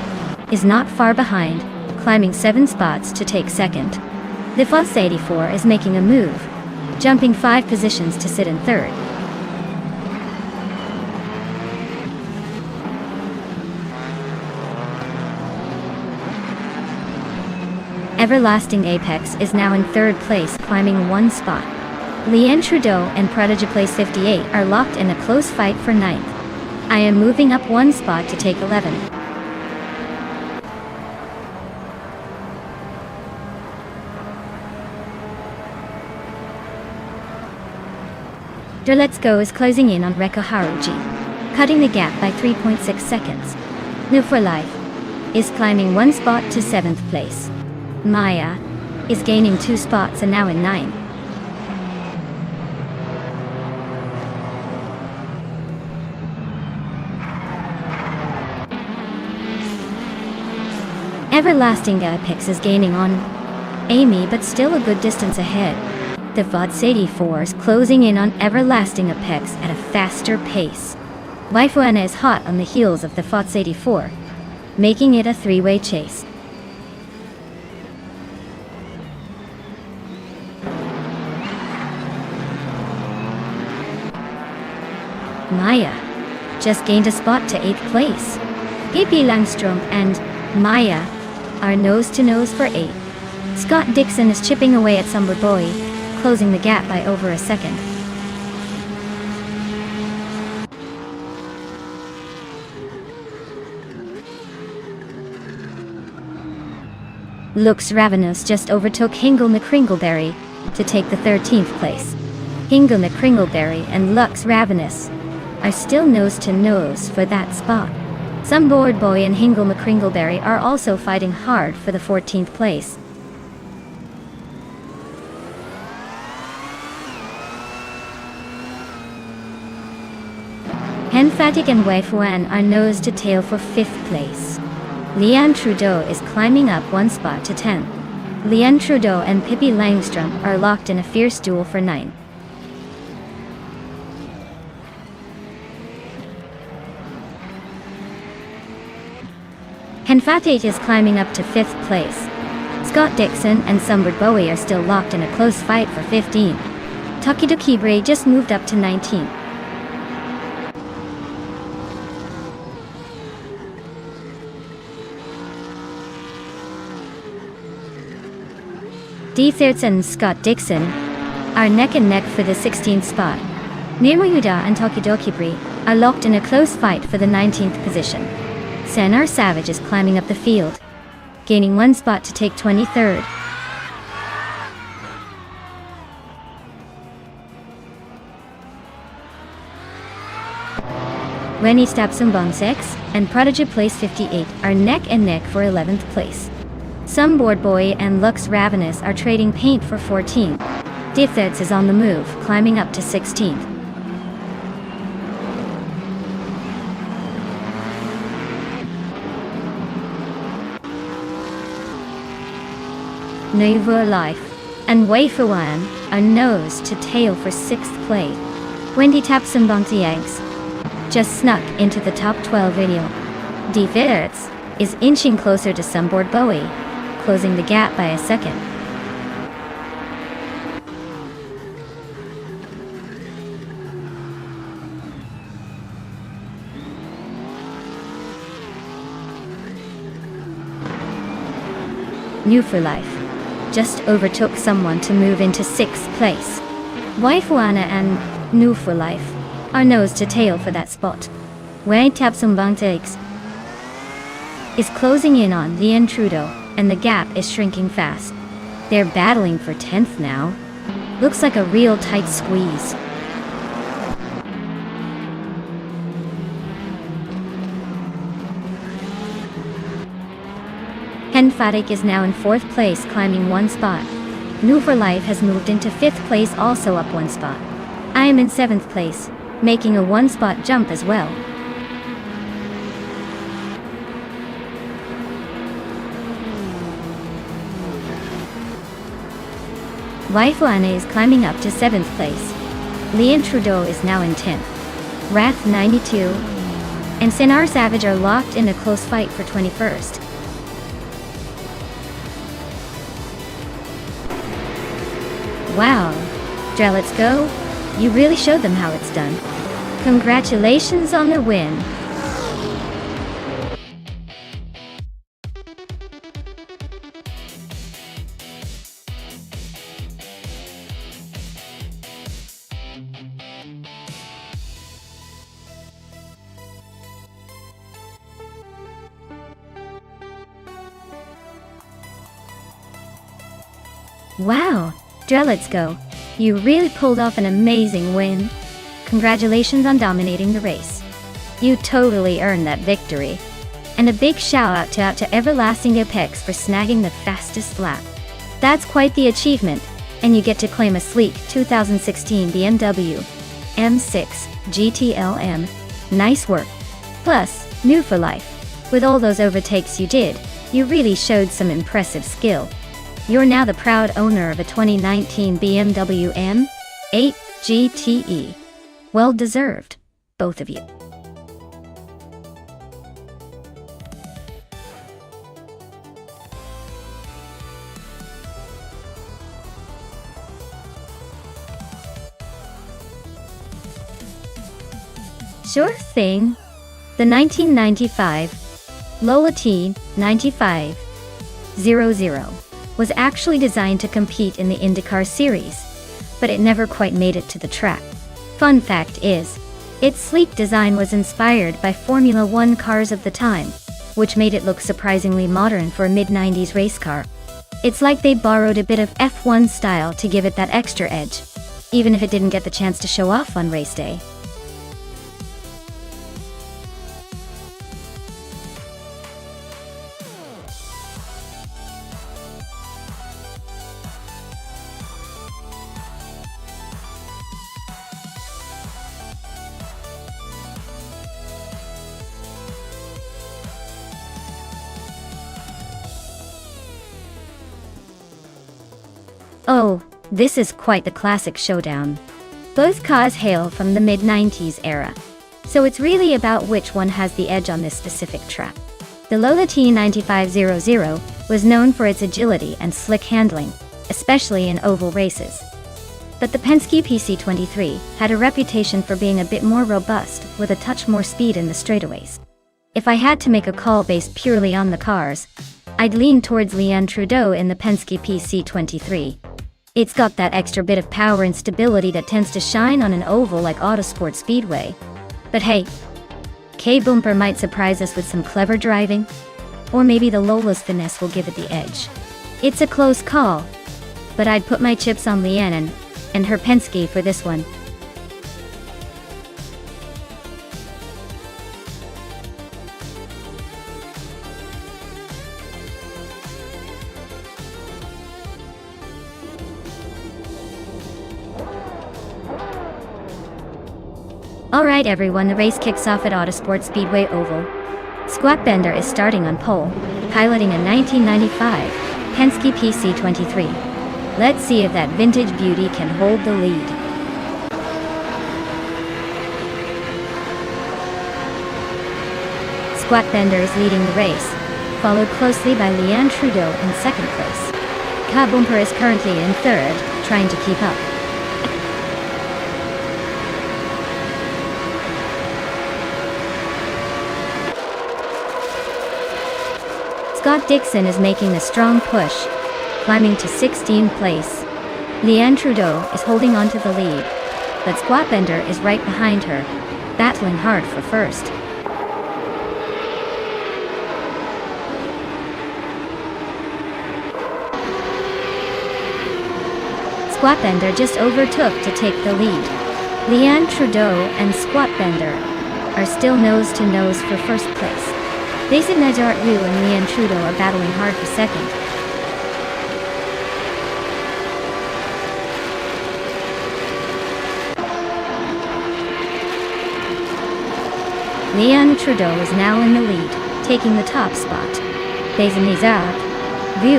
is not far behind, climbing 7 spots to take second. The Fox 84 is making a move, jumping 5 positions to sit in third. Everlasting Apex is now in third place, climbing 1 spot. Leanne Trudeau and Prodigy Place 58 are locked in a close fight for 9th. I am moving up 1 spot to take 11. Let's Go is closing in on Reko Haruji, cutting the gap by 3.6 seconds. No for Life is climbing 1 spot to 7th place. Maya is gaining 2 spots and now in 9th. Everlasting Apex is gaining on Amy, but still a good distance ahead. The VODS 84 is closing in on Everlasting Apex at a faster pace. Waifuana is hot on the heels of the VODS 84, making it a 3-way chase. Maya just gained a spot to 8th place. Pippi Langstrom and Maya are nose-to-nose for 8. Scott Dixon is chipping away at Summer Boy, closing the gap by over a second. Looks Ravenous just overtook Hingle McCringleberry to take the 13th place. Hingle McCringleberry and Lux Ravenous are still nose-to-nose for that spot. Some Board Boy and Hingle McCringleberry are also fighting hard for the 14th place. Henfatic and Waifuan are nose to tail for 5th place. Leanne Trudeau is climbing up 1 spot to 10th. Leanne Trudeau and Pippi Langstrom are locked in a fierce duel for 9th. Ken Fatate is climbing up to 5th place. Scott Dixon and Sunbird Bowie are still locked in a close fight for 15. Takido Kibre just moved up to 19. D13 and Scott Dixon are neck and neck for the 16th spot. Nirmayuda and Takido Kibre are locked in a close fight for the 19th position. Senar Savage is climbing up the field, gaining 1 spot to take 23rd. Rennie Stapsumbong 6 and Prodigy Place 58 are neck and neck for 11th place. Sunboard Boy and Lux Ravenous are trading paint for 14. Dithets is on the move, climbing up to 16th. Nova Life and Wei Fuan are nose to tail for 6th place. Wendy Tapsumbong Yanks just snuck into the top 12 video. Dithets is inching closer to Sunboard Bowie, closing the gap by a second. New for Life just overtook someone to move into 6th place. Waifuana and New for Life are nose to tail for that spot. Wei Tapsumbong takes is closing in on the intruder, and the gap is shrinking fast. They're battling for 10th now. Looks like a real tight squeeze. Ken Fatik is now in 4th place, climbing 1 spot. New for Life has moved into 5th place, also up 1 spot. I am in 7th place, making a 1 spot jump as well. Waifuane is climbing up to 7th place. Leon Trudeau is now in 10th. Wrath 92 and Senar Savage are locked in a close fight for 21st. Wow, Dre, let's go. You really showed them how it's done. Congratulations on the win. Wow, Dre, let's go. You really pulled off an amazing win. Congratulations on dominating the race. You totally earned that victory. And a big shout out to Everlasting Apex for snagging the fastest lap. That's quite the achievement, and you get to claim a sleek 2016 BMW M6 GTLM. Nice work. Plus, New for Life. With all those overtakes you did, you really showed some impressive skill. You're now the proud owner of a 2019 BMW M8 GTE. Well deserved, both of you. Sure thing. The 1995 Lola T95 00 was actually designed to compete in the IndyCar series, but it never quite made it to the track. Fun fact is, its sleek design was inspired by Formula One cars of the time, which made it look surprisingly modern for a mid-90s race car. It's like they borrowed a bit of F1 style to give it that extra edge, even if it didn't get the chance to show off on race day. Oh, this is quite the classic showdown. Both cars hail from the mid-90s era, so it's really about which one has the edge on this specific track. The Lola T9500 was known for its agility and slick handling, especially in oval races. But the Penske PC23 had a reputation for being a bit more robust, with a touch more speed in the straightaways. If I had to make a call based purely on the cars, I'd lean towards Leanne Trudeau in the Penske PC23. It's got that extra bit of power and stability that tends to shine on an oval like Autosport Speedway. But hey, K-Bumper might surprise us with some clever driving, or maybe the Lola's finesse will give it the edge. It's a close call, but I'd put my chips on Leanne and her Penske for this one. Alright everyone, the race kicks off at Autosport Speedway Oval. Squat Bender is starting on pole, piloting a 1995 Penske PC23. Let's see if that vintage beauty can hold the lead. Squat Bender is leading the race, followed closely by Leanne Trudeau in second place. K-Bumper is currently in third, trying to keep up. Scott Dixon is making a strong push, climbing to 16th place. Leanne Trudeau is holding on to the lead, but Squat Bender is right behind her, battling hard for first. Squat Bender just overtook to take the lead. Leanne Trudeau and Squat Bender are still nose to nose for first place. Basic Najart Wu and Leanne Trudeau are battling hard for second. Leanne Trudeau is now in the lead, taking the top spot. Basic Najart Wu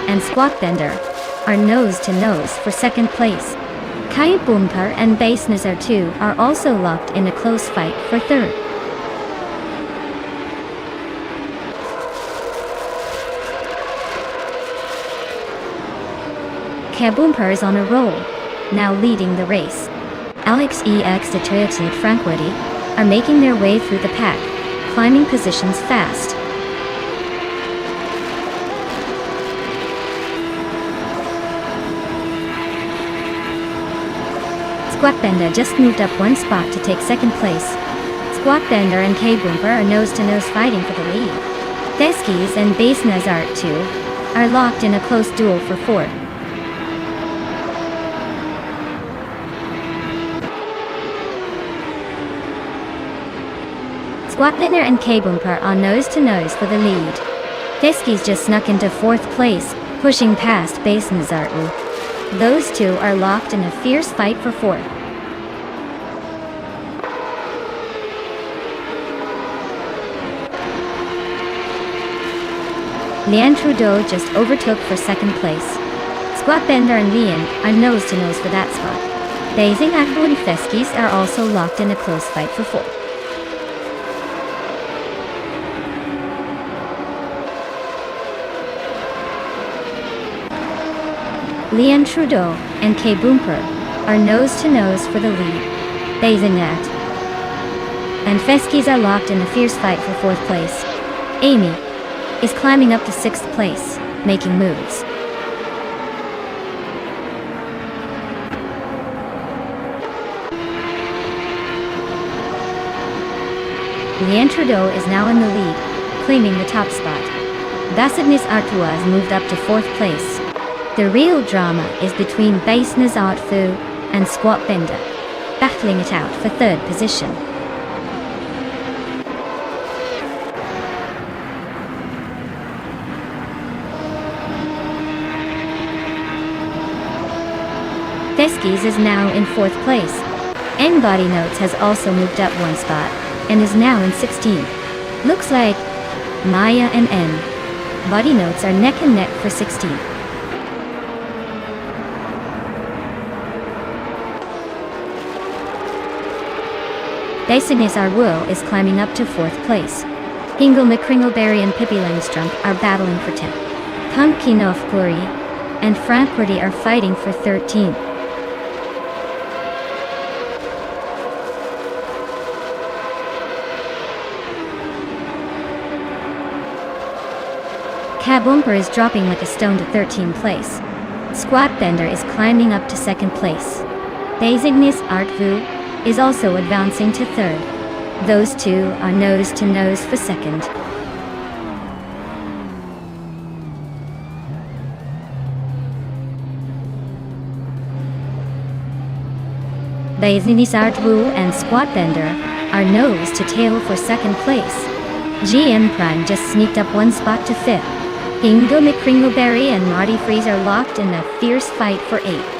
and Squat Bender are nose to nose for second place. K-Bumper and Base Nazar 2 are also locked in a close fight for third. K-Bumper is on a roll, now leading the race. Alex EX de Toyota and Frankwoody are making their way through the pack, climbing positions fast. Squat Bender just moved up one spot to take second place. Squat Bender and K-Bumper are nose-to-nose fighting for the lead. Deskis and Base Nazar 2 are locked in a close duel for fourth. Squat Bender and K-Bumper are nose-to-nose for the lead. Deskis just snuck into fourth place, pushing past Base Nazar 2. Those two are locked in a fierce fight for fourth. Leanne Trudeau just overtook for second place. Squat Bender and Leanne are nose-to-nose for that spot. Basing Akbu and Deskis are also locked in a close fight for fourth. Leanne Trudeau and K-Bumper are nose-to-nose for the lead. Bazinat and Feskis are locked in a fierce fight for fourth place. Amy is climbing up to sixth place, making moves. Leanne Trudeau is now in the lead, claiming the top spot. Basidnis Artois has moved up to fourth place. The real drama is between Base Nazar 2 and Squat Bender, battling it out for third position. Deskis is now in fourth place. N Body Notes has also moved up one spot and is now in 16th. Looks like Maya and N Body Notes are neck and neck for 16th. Basic Nazar Wu is climbing up to fourth place. Hingle McCringleberry and Pippi Langstrump are battling for 10th. Pumpkin of Glory and Frankfurty are fighting for 13th. Kabumper is dropping like a stone to 13th place. Squatbender is climbing up to 2nd place. Designis Artvu is also advancing to 3rd. Those two are nose to nose for 2nd. Designis Artvu and Squatbender are nose to tail for 2nd place. GM Prime just sneaked up 1 spot to 5th. Hingle McCringleberry and Marty Freeze are locked in a fierce fight for 8th.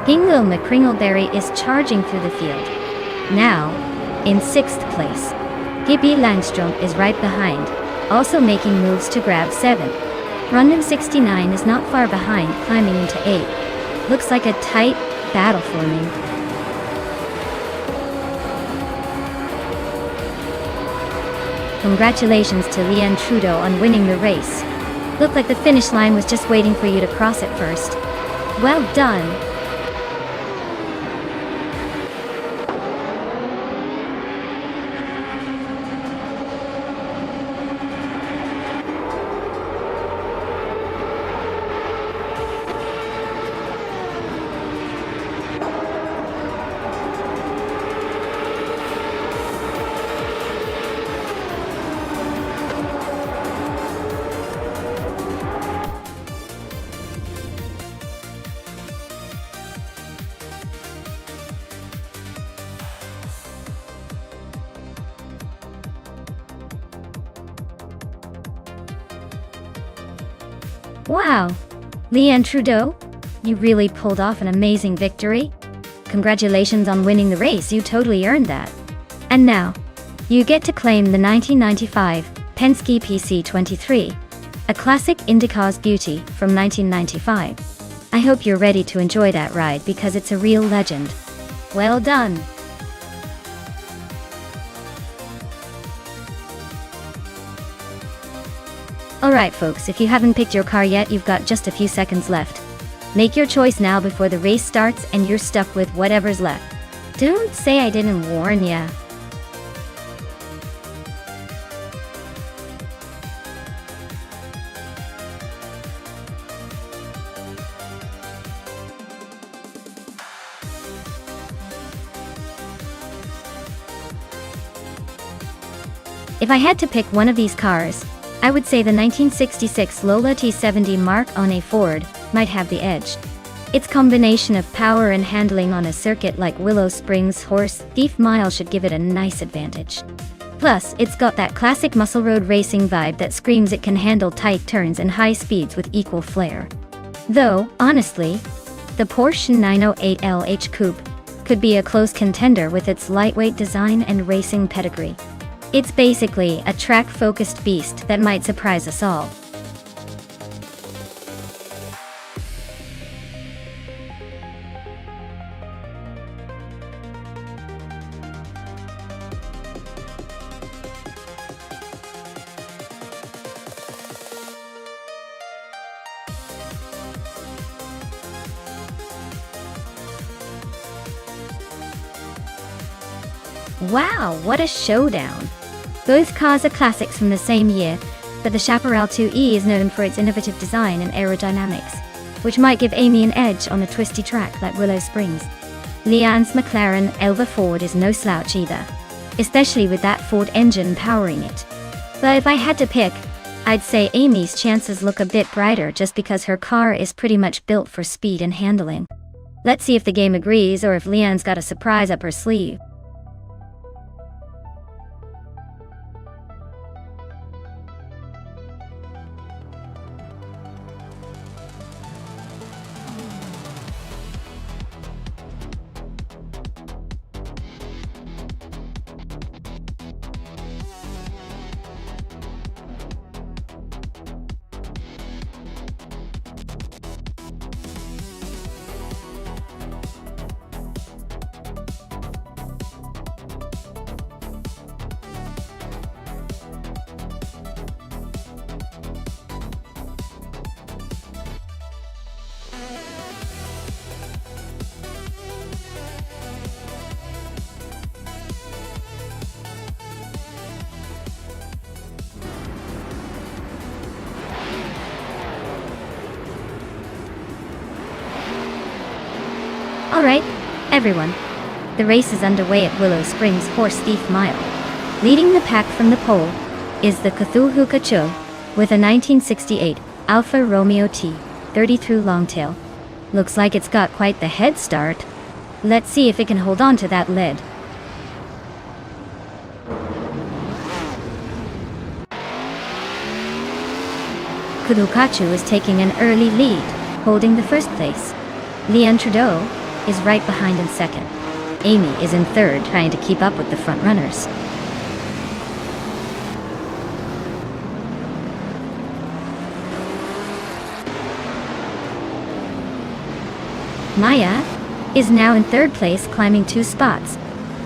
Hingle McCringleberry is charging through the field. Now, in 6th place. Pippi Langstrump is right behind, also making moves to grab 7th. Rundum 69 is not far behind, climbing into 8th. Looks like a tight battle forming. Congratulations to Leanne Trudeau on winning the race. Looked like the finish line was just waiting for you to cross it first. Well done! Wow! Leanne Trudeau, you really pulled off an amazing victory. Congratulations on winning the race, you totally earned that. And now, you get to claim the 1995 Penske PC23, a classic IndyCar's beauty from 1995. I hope you're ready to enjoy that ride because it's a real legend. Well done! Alright folks, if you haven't picked your car yet, you've got just a few seconds left. Make your choice now before the race starts and you're stuck with whatever's left. Don't say I didn't warn ya. If I had to pick one of these cars, I would say the 1966 Lola T70 Mark on a Ford might have the edge. Its combination of power and handling on a circuit like Willow Springs Horse Thief Mile should give it a nice advantage. Plus, it's got that classic muscle road racing vibe that screams it can handle tight turns and high speeds with equal flair. Though, honestly, the Porsche 908 LH Coupe could be a close contender with its lightweight design and racing pedigree. It's basically a track-focused beast that might surprise us all. Wow, what a showdown! Both cars are classics from the same year, but the Chaparral 2E is known for its innovative design and aerodynamics, which might give Amy an edge on a twisty track like Willow Springs. Leanne's McLaren Elva Ford is no slouch either, especially with that Ford engine powering it. But if I had to pick, I'd say Amy's chances look a bit brighter just because her car is pretty much built for speed and handling. Let's see if the game agrees or if Leanne's got a surprise up her sleeve. Alright, everyone. The race is underway at Willow Springs Horse Thief Mile. Leading the pack from the pole is the Cthulhu Kachul with a 1968 Alfa Romeo T 30 through Longtail. Looks like it's got quite the head start. Let's see if it can hold on to that lead. Kudukachu is taking an early lead, holding the first place. Leon Trudeau is right behind in second. Amy is in third, trying to keep up with the front runners. Maya is now in third place, climbing 2 spots.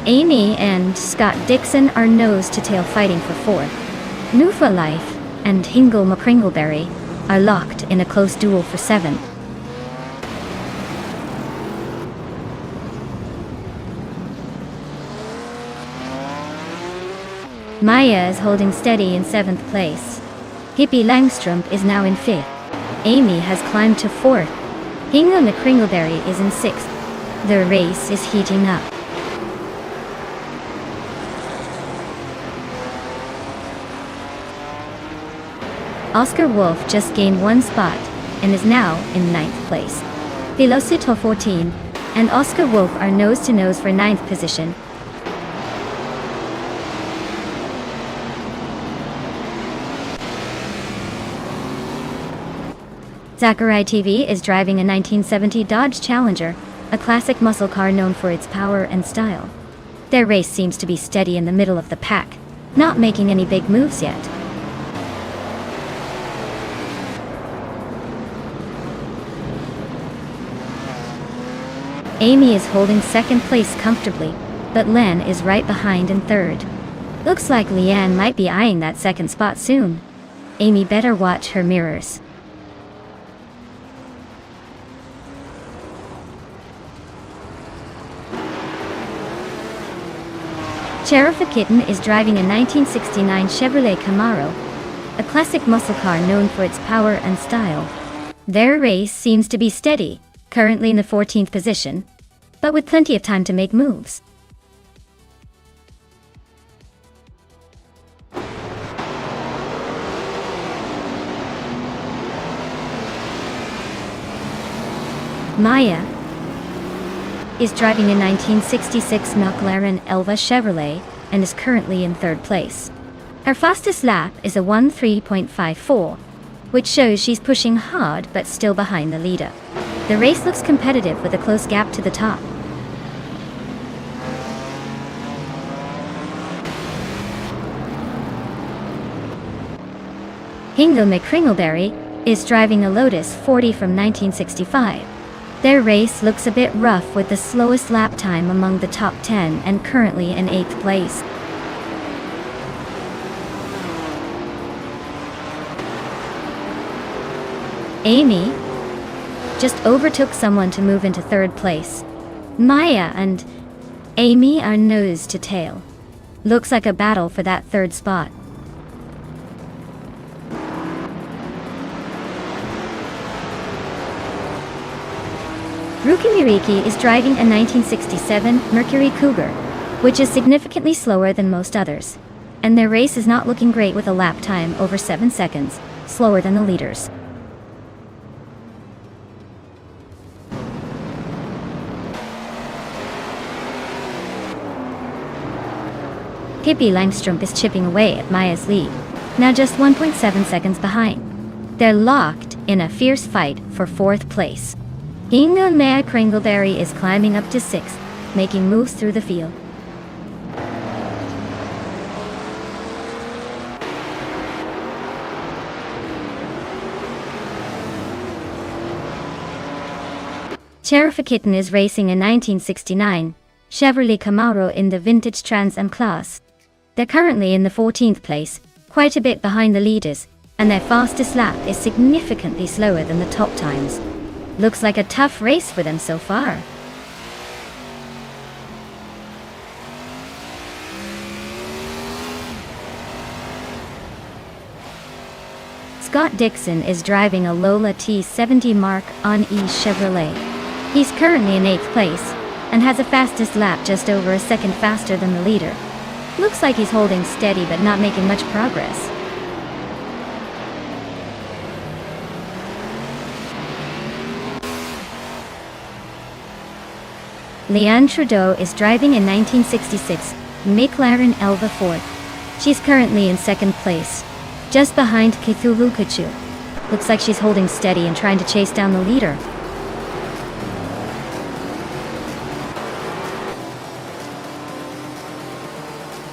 Amy and Scott Dixon are nose-to-tail fighting for fourth. Nufa Life and Hingle McCringleberry are locked in a close duel for 7th. Maya is holding steady in 7th place. Hippie Langstrom is now in 5th. Amy has climbed to 4th. Hingle McCringleberry is in 6th. The race is heating up. Oscar Wolf just gained 1 spot and is now in 9th place. Velocito 14 and Oscar Wolf are nose-to-nose for 9th position. Zachary TV is driving a 1970 Dodge Challenger, a classic muscle car known for its power and style. Their race seems to be steady in the middle of the pack, not making any big moves yet. Amy is holding 2nd place comfortably, but Len is right behind in 3rd. Looks like Leanne might be eyeing that 2nd spot soon. Amy better watch her mirrors. Sheriff Kitten is driving a 1969 Chevrolet Camaro, a classic muscle car known for its power and style. Their race seems to be steady, currently in the 14th position, but with plenty of time to make moves. Maya is driving a 1966 McLaren Elva Chevrolet and is currently in 3rd place. Her fastest lap is a 1:3.54, which shows she's pushing hard but still behind the leader. The race looks competitive with a close gap to the top. Hingle McCringleberry is driving a Lotus 40 from 1965. Their race looks a bit rough with the slowest lap time among the top 10 and currently in 8th place. Amy just overtook someone to move into 3rd place. Maya and Amy are nose to tail. Looks like a battle for that 3rd spot. Rukimiriki is driving a 1967 Mercury Cougar, which is significantly slower than most others, and their race is not looking great with a lap time over 7 seconds, slower than the leaders. Hippie Langstrom is chipping away at Maya's lead, now just 1.7 seconds behind. They're locked in a fierce fight for 4th place. Hingle McCringleberry is climbing up to 6th, making moves through the field. Sheriff Kitten is racing a 1969 Chevrolet Camaro in the Vintage Trans Am class. They're currently in the 14th place, quite a bit behind the leaders, and their fastest lap is significantly slower than the top times. Looks like a tough race for them so far. Scott Dixon is driving a Lola T70 Mark on E Chevrolet. He's currently in 8th place, and has a fastest lap just over a second faster than the leader. Looks like he's holding steady but not making much progress. Leanne Trudeau is driving in 1966 McLaren Elva Ford. She's currently in 2nd place, just behind Cthulhu Kachu. Looks like she's holding steady and trying to chase down the leader.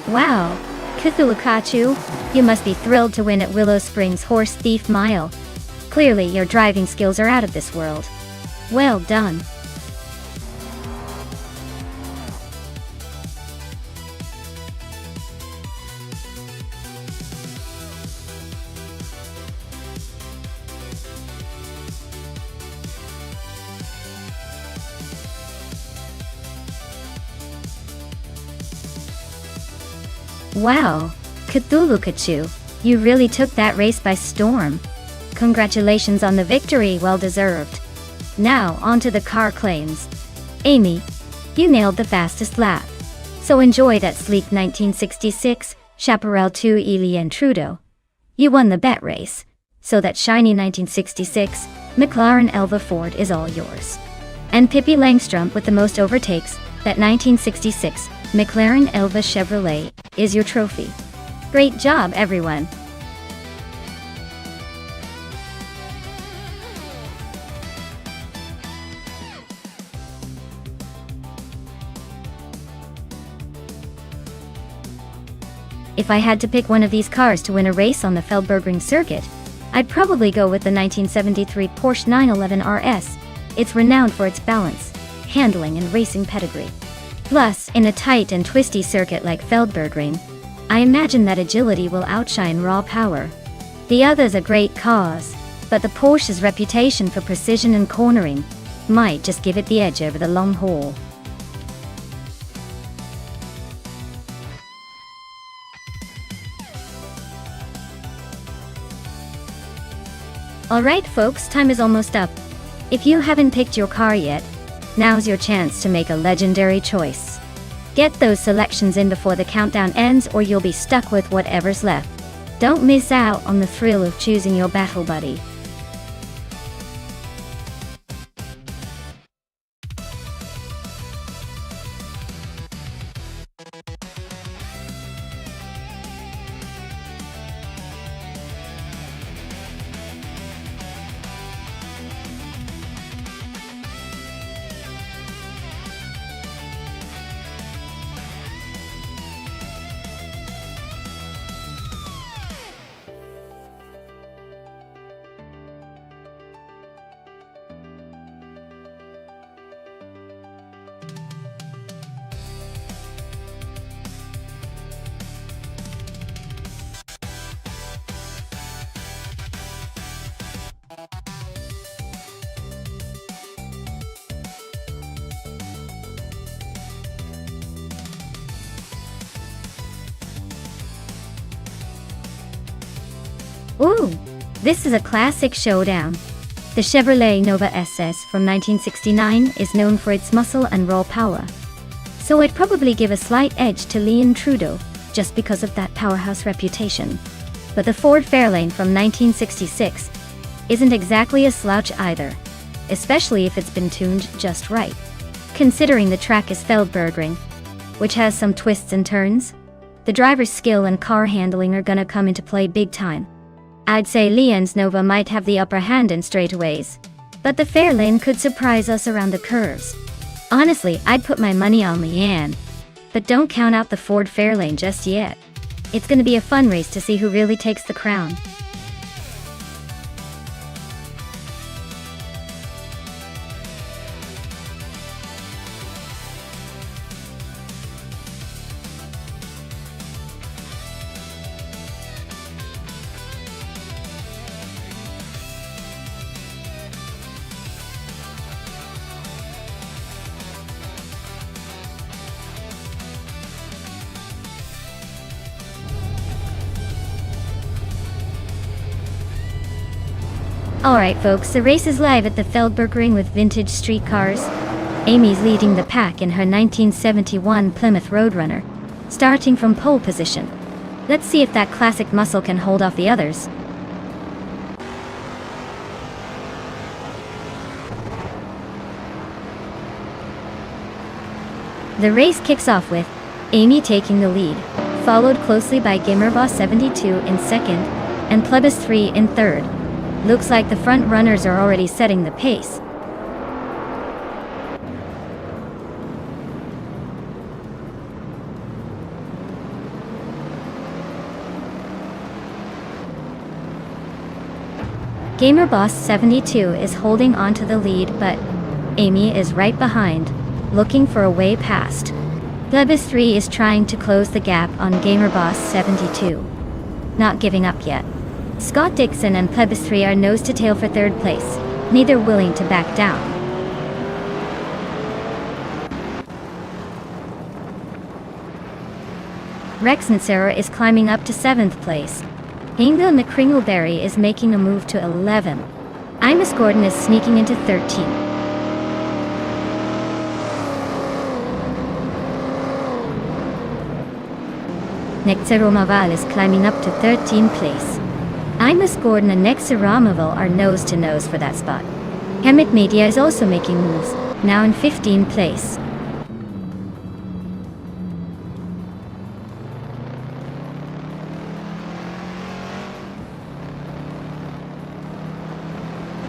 Wow, Cthulhu Kachu, you must be thrilled to win at Willow Springs Horse Thief Mile. Clearly your driving skills are out of this world. Well done. Wow, Cthulhu Kachu, you really took that race by storm. Congratulations on the victory, well deserved. Now, on to the car claims. Amy, you nailed the fastest lap. So enjoy that sleek 1966 Chaparral 2 Leanne Trudeau. You won the bet race, so that shiny 1966 McLaren Elva Ford is all yours. And Pippi Langstrom with the most overtakes, that 1966 McLaren Elva Chevrolet, is your trophy. Great job, everyone! If I had to pick one of these cars to win a race on the Feldbergring circuit, I'd probably go with the 1973 Porsche 911 RS. It's renowned for its balance, handling and racing pedigree. Plus, in a tight and twisty circuit like Feldbergring, I imagine that agility will outshine raw power. The other's a great cause, but the Porsche's reputation for precision and cornering might just give it the edge over the long haul. Alright folks, time is almost up. If you haven't picked your car yet, now's your chance to make a legendary choice. Get those selections in before the countdown ends or you'll be stuck with whatever's left. Don't miss out on the thrill of choosing your battle buddy. Ooh, this is a classic showdown. The Chevrolet Nova SS from 1969 is known for its muscle and raw power. So I'd probably give a slight edge to Leanne Trudeau, just because of that powerhouse reputation. But the Ford Fairlane from 1966 isn't exactly a slouch either, especially if it's been tuned just right. Considering the track is Feldbergring, which has some twists and turns, the driver's skill and car handling are gonna come into play big time. I'd say Leanne's Nova might have the upper hand in straightaways, but the Fairlane could surprise us around the curves. Honestly, I'd put my money on Leanne, but don't count out the Ford Fairlane just yet. It's gonna be a fun race to see who really takes the crown. Alright folks, the race is live at the Feldberg Ring with vintage street cars. Amy's leading the pack in her 1971 Plymouth Roadrunner, starting from pole position. Let's see if that classic muscle can hold off the others. The race kicks off with Amy taking the lead, followed closely by Gamerboss 72 in second, and Plebis 3 in third. Looks like the front runners are already setting the pace. Gamerboss 72 is holding on to the lead, but Amy is right behind, looking for a way past. Plebis 3 is trying to close the gap on Gamerboss 72. Not giving up yet. Scott Dixon and Plebis 3 are nose to tail for third place, neither willing to back down. Rex and Sarah is climbing up to 7th place. Hingle McCringleberry is making a move to 11. Imus Gordon is sneaking into 13. Nexeromaval is climbing up to 13th place. Imus Gordon and Nexeromaval are nose to nose for that spot. Hemet Media is also making moves, now in 15th place.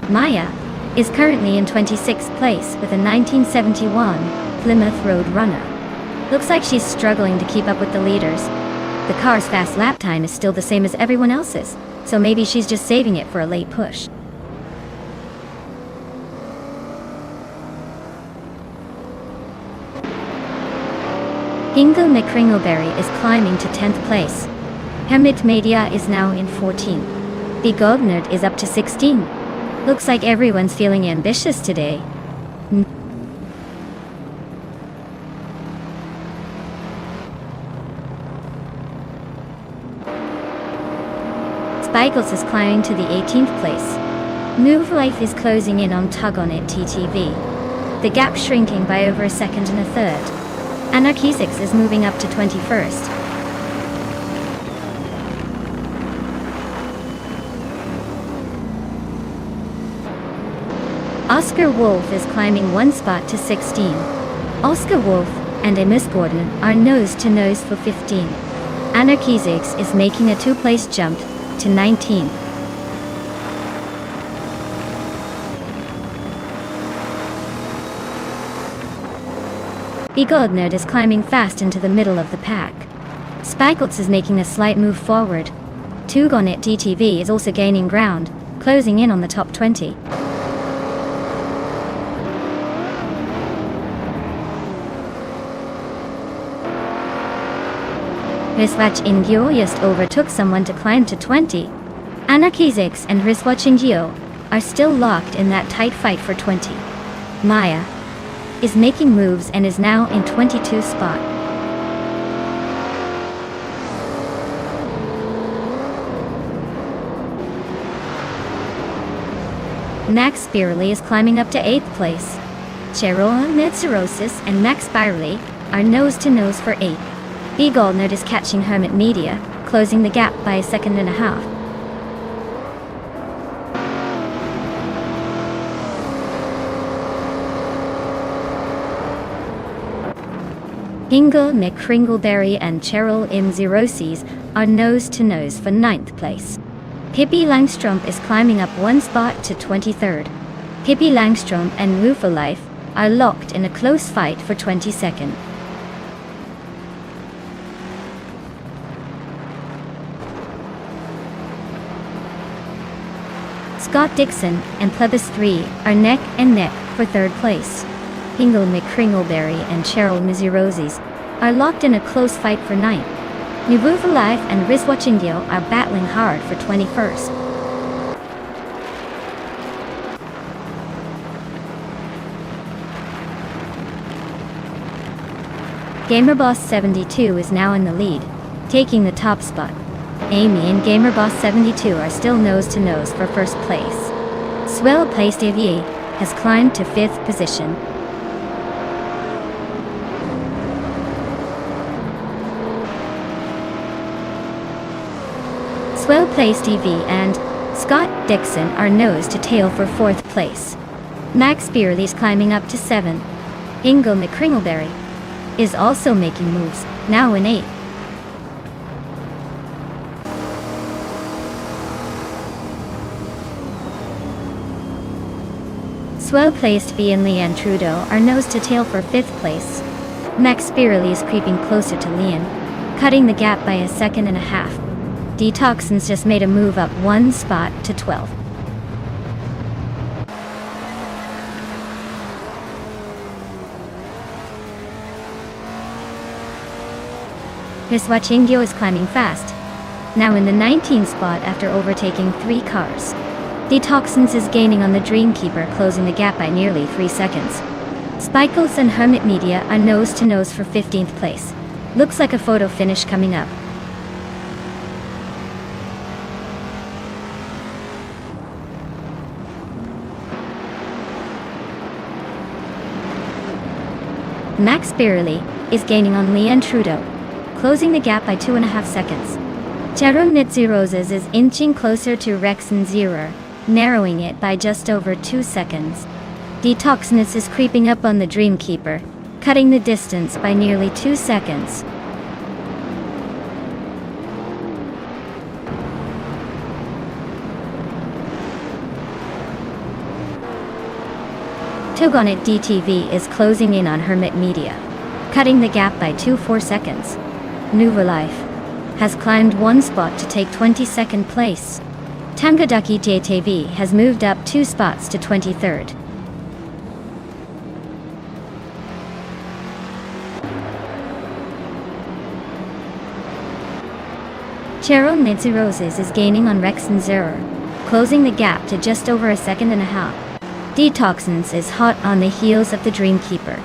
Maya is currently in 26th place with a 1971 Plymouth Roadrunner. Looks like she's struggling to keep up with the leaders. The car's fast lap time is still the same as everyone else's, so maybe she's just saving it for a late push. Hingle McCringleberry is climbing to 10th place. Hemet Media is now in 14th. The Gognerd is up to 16. Looks like everyone's feeling ambitious today. Spikles is climbing to the 18th place. Move Life is closing in on Tug on It TTV. The gap shrinking by over a second and a third. Anarchisix is moving up to 21st. Oscar Wolf is climbing one spot to 16. Oscar Wolf and Amos Gordon are nose to nose for 15. Anarchisix is making a two-place jump to 19. Bigodnerd is climbing fast into the middle of the pack. Spikles is making a slight move forward. Tugonet DTV is also gaining ground, closing in on the top 20. Riswatch Ingyo just overtook someone to climb to 20. Anarchisix and Riswatch Ingyo are still locked in that tight fight for 20. Maya is making moves and is now in 22 spot. Max Spirley is climbing up to 8th place. Cheroa Mitsurosis and Max Spirley are nose to nose for 8. B. Goldnerd is catching Hermit Media, closing the gap by a second and a half. Hingle McCringleberry and Cheryl Imziroses are nose to nose for 9th place. Pippi Langstrom is climbing up one spot to 23rd. Pippi Langstrom and Rufa Life are locked in a close fight for 22nd. Scott Dixon and Plebis 3 are neck and neck for 3rd place. Hingle McCringleberry and Cheryl Miziroses are locked in a close fight for 9th. Nubuva Life and Riswatchingyo are battling hard for 21st. Gamerboss 72 is now in the lead, taking the top spot. Amy and Gamerboss 72 are still nose to nose for 1st place. well-placed AVA has climbed to 5th position. Well-placed EV and Scott Dixon are nose to tail for 4th place. Max Beerley is climbing up to 7th. Ingo McCringleberry is also making moves, now in 8th. Well-placed V and Leanne Trudeau are nose to tail for 5th place. Max Beerley is creeping closer to Leanne, cutting the gap by 1.5 seconds. Detoxins just made a move up 1 spot to 12th. Hiswachingyo is climbing fast, now in the 19th spot after overtaking 3 cars. Detoxins is gaining on the Dreamkeeper, closing the gap by nearly 3 seconds. Spikles and Hermit Media are nose to nose for 15th place. Looks like a photo finish coming up. Max Beerley is gaining on Leanne Trudeau, closing the gap by 2.5 seconds. Jerome Nitziroses is inching closer to Rexon Zero, narrowing it by just over 2 seconds. Detoxness is creeping up on the Dreamkeeper, cutting the distance by nearly 2 seconds. Togonit DTV is closing in on Hermit Media, cutting the gap by 2.4 seconds. Nuva Life has climbed 1 spot to take 22nd place. Tangaducky JTV has moved up 2 spots to 23rd. Cheryl Nitziroses is gaining on Rexon Zero, closing the gap to just over 1.5 seconds. Detoxins is hot on the heels of the Dreamkeeper,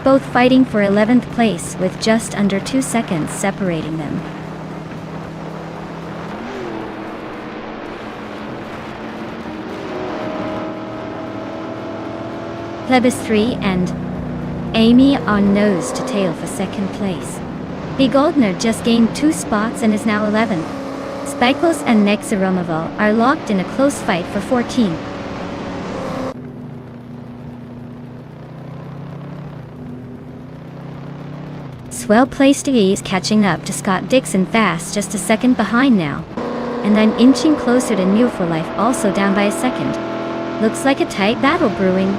both fighting for 11th place with just under 2 seconds separating them. Plebis 3 and Amy on nose to tail for 2nd place. B. Goldner just gained 2 spots and is now 11th. Spiklos and Nexaromaval are locked in a close fight for 14th. Well-placed E is catching up to Scott Dixon fast, just a second behind now. And then inching closer to New for Life, also down by 1 second. Looks like a tight battle brewing.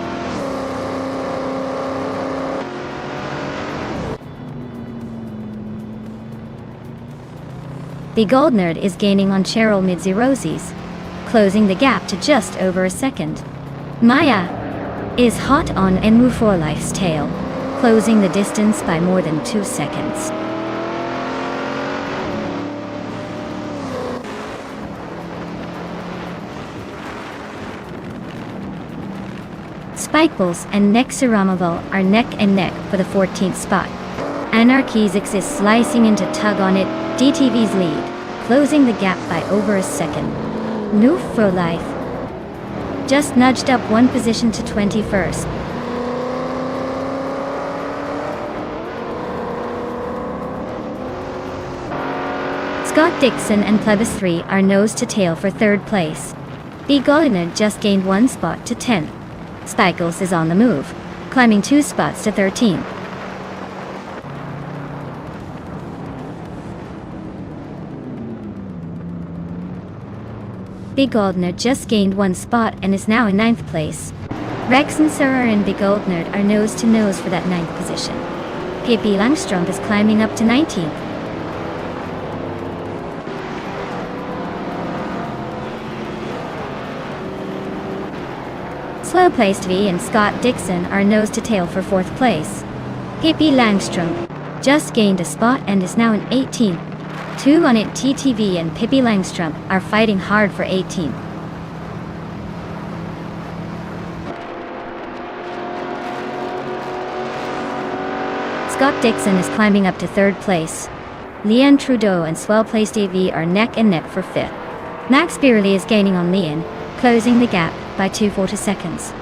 The Goldnerd is gaining on Cheryl Nitziroses, closing the gap to just over 1 second. Maya is hot on Enmu for Life's tail, closing the distance by more than 2 seconds. Spikeballs and Nexaramaval are neck and neck for the 14th spot. Anarchies is slicing into Tug on It, DTV's lead, closing the gap by over 1 second. New for Life just nudged up 1 position to 21st. Scott Dixon and Plebis 3 are nose to tail for 3rd place. B. Goldner just gained 1 spot to 10th. Spikles is on the move, climbing 2 spots to 13th. B. Goldner just gained 1 spot and is now in 9th place. Rex and Surer and B. Goldner are nose to nose for that 9th position. Pippi Langstrom is climbing up to 19th. Slow-placed V and Scott Dixon are nose to tail for 4th place. Pippi Langstrom just gained a spot and is now in 18th. 2 on It TTV and Pippi Langstrom are fighting hard for 18th. Scott Dixon is climbing up to 3rd place. Leanne Trudeau and Swell-placed AV are neck and neck for 5th. Max Beerley is gaining on Leanne, closing the gap by 240 seconds.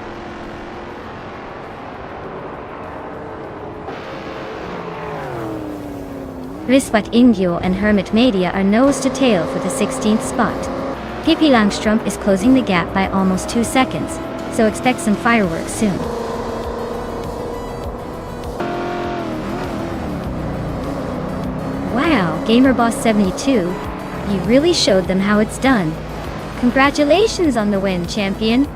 Rispat Indio and Hermit Media are nose to tail for the 16th spot. Pippi Langstrump is closing the gap by almost 2 seconds, so expect some fireworks soon. Wow, GamerBoss72, you really showed them how it's done. Congratulations on the win, champion!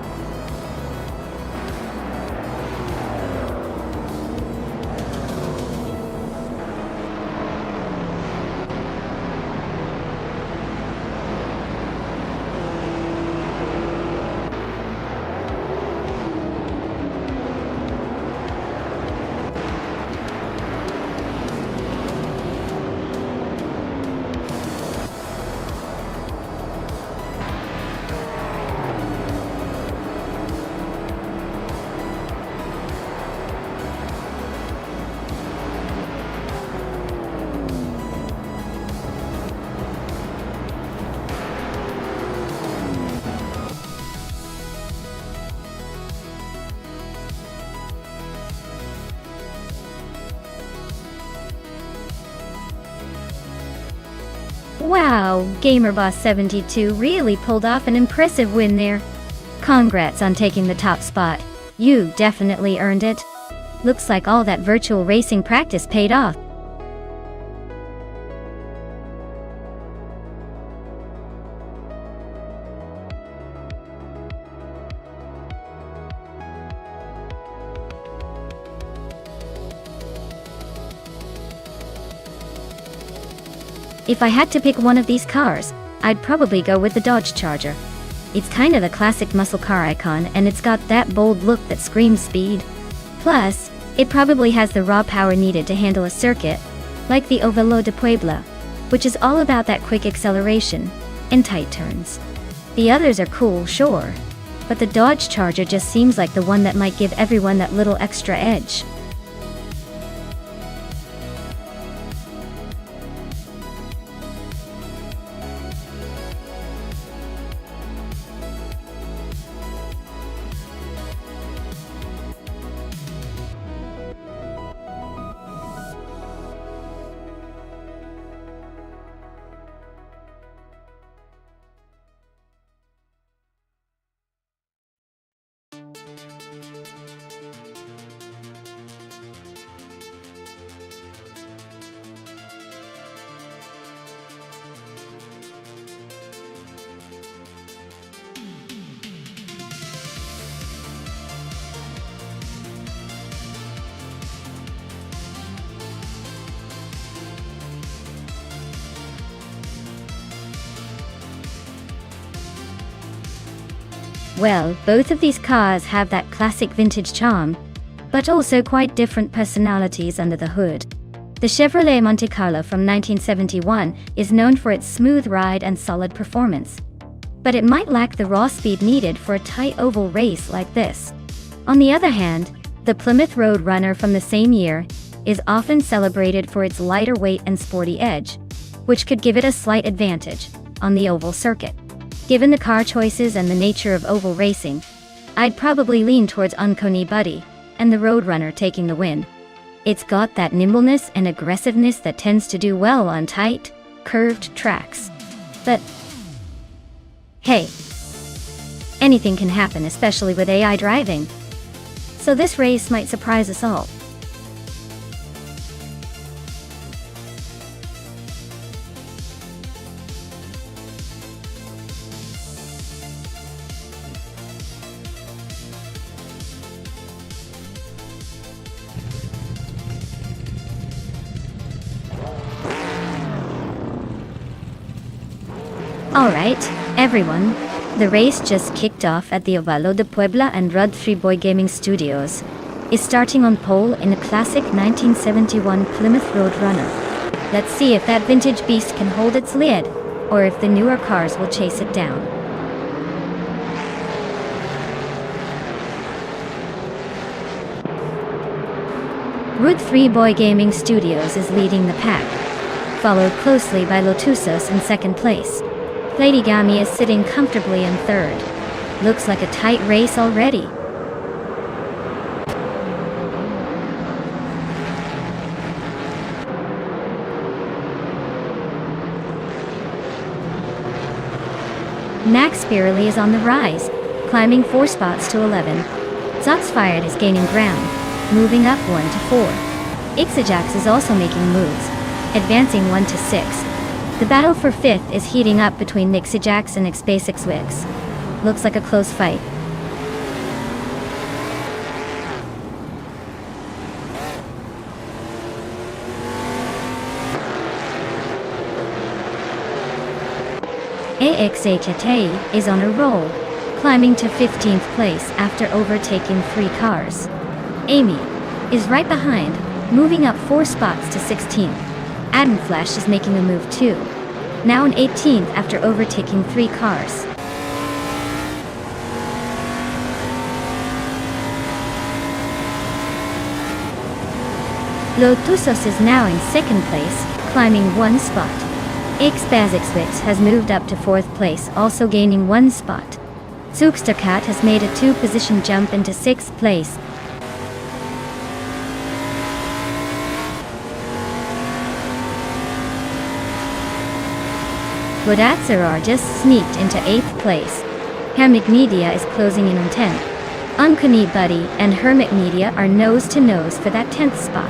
Wow, GamerBoss72 really pulled off an impressive win there. Congrats on taking the top spot. You definitely earned it. Looks like all that virtual racing practice paid off. If I had to pick one of these cars, I'd probably go with the Dodge Charger. It's kind of a classic muscle car icon, and it's got that bold look that screams speed. Plus, it probably has the raw power needed to handle a circuit, like the Ovalo de Puebla, which is all about that quick acceleration and tight turns. The others are cool, sure, but the Dodge Charger just seems like the one that might give everyone that little extra edge. Well, both of these cars have that classic vintage charm, but also quite different personalities under the hood. The Chevrolet Monte Carlo from 1971 is known for its smooth ride and solid performance, but it might lack the raw speed needed for a tight oval race like this. On the other hand, the Plymouth Roadrunner from the same year is often celebrated for its lighter weight and sporty edge, which could give it a slight advantage on the oval circuit. Given the car choices and the nature of oval racing, I'd probably lean towards Unconey Buddy and the Roadrunner taking the win. It's got that nimbleness and aggressiveness that tends to do well on tight, curved tracks. But hey, anything can happen, especially with AI driving. So this race might surprise us all. Alright, everyone, the race just kicked off at the Ovalo de Puebla, and Rud 3 Gaming Studios is starting on pole in a classic 1971 Plymouth Roadrunner. Let's see if that vintage beast can hold its lid, or if the newer cars will chase it down. Rud 3 Gaming Studios is leading the pack, followed closely by Lotusos in second place. Lady Gami is sitting comfortably in third. Looks like a tight race already. Max Spirally is on the rise, climbing 4 spots to 11. Zoxfired is gaining ground, moving up 1 to 4. Ixajax is also making moves, advancing 1 to 6. The battle for 5th is heating up between Ixajax and Xbasixwix. Looks like a close fight. AXHT is on a roll, climbing to 15th place after overtaking 3 cars. Amy is right behind, moving up 4 spots to 16th. Adam Flash is making a move too, now in 18th after overtaking 3 cars. Lotusos is now in 2nd place, climbing 1 spot. Xbasixwix has moved up to 4th place, also gaining 1 spot. Zookstercat has made a 2-position jump into 6th place. Wodatzarar just sneaked into 8th place. Hammock Media is closing in on 10th. Uncanny Buddy and Hermit Media are nose to nose for that 10th spot.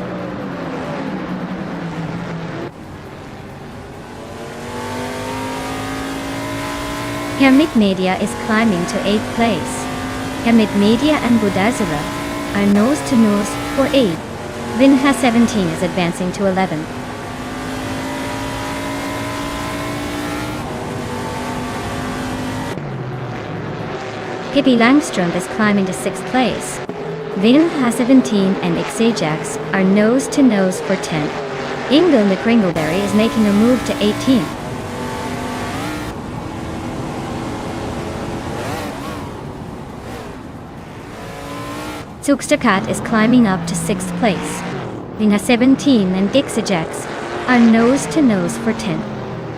Hammock Media is climbing to 8th place. Hammock Media and Budazara are nose to nose for 8th. Vinha 17 is advancing to 11th. Pippi Langström is climbing to 6th place. Vinha 17 and Xajax are nose to nose for 10th. Ingo McCringleberry is making a move to 18th. Zookstercat is climbing up to 6th place. Vinha 17 and Xajax are nose to nose for 10th.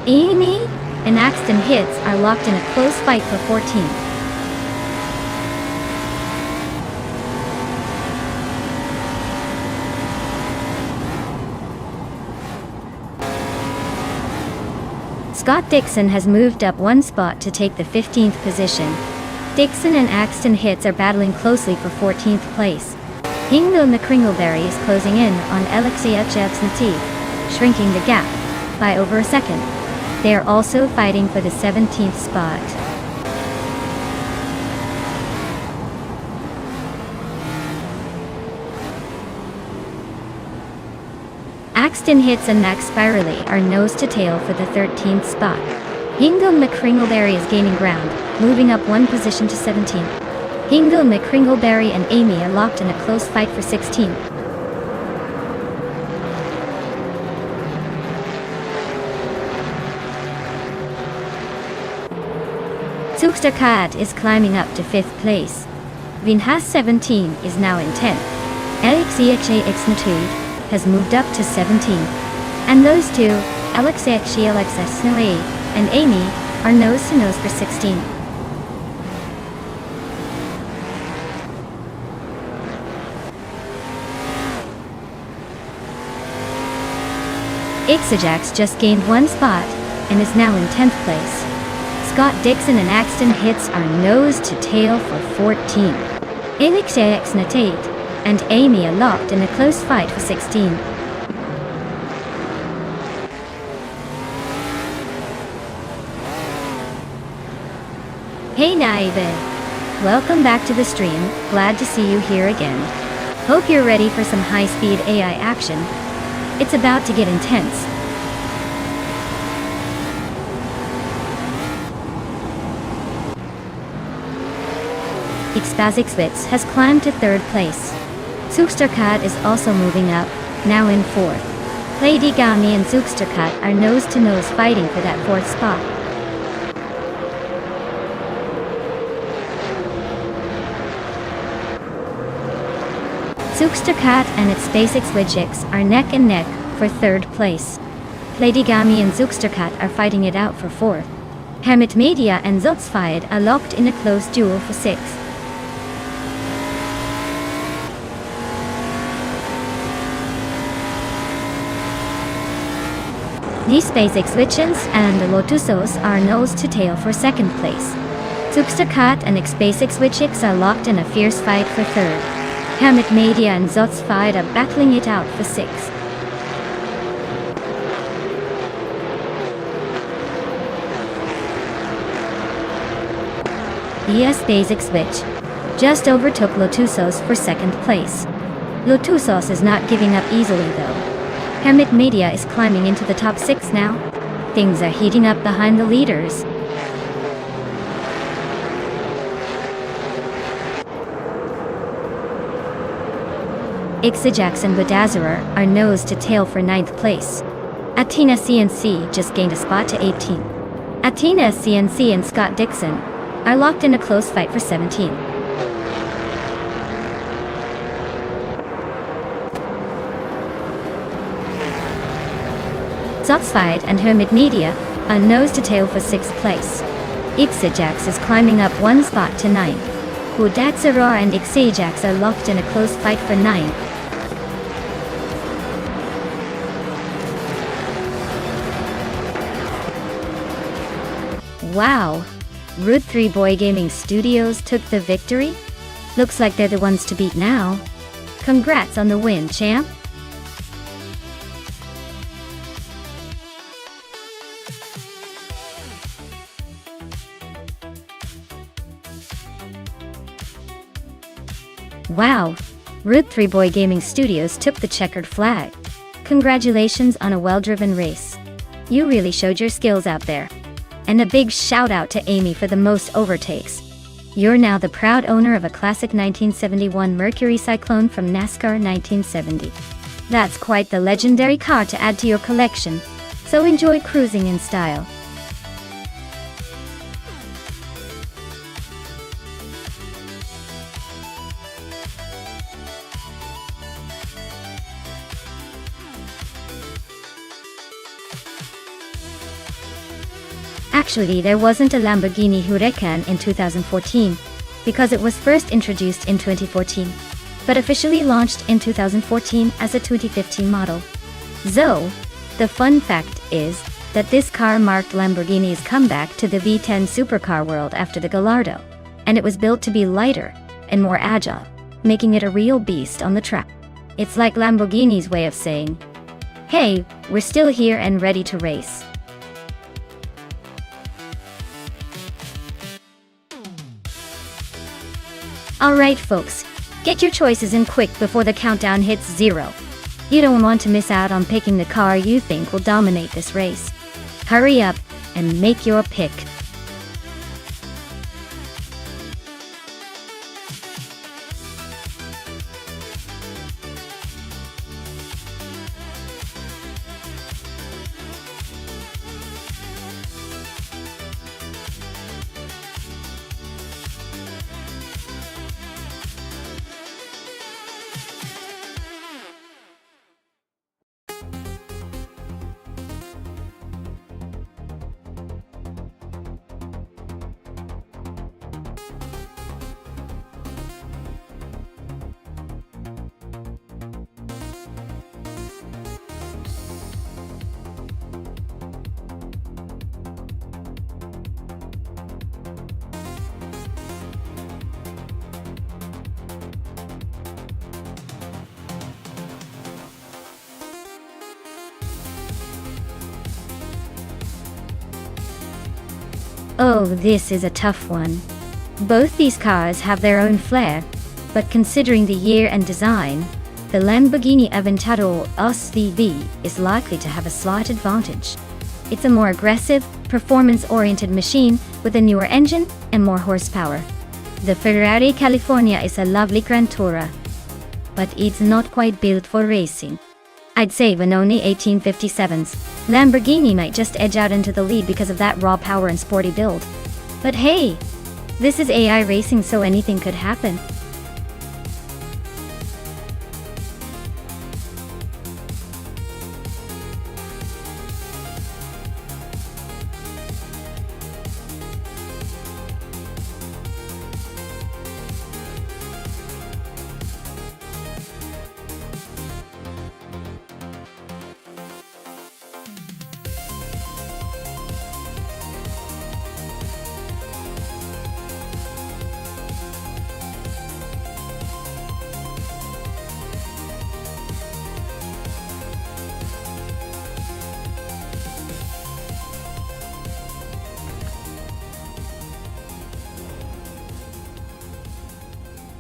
Amy and Axton Hits are locked in a close fight for 14th. Scott Dixon has moved up 1 spot to take the 15th position. Dixon and Axton Hits are battling closely for 14th place. Ingo McCringleberry is closing in on Alexia Chepsnati, shrinking the gap by over a second. They are also fighting for the 17th spot. Axton Hits and Max Spirally are nose to tail for the 13th spot. Ingo McCringleberry is gaining ground, moving up 1 position to 17th. Ingo McCringleberry and Amy are locked in a close fight for 16th. Zookstercat is climbing up to 5th place. Vinhas 17 is now in 10th. Alexia has moved up to 17th. And those two, Alexia and Amy, are nose to nose for 16th. Ixajax just gained 1 spot and is now in 10th place. Scott Dixon and Axton Hits are nose to tail for 14th. Alexia and Amy are locked in a close fight for 16th. Hey Naive! Welcome back to the stream, glad to see you here again. Hope you're ready for some high-speed AI action. It's about to get intense. Xbasixwix has climbed to 3rd place. Zookstercat is also moving up, now in 4th. Playdygami and Zookstercat are nose to nose fighting for that 4th spot. Zookstercat and its Xbasixwix are neck and neck for 3rd place. Playdygami and Zookstercat are fighting it out for 4th. Hamid Media and Zotsfied are locked in a close duel for 6. The SpaceX Witches and the Lotusos are nose to tail for 2nd place. Substakat and SpaceX Witches are locked in a fierce fight for 3rd. Hamid Media and Zotsfied are battling it out for 6th. The SpaceX Witch just overtook Lotusos for 2nd place. Lotusos is not giving up easily though. Hamid Media is climbing into the top 6 now. Things are heating up behind the leaders. Ixajax and Badazarar are nose to tail for 9th place. Athena CNC just gained a spot to 18. Athena CNC and Scott Dixon are locked in a close fight for 17. Zotsfied and Hermit Media are nose to tail for 6th place. Ixajax is climbing up 1 spot to 9. Badazarar and Ixajax are locked in a close fight for 9. Wow! Root 3 Boy Gaming Studios took the victory? Looks like they're the ones to beat now. Congrats on the win, champ! Wow! Root 3 Boy Gaming Studios took the checkered flag. Congratulations on a well-driven race. You really showed your skills out there. And a big shout out to Amy for the most overtakes. You're now the proud owner of a classic 1971 Mercury Cyclone from NASCAR 1970. That's quite the legendary car to add to your collection, so enjoy cruising in style. Actually, there wasn't a Lamborghini Huracan in 2014, because it was first introduced in 2014, but officially launched in 2014 as a 2015 model. So, the fun fact is that this car marked Lamborghini's comeback to the V10 supercar world after the Gallardo, and it was built to be lighter and more agile, making it a real beast on the track. It's like Lamborghini's way of saying, hey, we're still here and ready to race. Alright folks, get your choices in quick before the countdown hits 0. You don't want to miss out on picking the car you think will dominate this race. Hurry up and make your pick. Oh, this is a tough one. Both these cars have their own flair, but considering the year and design, the Lamborghini Aventador SUV is likely to have a slight advantage. It's a more aggressive, performance-oriented machine with a newer engine and more horsepower. The Ferrari California is a lovely Grand Tourer, but it's not quite built for racing. I'd say Vanoni 1857's Lamborghini might just edge out into the lead because of that raw power and sporty build. But hey, this is AI racing, so anything could happen.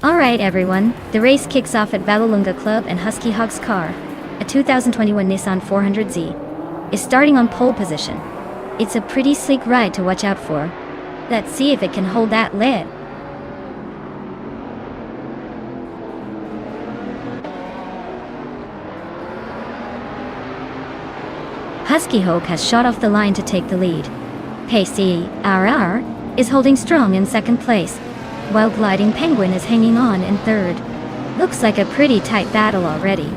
Alright everyone, the race kicks off at Vallelunga Club and Husky Hog's car, a 2021 Nissan 400Z, is starting on pole position. It's a pretty sleek ride to watch out for. Let's see if it can hold that lead. Husky Hog has shot off the line to take the lead. Pacey RR is holding strong in second place, while Gliding Penguin is hanging on in third. Looks like a pretty tight battle already.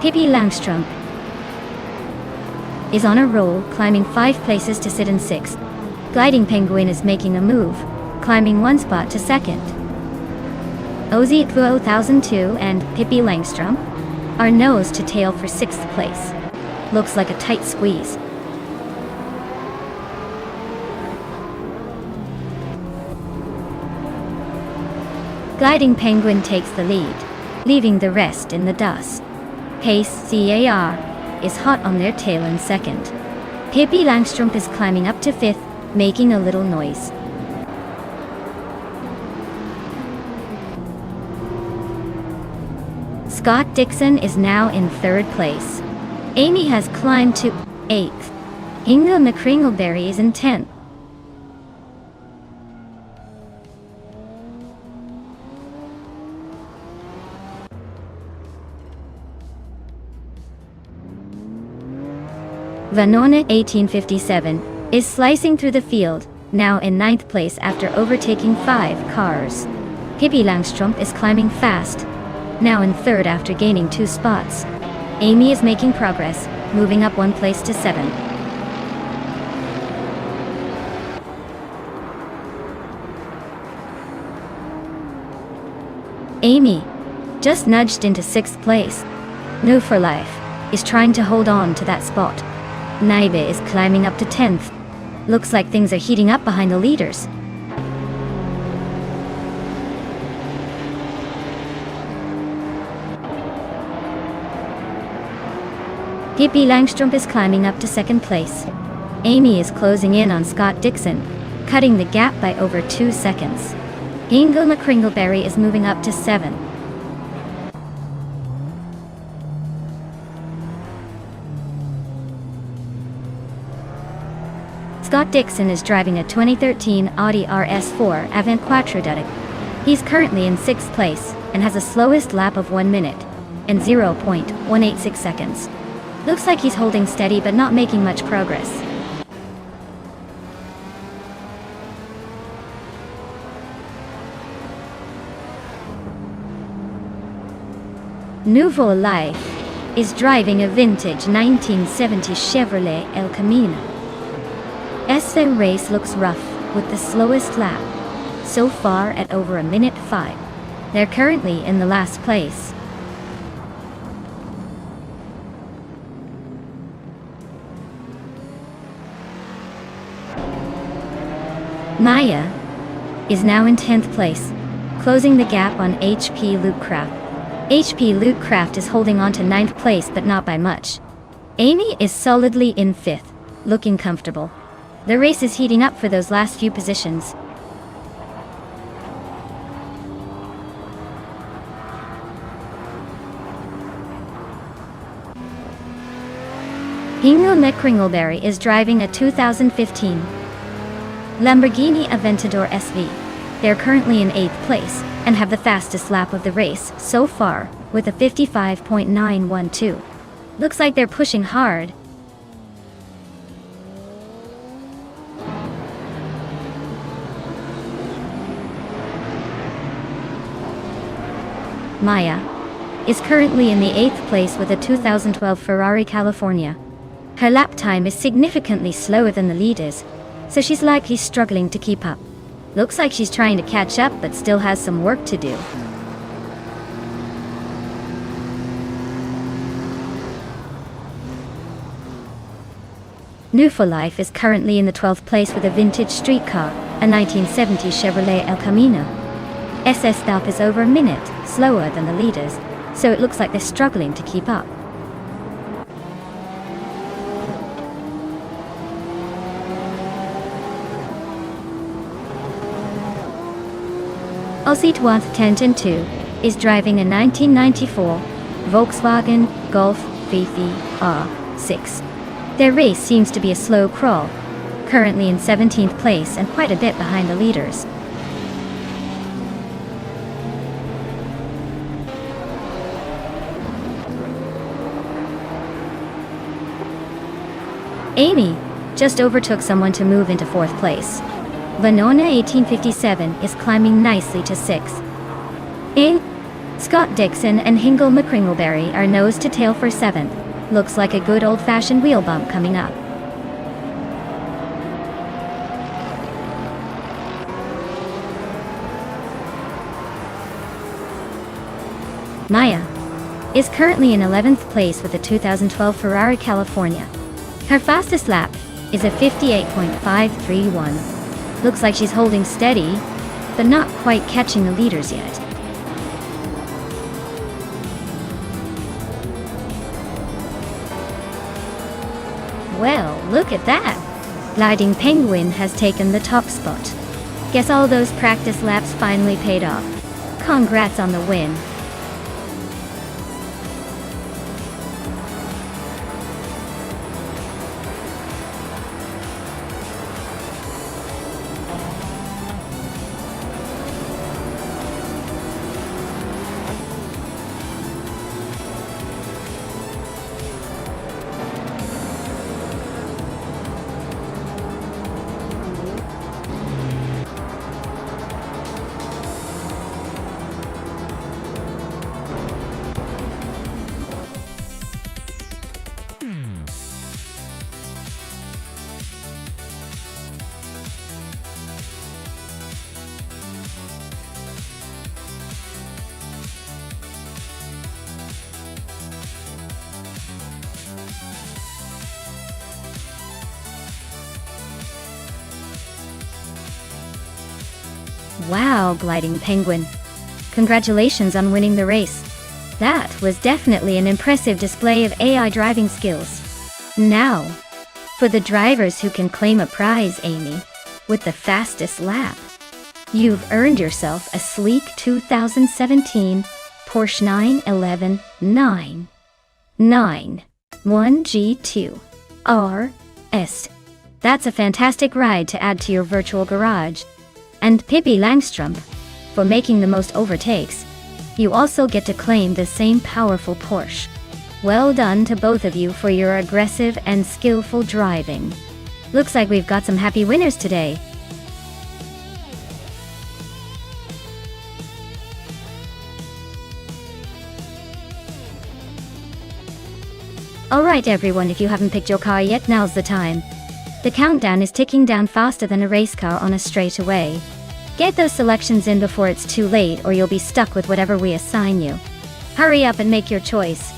Pippi Langstrom is on a roll, climbing 5 places to sit in 6th. Gliding Penguin is making a move, climbing 1 spot to 2nd. Ozzy 2002 and Pippi Langstrom are nose to tail for 6th place. Looks like a tight squeeze. Gliding Penguin takes the lead, leaving the rest in the dust. Pace CAR is hot on their tail in 2nd. Pippi Langstrom is climbing up to 5th, making a little noise. Scott Dixon is now in 3rd place. Amy has climbed to 8th. Inga McCringleberry is in 10th. Vanona 1857 is slicing through the field, now in 9th place after overtaking 5 cars. Pippi Langstrom is climbing fast, now in 3rd after gaining 2 spots. Amy is making progress, moving up 1 place to 7. Amy just nudged into 6th place. No for Life is trying to hold on to that spot. Naive is climbing up to 10th. Looks like things are heating up behind the leaders. Pippi Langstrom is climbing up to 2nd place. Amy is closing in on Scott Dixon, cutting the gap by over 2 seconds. Inga McCringleberry is moving up to 7. Scott Dixon is driving a 2013 Audi RS4 Avant Quattro. He's currently in 6th place and has a slowest lap of 1 minute and 0.186 seconds. Looks like he's holding steady but not making much progress. Nouveau Life is driving a vintage 1970 Chevrolet El Camino. The race looks rough, with the slowest lap so far at over 1 minute 5. They're currently in the last place. Maya is now in 10th place, closing the gap on HP Loopcraft. HP Loopcraft is holding on to 9th place but not by much. Amy is solidly in 5th, looking comfortable. The race is heating up for those last few positions. Inga McCringleberry is driving a 2015 Lamborghini Aventador SV. They're currently in 8th place and have the fastest lap of the race so far, with a 55.912. Looks like they're pushing hard. Maya is currently in the 8th place with a 2012 Ferrari California. Her lap time is significantly slower than the leaders, so she's likely struggling to keep up. Looks like she's trying to catch up but still has some work to do. New for Life is currently in the 12th place with a vintage street car, a 1970 Chevrolet El Camino. SS stop is over a minute slower than the leaders, so it looks like they're struggling to keep up. Aussie 10 is driving a 1994 Volkswagen Golf VV R6. Their race seems to be a slow crawl, currently in 17th place and quite a bit behind the leaders. Amy just overtook someone to move into 4th place. Venona 1857 is climbing nicely to 6th. Scott Dixon and Hingle McCringleberry are nose to tail for 7th. Looks like a good old-fashioned wheel bump coming up. Maya is currently in 11th place with a 2012 Ferrari California. Her fastest lap is a 58.531. Looks like she's holding steady, but not quite catching the leaders yet. Well, look at that! Gliding Penguin has taken the top spot. Guess all those practice laps finally paid off. Congrats on the win. Wow, Gliding Penguin. Congratulations on winning the race. That was definitely an impressive display of AI driving skills. Now, for the drivers who can claim a prize, Amy, with the fastest lap. You've earned yourself a sleek 2017 Porsche 911 991 G2 RS. That's a fantastic ride to add to your virtual garage. And Pippi Langstrom, for making the most overtakes. You also get to claim the same powerful Porsche. Well done to both of you for your aggressive and skillful driving. Looks like we've got some happy winners today. Alright everyone, if you haven't picked your car yet, now's the time. The countdown is ticking down faster than a race car on a straightaway. Get those selections in before it's too late or you'll be stuck with whatever we assign you. Hurry up and make your choice.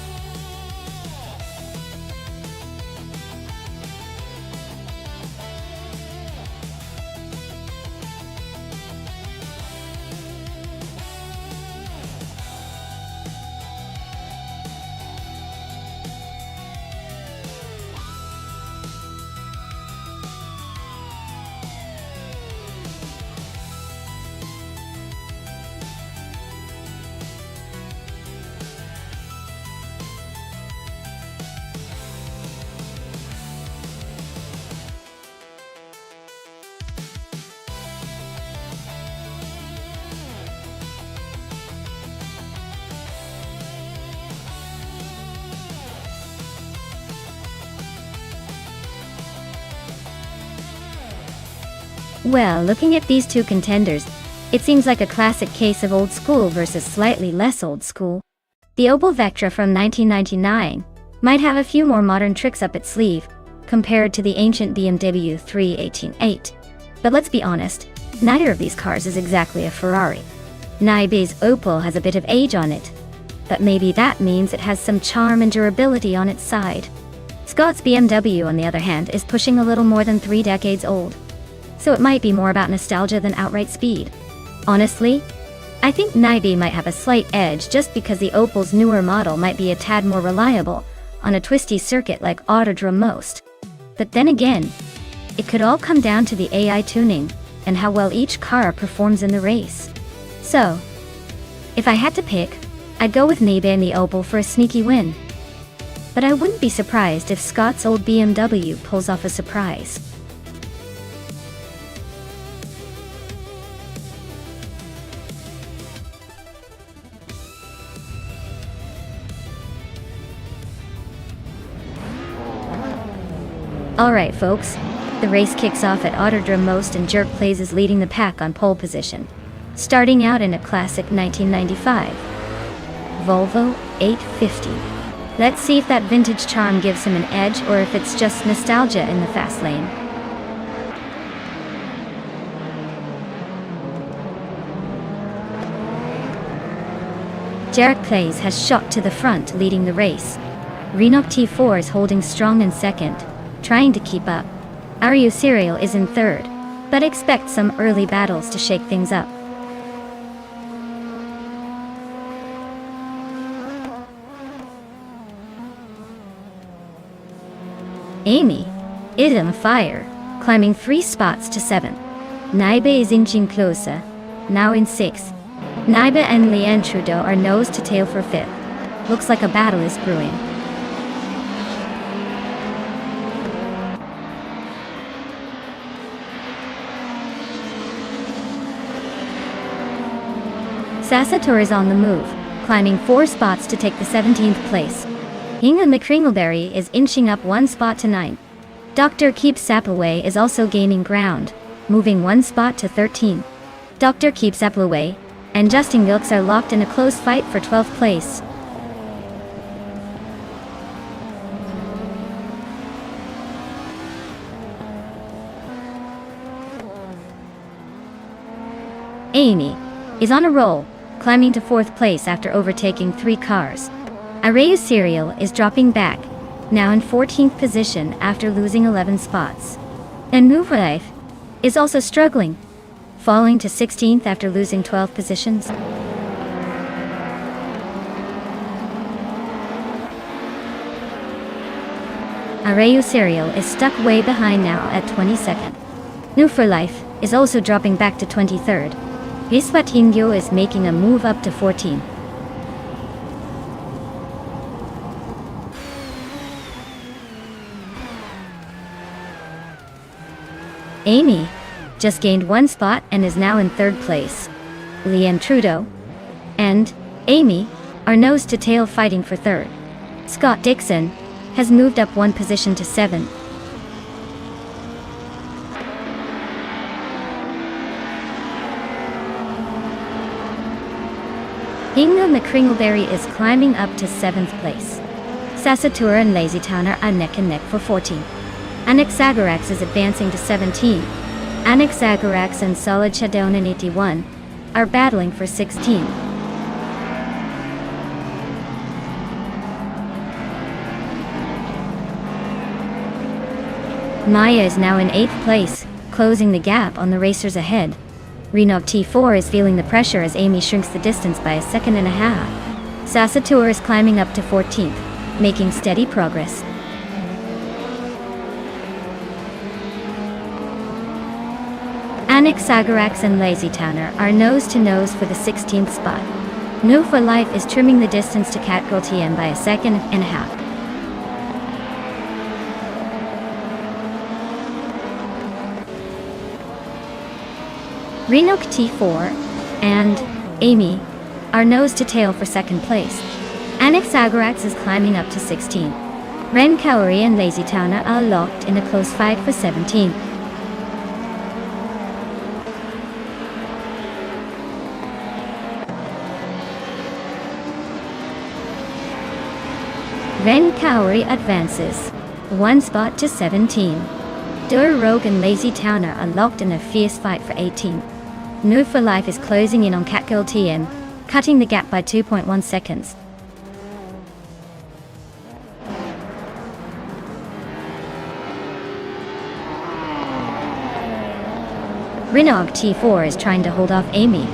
Well, looking at these two contenders, it seems like a classic case of old school versus slightly less old school. The Opel Vectra from 1999 might have a few more modern tricks up its sleeve, compared to the ancient BMW 318i. But let's be honest, neither of these cars is exactly a Ferrari. Naibi's Opel has a bit of age on it, but maybe that means it has some charm and durability on its side. Scott's BMW, on the other hand, is pushing a little more than 3 decades old. So it might be more about nostalgia than outright speed. Honestly, I think Naibi might have a slight edge just because the Opel's newer model might be a tad more reliable on a twisty circuit like Autodrome most. But then again, it could all come down to the AI tuning and how well each car performs in the race. So, if I had to pick, I'd go with Nebe and the Opel for a sneaky win. But I wouldn't be surprised if Scott's old BMW pulls off a surprise. Alright folks, the race kicks off at Autodrome. Most and Jerk Plays is leading the pack on pole position, starting out in a classic 1995 Volvo 850. Let's see if that vintage charm gives him an edge or if it's just nostalgia in the fast lane. Jerk Plays has shot to the front, leading the race. Renok T4 is holding strong in second, trying to keep up. Aryu Serial is in third, but expect some early battles to shake things up. Amy is on fire, climbing 3 spots to 7. Naibe is inching closer, now in 6th. Naibe and Leanne Trudeau are nose to tail for 5th. Looks like a battle is brewing. Sassator is on the move, climbing 4 spots to take the 17th place. Hinga McCringleberry is inching up 1 spot to 9. Dr. Keeps Sapaway is also gaining ground, moving 1 spot to 13. Dr. Keeps Sapaway and Justin Wilkes are locked in a close fight for 12th place. Amy is on a roll, climbing to 4th place after overtaking 3 cars. Arayu Serial is dropping back, now in 14th position after losing 11 spots. And Nuvralife is also struggling, falling to 16th after losing 12 positions. Arayu Serial is stuck way behind now at 22nd. Nuvralife is also dropping back to 23rd. Viswatingyo is making a move up to 14. Amy just gained 1 spot and is now in 3rd place. Leanne Trudeau and Amy are nose to tail fighting for 3rd. Scott Dixon has moved up 1 position to 7. Hinga McCringleberry is climbing up to 7th place. Sassatura and Lazy Towner are neck and neck for 14. Anaxagorax is advancing to 17. Anaxagorax and Solid Shadown in 81 are battling for 16. Maya is now in 8th place, closing the gap on the racers ahead. Renok T4 is feeling the pressure as Amy shrinks the distance by 1.5 seconds. Sassatura is climbing up to 14th, making steady progress. Anaxagorax and Lazy Towner are nose to nose for the 16th spot. No for Life is trimming the distance to Catgirl TM by 1.5 seconds. Renok T4 and Amy are nose to tail for 2nd place. Anaxagorax is climbing up to 16. Ren Kaori and Lazy Towner are locked in a close fight for 17. Ren Kaori advances 1 spot to 17. Dur Rogue and Lazy Towner are locked in a fierce fight for 18. No for Life is closing in on Catgirl TM, cutting the gap by 2.1 seconds. Renog T4 is trying to hold off Amy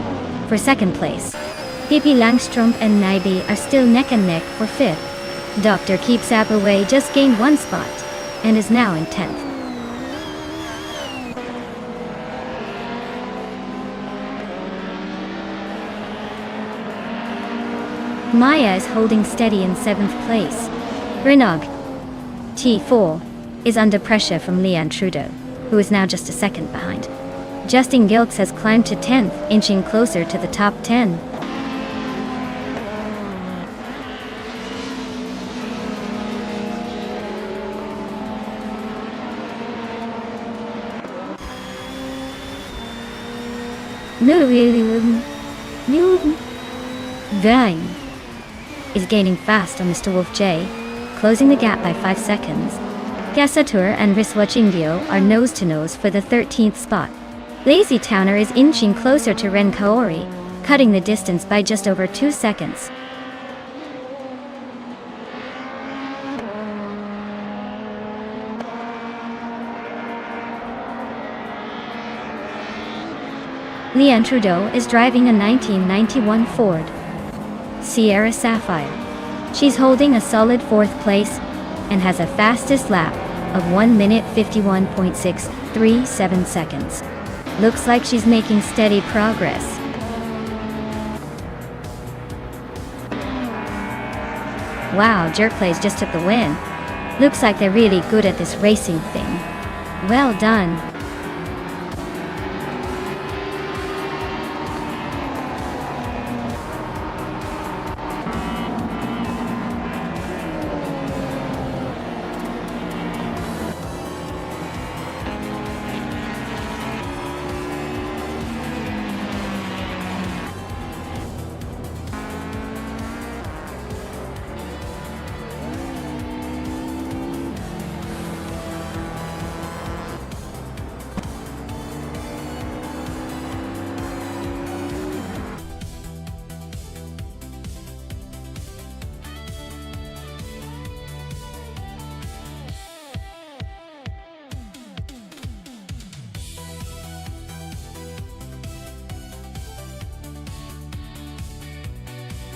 for 2nd place. Pippi Langstrom and Naibe are still neck and neck for 5th. Dr. Keeps Away just gained 1 spot and is now in 10th. Maya is holding steady in 7th place. Renault T4 is under pressure from Leanne Trudeau, who is now just a second behind. Justin Gilks has climbed to 10th, inching closer to the top 10. Vine is gaining fast on Mr. Wolf J, closing the gap by 5 seconds. Gasatur and Riswa Jingyo are nose-to-nose for the 13th spot. Lazy Towner is inching closer to Ren Kaori, cutting the distance by just over 2 seconds. Leanne Trudeau is driving a 1991 Ford Sierra Sapphire. She's holding a solid 4th place and has a fastest lap of 1 minute 51.637 seconds. Looks like she's making steady progress. Wow, Jerkplays just took the win. Looks like they're really good at this racing thing. Well done.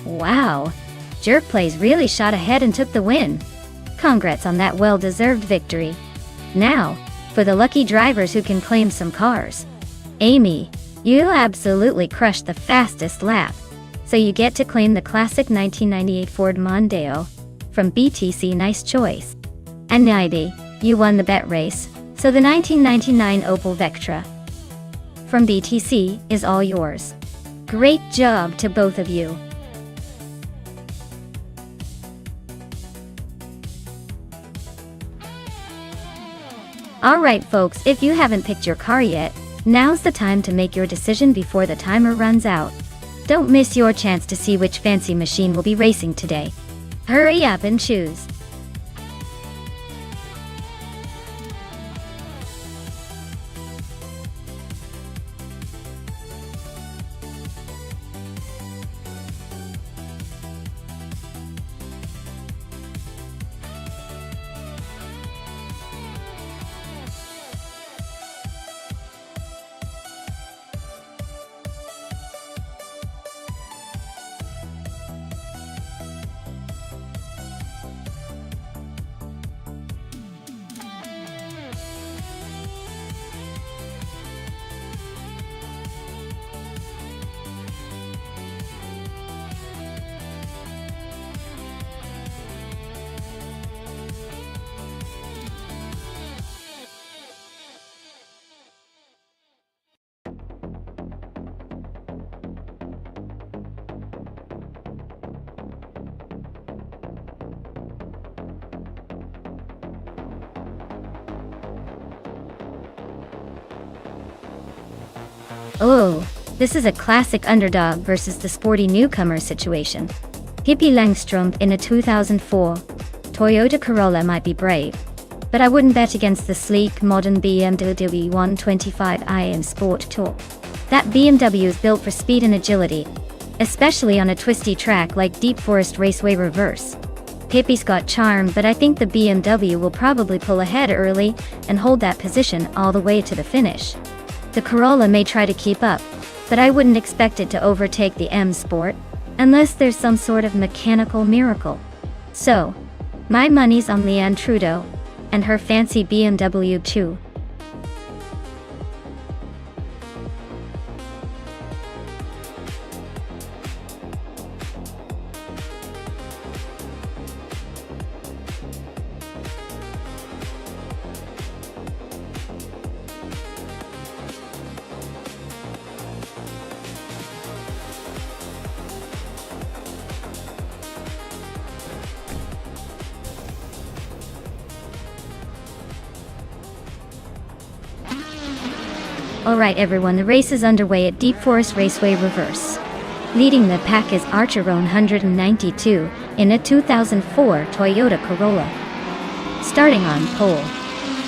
Wow, Jerkplays really shot ahead and took the win. Congrats on that well-deserved victory. Now, for the lucky drivers who can claim some cars. Amy, you absolutely crushed the fastest lap, so you get to claim the classic 1998 Ford Mondeo from BTC. Nice choice. And Naibi, you won the bet race, so the 1999 Opel Vectra from BTC is all yours. Great job to both of you. Alright folks, if you haven't picked your car yet, now's the time to make your decision before the timer runs out. Don't miss your chance to see which fancy machine will be racing today. Hurry up and choose. Oh, this is a classic underdog versus the sporty newcomer situation. Hippie Langstrom in a 2004 Toyota Corolla might be brave, but I wouldn't bet against the sleek, modern BMW 125i Sport Tour. That BMW is built for speed and agility, especially on a twisty track like Deep Forest Raceway Reverse. Hippie's got charm, but I think the BMW will probably pull ahead early and hold that position all the way to the finish. The Corolla may try to keep up, but I wouldn't expect it to overtake the M Sport, unless there's some sort of mechanical miracle. So, my money's on Leanne Trudeau and her fancy BMW too. Alright everyone, the race is underway at Deep Forest Raceway Reverse. Leading the pack is Archeron 192 in a 2004 Toyota Corolla. Starting on pole.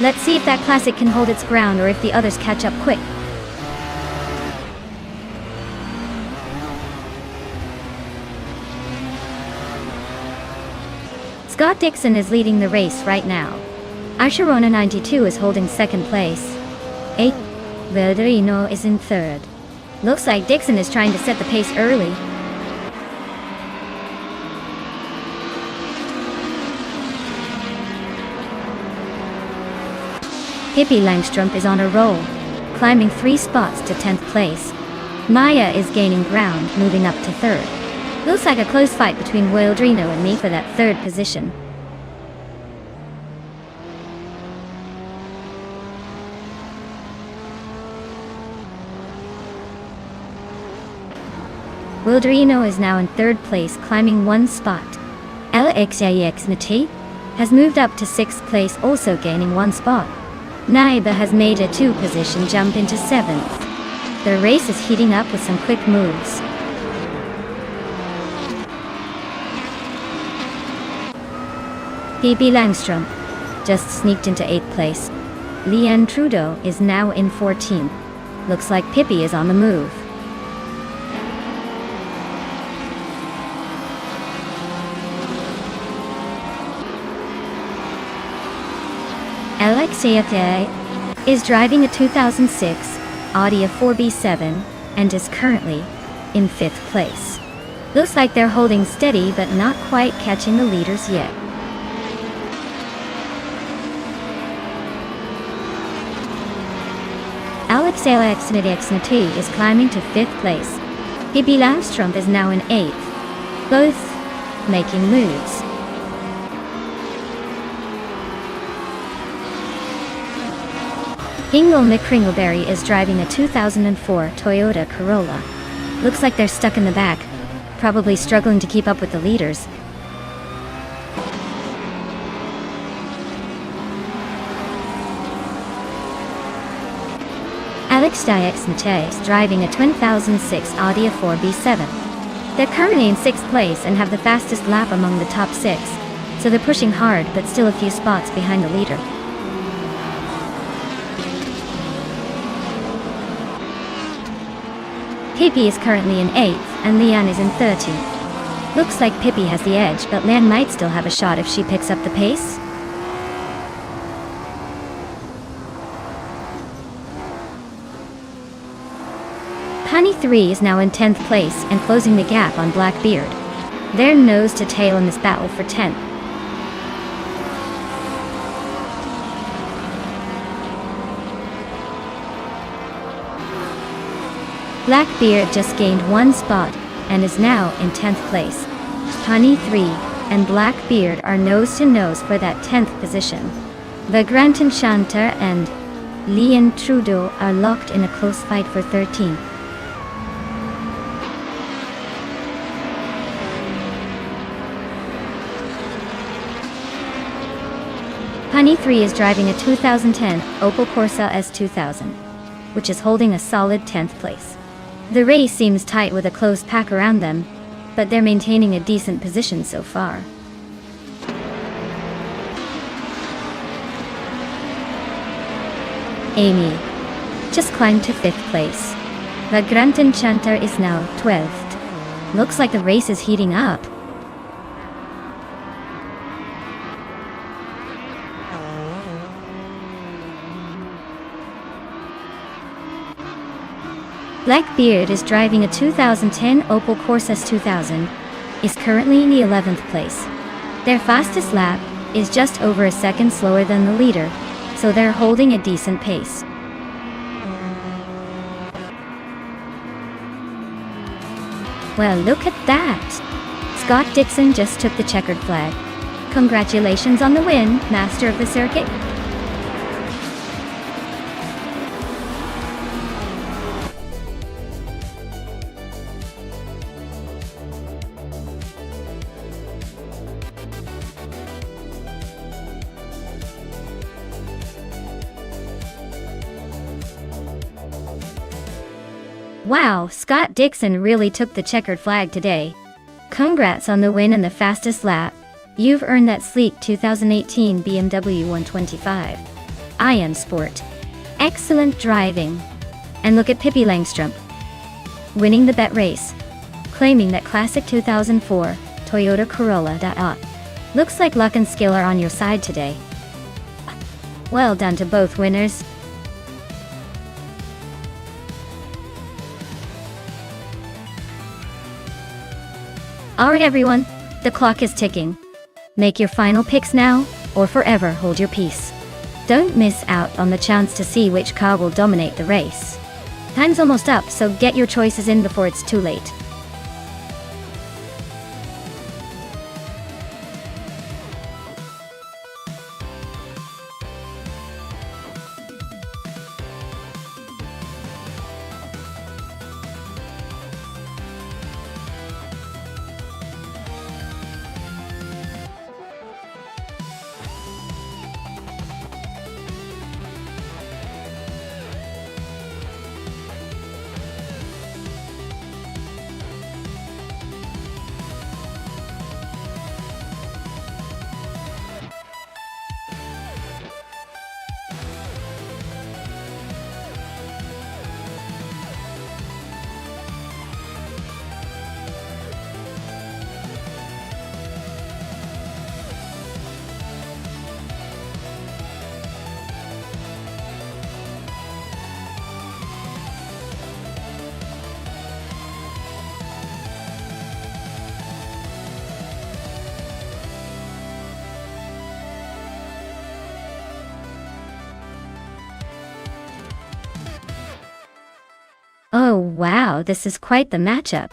Let's see if that classic can hold its ground or if the others catch up quick. Scott Dixon is leading the race right now. Archeron 92 is holding second place. Valderino is in third. Looks like Dixon is trying to set the pace early. Pippi Langstrup is on a roll, climbing 3 spots to 10th place. Maya is gaining ground, moving up to third. Looks like a close fight between Valderino and me for that third position. Valderino is now in third place, climbing 1 spot. LXAXNT has moved up to 6th place, also gaining 1 spot. Naiba has made a 2-position jump into 7th. The race is heating up with some quick moves. Pippi Langstrup just sneaked into 8th place. Leanne Trudeau is now in 14th. Looks like Pippi is on the move. Alexia is driving a 2006 Audi A4B7 and is currently in 5th place. Looks like they're holding steady but not quite catching the leaders yet. Alexia XNT is climbing to 5th place. Pippi Langstrup is now in 8th, both making moves. Ingle McCringleberry is driving a 2004 Toyota Corolla. Looks like they're stuck in the back, probably struggling to keep up with the leaders. Alex Diaxnate is driving a 2006 Audi A4B7. They're currently in 6th place and have the fastest lap among the top 6, so they're pushing hard but still a few spots behind the leader. Pippi is currently in 8th, and Leanne is in 13th. Looks like Pippi has the edge, but Leanne might still have a shot if she picks up the pace. Honey 3 is now in 10th place and closing the gap on Blackbeard. They're nose to tail in this battle for 10th. Blackbeard just gained 1 spot and is now in 10th place. Honey 3 and Blackbeard are nose to nose for that 10th position. The Grand Enchanter and Leanne Trudeau are locked in a close fight for 13th. Honey 3 is driving a 2010 Opel Corsa S2000, which is holding a solid 10th place. The race seems tight with a close pack around them, but they're maintaining a decent position so far. Amy just climbed to 5th place. The Grand Enchanter is now 12th. Looks like the race is heating up. Blackbeard is driving a 2010 Opel Corsa S2000, is currently in the 11th place. Their fastest lap is just over a second slower than the leader, so they're holding a decent pace. Well, look at that! Scott Dixon just took the checkered flag. Congratulations on the win, master of the circuit. Wow, Scott Dixon really took the checkered flag today. Congrats on the win and the fastest lap. You've earned that sleek 2018 BMW 125. I am sport. Excellent driving. And look at Pippi Langstrup winning the bet race, claiming that classic 2004 Toyota Corolla. Looks like luck and skill are on your side today. Well done to both winners. Alright everyone, the clock is ticking. Make your final picks now, or forever hold your peace. Don't miss out on the chance to see which car will dominate the race. Time's almost up, so get your choices in before it's too late. Oh wow, this is quite the matchup.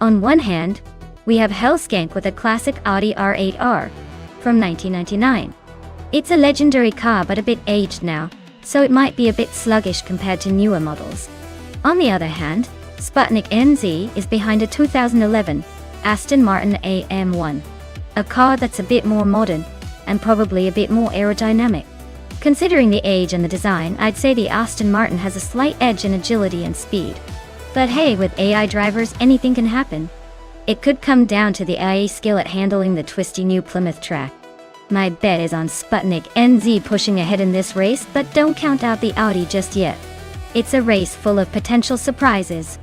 On one hand, we have Hellskank with a classic Audi R8R from 1999. It's a legendary car but a bit aged now, so it might be a bit sluggish compared to newer models. On the other hand, Sputnik NZ is behind a 2011 Aston Martin AM1, a car that's a bit more modern and probably a bit more aerodynamic. Considering the age and the design, I'd say the Aston Martin has a slight edge in agility and speed. But hey, with AI drivers, anything can happen. It could come down to the AI skill at handling the twisty new Plymouth track. My bet is on Sputnik NZ pushing ahead in this race, but don't count out the Audi just yet. It's a race full of potential surprises.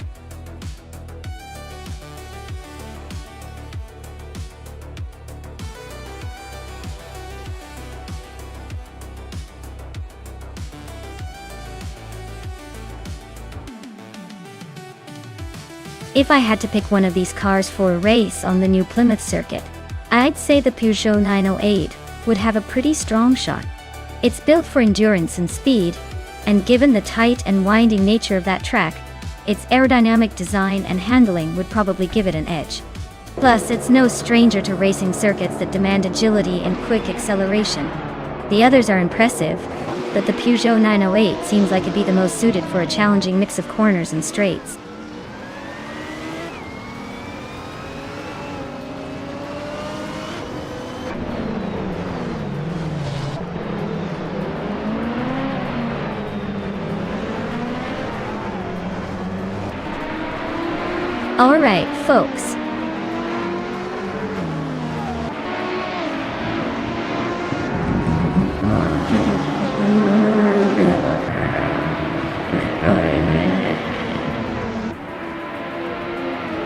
If I had to pick one of these cars for a race on the new Plymouth circuit, I'd say the Peugeot 908 would have a pretty strong shot. It's built for endurance and speed, and given the tight and winding nature of that track, its aerodynamic design and handling would probably give it an edge. Plus, it's no stranger to racing circuits that demand agility and quick acceleration. The others are impressive, but the Peugeot 908 seems like it'd be the most suited for a challenging mix of corners and straights. Alright, folks.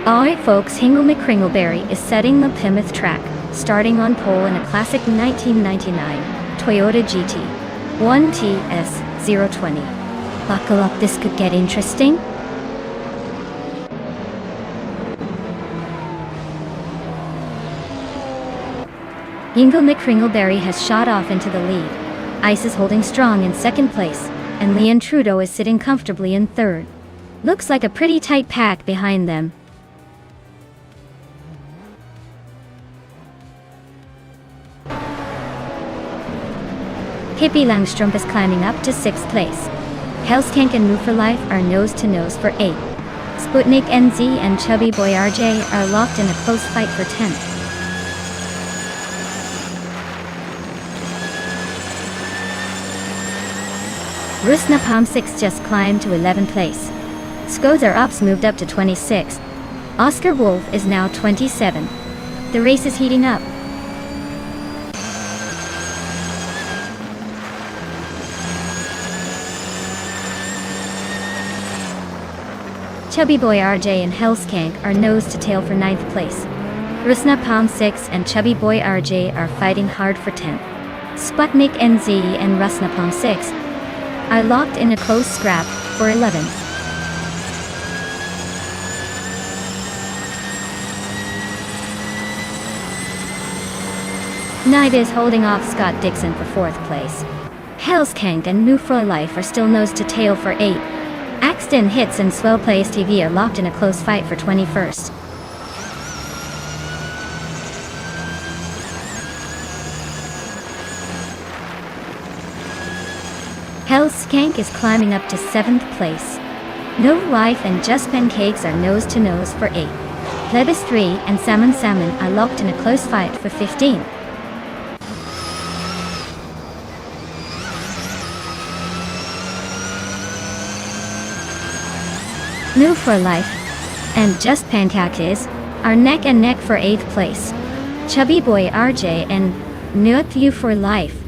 Alright folks, Hingle McCringleberry is setting the Plymouth track, starting on pole in a classic 1999 Toyota GT 1TS020. Buckle up, this could get interesting. Hingle McCringleberry has shot off into the lead. Ice is holding strong in second place, and Leon Trudeau is sitting comfortably in third. Looks like a pretty tight pack behind them. Pippi Langstrup is climbing up to 6th place. Hellskank and Move for Life are nose-to-nose for 8th. Sputnik NZ and Chubby Boy RJ are locked in a close fight for 10th. Rusna Palm 6 just climbed to 11th place. Skozer Ops moved up to 26. Oscar Wolf is now 27. The race is heating up. Chubby Boy RJ and Hellskank are nose to tail for 9th place. Rusna Palm 6 and Chubby Boy RJ are fighting hard for 10th. Sputnik NZ and Rusna Palm 6 are locked in a close scrap for 11th. Knive is holding off Scott Dixon for 4th place. Hellskank and Nufro Life are still nose to tail for 8. Axton Hits and Swell Plays TV are locked in a close fight for 21st. Hellskank is climbing up to 7th place. Nova Life and Just Pancakes are nose to nose for 8. Plebis 3 and Salmon Salmon are locked in a close fight for 15. New for Life and Just Pancakes are neck and neck for 8th place. Chubby Boy RJ and Nuot You for Life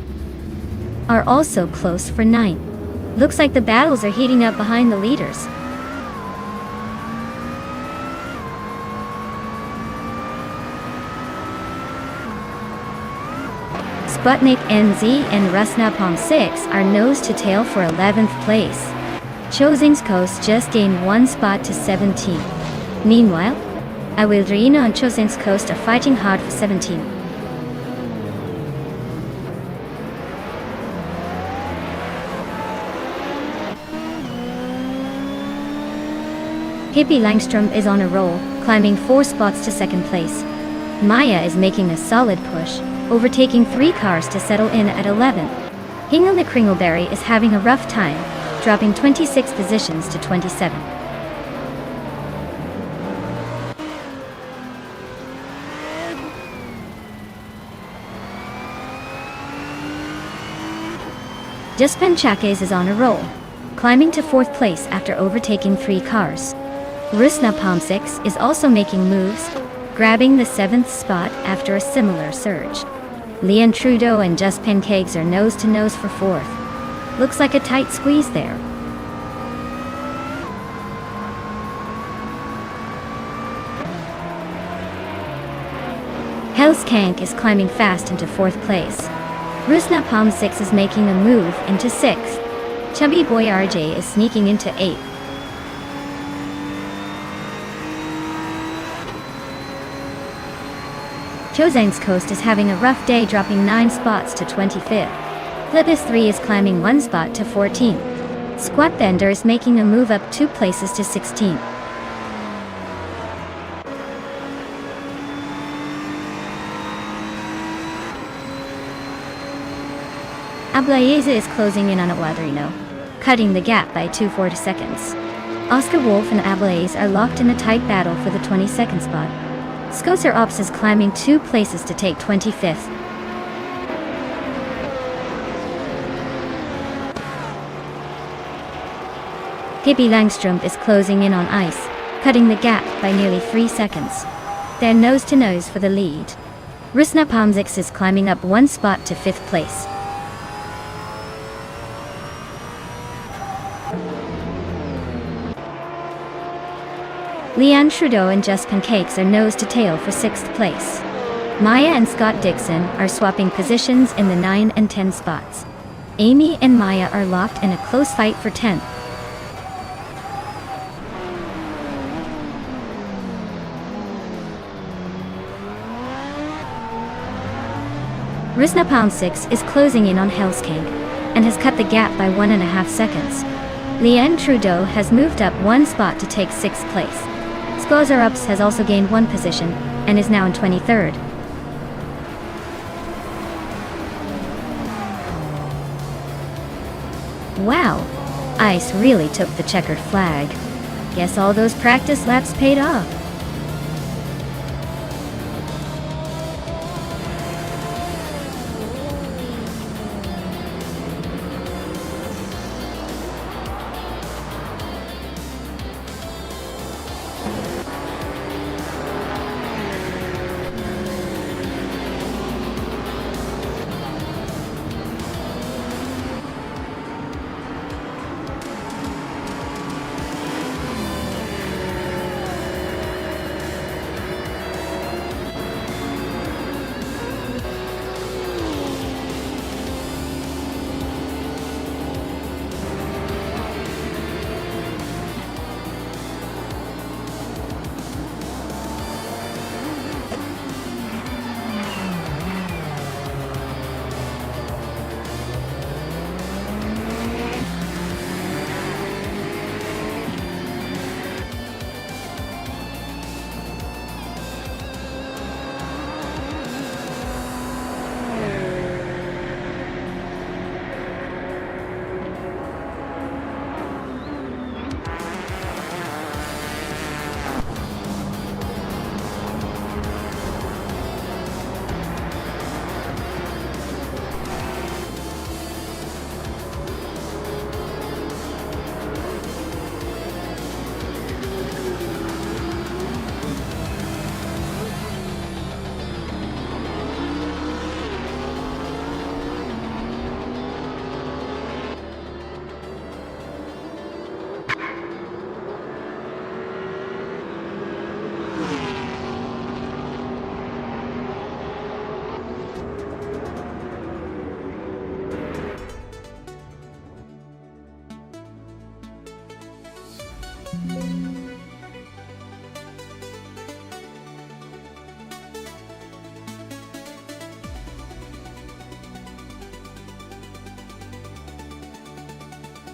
are also close for 9th. Looks like the battles are heating up behind the leaders. Sputnik NZ and Rusna Palm 6 are nose to tail for 11th place. Chosing's Coast just gained 1 spot to 17. Meanwhile, Awildrino and Chosing's Coast are fighting hard for 17. Hippie Langstrom is on a roll, climbing 4 spots to 2nd place. Maya is making a solid push, overtaking 3 cars to settle in at 11th. Hingle the Kringleberry is having a rough time, dropping 26 positions to 27. Just Penchakes is on a roll, climbing to 4th place after overtaking 3 cars. Rusna Palm 6 is also making moves, grabbing the 7th spot after a similar surge. Leon Trudeau and Just Pancakes are nose to nose for 4th. Looks like a tight squeeze there. Hellskank is climbing fast into 4th place. Rusna Palm 6 is making a move into 6th. Chubby Boy RJ is sneaking into 8th. Chosang's Coast is having a rough day, dropping 9 spots to 25th. Plebis 3 is climbing 1 spot to 14th. Squat Bender is making a move up 2 places to 16th. Ablaze is closing in on Awadrino, cutting the gap by 2 seconds. Oscar Wolf and Ablaze are locked in a tight battle for the 22nd spot. Skozer Ops is climbing 2 places to take 25th. Hippie Langstrom is closing in on ice, cutting the gap by nearly 3 seconds. They're nose to nose for the lead. Rusna Palmzix is climbing up 1 spot to 5th place. Leon Trudeau and Just Pancakes are nose to tail for 6th place. Maya and Scott Dixon are swapping positions in the 9 and 10 spots. Amy and Maya are locked in a close fight for 10th. Rusna Pound 6 is closing in on Hellskank and has cut the gap by 1.5 seconds. Leanne Trudeau has moved up 1 spot to take 6th place. Skozer Ups has also gained 1 position and is now in 23rd. Wow, Ice really took the checkered flag. Guess all those practice laps paid off.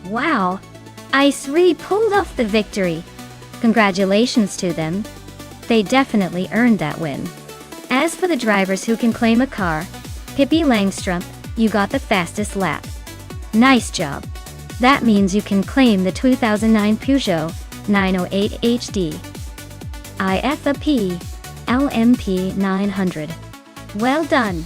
Wow! Ice Re pulled off the victory. Congratulations to them. They definitely earned that win. As for the drivers who can claim a car, Pippi Langstrup, you got the fastest lap. Nice job. That means you can claim the 2009 Peugeot 908 HD IFAP LMP 900. Well done.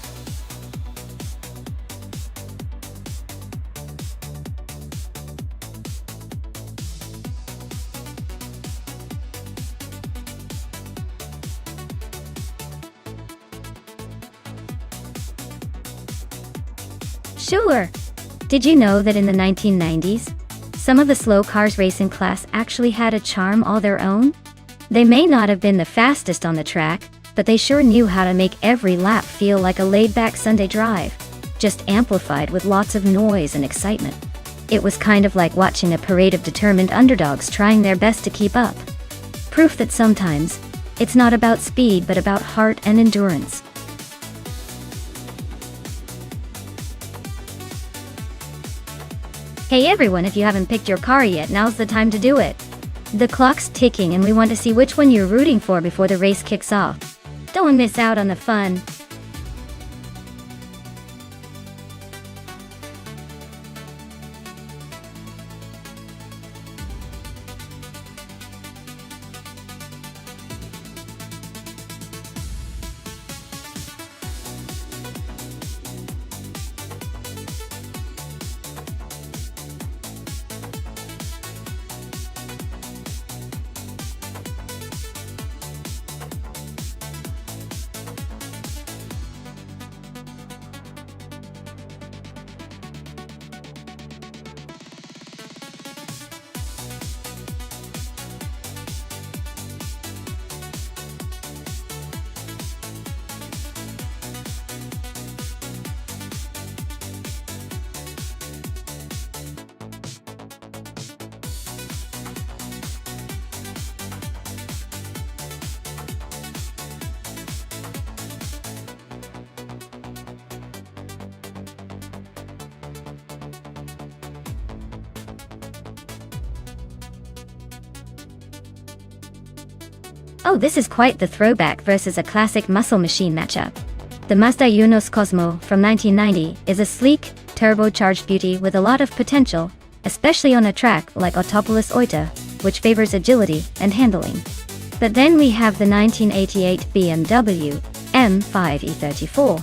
Sure. Did you know that in the 1990s, some of the slow cars racing class actually had a charm all their own? They may not have been the fastest on the track, but they sure knew how to make every lap feel like a laid-back Sunday drive, just amplified with lots of noise and excitement. It was kind of like watching a parade of determined underdogs trying their best to keep up. Proof that sometimes, it's not about speed but about heart and endurance. Hey everyone, if you haven't picked your car yet, now's the time to do it. The clock's ticking and we want to see which one you're rooting for before the race kicks off. Don't miss out on the fun. Oh, this is quite the throwback versus a classic muscle machine matchup. The Mazda Unos Cosmo from 1990 is a sleek, turbocharged beauty with a lot of potential, especially on a track like Autopolis Oita, which favors agility and handling. But then we have the 1988 BMW M5 E34,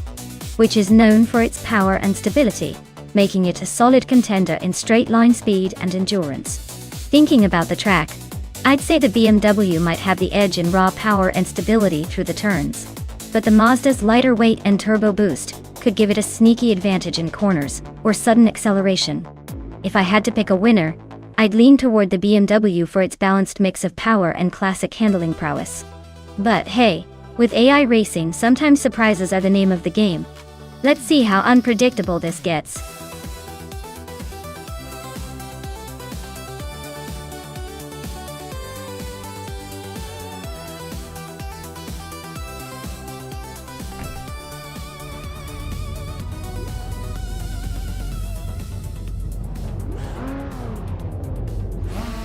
which is known for its power and stability, making it a solid contender in straight-line speed and endurance. Thinking about the track, I'd say the BMW might have the edge in raw power and stability through the turns. But the Mazda's lighter weight and turbo boost could give it a sneaky advantage in corners or sudden acceleration. If I had to pick a winner, I'd lean toward the BMW for its balanced mix of power and classic handling prowess. But hey, with AI racing, sometimes surprises are the name of the game. Let's see how unpredictable this gets.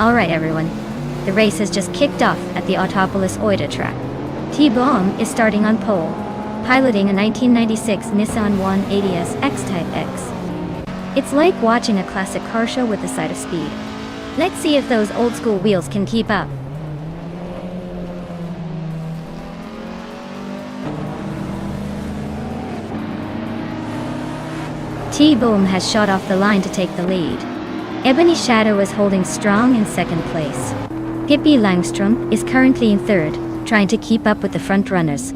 Alright everyone, the race has just kicked off at the Autopolis Oita track. T-Bomb is starting on pole, piloting a 1996 Nissan 180S X-Type X. It's like watching a classic car show with the side of speed. Let's see if those old school wheels can keep up. T-Boom has shot off the line to take the lead. Ebony Shadow is holding strong in second place. Pippi Langstrup is currently in third, trying to keep up with the front runners.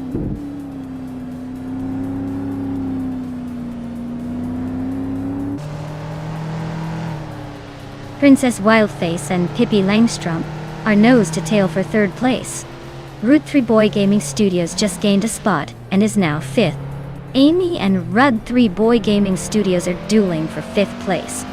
Princess Wildface and Pippi Langstrup are nose to tail for third place. Root 3 Boy Gaming Studios just gained a spot and is now fifth. Amy and Rud 3 Boy Gaming Studios are dueling for fifth place.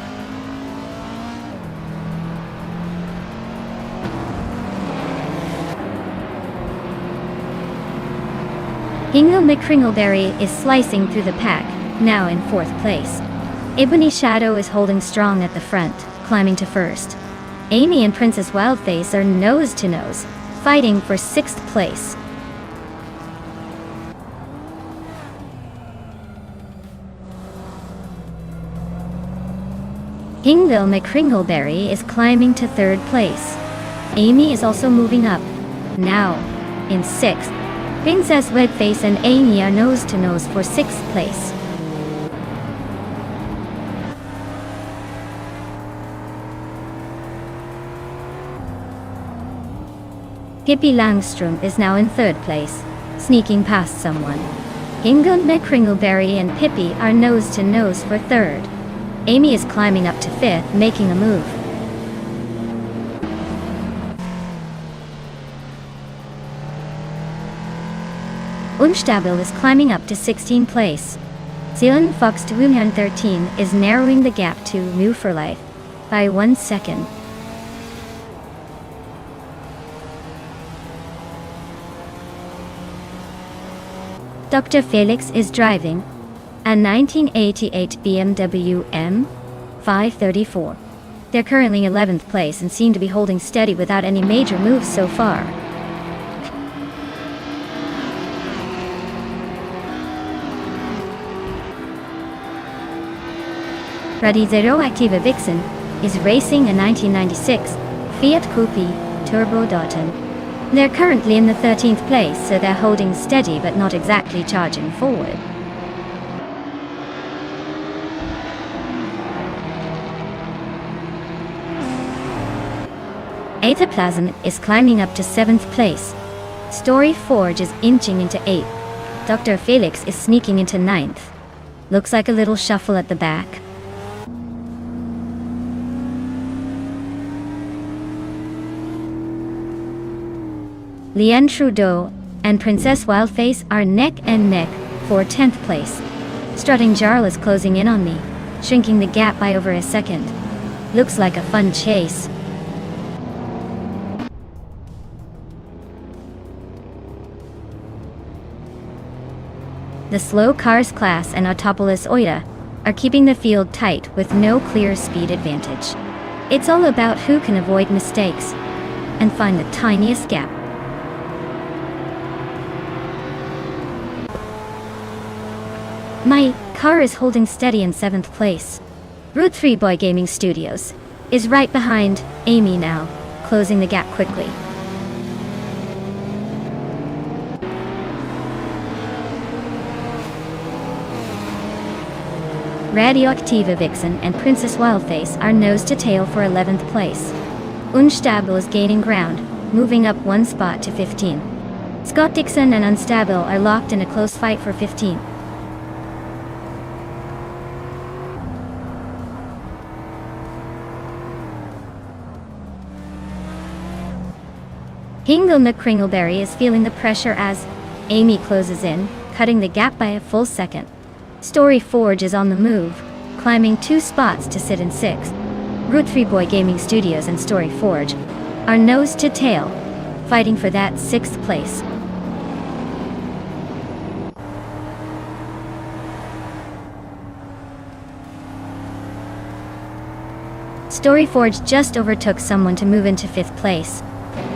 Hingle McCringleberry is slicing through the pack, now in fourth place. Ebony Shadow is holding strong at the front, climbing to first. Amy and Princess Wildface are nose to nose, fighting for 6th place. Kingville McCringleberry is climbing to 3rd place. Amy is also moving up. Now, in 6th, Princess Wildface and Amy are nose to nose for 6th place. Pippi Langstrom is now in 3rd place, sneaking past someone. Kingville McCringleberry and Pippi are nose to nose for 3rd. Amy is climbing up to 5th, making a move. Unstable is climbing up to 16th place. Zealand Fox 213 is narrowing the gap to New for Life by 1 second. Dr. Felix is driving a 1988 BMW M534. They're currently 11th place and seem to be holding steady without any major moves so far. Ready Zero Activa Vixen is racing a 1996 Fiat Coupe Turbo Dotton. They're currently in the 13th place, so they're holding steady but not exactly charging forward. Aetherplasm is climbing up to 7th place. Story Forge is inching into 8th. Dr. Felix is sneaking into 9th. Looks like a little shuffle at the back. Leanne Trudeau and Princess Wildface are neck and neck for 10th place. Strutting Jarl is closing in on me, shrinking the gap by over a second. Looks like a fun chase. The Slow Cars class and Autopolis Oida are keeping the field tight with no clear speed advantage. It's all about who can avoid mistakes and find the tiniest gap. My car is holding steady in 7th place. Route 3 Boy Gaming Studios is right behind Amy now, closing the gap quickly. Radioactiva Vixen and Princess Wildface are nose to tail for 11th place. Unstable is gaining ground, moving up 1 spot to 15. Scott Dixon and Unstable are locked in a close fight for 15. Kingville McCringleberry is feeling the pressure as Amy closes in, cutting the gap by a full second. Story Forge is on the move, climbing 2 spots to sit in 6th. Route 3 Boy Gaming Studios and Story Forge are nose to tail, fighting for that 6th place. Story Forge just overtook someone to move into 5th place.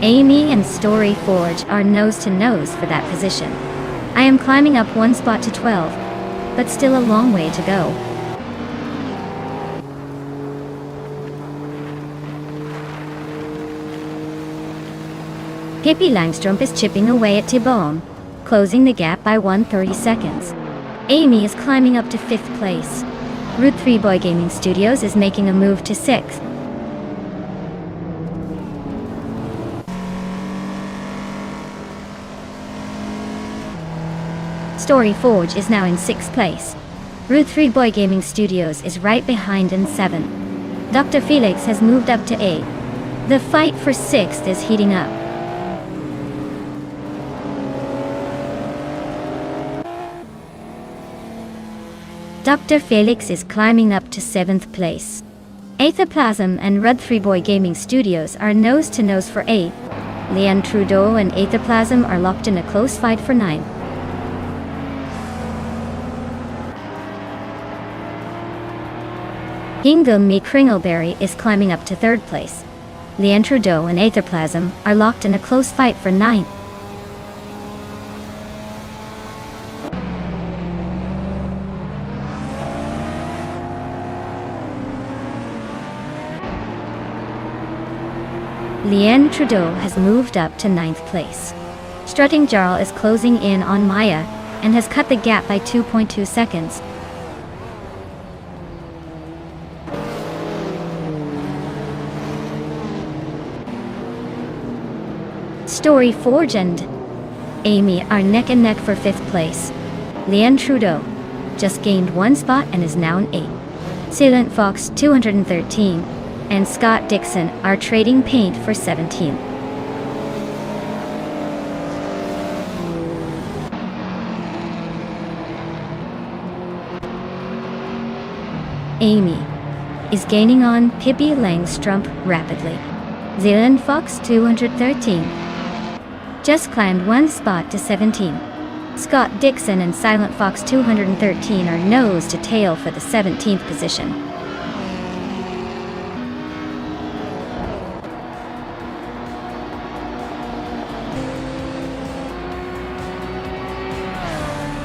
Amy and Story Forge are nose to nose for that position. I am climbing up 1 spot to 12, but still a long way to go. Pippi Langstrom is chipping away at T-Bone, closing the gap by 130 seconds. Amy is climbing up to 5th place. Route 3 Boy Gaming Studios is making a move to 6th. Story Forge is now in 6th place. Route 3 Boy Gaming Studios is right behind in 7th. Dr. Felix has moved up to 8th. The fight for 6th is heating up. Dr. Felix is climbing up to 7th place. Aetherplasm and Route 3 Boy Gaming Studios are nose to nose for 8th. Leanne Trudeau and Aetherplasm are locked in a close fight for 9th. Hingle Kringleberry is climbing up to 3rd place. Leanne Trudeau and Aetherplasm are locked in a close fight for 9th. Leanne Trudeau has moved up to 9th place. Strutting Jarl is closing in on Maya and has cut the gap by 2.2 seconds. Story Forge and Amy are neck and neck for 5th place. Leanne Trudeau just gained 1 spot and is now in 8th. Silent Fox 213 and Scott Dixon are trading paint for 17th. Amy is gaining on Pippi Langstrump rapidly. Zealand Fox 213 just climbed 1 spot to 17. Scott Dixon and Silent Fox 213 are nose to tail for the 17th position.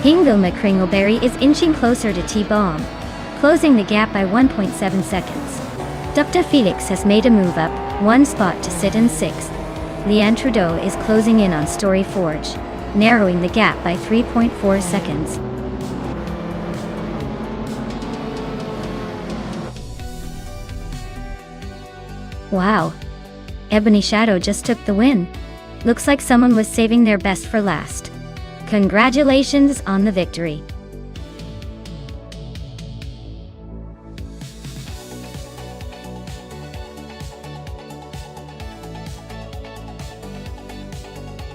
Hingle McCringleberry is inching closer to T-Bomb, closing the gap by 1.7 seconds. Dr. Felix has made a move up 1 spot to sit in 6th. Leanne Trudeau is closing in on Story Forge, narrowing the gap by 3.4 seconds. Wow! Ebony Shadow just took the win. Looks like someone was saving their best for last. Congratulations on the victory.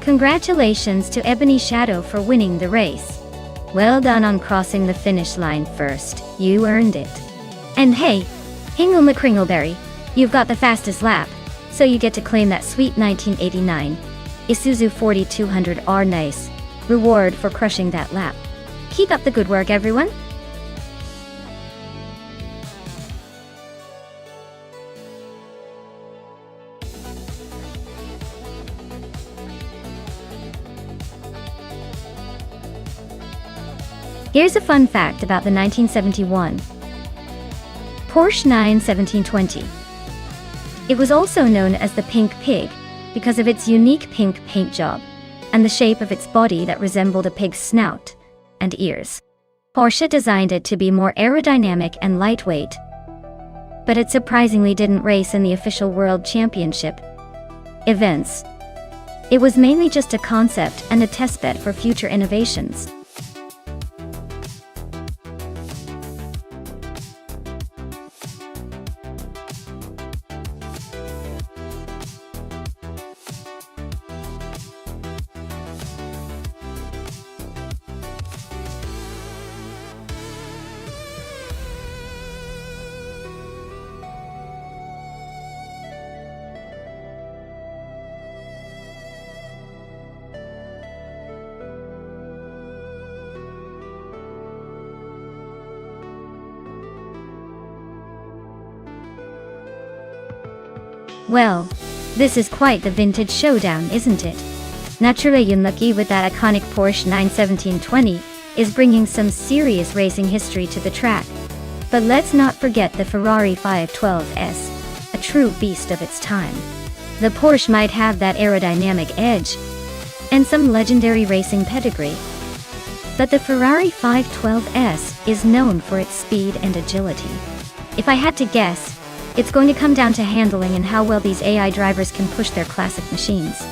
Congratulations to Ebony Shadow for winning the race. Well done on crossing the finish line first, you earned it. And hey, Hingle McCringleberry, you've got the fastest lap, so you get to claim that sweet 1989 Isuzu 4200R Nice reward for crushing that lap. Keep up the good work, everyone. Here's a fun fact about the 1971 Porsche 91720. It was also known as the Pink Pig because of its unique pink paint job and the shape of its body that resembled a pig's snout and ears. Porsche designed it to be more aerodynamic and lightweight, but it surprisingly didn't race in the official World Championship events. It was mainly just a concept and a testbed for future innovations. Well, this is quite the vintage showdown, isn't it? Naturally Unlucky with that iconic Porsche 91720 is bringing some serious racing history to the track. But let's not forget the Ferrari 512S, a true beast of its time. The Porsche might have that aerodynamic edge and some legendary racing pedigree, but the Ferrari 512S is known for its speed and agility. If I had to guess, it's going to come down to handling and how well these AI drivers can push their classic machines.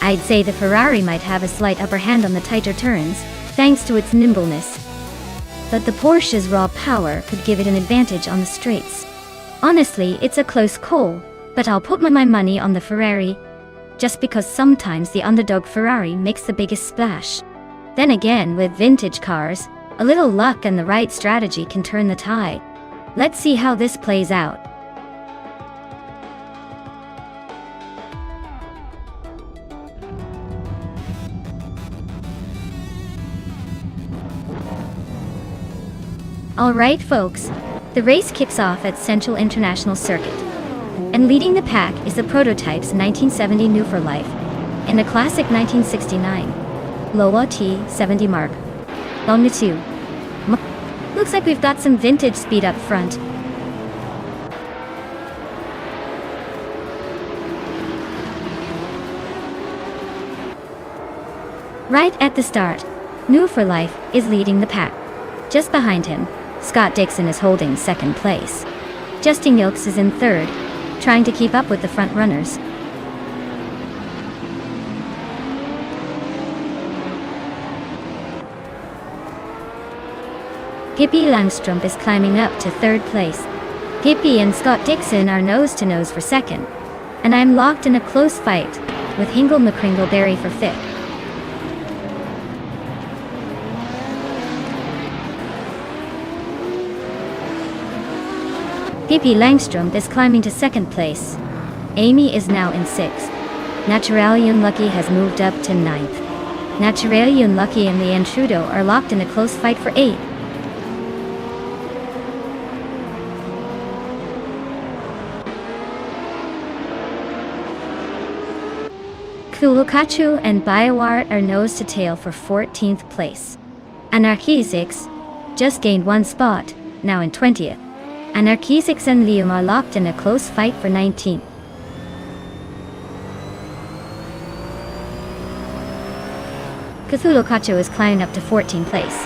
I'd say the Ferrari might have a slight upper hand on the tighter turns, thanks to its nimbleness. But the Porsche's raw power could give it an advantage on the straights. Honestly, it's a close call, but I'll put my money on the Ferrari, just because sometimes the underdog Ferrari makes the biggest splash. Then again, with vintage cars, a little luck and the right strategy can turn the tide. Let's see how this plays out. Alright folks, The race kicks off at Central International Circuit. And leading the pack is the prototype's 1970 New for Life and the classic 1969 Lowa T70 Mark. Long 2. Looks like we've got some vintage speed up front. Right at the start, New for Life is leading the pack. Just behind him, Scott Dixon is holding second place. Justin Gilks is in third, trying to keep up with the front runners. Gippy Langstrup is climbing up to third place. Gippy and Scott Dixon are nose to nose for second, and I'm locked in a close fight with Hingle McCringleberry for fifth. Gippy Langstrup is climbing to second place. Amy is now in sixth. Naturally Unlucky has moved up to ninth. Naturally Unlucky and the Intrudo are locked in a close fight for eighth. Kulukachu and Biowart are nose to tail for 14th place. Anarchisix just gained one spot, now in 20th. Anarchisix and Liam are locked in a close fight for 19th. Cthulhukachu is climbing up to 14th place.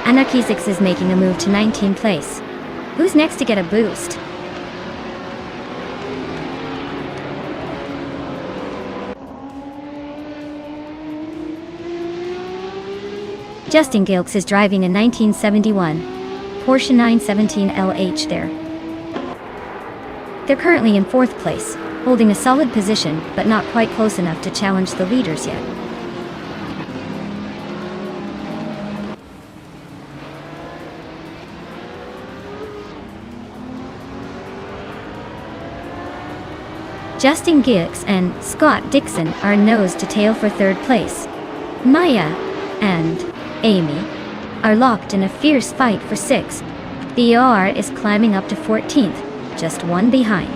Anarchisix is making a move to 19th place. Who's next to get a boost? Justin Gilks is driving a 1971 Porsche 917 LH there. They're currently in fourth place, holding a solid position but not quite close enough to challenge the leaders yet. Justin Gilks and Scott Dixon are nose to tail for third place. Maya and Amy are locked in a fierce fight for sixth. BR is climbing up to 14th, just one behind.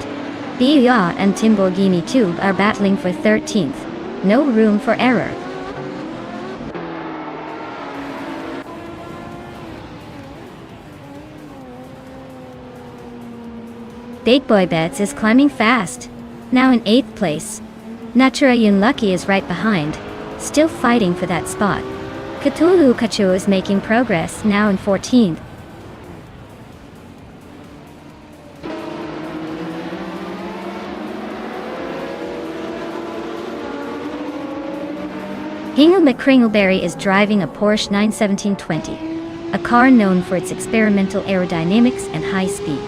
BR and Timborghini Tube are battling for 13th. No room for error. Big Boy Bets is climbing fast, now in 8th place. Natura Unlucky is right behind, still fighting for that spot. Cthulhu Kachu is making progress, now in 14th. Hingle McCringleberry is driving a Porsche 917-20, a car known for its experimental aerodynamics and high speed.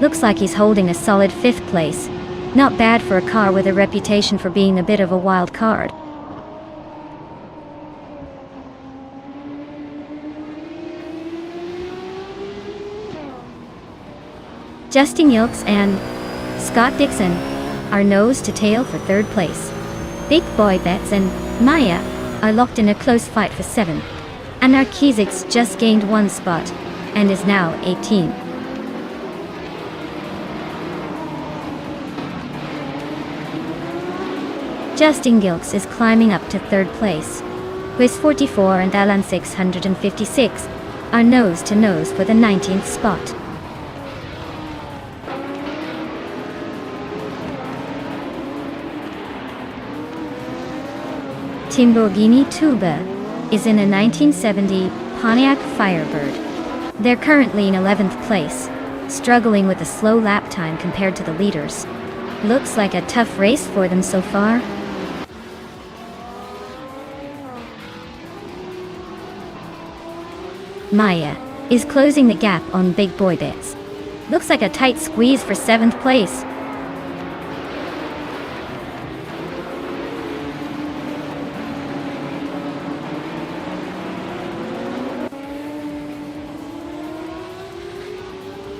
Looks like he's holding a solid 5th place. Not bad for a car with a reputation for being a bit of a wild card. Justin Gilks and Scott Dixon are nose to tail for third place. Big Boy Bets and Maya are locked in a close fight for 7th. Anarchisix just gained one spot and is now 18th. Justin Gilks is climbing up to third place. Quiz 44 and Alan 656 are nose to nose for the 19th spot. Timborghini Tuba is in a 1970 Pontiac Firebird. They're currently in 11th place, struggling with a slow lap time compared to the leaders. Looks like a tough race for them so far. Maya is closing the gap on Big Boy Bets. Looks like a tight squeeze for 7th place.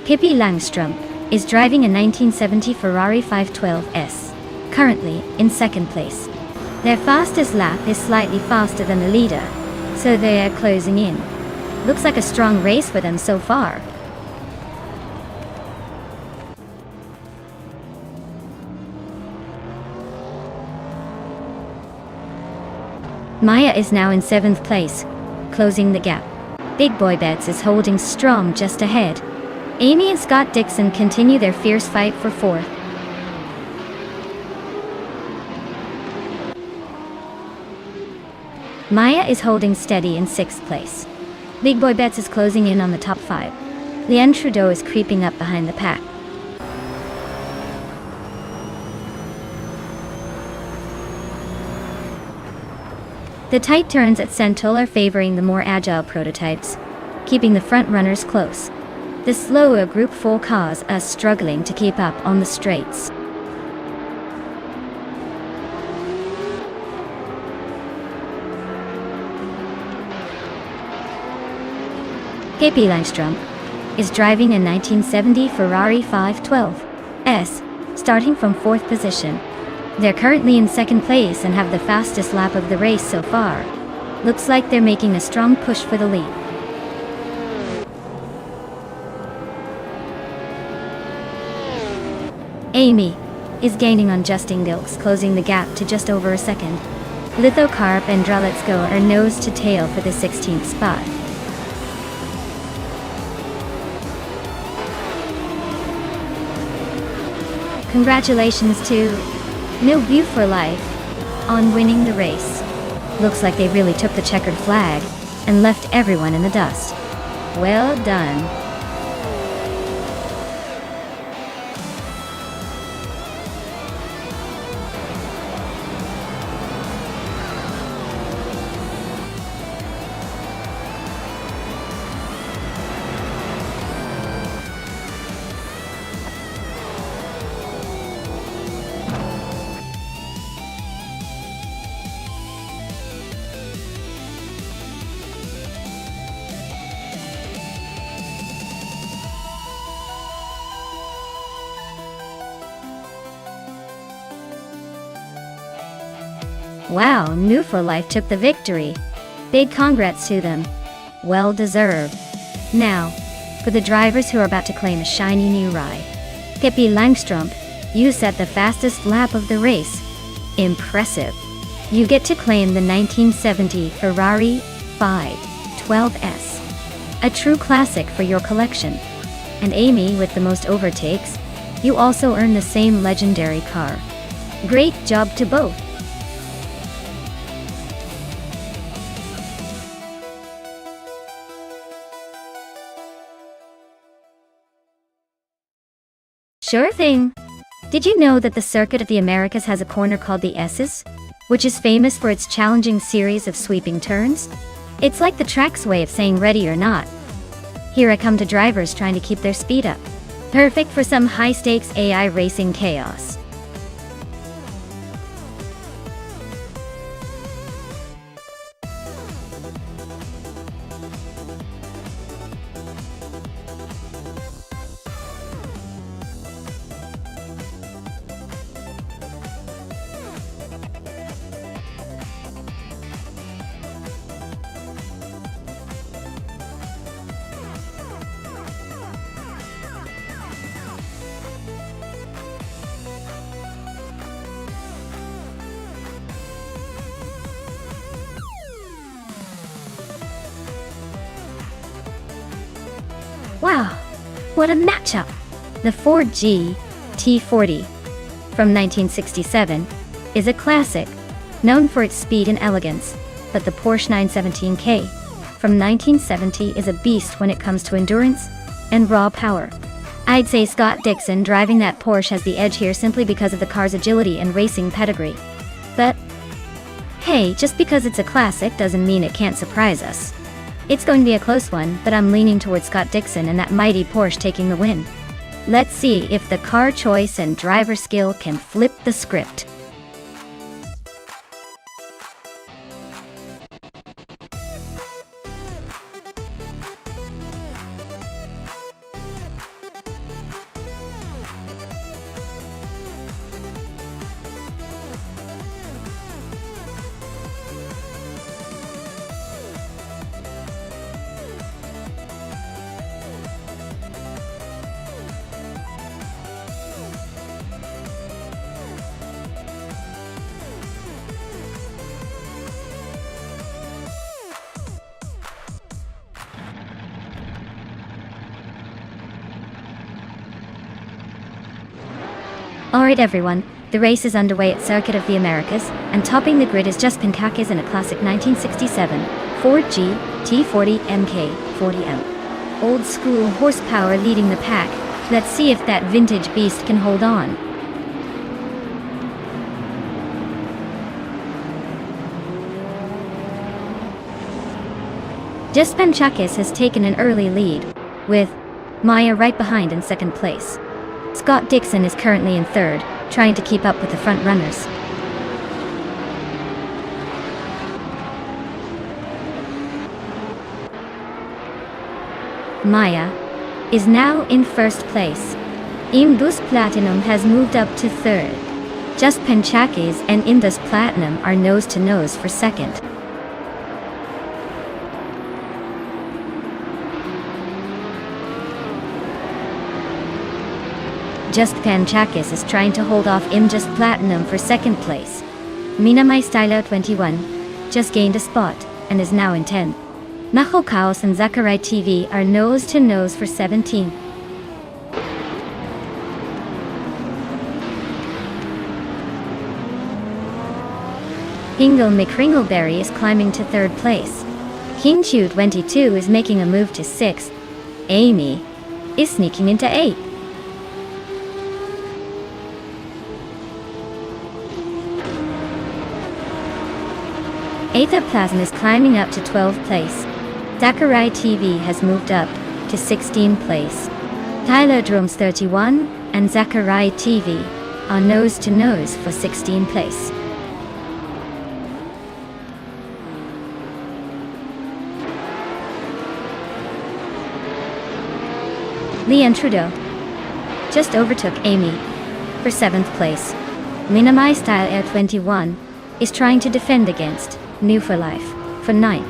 Pippi Langstrup is driving a 1970 Ferrari 512S, currently in 2nd place. Their fastest lap is slightly faster than the leader, so they are closing in. Looks like a strong race for them so far. Maya is now in 7th place, closing the gap. Big Boy Bets is holding strong just ahead. Amy and Scott Dixon continue their fierce fight for 4th. Maya is holding steady in 6th place. Big Boy Bets is closing in on the top 5. Leanne Trudeau is creeping up behind the pack. The tight turns at Sentul are favoring the more agile prototypes, keeping the front runners close. The slower Group 4 cars are struggling to keep up on the straights. KP Langstrom is driving a 1970 Ferrari 512S, starting from 4th position. They're currently in 2nd place and have the fastest lap of the race so far. Looks like they're making a strong push for the lead. Amy is gaining on Justin Gilks, closing the gap to just over a second. Lithocarp and Draletsko are nose to tail for the 16th spot. Congratulations to No View for Life on winning the race. Looks like they really took the checkered flag and left everyone in the dust. Well done. Wow, New for Life took the victory. Big congrats to them. Well deserved. Now, for the drivers who are about to claim a shiny new ride. KP Langstrom, you set the fastest lap of the race. Impressive. You get to claim the 1970 Ferrari 512S. A true classic for your collection. And Amy, with the most overtakes, you also earn the same legendary car. Great job to both. Sure thing. Did you know that the Circuit of the Americas has a corner called the S's, which is famous for its challenging series of sweeping turns? It's like the track's way of saying ready or not. Here I come to drivers trying to keep their speed up. Perfect for some high-stakes AI racing chaos. Wow, what a matchup! The Ford GT40 from 1967 is a classic, known for its speed and elegance, but the Porsche 917K from 1970 is a beast when it comes to endurance and raw power. I'd say Scott Dixon driving that Porsche has the edge here simply because of the car's agility and racing pedigree. But hey, just because it's a classic doesn't mean it can't surprise us. It's going to be a close one, but I'm leaning towards Scott Dixon and that mighty Porsche taking the win. Let's see if the car choice and driver skill can flip the script. Alright everyone, the race is underway at Circuit of the Americas, and topping the grid is just Pankakis in a classic 1967 Ford GT40 MK40M. Old school horsepower leading the pack. Let's see if that vintage beast can hold on. Just Pankakis has taken an early lead, with Maya right behind in second place. Scott Dixon is currently in third, trying to keep up with the front runners. Maya is now in first place. Indus Platinum has moved up to third. Just Pankakis and Indus Platinum are nose to nose for second. Just Pankakis is trying to hold off Just Platinum for second place. Mina My Stylo 21 just gained a spot and is now in 10th. Nacho Chaos and Zachary TV are nose to nose for 17th. Hingle McCringleberry is climbing to third place. King Chu 22 is making a move to 6th. Amy is sneaking into 8th. Aetherplasm is climbing up to 12th place. Zachary TV has moved up to 16th place. Tyler Drums 31 and Zachary TV are nose to nose for 16th place. Leon Trudeau just overtook Amy for 7th place. Minami Style Air 21 is trying to defend against New for Life for 9th.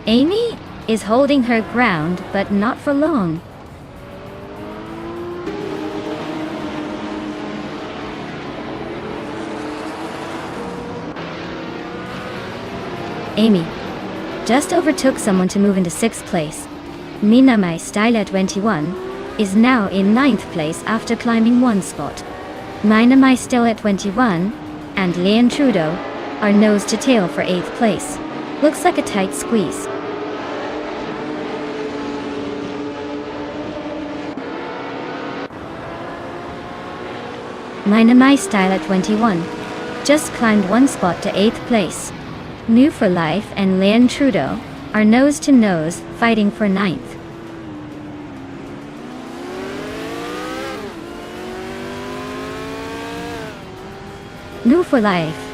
Amy is holding her ground, but not for long. Amy just overtook someone to move into 6th place. Mina My Style 21 is now in 9th place after climbing 1 spot. Mina My Style 21 and Leon Trudeau are nose to tail for 8th place. Looks like a tight squeeze. Mina My Style 21 just climbed 1 spot to 8th place. New for Life and Leon Trudeau are nose to nose fighting for 9th. New for Life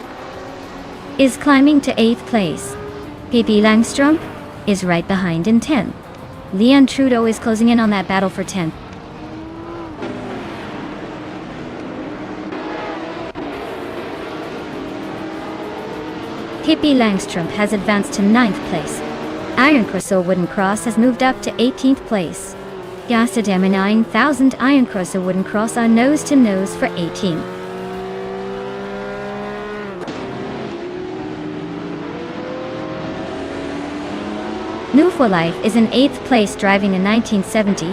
is climbing to 8th place. Pippi Langstrom is right behind in 10th. Leon Trudeau is closing in on that battle for 10th. Pippi Langstrom has advanced to 9th place. Iron Crystal Wooden Cross has moved up to 18th place. Yasadam 9000 Iron Crystal Wooden Cross are nose to nose for 18th. New for Life is in 8th place driving a 1970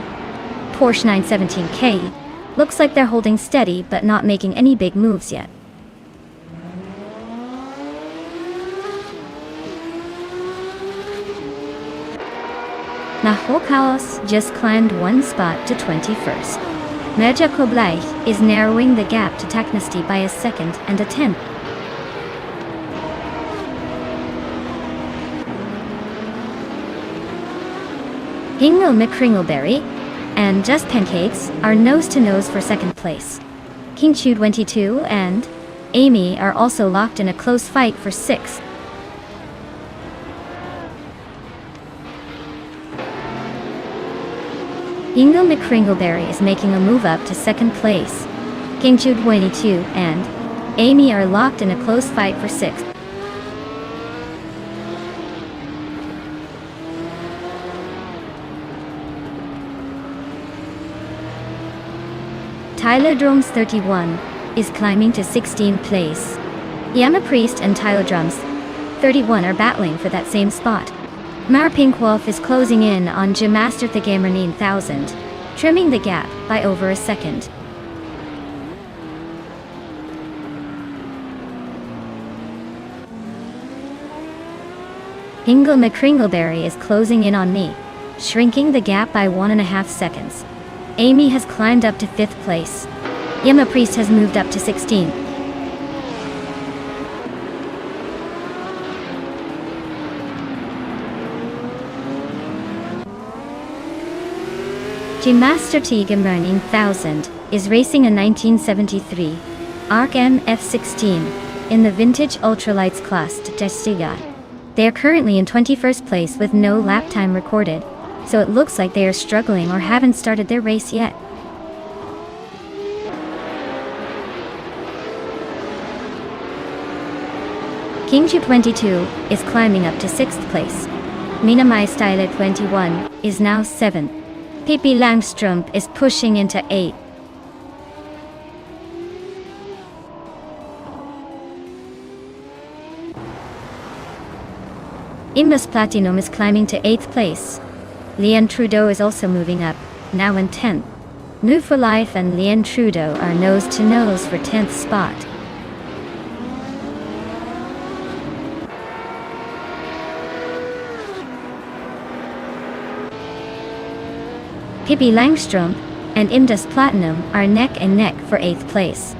Porsche 917K. Looks like they're holding steady but not making any big moves yet. Nacho Chaos just climbed 1 spot to 21st. Meja Koblai is narrowing the gap to Taknasty by a 2nd and a 10th. Hingle McCringleberry and Just Pancakes are nose to nose for 2nd place. King Chu 22 and Amy are also locked in a close fight for 6th. Hingle McCringleberry is making a move up to 2nd place. King Chu 22 and Amy are locked in a close fight for 6th. Tyler Drums 31 is climbing to 16th place. Yama Priest and Tyler Drums 31 are battling for that same spot. Mar Pinkwolf is closing in on Jamaster the Gamer 9000, trimming the gap by over a 2nd. Hingle McCringleberry is closing in on me, shrinking the gap by 1.5 seconds. Amy has climbed up to 5th place. Emma Priest has moved up to 16th. Master Teegamerning 1000 is racing a 1973 ARC M F16 in the vintage ultralights class to Testiga. They are currently in 21st place with no lap time recorded, so it looks like they are struggling or haven't started their race yet. Kingju 22 is climbing up to 6th place. Mina Mai Style 21 is now 7th. Pippi Langstrump is pushing into 8th. Imbus Platinum is climbing to 8th place. Leon Trudeau is also moving up, now in 10th. New for Life and Leon Trudeau are nose to nose for 10th spot. Pippi Langstrump and Imdus Platinum are neck and neck for 8th place.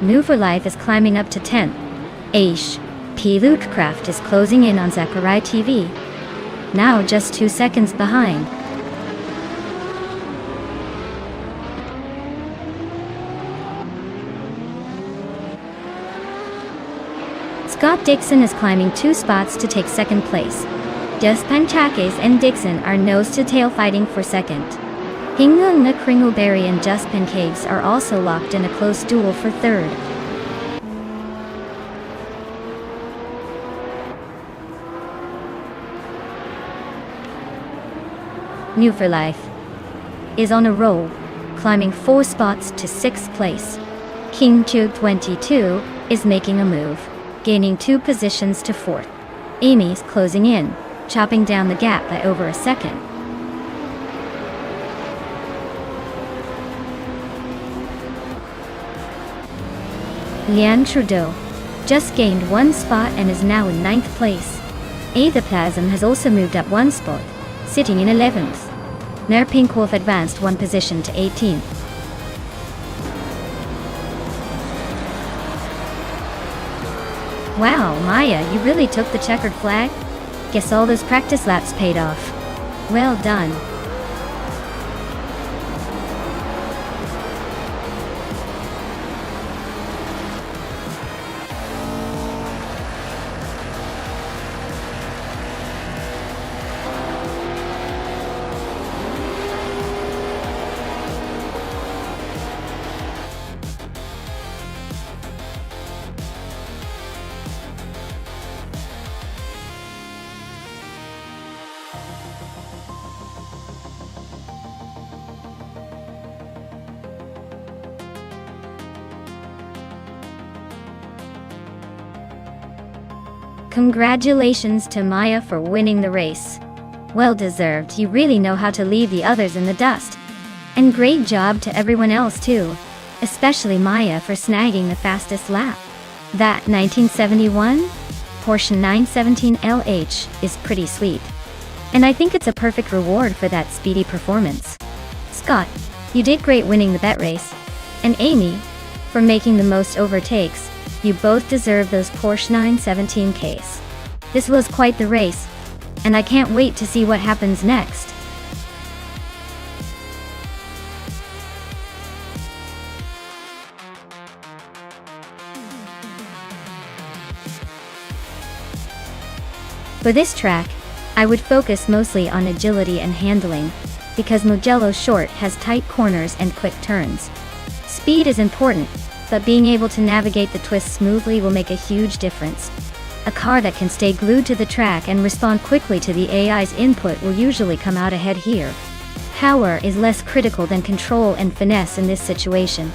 New for Life is climbing up to 10th. Aish P. Lukecraft is closing in on Zachariah TV, now just 2 seconds behind. Scott Dixon is climbing 2 spots to take 2nd place. Just Panchakis and Dixon are nose-to-tail fighting for 2nd. Hingle McCringleberry and Just Pancakes are also locked in a close duel for 3rd. New for Life is on a roll, climbing 4 spots to 6th place. King Chu 22 is making a move, gaining 2 positions to 4th. Amy's closing in, chopping down the gap by over a second. Leon Trudeau just gained 1 spot and is now in 9th place. Aethaplasm has also moved up 1 spot, sitting in 11th. Nair Pink Wolf advanced 1 position to 18th. Wow, Maya, you really took the checkered flag? Guess all those practice laps paid off. Well done. Congratulations to Maya for winning the race. Well deserved, you really know how to leave the others in the dust. And great job to everyone else too, especially Maya for snagging the fastest lap. That 1971 Porsche 917 LH is pretty sweet. And I think it's a perfect reward for that speedy performance. Scott, you did great winning the bet race. And Amy, for making the most overtakes. You both deserve those Porsche 917Ks. This was quite the race, and I can't wait to see what happens next. For this track, I would focus mostly on agility and handling, because Mugello Short has tight corners and quick turns. Speed is important, but being able to navigate the twists smoothly will make a huge difference. A car that can stay glued to the track and respond quickly to the AI's input will usually come out ahead here. Power is less critical than control and finesse in this situation.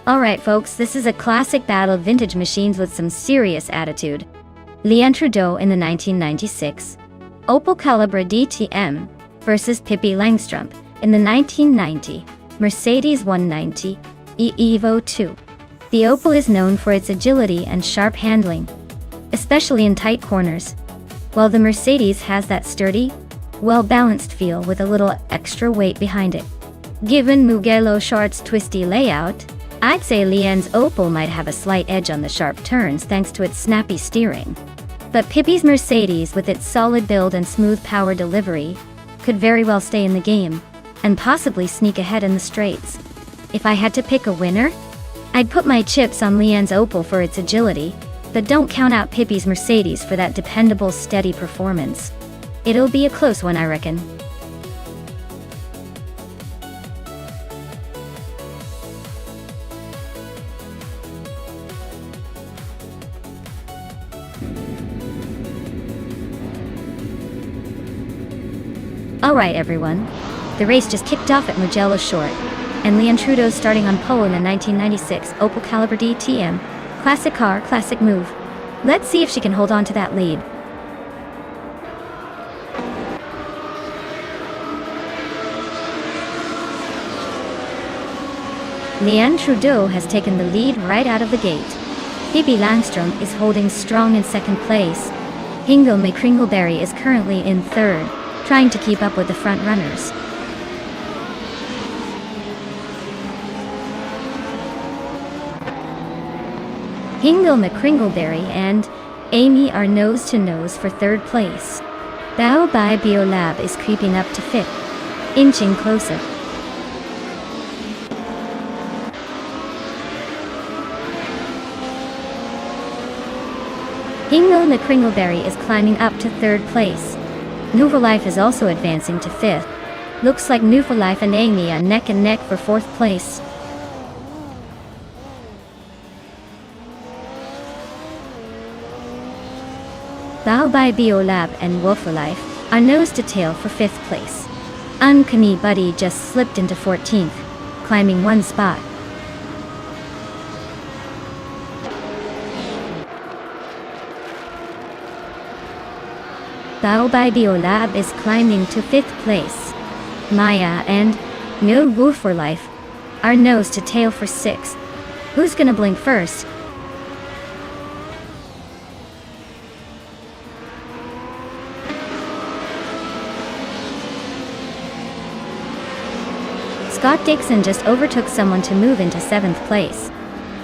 Alright folks, this is a classic battle of vintage machines with some serious attitude. Leanne Trudeau in the 1996 Opel Calibra DTM versus Pippi Langstrup in the 1990 Mercedes 190 Evo 2. The Opel is known for its agility and sharp handling, especially in tight corners, while the Mercedes has that sturdy, well-balanced feel with a little extra weight behind it. Given Mugello Short's twisty layout, I'd say Leanne's Opel might have a slight edge on the sharp turns thanks to its snappy steering. But Pippi's Mercedes, with its solid build and smooth power delivery, could very well stay in the game, and possibly sneak ahead in the straights. If I had to pick a winner, I'd put my chips on Leanne's Opel for its agility, but don't count out Pippi's Mercedes for that dependable, steady performance. It'll be a close one, I reckon. Alright everyone, the race just kicked off at Mugello Short, and Leanne Trudeau's starting on pole in the 1996 Opel Calibra DTM. Classic car, classic move. Let's see if she can hold on to that lead. Leanne Trudeau has taken the lead right out of the gate. Pippi Langstrup is holding strong in second place. Hingle McCringleberry is currently in third, trying to keep up with the front runners. Hingle McCringleberry and Amy are nose to nose for third place. Bao by Biolab is creeping up to fifth, inching closer. Hingle McCringleberry is climbing up to third place. Life is also advancing to fifth. Looks like Life and Amy are neck and neck for fourth place. Bao by Biolab and Life are nose to tail for fifth place. Uncanny Buddy just slipped into 14th, climbing one spot. Bao by Biolab is climbing to fifth place. Maya and No Life are nose to tail for sixth. Who's gonna blink first? Scott Dixon just overtook someone to move into 7th place.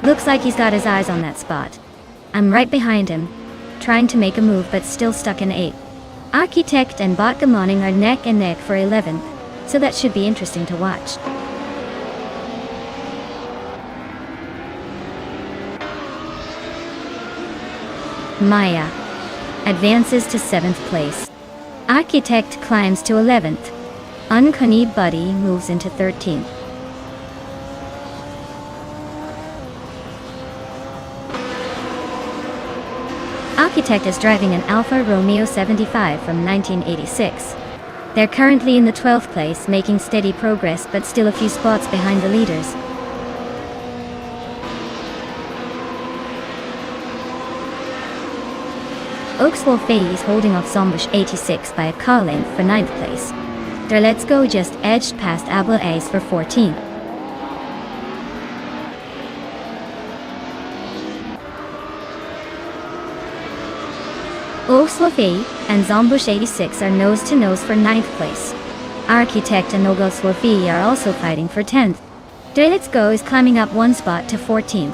Looks like he's got his eyes on that spot. I'm right behind him, trying to make a move but still stuck in 8th. Architect and Botgamoning are neck and neck for 11th, so that should be interesting to watch. Maya advances to 7th place. Architect climbs to 11th. Uncanny Buddy moves into 13th. Architect is driving an Alfa Romeo 75 from 1986. They're currently in the 12th place, making steady progress but still a few spots behind the leaders. Oakswolf is holding off Zombush 86 by a car length for 9th place. Their Let's Go just edged past Abla Ace for 14th. Oakswolf and Zombush 86 are nose to nose for 9th place. Architect and Oakswolf are also fighting for 10th. Their Let's Go is climbing up one spot to 14th.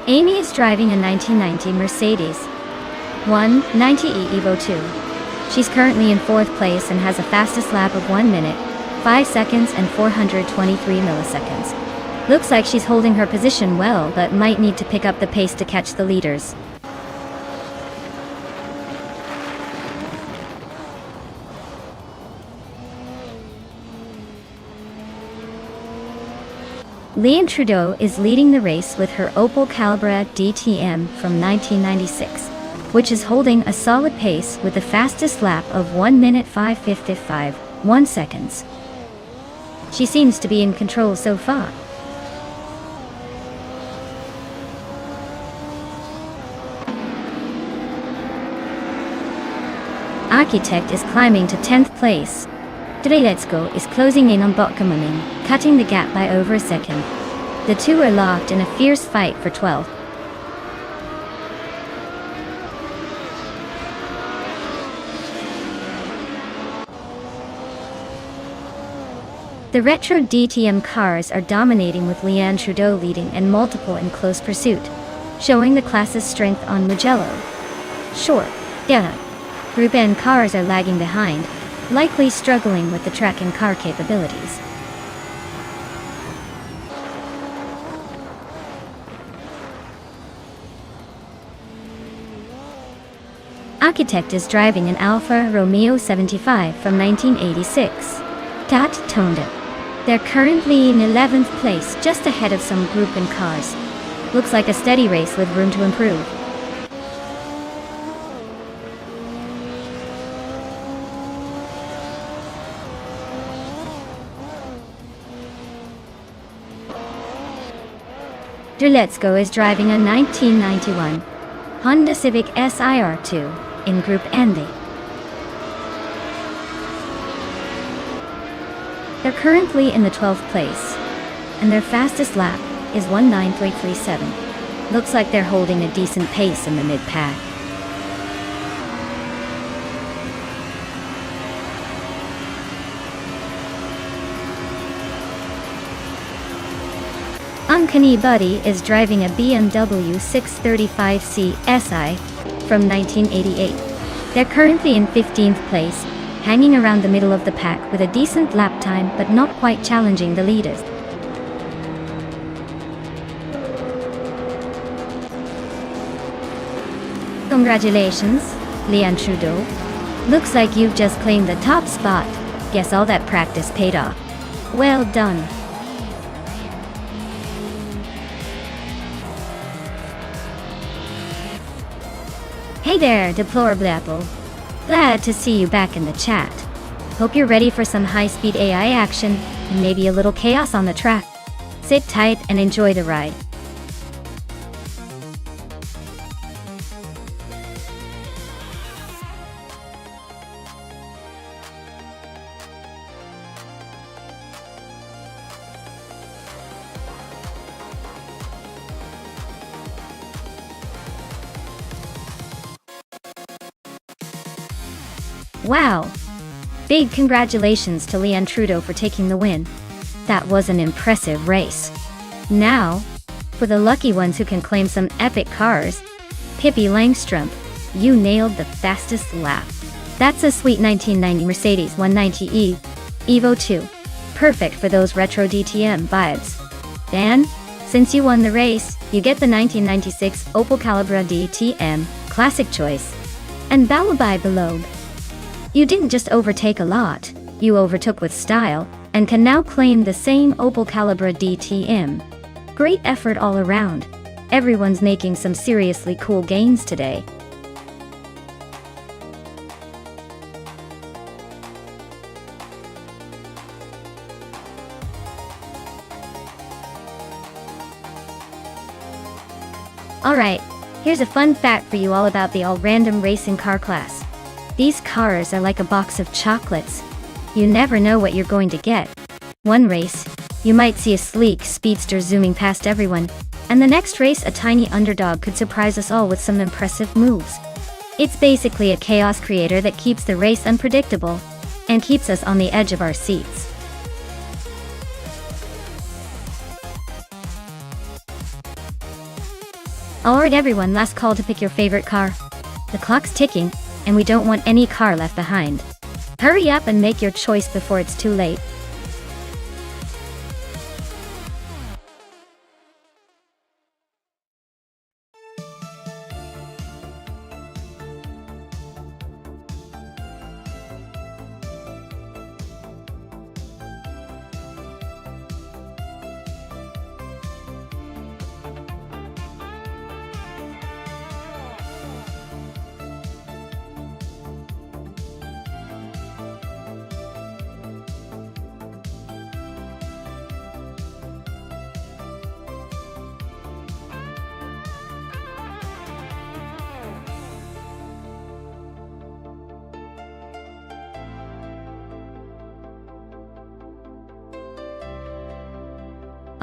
Amy is driving a 1990 Mercedes 190E Evo 2. She's currently in 4th place and has a fastest lap of 1 minute, 5 seconds and 423 milliseconds. Looks like she's holding her position well, but might need to pick up the pace to catch the leaders. Leanne Trudeau is leading the race with her Opel Calibra DTM from 1996. which is holding a solid pace with the fastest lap of 1 minute 5:55.1 seconds. She seems to be in control so far. Architect is climbing to 10th place. Let's is closing in on Botkamuning, cutting the gap by over a second. The two are locked in a fierce fight for 12th. The retro DTM cars are dominating with Leanne Trudeau leading and multiple in close pursuit, showing the class's strength on Mugello. Sure, Group N cars are lagging behind, likely struggling with the track and car capabilities. Architect is driving an Alfa Romeo 75 from 1986. Tat toned it. They're currently in 11th place, just ahead of some Group N cars. Looks like a steady race with room to improve. Let's Go is driving a 1991 Honda Civic SIR2 in Group N. They're currently in the 12th place, and their fastest lap is 1:9.337. Looks like they're holding a decent pace in the mid-pack. Uncanny Buddy is driving a BMW 635C SI from 1988. They're currently in 15th place, hanging around the middle of the pack with a decent lap time but not quite challenging the leaders. Congratulations, Leanne Trudeau. Looks like you've just claimed the top spot. Guess all that practice paid off. Well done. Hey there, Deplorable Apple. Glad to see you back in the chat. Hope you're ready for some high-speed AI action and maybe a little chaos on the track. Sit tight and enjoy the ride. Wow! Big congratulations to Leanne Trudeau for taking the win. That was an impressive race. Now, for the lucky ones who can claim some epic cars, Pippi Langstrom, you nailed the fastest lap. That's a sweet 1990 Mercedes 190E Evo 2. Perfect for those retro DTM vibes. Dan, since you won the race, you get the 1996 Opel Calibra DTM Classic Choice and Balabai below. You didn't just overtake a lot, you overtook with style, and can now claim the same Opel Calibra DTM. Great effort all around. Everyone's making some seriously cool gains today. Alright, here's a fun fact for you all about the all-random racing car class. These cars are like a box of chocolates. You never know what you're going to get. One race, you might see a sleek speedster zooming past everyone, and the next race a tiny underdog could surprise us all with some impressive moves. It's basically a chaos creator that keeps the race unpredictable, and keeps us on the edge of our seats. Alright everyone, last call to pick your favorite car. The clock's ticking, and we don't want any car left behind. Hurry up and make your choice before it's too late.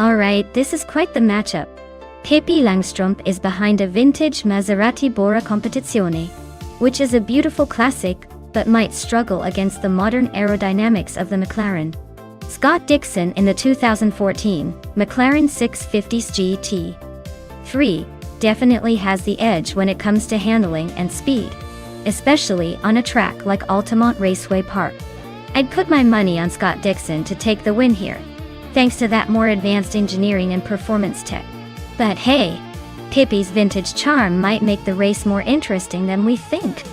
Alright, this is quite the matchup. Pippi Langstrumpf is behind a vintage Maserati Bora Competizione, which is a beautiful classic, but might struggle against the modern aerodynamics of the McLaren. Scott Dixon in the 2014 McLaren 650s GT3 definitely has the edge when it comes to handling and speed, especially on a track like Altamont Raceway Park. I'd put my money on Scott Dixon to take the win here, thanks to that more advanced engineering and performance tech. But hey, Pippi's vintage charm might make the race more interesting than we think.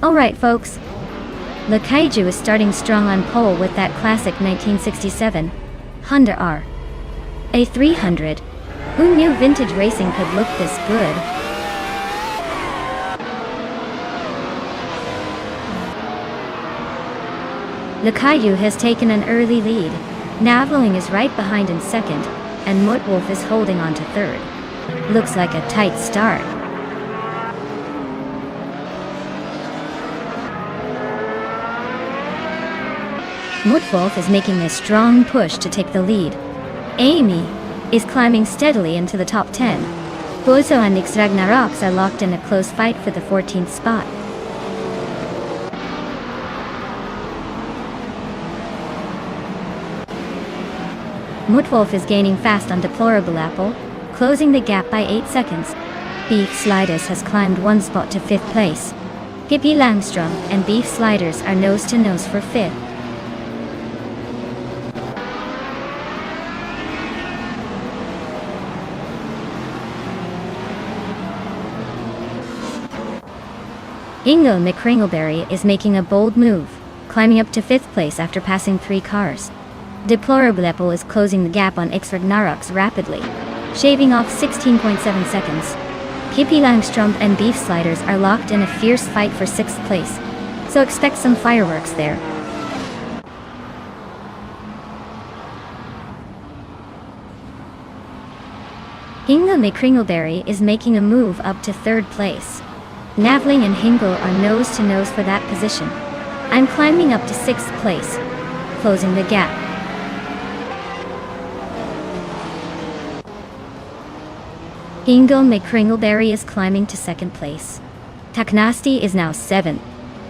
Alright folks, the Kaiju is starting strong on pole with that classic 1967 Honda R A300. Who knew vintage racing could look this good? The Kaiju has taken an early lead. Navling is right behind in second, and Mutwolf is holding on to third. Looks like a tight start. Mutwolf is making a strong push to take the lead. Amy is climbing steadily into the top 10. Bozo and X Ragnaroks are locked in a close fight for the 14th spot. Mutwolf is gaining fast on Deplorable Apple, closing the gap by 8 seconds. Beef Sliders has climbed 1 spot to 5th place. Pippi Langstrumpf and Beef Sliders are nose to nose for 5th. Ingo McCringleberry is making a bold move, climbing up to 5th place after passing 3 cars. Deplorable Apple is closing the gap on X Ragnaroks rapidly, shaving off 16.7 seconds. Pippi Langstrumpf and Beef Sliders are locked in a fierce fight for 6th place, so expect some fireworks there. Ingo McCringleberry is making a move up to 3rd place. Navling and Hingle are nose to nose for that position. I'm climbing up to 6th place, closing the gap. Ingo McCringleberry is climbing to 2nd place. Taknasti is now 7th.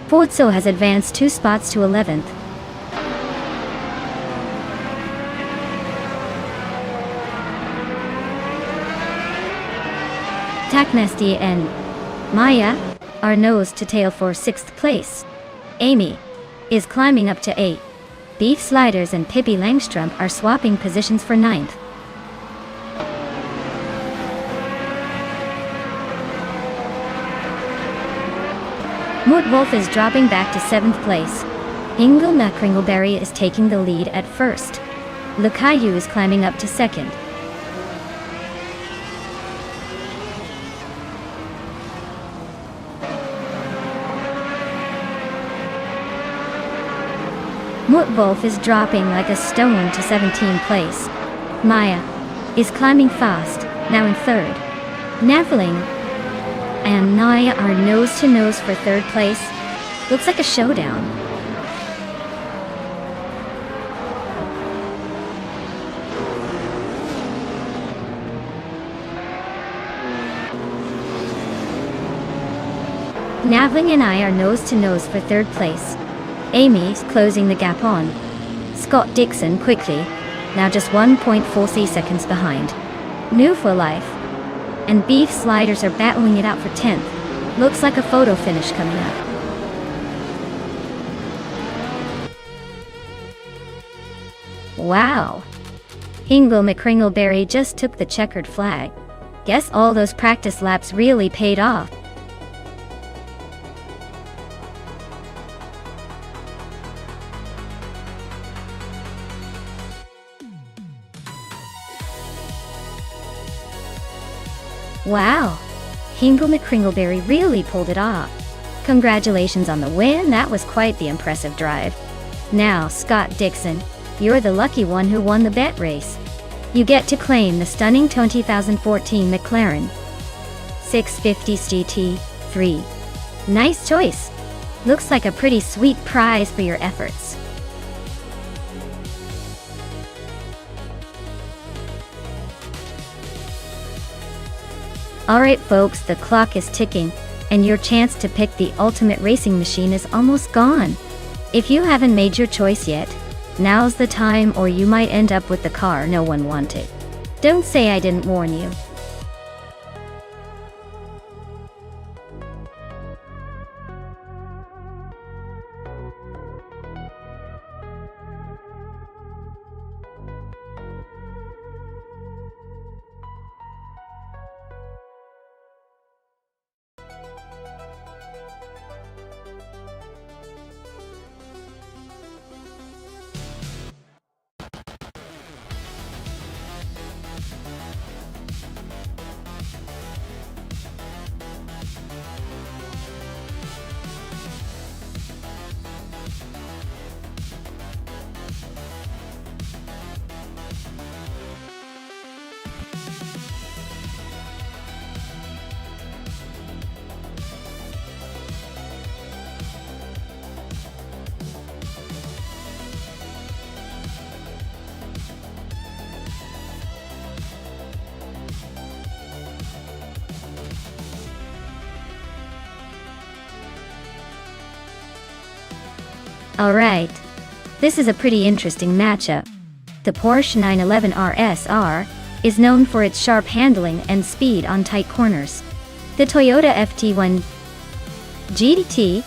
Pozzo has advanced 2 spots to 11th. Taknasti and Maya are nose to tail for 6th place. Amy is climbing up to 8th. Beef Sliders and Pippi Langstrumpf are swapping positions for 9th. Mutwolf is dropping back to 7th place. Ingo McCringleberry is taking the lead at 1st. Lukayu is climbing up to 2nd. Mutwolf is dropping like a stone to 17th place. Maya is climbing fast, now in 3rd. Navling and Naya are nose to nose for 3rd place. Looks like a showdown. Navling and I are nose to nose for 3rd place. Amy's closing the gap on Scott Dixon quickly, now just 1.4 seconds behind. New for life. And Beef Sliders are battling it out for 10th. Looks like a photo finish coming up. Wow. Ingo McCringleberry just took the checkered flag. Guess all those practice laps really paid off. Wow! Hingle McCringleberry really pulled it off. Congratulations on the win, that was quite the impressive drive. Now, Scott Dixon, you're the lucky one who won the bet race. You get to claim the stunning 2014 McLaren 650 GT3. Nice choice. Looks like a pretty sweet prize for your efforts. Alright folks, the clock is ticking, and your chance to pick the ultimate racing machine is almost gone. If you haven't made your choice yet, now's the time, or you might end up with the car no one wanted. Don't say I didn't warn you. Alright. This is a pretty interesting matchup. The Porsche 911 RSR is known for its sharp handling and speed on tight corners. The Toyota FT1 GT,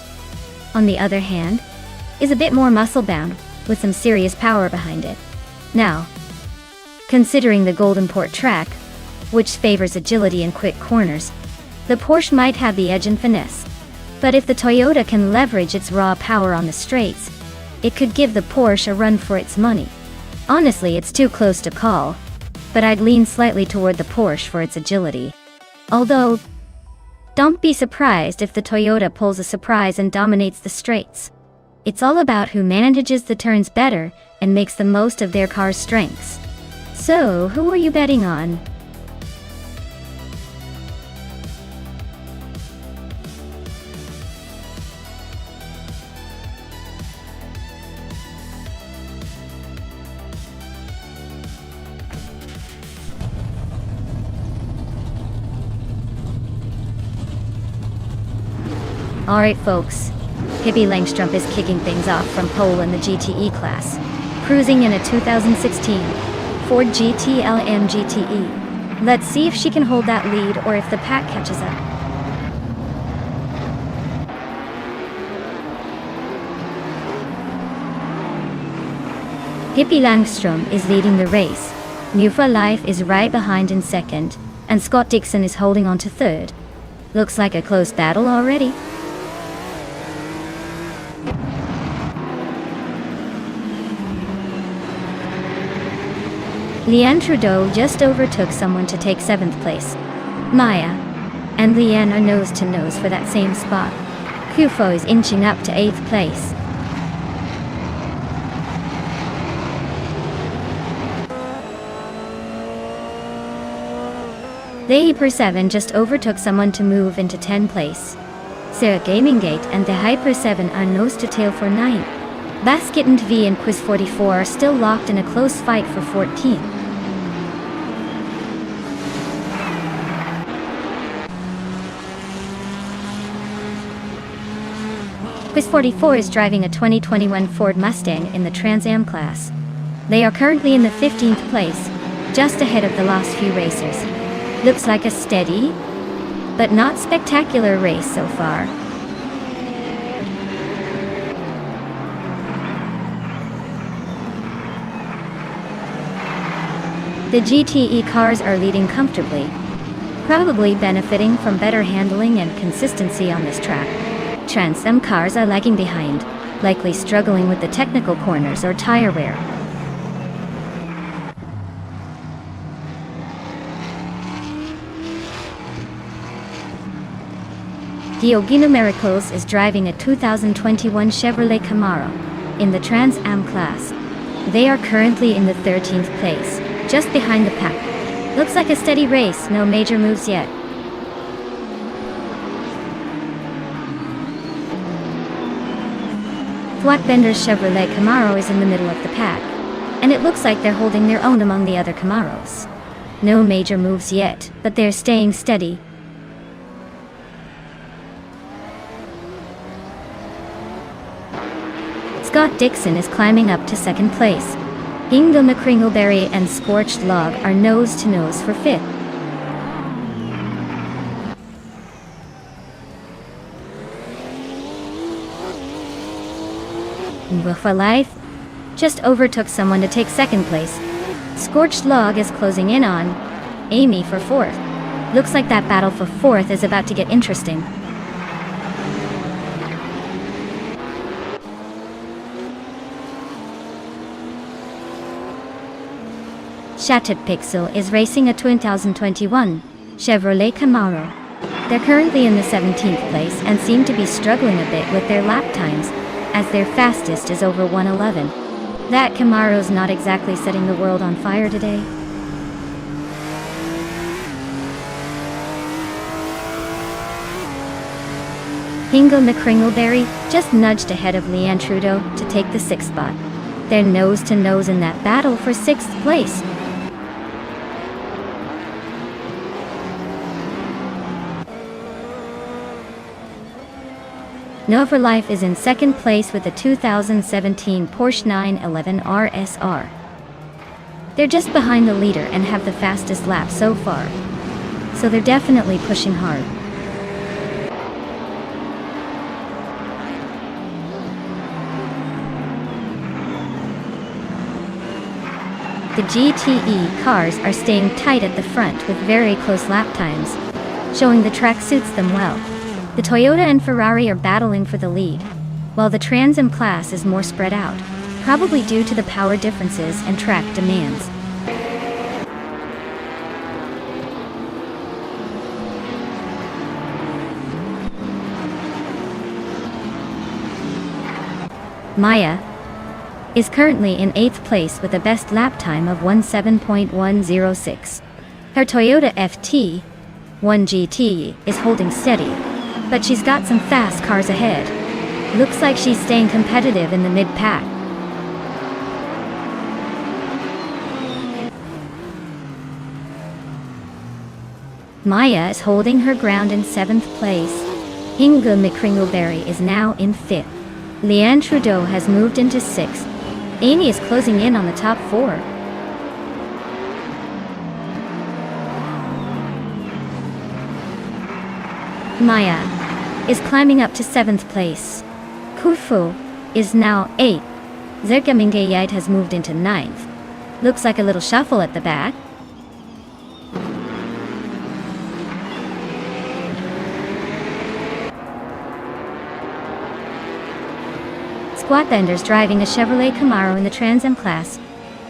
on the other hand, is a bit more muscle-bound, with some serious power behind it. Now, considering the Golden Port track, which favors agility and quick corners, the Porsche might have the edge in finesse. But if the Toyota can leverage its raw power on the straights, it could give the Porsche a run for its money. Honestly, it's too close to call, but I'd lean slightly toward the Porsche for its agility. Although, don't be surprised if the Toyota pulls a surprise and dominates the straights. It's all about who manages the turns better and makes the most of their car's strengths. So, who are you betting on? Alright folks, Pippi Langstrup is kicking things off from pole in the GTE class, cruising in a 2016 Ford GT-LM GTE. Let's see if she can hold that lead or if the pack catches up. Pippi Langstrup is leading the race, Nufa Life is right behind in second, and Scott Dixon is holding on to third. Looks like a close battle already. Leanne Trudeau just overtook someone to take 7th place. Maya and Leanne are nose to nose for that same spot. Kufo is inching up to 8th place. The Hyper 7 just overtook someone to move into 10th place. Sarah Gaminggate and the Hyper 7 are nose to tail for 9th. Basket and V and Quiz 44 are still locked in a close fight for 14th. Quiz 44 is driving a 2021 Ford Mustang in the Trans Am class. They are currently in the 15th place, just ahead of the last few racers. Looks like a steady, but not spectacular race so far. The GTE cars are leading comfortably, probably benefiting from better handling and consistency on this track. Trans Am cars are lagging behind, likely struggling with the technical corners or tire wear. Diogino Miracles is driving a 2021 Chevrolet Camaro in the Trans Am class. They are currently in the 13th place, just behind the pack. Looks like a steady race, no major moves yet. Flatbender's Chevrolet Camaro is in the middle of the pack, and it looks like they're holding their own among the other Camaros. No major moves yet, but they're staying steady. Scott Dixon is climbing up to second place. Ingo McCringleberry and Scorched Log are nose to nose for fifth. For Life just overtook someone to take second place. Scorched Log is closing in on Amy for fourth. Looks like that battle for fourth is about to get interesting. Shattered Pixel is racing a 2021 Chevrolet Camaro. They're currently in the 17th place and seem to be struggling a bit with their lap times, as their fastest is over 1:11. That Camaro's not exactly setting the world on fire today. Ingo McCringleberry just nudged ahead of Leanne Trudeau to take the sixth spot. They're nose to nose in that battle for sixth place. No for Life is in second place with a 2017 Porsche 911 RSR. They're just behind the leader and have the fastest lap so far, so they're definitely pushing hard. The GTE cars are staying tight at the front with very close lap times, showing the track suits them well. The Toyota and Ferrari are battling for the lead, while the Trans Am class is more spread out, probably due to the power differences and track demands. Maya is currently in 8th place with a best lap time of 17.106. Her Toyota FT1 GT is holding steady, but she's got some fast cars ahead. Looks like she's staying competitive in the mid-pack. Maya is holding her ground in 7th place. Inga McCringleberry is now in 5th. Leanne Trudeau has moved into 6th. Amy is closing in on the top 4. Maya is climbing up to 7th place. Kufu is now 8th. Zergamingayite has moved into 9th. Looks like a little shuffle at the back. Squatbender's driving a Chevrolet Camaro in the Trans Am class.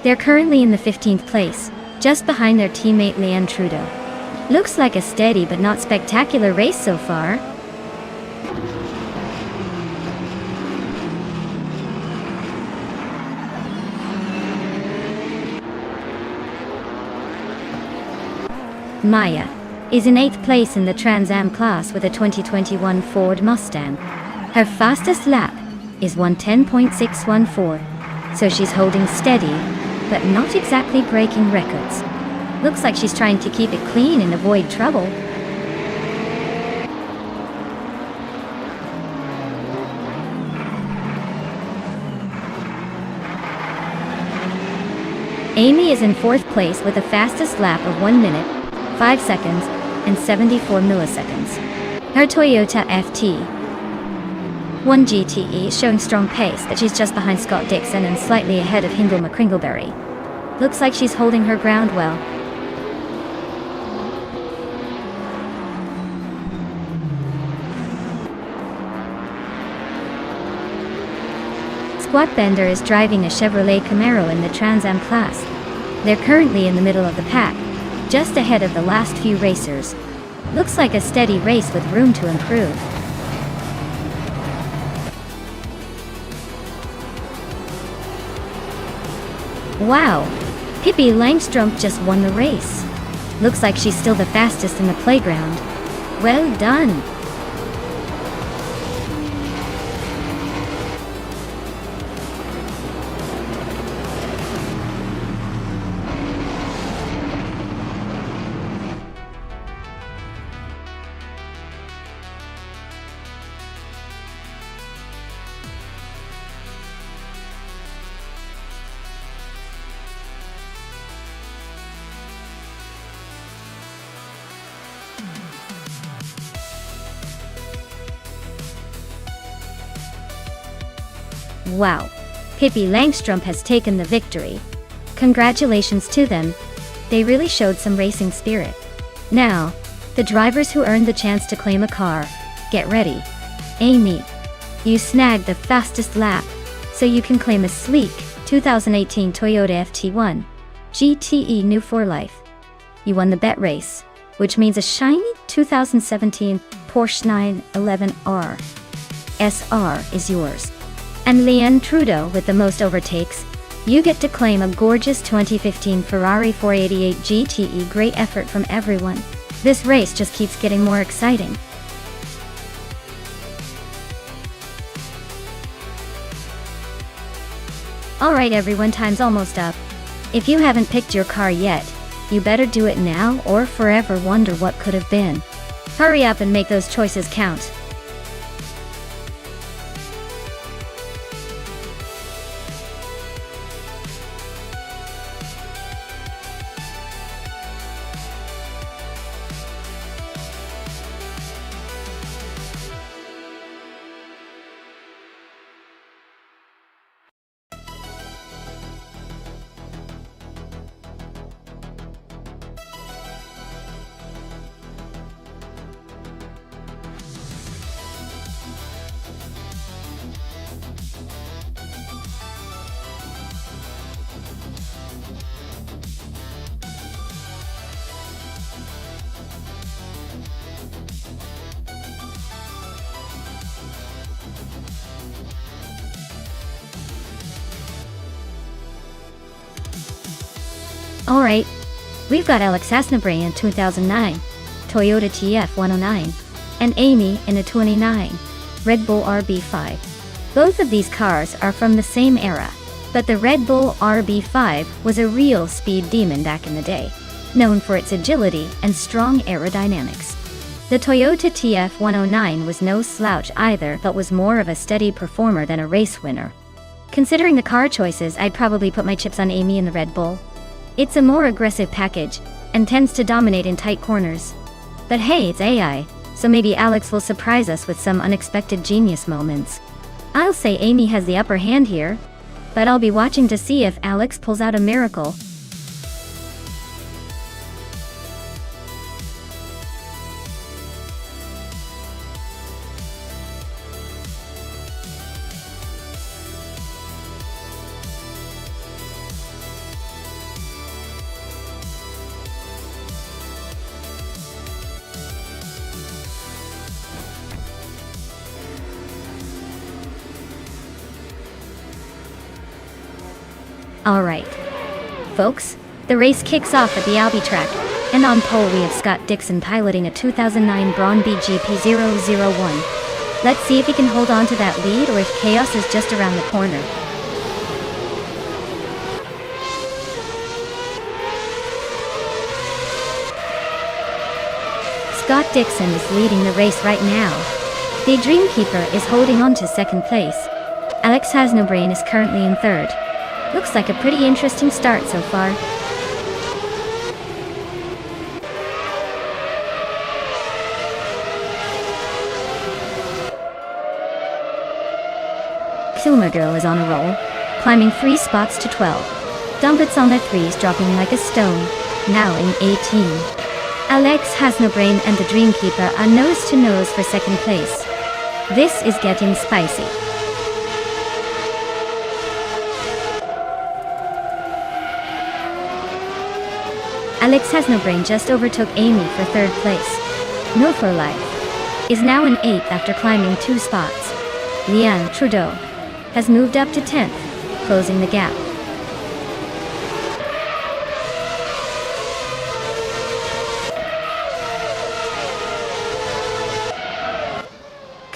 They're currently in the 15th place, just behind their teammate Leanne Trudeau. Looks like a steady but not spectacular race so far. Maya is in 8th place in the Trans Am class with a 2021 Ford Mustang. Her fastest lap is 1:10.614, so she's holding steady, but not exactly breaking records. Looks like she's trying to keep it clean and avoid trouble. Amy is in 4th place with the fastest lap of 1 minute, 5 seconds, and 74 milliseconds. Her Toyota FT1 GTE is showing strong pace, but she's just behind Scott Dixon and slightly ahead of Hingle McCringleberry. Looks like she's holding her ground well. Squatbender is driving a Chevrolet Camaro in the Trans Am class. They're currently in the middle of the pack, just ahead of the last few racers. Looks like a steady race with room to improve. Wow, Pippi Langstrumpf just won the race. Looks like she's still the fastest in the playground. Well done. Wow, Pippi Langstrumpf has taken the victory. Congratulations to them. They really showed some racing spirit. Now, the drivers who earned the chance to claim a car, get ready. Amy, you snagged the fastest lap, so you can claim a sleek 2018 Toyota FT1 GTE New 4 Life. You won the bet race, which means a shiny 2017 Porsche 911R SR is yours. And Leanne Trudeau with the most overtakes, you get to claim a gorgeous 2015 Ferrari 488 GTE. Great effort from everyone. This race just keeps getting more exciting. Alright everyone, time's almost up. If you haven't picked your car yet, you better do it now or forever wonder what could have been. Hurry up and make those choices count. Alright, we've got Alex Hasnabray in 2009, Toyota TF109, and Amy in a 29, Red Bull RB5. Both of these cars are from the same era, but the Red Bull RB5 was a real speed demon back in the day, known for its agility and strong aerodynamics. The Toyota TF109 was no slouch either, but was more of a steady performer than a race winner. Considering the car choices, I'd probably put my chips on Amy in the Red Bull. It's a more aggressive package, and tends to dominate in tight corners. But hey, it's AI, so maybe Alex will surprise us with some unexpected genius moments. I'll say Amy has the upper hand here, but I'll be watching to see if Alex pulls out a miracle. Alright, folks, the race kicks off at the Albi track, and on pole we have Scott Dixon piloting a 2009 Braun BGP001. Let's see if he can hold on to that lead or if chaos is just around the corner. Scott Dixon is leading the race right now. The Dreamkeeper is holding on to second place. Alex Hasnobray is currently in third. Looks like a pretty interesting start so far. Kilmergirl is on a roll, climbing 3 spots to 12. Dumpets on the 3s, dropping like a stone, now in 18. Alex Hasnobray and the Dreamkeeper are nose to nose for second place. This is getting spicy. Alex Hasnobray just overtook Amy for third place. No for Life is now in 8th after climbing 2 spots. Leanne Trudeau has moved up to 10th, closing the gap.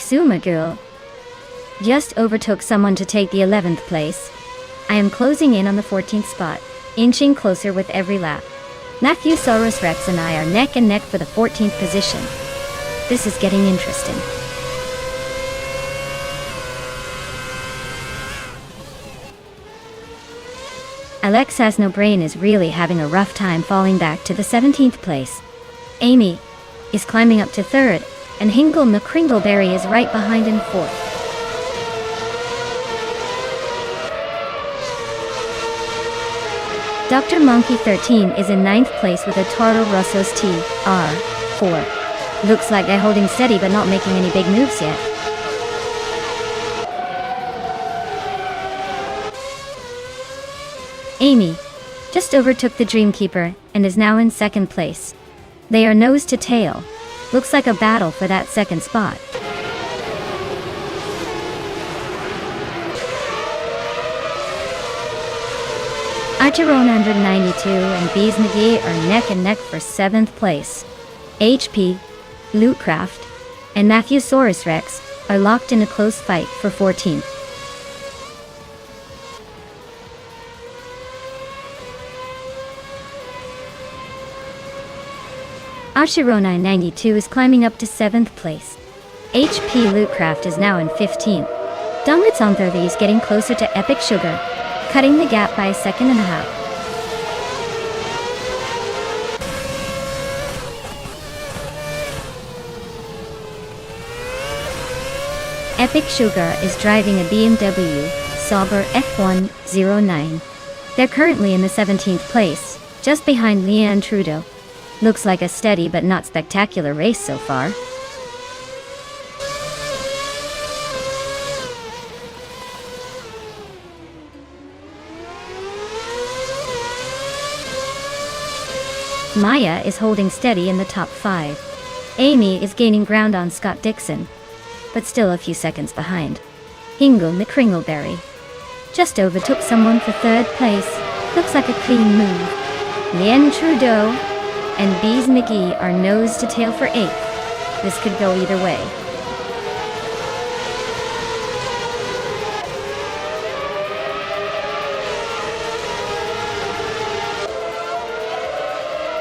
Sumagul just overtook someone to take the 11th place. I am closing in on the 14th spot, inching closer with every lap. Naphusaurus Rex and I are neck and neck for the 14th position. This is getting interesting. Alex Has No Brain is really having a rough time falling back to the 17th place. Amy is climbing up to 3rd, and Hingle McCringleberry is right behind in 4th. Dr. Monkey 13 is in 9th place with a Toro Rosso's TR4. Looks like they're holding steady but not making any big moves yet. Amy just overtook the Dreamkeeper and is now in 2nd place. They are nose to tail. Looks like a battle for that 2nd spot. Archeron 192 and Bees McGee are neck and neck for 7th place. HP, Lootcraft, and Naphusaurus Rex are locked in a close fight for 14th. Archeron 992 is climbing up to 7th place. HP Lootcraft is now in 15th. Dumbits on 30 is getting closer to Epic Sugar, cutting the gap by a 1.5 seconds. Epic Sugar is driving a BMW Sauber F109. They're currently in the 17th place, just behind Leanne Trudeau. Looks like a steady but not spectacular race so far. Maya is holding steady in the top 5. Amy is gaining ground on Scott Dixon, but still a few seconds behind. Hingle McCringleberry just overtook someone for 3rd place. Looks like a clean move. Leanne Trudeau and Bees McGee are nose to tail for 8th. This could go either way.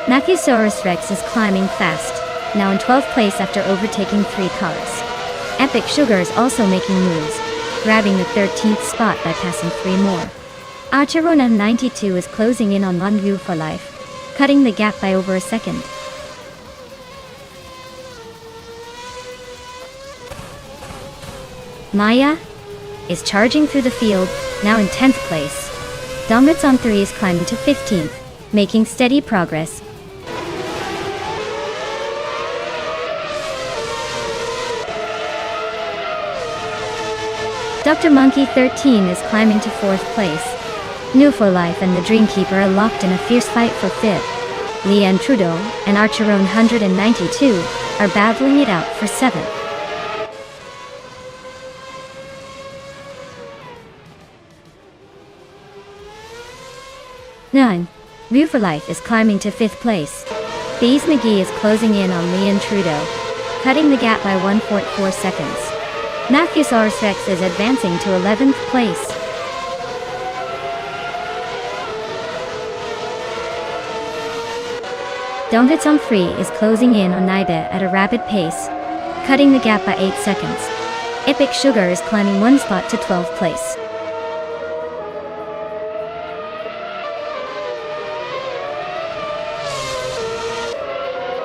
Naphusaurus Rex is climbing fast, now in 12th place after overtaking 3 cars. Epic Sugar is also making moves, grabbing the 13th spot by passing 3 more. Archerona 92 is closing in on One View for Life, cutting the gap by over a second. Maya is charging through the field, now in 10th place. Dominance on 3 is climbing to 15th, making steady progress. Dr. Monkey 13 is climbing to 4th place. New for Life and the Dreamkeeper are locked in a fierce fight for 5th. Leanne Trudeau and Archeron 192 are battling it out for 7th. View for Life is climbing to 5th place. Bees McGee is closing in on Leanne Trudeau, cutting the gap by 1.4 seconds. Naphusaurus Rex is advancing to 11th place. Don't Hit Some Free is closing in on Naibe at a rapid pace, cutting the gap by 8 seconds. Epic Sugar is climbing 1 spot to 12th place.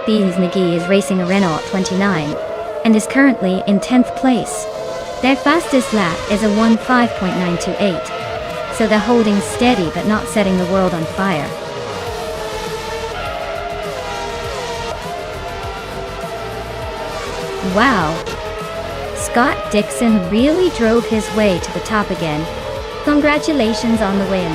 Bees McGee is racing a Renault 29 and is currently in 10th place. Their fastest lap is a 1:5.928, so they're holding steady but not setting the world on fire. Wow! Scott Dixon really drove his way to the top again. Congratulations on the win.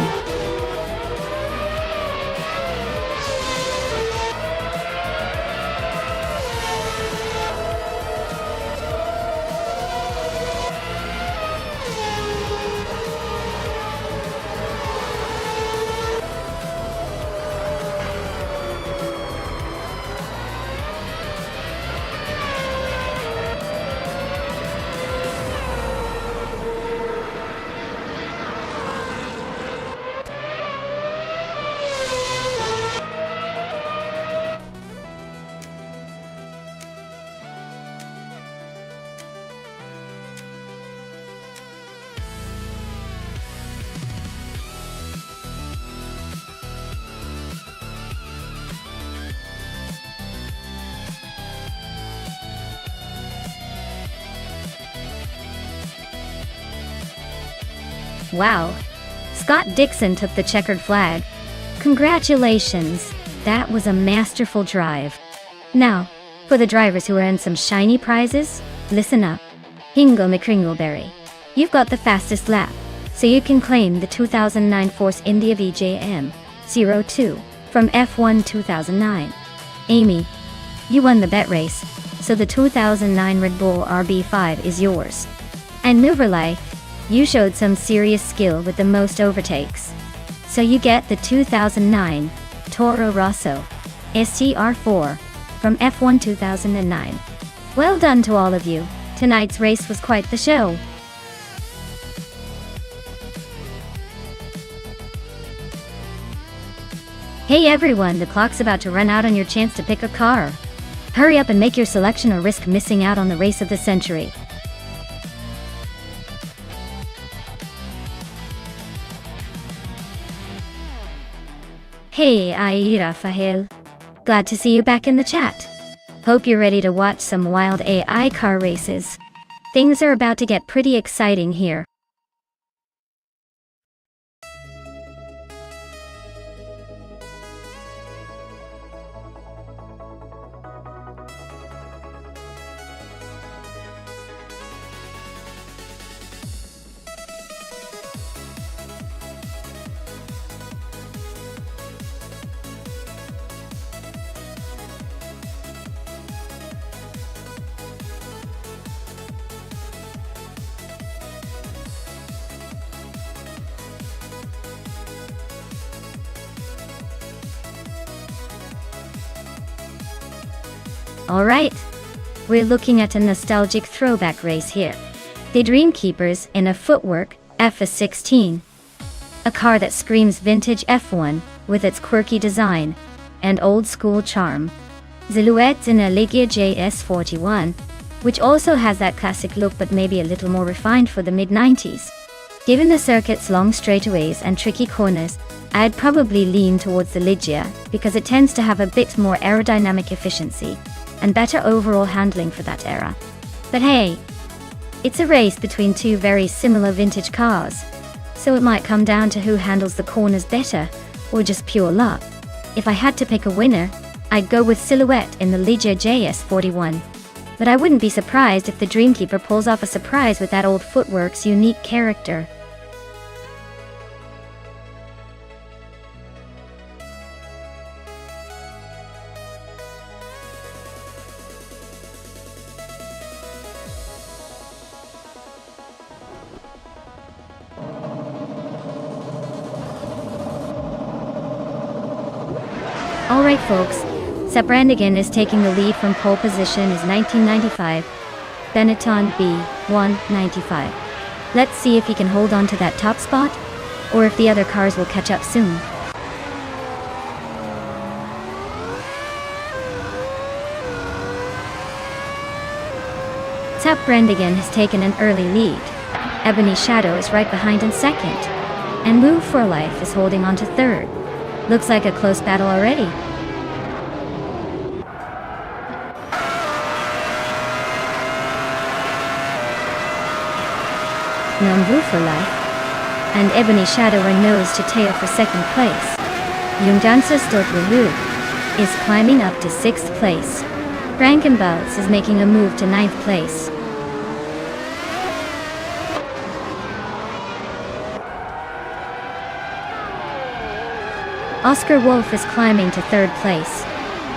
Wow. Scott Dixon took the checkered flag. Congratulations. That was a masterful drive. Now, for the drivers who earned some shiny prizes, listen up. Hingle McCringleberry. You've got the fastest lap, so you can claim the 2009 Force India VJM 02 from F1 2009. Amy, you won the bet race, so the 2009 Red Bull RB5 is yours. And Nuverlei, you showed some serious skill with the most overtakes, so you get the 2009 Toro Rosso STR4 from F1 2009. Well done to all of you. Tonight's race was quite the show. Hey everyone, the clock's about to run out on your chance to pick a car. Hurry up and make your selection or risk missing out on the race of the century. Hey, Rafael. Glad to see you back in the chat. Hope you're ready to watch some wild AI car races. Things are about to get pretty exciting here. Alright, we're looking at a nostalgic throwback race here. The Dreamkeepers in a footwork FS16. A car that screams vintage F1 with its quirky design and old school charm. Silhouettes in a Ligia JS41, which also has that classic look but maybe a little more refined for the mid-90s. Given the circuit's long straightaways and tricky corners, I'd probably lean towards the Ligia because it tends to have a bit more aerodynamic efficiency and better overall handling for that era. But hey, it's a race between two very similar vintage cars, so it might come down to who handles the corners better, or just pure luck. If I had to pick a winner, I'd go with Silhouette in the Ligia JS41. But I wouldn't be surprised if the Dreamkeeper pulls off a surprise with that old footwork's unique character. Alright folks, Sepp Brannigan is taking the lead from pole position as 1995, Benetton B195. Let's see if he can hold on to that top spot, or if the other cars will catch up soon. Sepp Brannigan has taken an early lead. Ebony Shadow is right behind in second, and Move for Life is holding on to third. Looks like a close battle already. Move for Life and Ebony Shadow are nose to tail for second place. Jungdancer Stortwulu is climbing up to 6th place. Frankenbalz is making a move to 9th place. Oscar Wolf is climbing to 3rd place.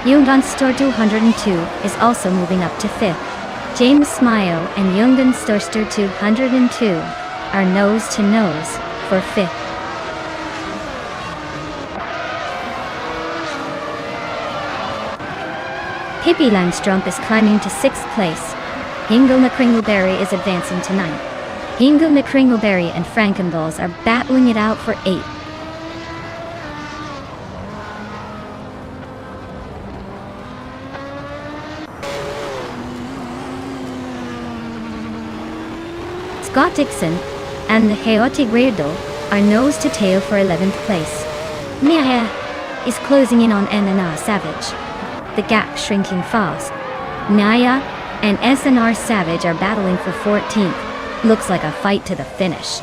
Jungdancer 202 is also moving up to 5th. James Smile and Jungdancer 202 are nose to nose for 5th. Pippi Langstrumpf is climbing to 6th place. Hingle McCringleberry is advancing to 9th. Hingle McCringleberry and Frankenbalz are battling it out for 8th. Scott Dixon and the Chaotic Weirdo are nose to tail for 11th place. Mia is closing in on NNR Savage. The gap shrinking fast. Naya and SNR Savage are battling for 14th. Looks like a fight to the finish.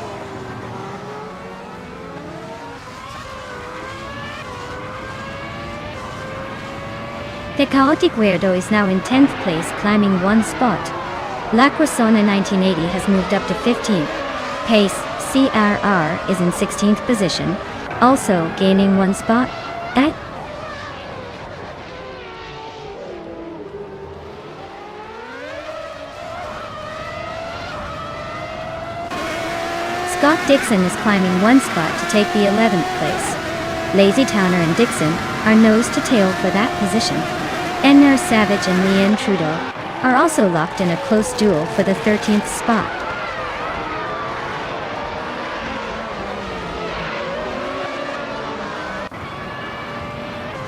The Chaotic Weirdo is now in 10th place, climbing one spot. La Croissona 1980 has moved up to 15th. Pace CRR is in 16th position, also gaining one spot. Scott Dixon is climbing one spot to take the 11th place. Lazy Towner and Dixon are nose to tail for that position. Enner Savage and Leanne Trudeau are also locked in a close duel for the 13th spot.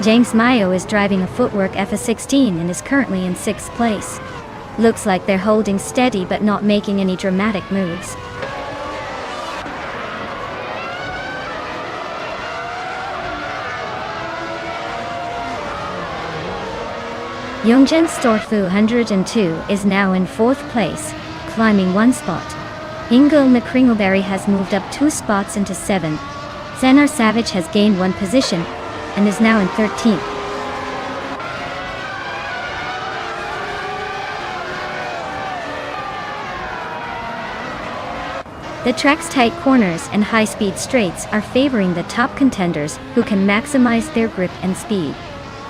James Mayo is driving a Footwork FA16 and is currently in 6th place. Looks like they're holding steady but not making any dramatic moves. Youngjen Storfu 102 is now in 4th place, climbing one spot. Ingo McCringleberry has moved up 2 spots into 7th. Zenar Savage has gained 1 position and is now in 13th. The track's tight corners and high-speed straights are favoring the top contenders, who can maximize their grip and speed.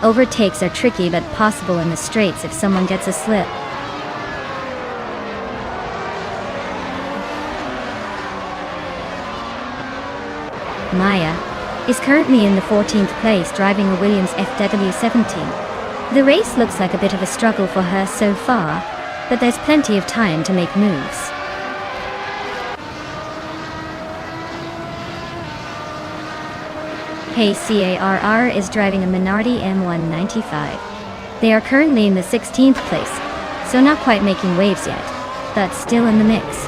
Overtakes are tricky but possible in the straights if someone gets a slip. Maya is currently in the 14th place, driving a Williams FW17. The race looks like a bit of a struggle for her so far, but there's plenty of time to make moves. KCARR is driving a Minardi M195. They are currently in the 16th place, so not quite making waves yet, but still in the mix.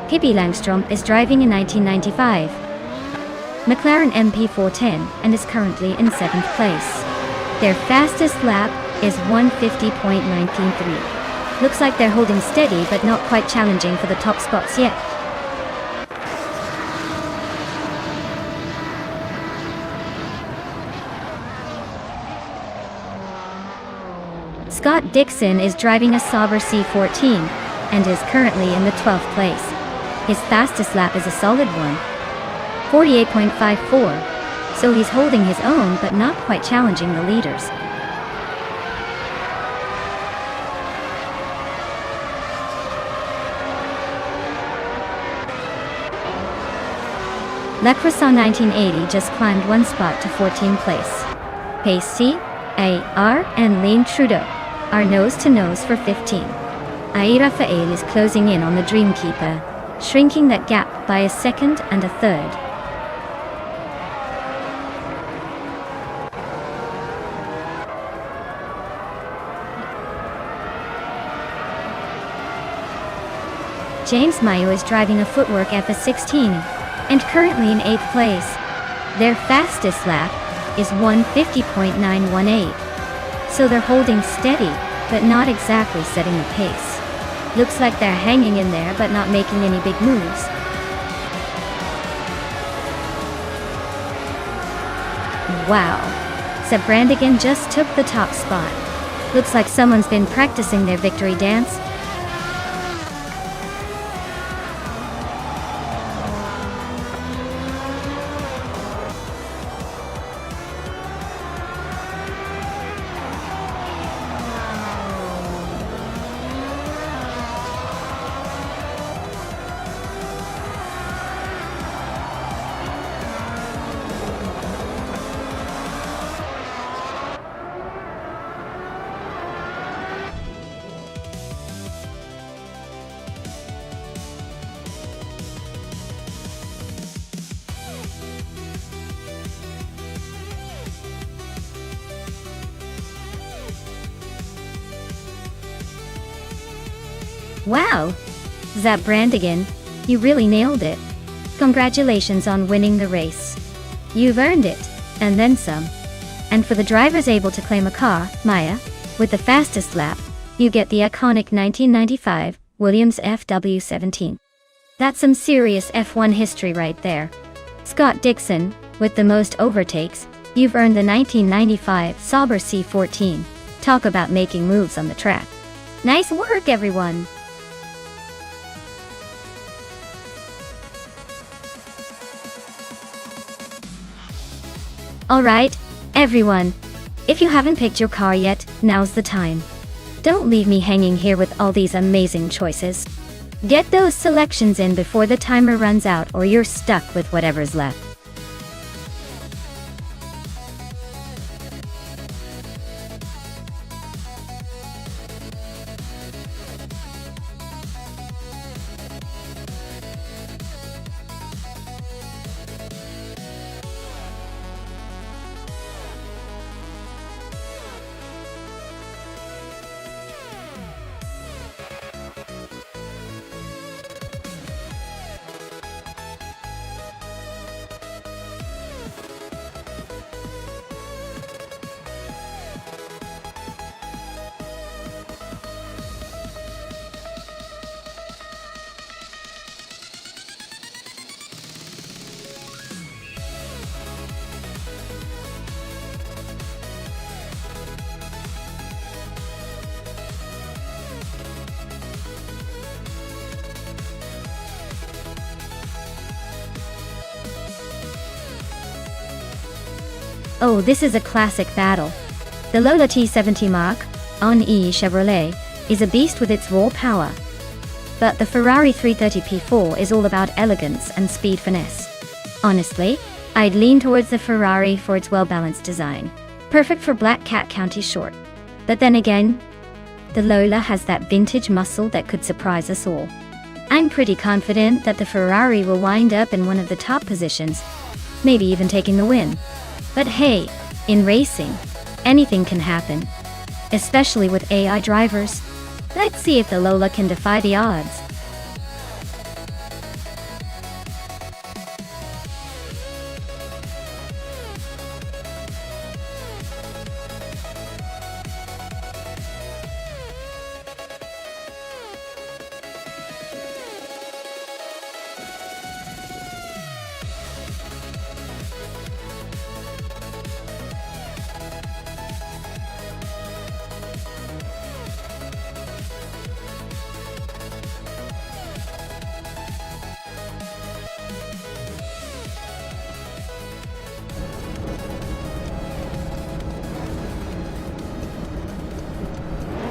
Pippi Langstrom is driving a 1995 McLaren MP410 and is currently in 7th place. Their fastest lap is 150.193. Looks like they're holding steady but not quite challenging for the top spots yet. Scott Dixon is driving a Sauber C14 and is currently in the 12th place. His fastest lap is a solid one, 48.54, so he's holding his own but not quite challenging the leaders. La Croissant 1980 just climbed one spot to 14th place. Pace C.A.R. and Leanne Trudeau are nose-to-nose for 15. Ai Rafael is closing in on the Dreamkeeper, shrinking that gap by a second and a third. James Mayo is driving a Footwork FA16 and currently in 8th place. Their fastest lap is 150.918, so they're holding steady, but not exactly setting the pace. Looks like they're hanging in there but not making any big moves. Wow, Brandigan just took the top spot. Looks like someone's been practicing their victory dance. Wow! Brandigan, you really nailed it. Congratulations on winning the race. You've earned it, and then some. And for the drivers able to claim a car, Maya, with the fastest lap, you get the iconic 1995 Williams FW17. That's some serious F1 history right there. Scott Dixon, with the most overtakes, you've earned the 1995 Sauber C14. Talk about making moves on the track. Nice work, everyone! Alright, everyone. If you haven't picked your car yet, now's the time. Don't leave me hanging here with all these amazing choices. Get those selections in before the timer runs out, or you're stuck with whatever's left. Oh, this is a classic battle. The Lola T70 Mach-E Chevrolet is a beast with its raw power. But the Ferrari 330 P4 is all about elegance and speed finesse. Honestly, I'd lean towards the Ferrari for its well-balanced design. Perfect for Black Cat County Short. But then again, the Lola has that vintage muscle that could surprise us all. I'm pretty confident that the Ferrari will wind up in one of the top positions, maybe even taking the win. But hey, in racing, anything can happen. Especially with AI drivers. Let's see if the Lola can defy the odds.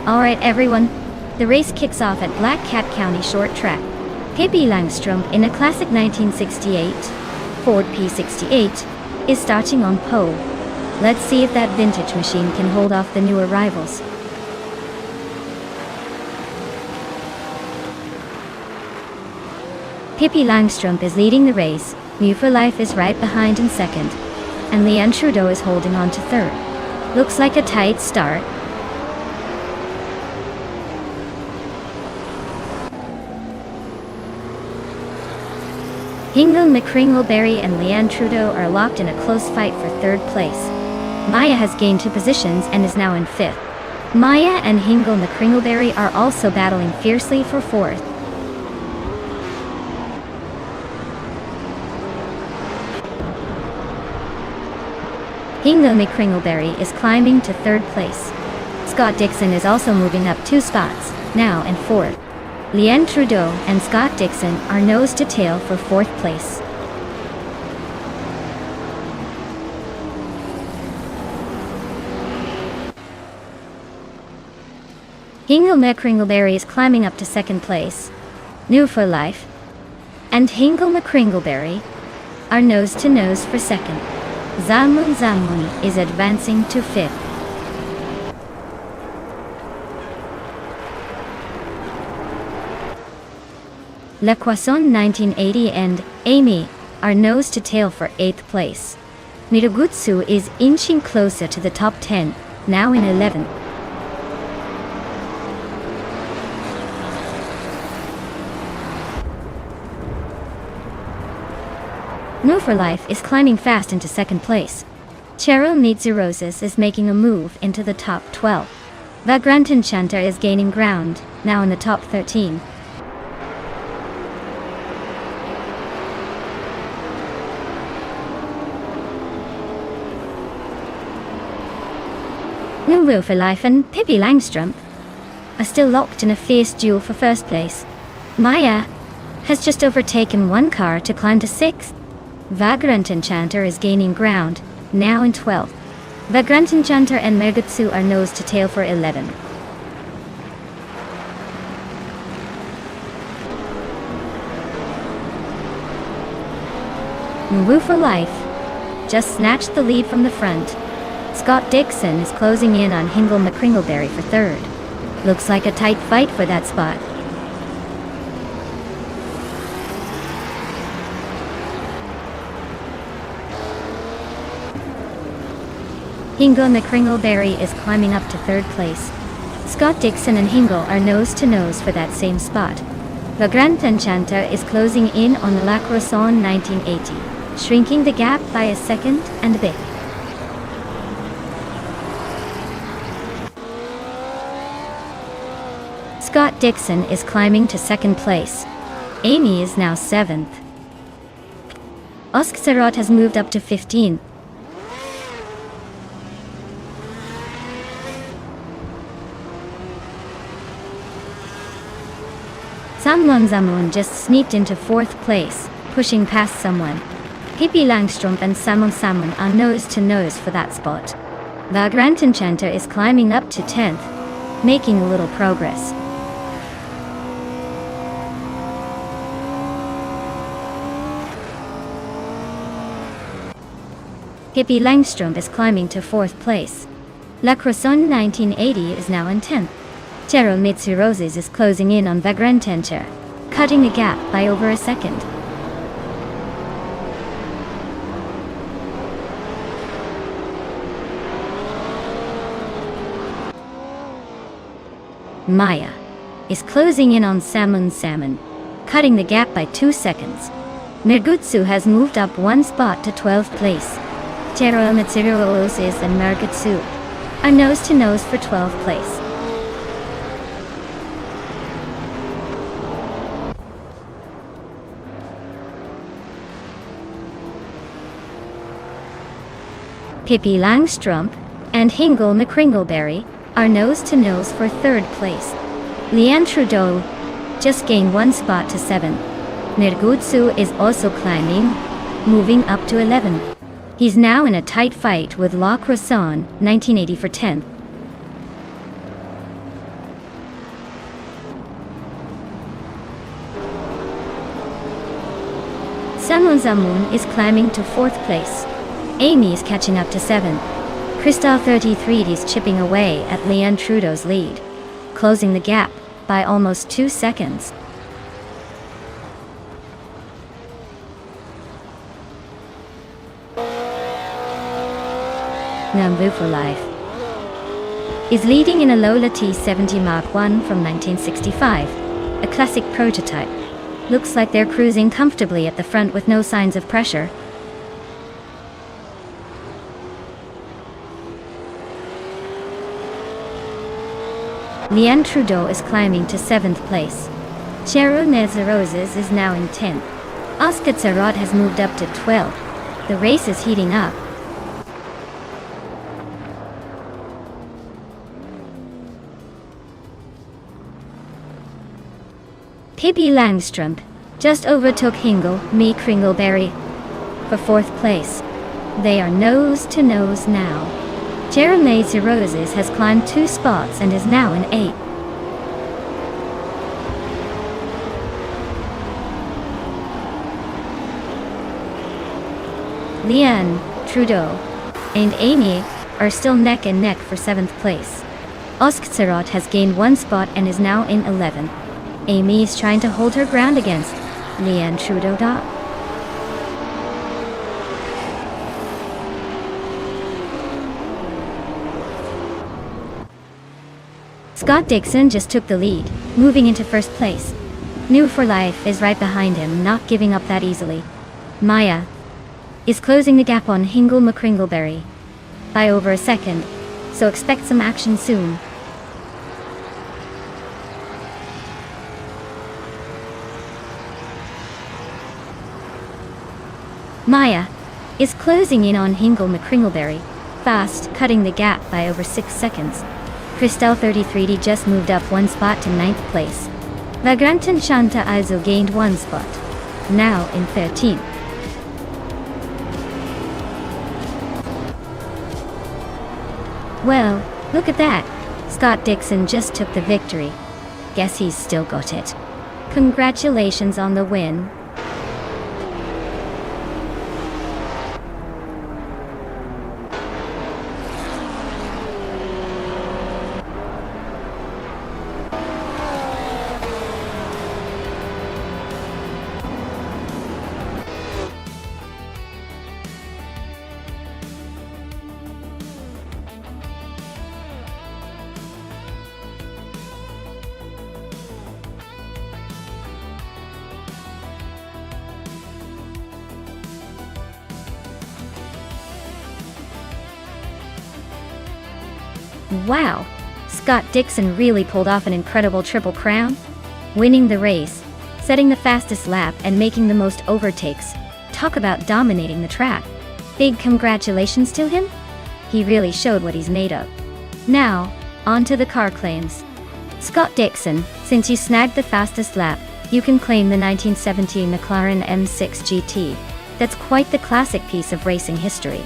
Alright everyone, the race kicks off at Black Cat County Short Track. Pippi Langstrom in a classic 1968 Ford P68 is starting on pole. Let's see if that vintage machine can hold off the new arrivals. Pippi Langstrom is leading the race, New for Life is right behind in second, and Leanne Trudeau is holding on to third. Looks like a tight start. Hingle McCringleberry and Leanne Trudeau are locked in a close fight for third place. Maya has gained 2 positions and is now in fifth. Maya and Hingle McCringleberry are also battling fiercely for fourth. Hingle McCringleberry is climbing to third place. Scott Dixon is also moving up 2 spots, now in fourth. Leanne Trudeau and Scott Dixon are nose to tail for fourth place. Hingle McCringleberry is climbing up to second place, New for Life, and Hingle McCringleberry are nose to nose for second. Zamun is advancing to fifth. Le Poisson 1980 and Amy are nose to tail for 8th place. Miragutsu is inching closer to the top 10, now in 11th. New for Life is climbing fast into second place. Cheryl Mitsuroses is making a move into the top 12. Vagrant Enchanter is gaining ground, now in the top 13. Nuru for Life and Pippi Langstrumpf are still locked in a fierce duel for first place. Maya has just overtaken one car to climb to 6th. Vagrant Enchanter is gaining ground, now in 12th. Vagrant Enchanter and Mergutsu are nose to tail for 11. Nuru for Life just snatched the lead from the front. Scott Dixon is closing in on Hingle McCringleberry for 3rd. Looks like a tight fight for that spot. Hingle McCringleberry is climbing up to 3rd place. Scott Dixon and Hingle are nose to nose for that same spot. Vagrant Enchanter is closing in on La Croissant 1980, shrinking the gap by a second and a bit. Scott Dixon is climbing to 2nd place. Amy is now 7th. Oskserot has moved up to 15th. Samlon Zamun just sneaked into 4th place, pushing past someone. Pippi Langstrumpf and Samun are nose to nose for that spot. Vagrant Enchanter is climbing up to 10th, making a little progress. Pippi Langstrumpf is climbing to 4th place. La Croissant 1980 is now in 10th. Cheryl Mitsu Roses is closing in on Vagrant Enchanter, cutting the gap by over a second. Maya is closing in on Salmon, cutting the gap by 2 seconds. Mergutsu has moved up 1 spot to 12th place. Cheryl Mitsu Roses and Mergutsu are nose to nose for 12th place. Pippi Langstrumpf and Hingle McCringleberry are nose to nose for 3rd place. Leanne Trudeau just gained 1 spot to 7th. Mergutsu is also climbing, moving up to 11th. He's now in a tight fight with La Croissant 1980 for 10th. Samon Zamun is climbing to 4th place. Amy is catching up to 7th. Crystal 33 is chipping away at Leanne Trudeau's lead, closing the gap by almost 2 seconds. Nambu for Life is leading in a Lola T70 Mark I from 1965, a classic prototype. Looks like they're cruising comfortably at the front with no signs of pressure. Leanne Trudeau is climbing to 7th place. Cheryl Mitsu Roses is now in 10th. Oscar Tsarod has moved up to 12th. The race is heating up. Pippi Langstrumpf just overtook Hingle McCringleberry for 4th place. They are nose to nose now. Cheryl Mitsu Roses has climbed 2 spots and is now in 8th. Leanne Trudeau and Amy are still neck and neck for 7th place. Oskserot has gained 1 spot and is now in 11th. Amy is trying to hold her ground against Leanne Trudeau. Scott Dixon just took the lead, moving into 1st place. New for Life is right behind him, not giving up that easily. Maya is closing the gap on Hingle McCringleberry by over a second, so expect some action soon. Maya is closing in on Hingle McCringleberry fast, cutting the gap by over 6 seconds. Cristal 33D just moved up 1 spot to 9th place. Vagrantan Shanta also gained 1 spot, now in 13th. Well, look at that. Scott Dixon just took the victory. Guess he's still got it. Congratulations on the win. Wow! Scott Dixon really pulled off an incredible triple crown. Winning the race, setting the fastest lap and making the most overtakes. Talk about dominating the track. Big congratulations to him. He really showed what he's made of. Now, on to the car claims. Scott Dixon, since you snagged the fastest lap, you can claim the 1917 McLaren M6 GT. That's quite the classic piece of racing history.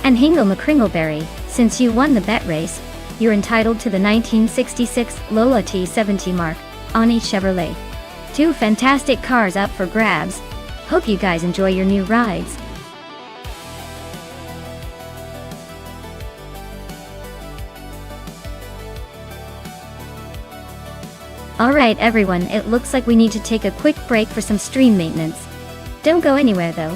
And Hingle McCringleberry, since you won the bet race, you're entitled to the 1966 Lola T70 Mark, Ani Chevrolet. 2 fantastic cars up for grabs. Hope you guys enjoy your new rides. Alright everyone, it looks like we need to take a quick break for some stream maintenance. Don't go anywhere though.